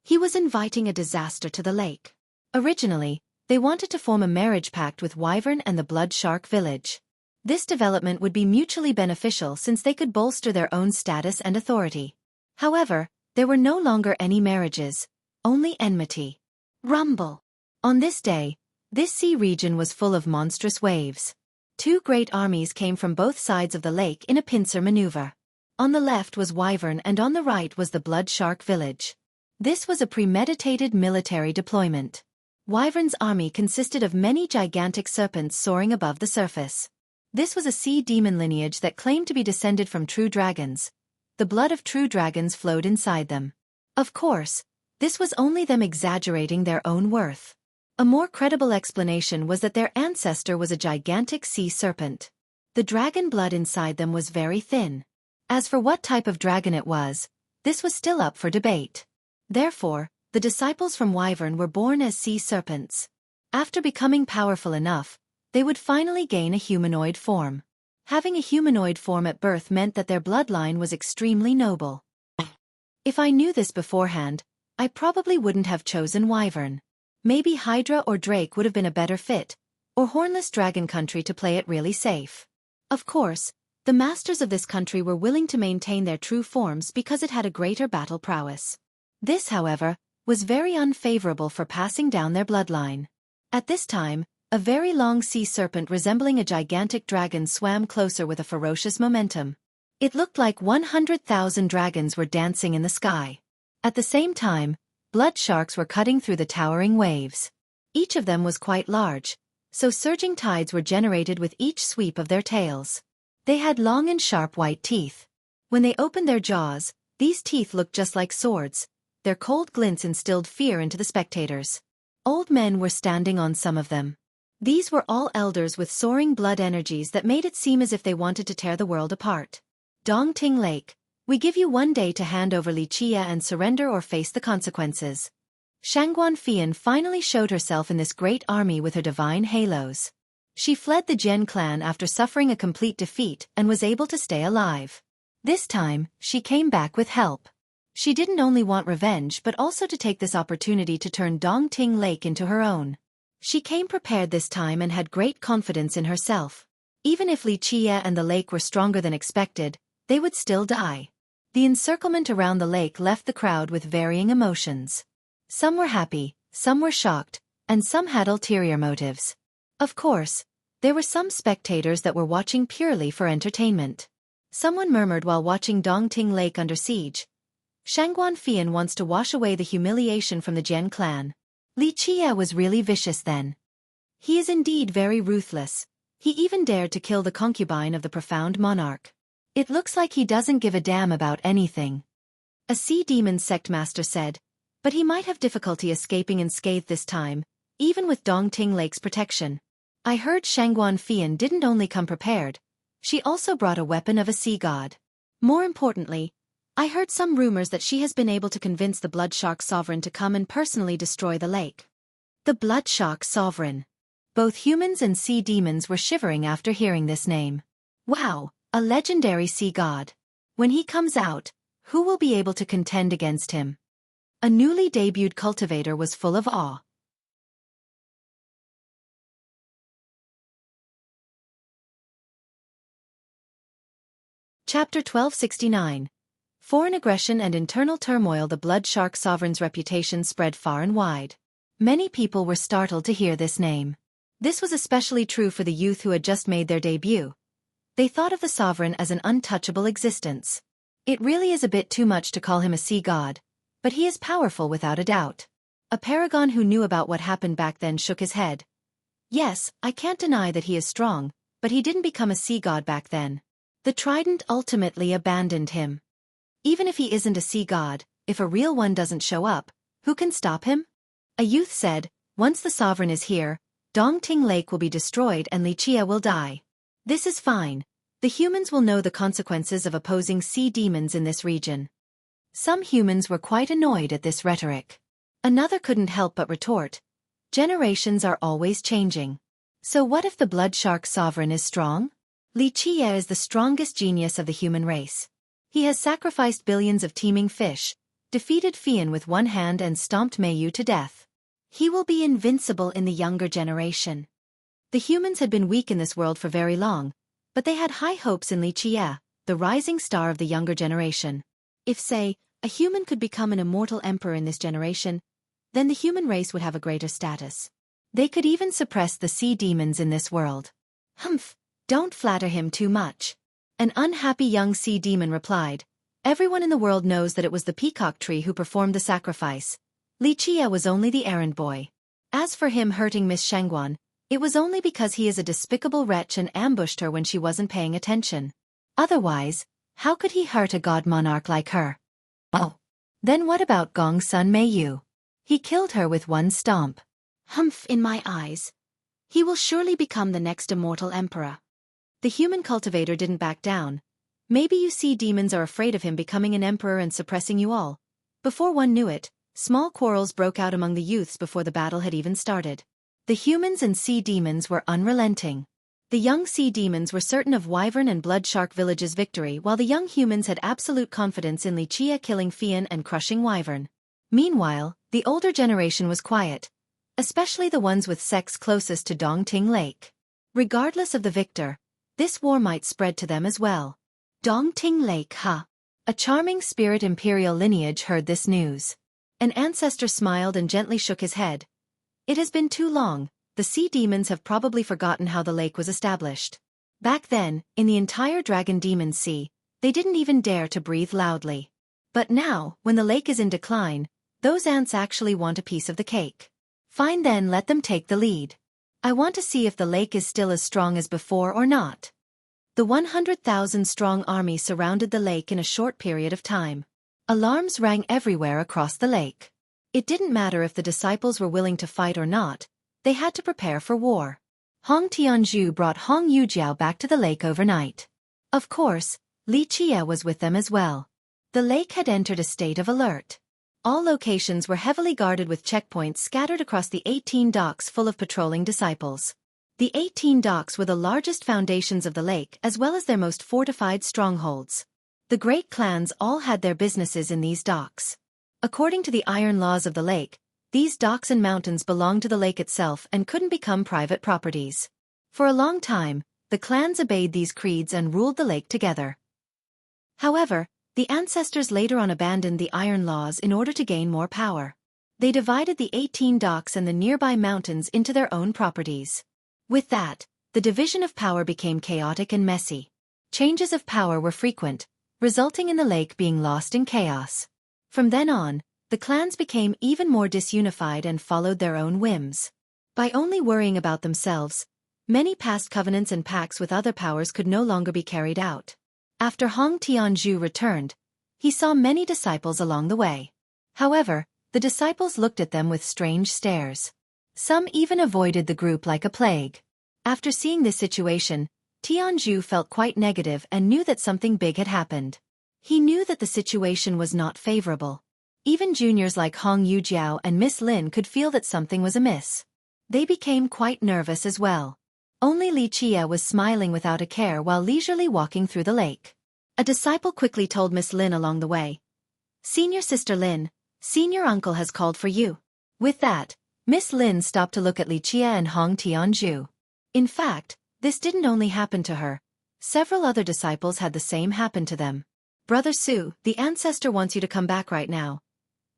he was inviting a disaster to the lake. Originally, they wanted to form a marriage pact with Wyvern and the Blood Shark village. This development would be mutually beneficial since they could bolster their own status and authority. However, there were no longer any marriages, only enmity. Rumble. On this day, this sea region was full of monstrous waves. Two great armies came from both sides of the lake in a pincer maneuver. On the left was Wyvern and on the right was the Blood Shark village. This was a premeditated military deployment. Wyvern's army consisted of many gigantic serpents soaring above the surface. This was a sea demon lineage that claimed to be descended from true dragons. The blood of true dragons flowed inside them. Of course, this was only them exaggerating their own worth. A more credible explanation was that their ancestor was a gigantic sea serpent. The dragon blood inside them was very thin. As for what type of dragon it was, this was still up for debate. Therefore, the disciples from Wyvern were born as sea serpents. After becoming powerful enough, they would finally gain a humanoid form. Having a humanoid form at birth meant that their bloodline was extremely noble. If I knew this beforehand, I probably wouldn't have chosen Wyvern. Maybe Hydra or Drake would have been a better fit, or Hornless Dragon Country to play it really safe. Of course, the masters of this country were willing to maintain their true forms because it had a greater battle prowess. This, however, was very unfavorable for passing down their bloodline. At this time, a very long sea serpent resembling a gigantic dragon swam closer with a ferocious momentum. It looked like 100,000 dragons were dancing in the sky. At the same time, blood sharks were cutting through the towering waves. Each of them was quite large, so surging tides were generated with each sweep of their tails. They had long and sharp white teeth. When they opened their jaws, these teeth looked just like swords. Their cold glints instilled fear into the spectators. Old men were standing on some of them. These were all elders with soaring blood energies that made it seem as if they wanted to tear the world apart. Dongting Lake, we give you 1 day to hand over Lichia and surrender or face the consequences. Shangguan Fian finally showed herself in this great army with her divine halos. She fled the Jian clan after suffering a complete defeat and was able to stay alive. This time, she came back with help. She didn't only want revenge but also to take this opportunity to turn Dongting Lake into her own. She came prepared this time and had great confidence in herself. Even if Lichia and the lake were stronger than expected, they would still die. The encirclement around the lake left the crowd with varying emotions. Some were happy, some were shocked, and some had ulterior motives. Of course, there were some spectators that were watching purely for entertainment. Someone murmured while watching Dongting Lake under siege. Shangguan Fian wants to wash away the humiliation from the Jian clan. Li Chia was really vicious then. He is indeed very ruthless. He even dared to kill the concubine of the profound monarch. It looks like he doesn't give a damn about anything. A sea demon sect master said, but he might have difficulty escaping unscathed this time, even with Dongting Lake's protection. I heard Shangguan Fian didn't only come prepared, she also brought a weapon of a sea god. More importantly, I heard some rumors that she has been able to convince the Blood Shark Sovereign to come and personally destroy the lake. The Blood Shark Sovereign. Both humans and sea demons were shivering after hearing this name. Wow, a legendary sea god. When he comes out, who will be able to contend against him? A newly debuted cultivator was full of awe. Chapter 1269. Foreign aggression and internal turmoil. The Blood Shark Sovereign's reputation spread far and wide. Many people were startled to hear this name. This was especially true for the youth who had just made their debut. They thought of the sovereign as an untouchable existence. It really is a bit too much to call him a sea god, but he is powerful without a doubt. A paragon who knew about what happened back then shook his head. Yes, I can't deny that he is strong, but he didn't become a sea god back then. The trident ultimately abandoned him. Even if he isn't a sea god, if a real one doesn't show up, who can stop him? A youth said, once the sovereign is here, Dongting Lake will be destroyed and Lichia will die. This is fine. The humans will know the consequences of opposing sea demons in this region. Some humans were quite annoyed at this rhetoric. Another couldn't help but retort. Generations are always changing. So what if the Blood Shark Sovereign is strong? Lichia is the strongest genius of the human race. He has sacrificed billions of teeming fish, defeated Fian with one hand and stomped Meiyu to death. He will be invincible in the younger generation. The humans had been weak in this world for very long, but they had high hopes in Li Qie, the rising star of the younger generation. If, say, a human could become an immortal emperor in this generation, then the human race would have a greater status. They could even suppress the sea demons in this world. Humph, don't flatter him too much. An unhappy young sea demon replied. Everyone in the world knows that it was the peacock tree who performed the sacrifice. Li Qie was only the errand boy. As for him hurting Miss Shangguan, it was only because he is a despicable wretch and ambushed her when she wasn't paying attention. Otherwise, how could he hurt a god monarch like her? Oh. Then what about Gong's son Meiyu? He killed her with one stomp. Humph, in my eyes. He will surely become the next immortal emperor. The human cultivator didn't back down. Maybe you sea demons are afraid of him becoming an emperor and suppressing you all. Before one knew it, small quarrels broke out among the youths before the battle had even started. The humans and sea demons were unrelenting. The young sea demons were certain of Wyvern and Blood Shark Village's victory, while the young humans had absolute confidence in Li Qie killing Fian and crushing Wyvern. Meanwhile, the older generation was quiet, especially the ones with sex closest to Dongting Lake. Regardless of the victor, this war might spread to them as well. Dongting Lake, huh? A charming spirit imperial lineage heard this news. An ancestor smiled and gently shook his head. It has been too long. The sea demons have probably forgotten how the lake was established. Back then, in the entire Dragon Demon Sea, they didn't even dare to breathe loudly. But now, when the lake is in decline, those ants actually want a piece of the cake. Fine then, let them take the lead. I want to see if the lake is still as strong as before or not. The 100,000-strong army surrounded the lake in a short period of time. Alarms rang everywhere across the lake. It didn't matter if the disciples were willing to fight or not. They had to prepare for war. Hong Tianzhu brought Hong Yujiao back to the lake overnight. Of course, Li Qie was with them as well. The lake had entered a state of alert. All locations were heavily guarded with checkpoints scattered across the 18 docks full of patrolling disciples. The 18 docks were the largest foundations of the lake as well as their most fortified strongholds. The great clans all had their businesses in these docks. According to the iron laws of the lake, these docks and mountains belonged to the lake itself and couldn't become private properties. For a long time, the clans obeyed these creeds and ruled the lake together. However, the ancestors later on abandoned the iron laws in order to gain more power. They divided the 18 docks and the nearby mountains into their own properties. With that, the division of power became chaotic and messy. Changes of power were frequent, resulting in the lake being lost in chaos. From then on, the clans became even more disunified and followed their own whims. By only worrying about themselves, many past covenants and pacts with other powers could no longer be carried out. After Hong Tianzhu returned, he saw many disciples along the way. However, the disciples looked at them with strange stares. Some even avoided the group like a plague. After seeing this situation, Tianzhu felt quite negative and knew that something big had happened. He knew that the situation was not favorable. Even juniors like Hong Yujiao and Miss Lin could feel that something was amiss. They became quite nervous as well. Only Li Qie was smiling without a care while leisurely walking through the lake. A disciple quickly told Miss Lin along the way, "Senior Sister Lin, Senior Uncle has called for you." With that, Miss Lin stopped to look at Li Qie and Hong Tianzhu. In fact, this didn't only happen to her. Several other disciples had the same happen to them. "Brother Su, the ancestor wants you to come back right now."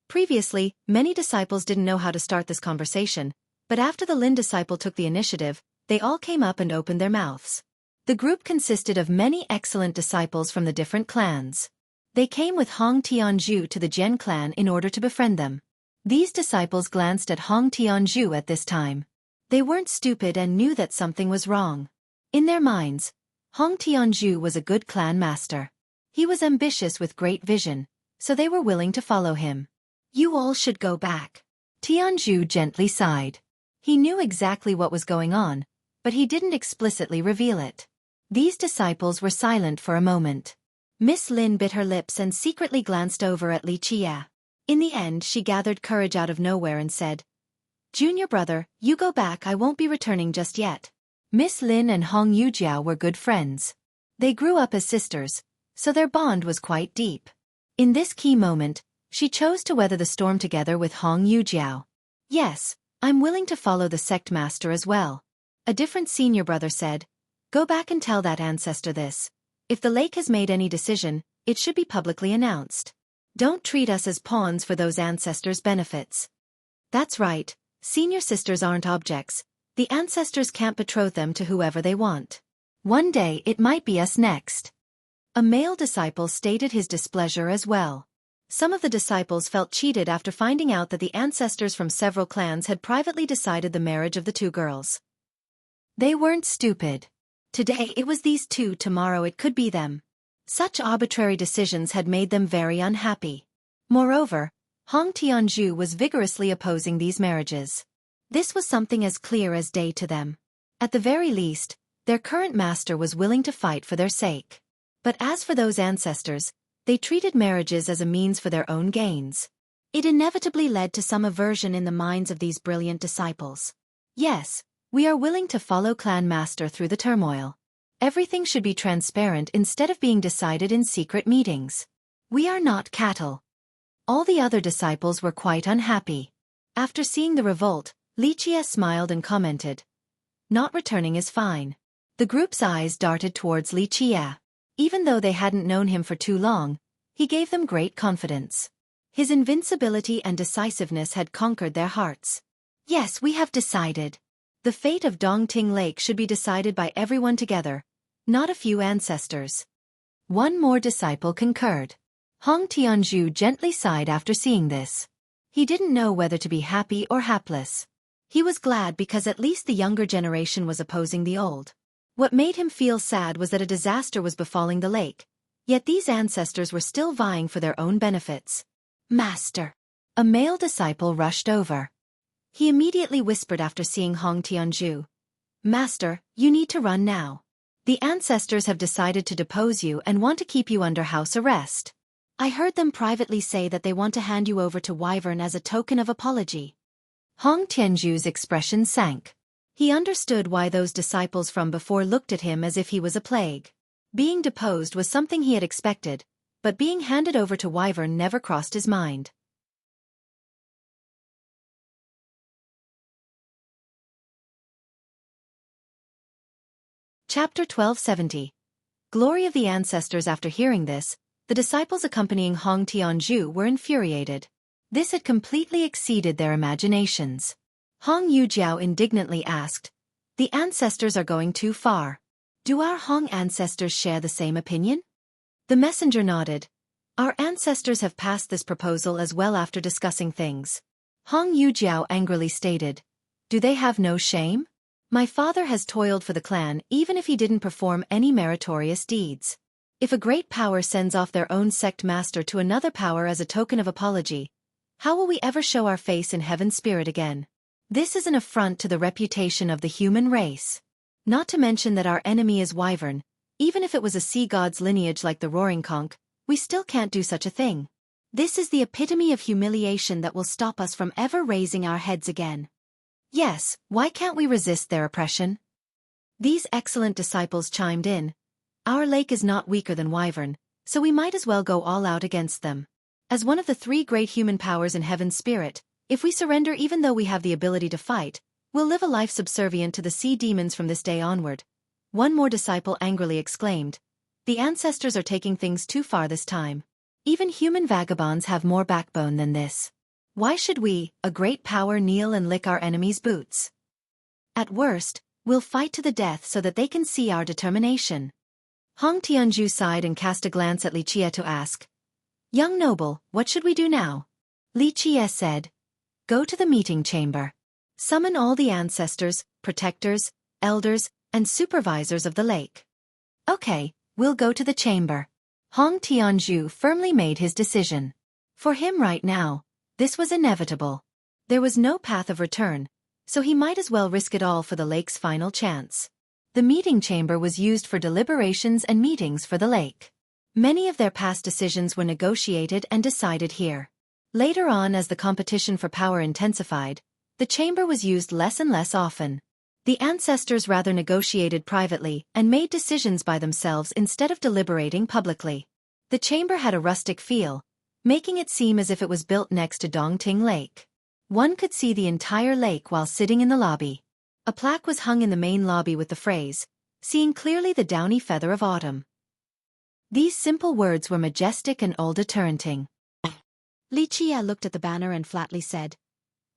Previously, many disciples didn't know how to start this conversation, but after the Lin disciple took the initiative, they all came up and opened their mouths. The group consisted of many excellent disciples from the different clans. They came with Hong Tianzhu to the Jian clan in order to befriend them. These disciples glanced at Hong Tianzhu at this time. They weren't stupid and knew that something was wrong. In their minds, Hong Tianzhu was a good clan master. He was ambitious with great vision, so they were willing to follow him. "You all should go back." Tianzhu gently sighed. He knew exactly what was going on, but he didn't explicitly reveal it. These disciples were silent for a moment. Miss Lin bit her lips and secretly glanced over at Li Qie. In the end, she gathered courage out of nowhere and said, "Junior brother, you go back, I won't be returning just yet." Miss Lin and Hong Yujiao were good friends. They grew up as sisters, so their bond was quite deep. In this key moment, she chose to weather the storm together with Hong Yujiao. Yes, I'm willing to follow the sect master as well. A different senior brother said, go back and tell that ancestor this. If the lake has made any decision, it should be publicly announced. Don't treat us as pawns for those ancestors' benefits. That's right, senior sisters aren't objects. The ancestors can't betroth them to whoever they want. One day it might be us next. A male disciple stated his displeasure as well. Some of the disciples felt cheated after finding out that the ancestors from several clans had privately decided the marriage of the two girls. They weren't stupid. Today it was these two, tomorrow it could be them. Such arbitrary decisions had made them very unhappy. Moreover, Hong Tianzhu was vigorously opposing these marriages. This was something as clear as day to them. At the very least, their current master was willing to fight for their sake. But as for those ancestors, they treated marriages as a means for their own gains. It inevitably led to some aversion in the minds of these brilliant disciples. Yes, we are willing to follow clan master through the turmoil. Everything should be transparent instead of being decided in secret meetings. We are not cattle. All the other disciples were quite unhappy. After seeing the revolt, Li Jie smiled and commented, not returning is fine. The group's eyes darted towards Li Jie. Even though they hadn't known him for too long, he gave them great confidence. His invincibility and decisiveness had conquered their hearts. Yes, we have decided. The fate of Dongting Lake should be decided by everyone together, not a few ancestors. One more disciple concurred. Hong Tianzhu gently sighed after seeing this. He didn't know whether to be happy or hapless. He was glad because at least the younger generation was opposing the old. What made him feel sad was that a disaster was befalling the lake, yet these ancestors were still vying for their own benefits. Master! A male disciple rushed over. He immediately whispered after seeing Hong Tianzhu. Master, you need to run now. The ancestors have decided to depose you and want to keep you under house arrest. I heard them privately say that they want to hand you over to Wyvern as a token of apology. Hong Tianzhu's expression sank. He understood why those disciples from before looked at him as if he was a plague. Being deposed was something he had expected, but being handed over to Wyvern never crossed his mind. Chapter 1270. Glory of the Ancestors. After hearing this, the disciples accompanying Hong Tianzhu were infuriated. This had completely exceeded their imaginations. Hong Yujiao indignantly asked, the ancestors are going too far. Do our Hong ancestors share the same opinion? The messenger nodded. Our ancestors have passed this proposal as well after discussing things. Hong Yujiao angrily stated, do they have no shame? My father has toiled for the clan even if he didn't perform any meritorious deeds. If a great power sends off their own sect master to another power as a token of apology, how will we ever show our face in heaven's spirit again? This is an affront to the reputation of the human race. Not to mention that our enemy is Wyvern. Even if it was a sea god's lineage like the Roaring Conch, we still can't do such a thing. This is the epitome of humiliation that will stop us from ever raising our heads again. Yes, why can't we resist their oppression? These excellent disciples chimed in. Our lake is not weaker than Wyvern, so we might as well go all out against them. As one of the three great human powers in heaven's spirit, if we surrender even though we have the ability to fight, we'll live a life subservient to the sea demons from this day onward. One more disciple angrily exclaimed, the ancestors are taking things too far this time. Even human vagabonds have more backbone than this. Why should we, a great power, kneel and lick our enemies' boots? At worst, we'll fight to the death so that they can see our determination. Hong Tianzhu sighed and cast a glance at Li Jie to ask, young noble, what should we do now? Li Jie said, go to the meeting chamber. Summon all the ancestors, protectors, elders, and supervisors of the lake. Okay, we'll go to the chamber. Hong Tianzhu firmly made his decision. For him right now, this was inevitable. There was no path of return, so he might as well risk it all for the lake's final chance. The meeting chamber was used for deliberations and meetings for the lake. Many of their past decisions were negotiated and decided here. Later on, as the competition for power intensified, the chamber was used less and less often. The ancestors rather negotiated privately and made decisions by themselves instead of deliberating publicly. The chamber had a rustic feel, making it seem as if it was built next to Dongting Lake. One could see the entire lake while sitting in the lobby. A plaque was hung in the main lobby with the phrase, "Seeing clearly the downy feather of autumn." These simple words were majestic and all-deterrenting. Li Qie looked at the banner and flatly said,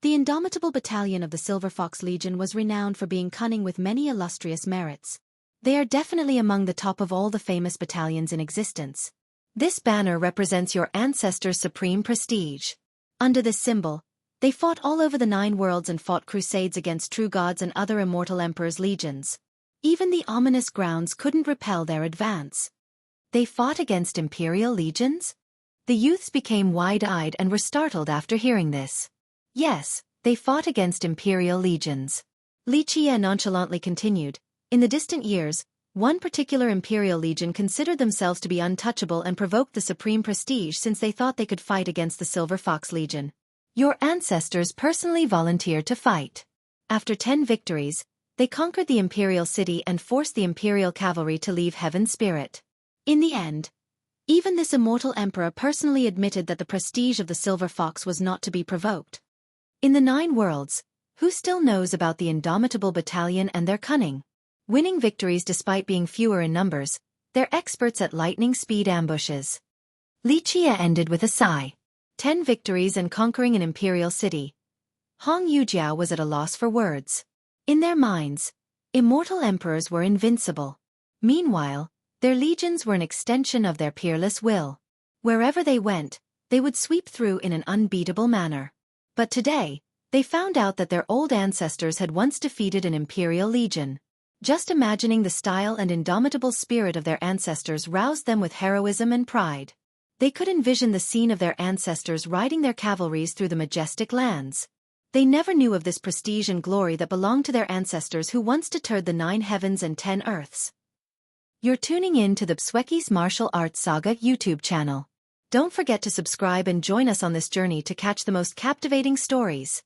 "The indomitable battalion of the Silver Fox Legion was renowned for being cunning with many illustrious merits. They are definitely among the top of all the famous battalions in existence. This banner represents your ancestors' supreme prestige. Under this symbol, they fought all over the 9 worlds and fought crusades against true gods and other immortal emperors' legions. Even the ominous grounds couldn't repel their advance." They fought against imperial legions? The youths became wide-eyed and were startled after hearing this. Yes, they fought against imperial legions. Li Qie nonchalantly continued, "In the distant years, one particular imperial legion considered themselves to be untouchable and provoked the supreme prestige since they thought they could fight against the Silver Fox Legion. Your ancestors personally volunteered to fight. After 10 victories, they conquered the imperial city and forced the imperial cavalry to leave Heaven Spirit. In the end, even this immortal emperor personally admitted that the prestige of the Silver Fox was not to be provoked. In the 9 worlds, who still knows about the indomitable battalion and their cunning? Winning victories despite being fewer in numbers, they're experts at lightning-speed ambushes." Li Qie ended with a sigh. 10 victories and conquering an imperial city. Hong Yujiao was at a loss for words. In their minds, immortal emperors were invincible. Meanwhile, their legions were an extension of their peerless will. Wherever they went, they would sweep through in an unbeatable manner. But today, they found out that their old ancestors had once defeated an imperial legion. Just imagining the style and indomitable spirit of their ancestors roused them with heroism and pride. They could envision the scene of their ancestors riding their cavalries through the majestic lands. They never knew of this prestige and glory that belonged to their ancestors who once deterred the 9 heavens and 10 earths. You're tuning in to the Xueqi's Martial Arts Saga YouTube channel. Don't forget to subscribe and join us on this journey to catch the most captivating stories.